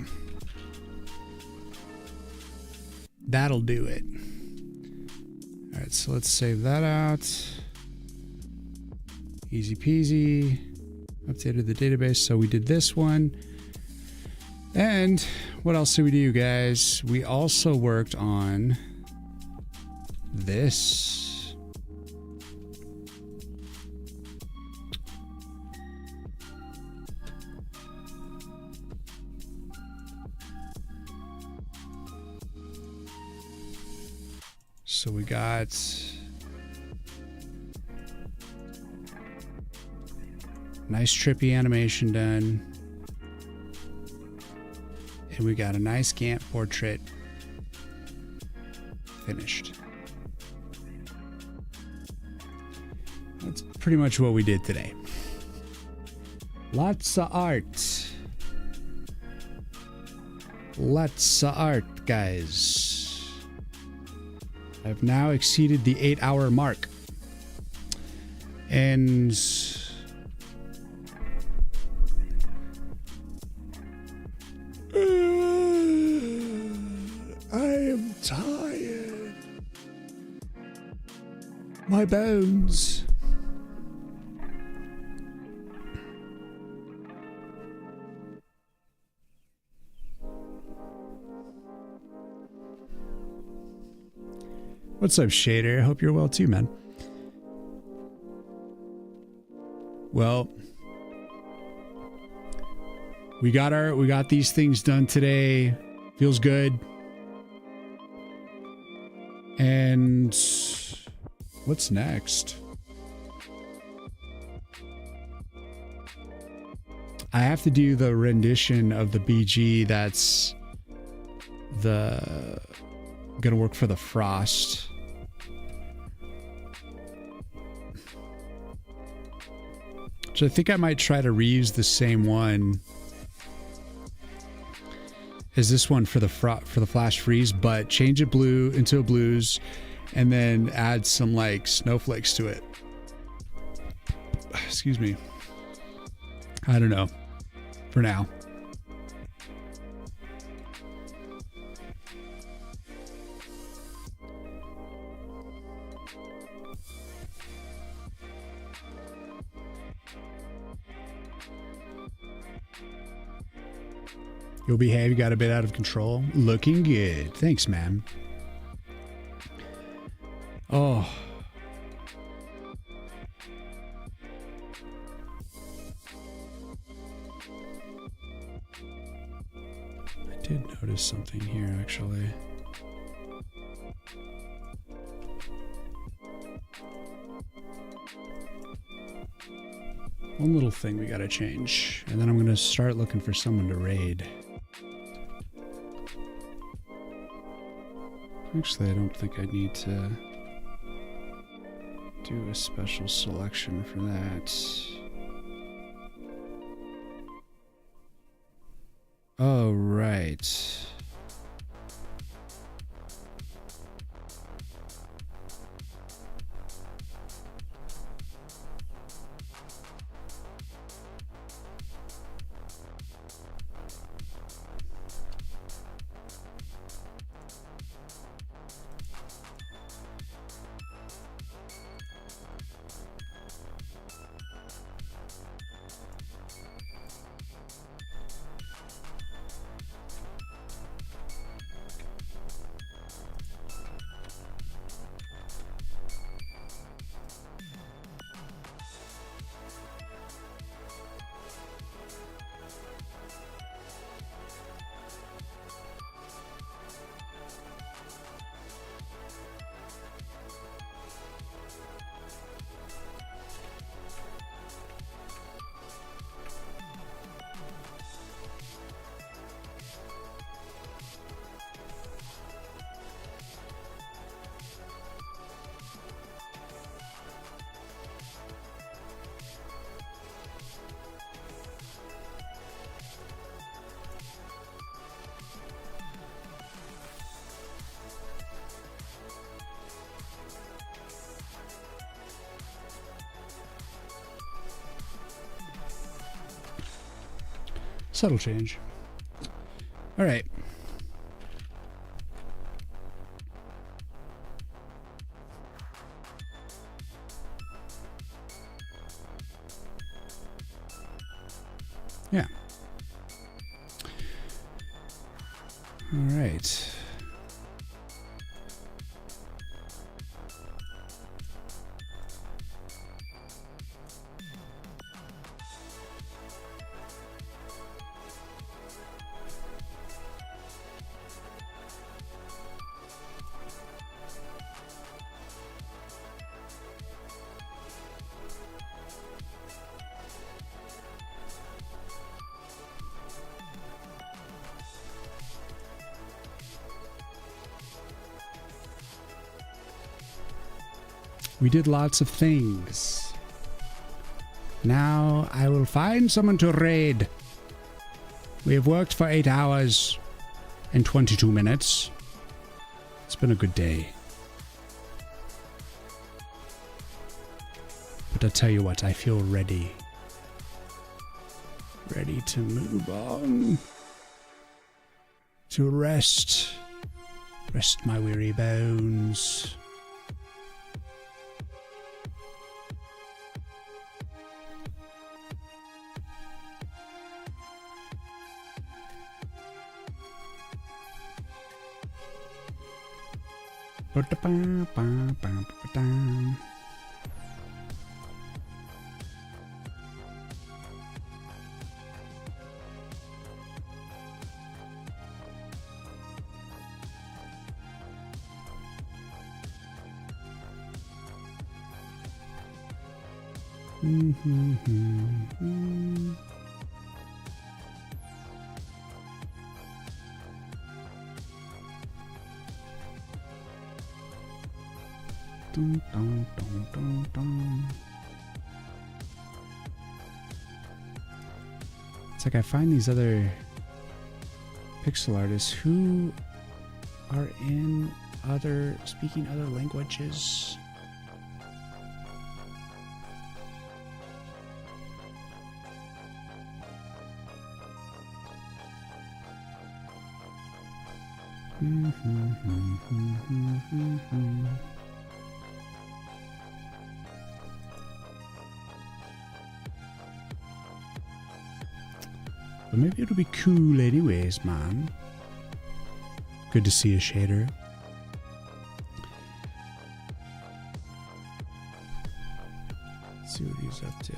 That'll do it. All right, so let's save that out. Easy peasy. Updated the database. So we did this one. And what else did we do, guys? We also worked on this. So we got nice trippy animation done. And we got a nice Gantt portrait finished. That's pretty much what we did today. Lots of art. Lots of art, guys. I've now exceeded the 8-hour mark. And I am tired. My bones. What's up, Shader? I hope you're well too, man. Well, we got these things done today. Feels good. And what's next? I have to do the rendition of the BG that's gonna work for the Frost. So I think I might try to reuse the same one as this one for the Flash Freeze, but change it blue into a blues and then add some like snowflakes to it. Excuse me. I don't know. For now. You'll behave. You got a bit out of control. Looking good. Thanks, man. Oh. I did notice something here, actually. One little thing we gotta change. And then I'm gonna start looking for someone to raid. Actually, I don't think I need to do a special selection for that. Oh, right. Subtle change. All right. Yeah. All right. We did lots of things. Now I will find someone to raid. We have worked for 8 hours and 22 minutes. It's been a good day. But I'll tell you what, I feel ready. Ready to move on. To rest. Rest my weary bones. Dun, dun, dun, dun, dun. It's like I find these other pixel artists who are in speaking other languages. But maybe it'll be cool anyways, man. Good to see a shader. Let's see what he's up to.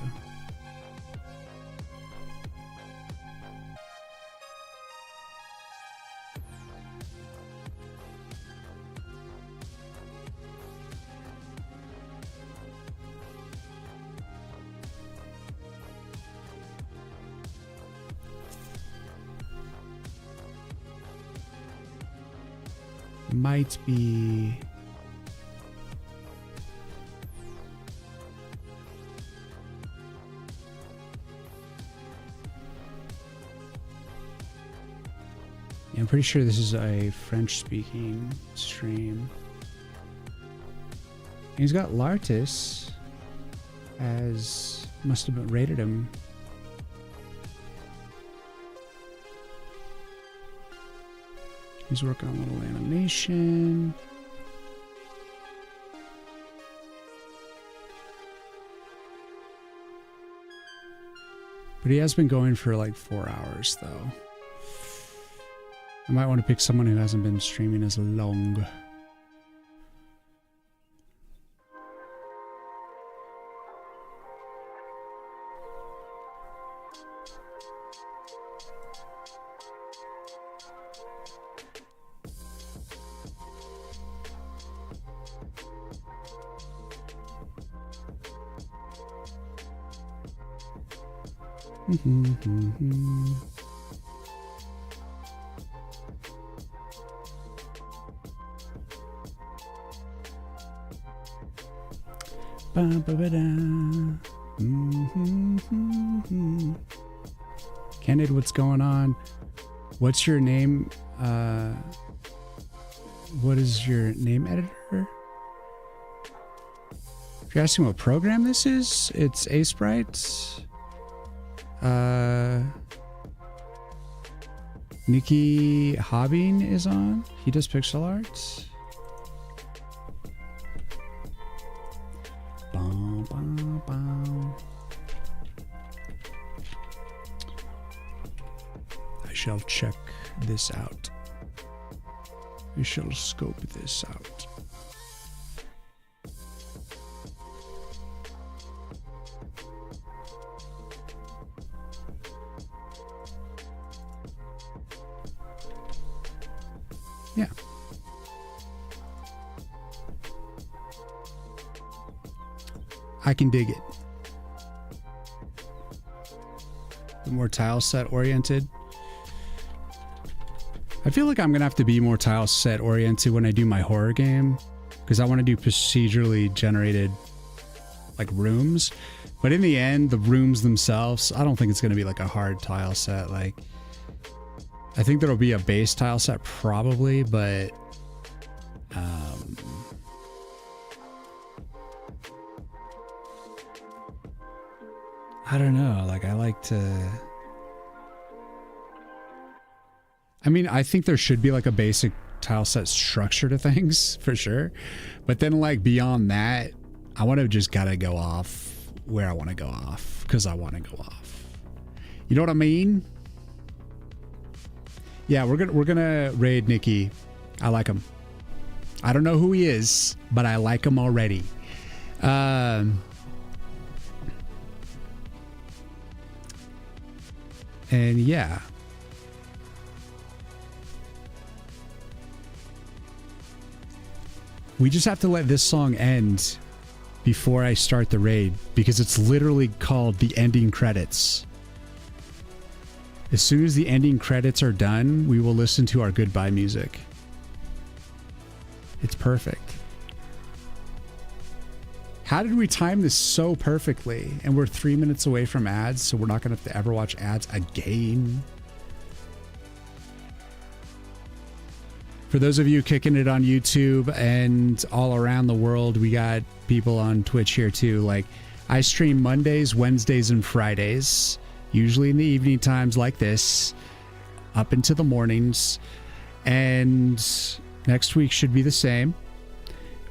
Might be yeah, I'm pretty sure this is a French-speaking stream. And he's got Lartis as must have been rated him. He's working on a little animation. But he has been going for like 4 hours though. I might want to pick someone who hasn't been streaming as long. Candid, what's going on? What's your name? What is your name editor? If you're asking what program this is, it's A-Sprite. Nikki Hobbing is on. He does pixel art. Bum, bum, bum. I shall check this out. We shall scope this out. Yeah. I can dig it. More tile set oriented. I feel like I'm going to have to be more tile set oriented when I do my horror game, because I want to do procedurally generated like rooms. But in the end, the rooms themselves, I don't think it's going to be like a hard tile set. Like, I think there'll be a base tile set probably, but I don't know. Like, I like to... I mean, I think there should be like a basic tile set structure to things for sure. But then like beyond that, I want to just gotta go off where I want to go off, because I want to go off. You know what I mean? Yeah, we're gonna raid Nikki. I like him. I don't know who he is, but I like him already. And yeah. We just have to let this song end before I start the raid, because it's literally called the ending credits. As soon as the ending credits are done, we will listen to our goodbye music. It's perfect. How did we time this so perfectly? And we're 3 minutes away from ads, so we're not going to have to ever watch ads again. For those of you kicking it on YouTube and all around the world, we got people on Twitch here too. Like, I stream Mondays, Wednesdays, and Fridays, usually in the evening times like this, up into the mornings. And next week should be the same.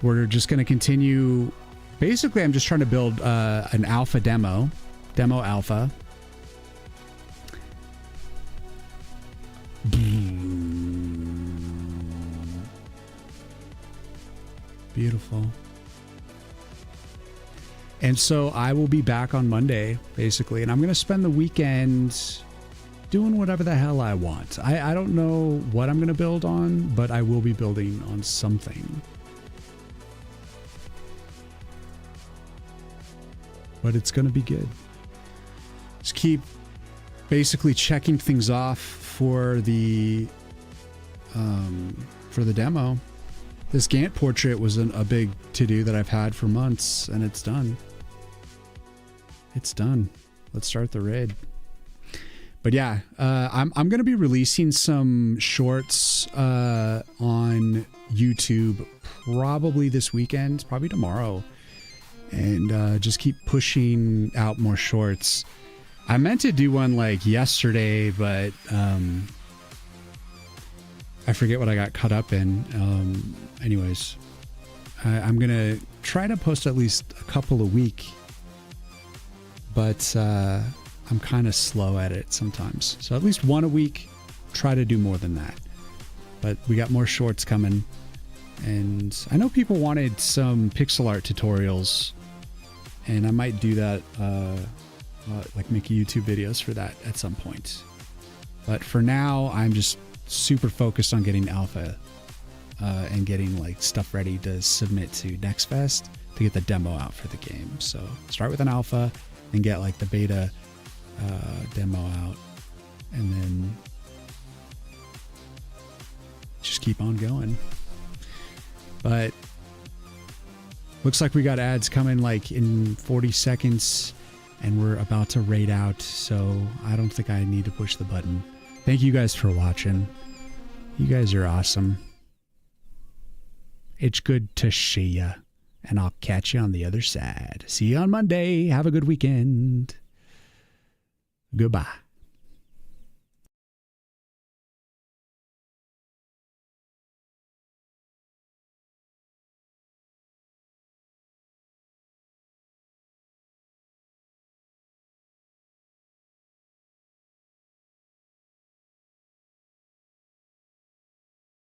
We're just going to continue. Basically, I'm just trying to build an alpha demo alpha. Beautiful. And so I will be back on Monday, basically, and I'm going to spend the weekend doing whatever the hell I want. I don't know what I'm going to build on, but I will be building on something. But it's going to be good. Just keep basically checking things off for the demo. This Gantt portrait was a big to-do that I've had for months, and it's done. It's done. Let's start the raid. But yeah, I'm going to be releasing some shorts on YouTube probably this weekend, probably tomorrow. And just keep pushing out more shorts. I meant to do one like yesterday, but I forget what I got caught up in. Anyways, I'm going to try to post at least a couple a week, but I'm kind of slow at it sometimes. So at least one a week, try to do more than that. But we got more shorts coming. And I know people wanted some pixel art tutorials, and I might do that, like make YouTube videos for that at some point. But for now, I'm just super focused on getting alpha and getting like stuff ready to submit to Next Fest to get the demo out for the game. So start with an alpha and get like the beta demo out, and then just keep on going. But looks like we got ads coming like in 40 seconds, and we're about to raid out, so I don't think I need to push the button. Thank you guys for watching. You guys are awesome. It's good to see ya, and I'll catch you on the other side. See you on Monday. Have a good weekend. Goodbye.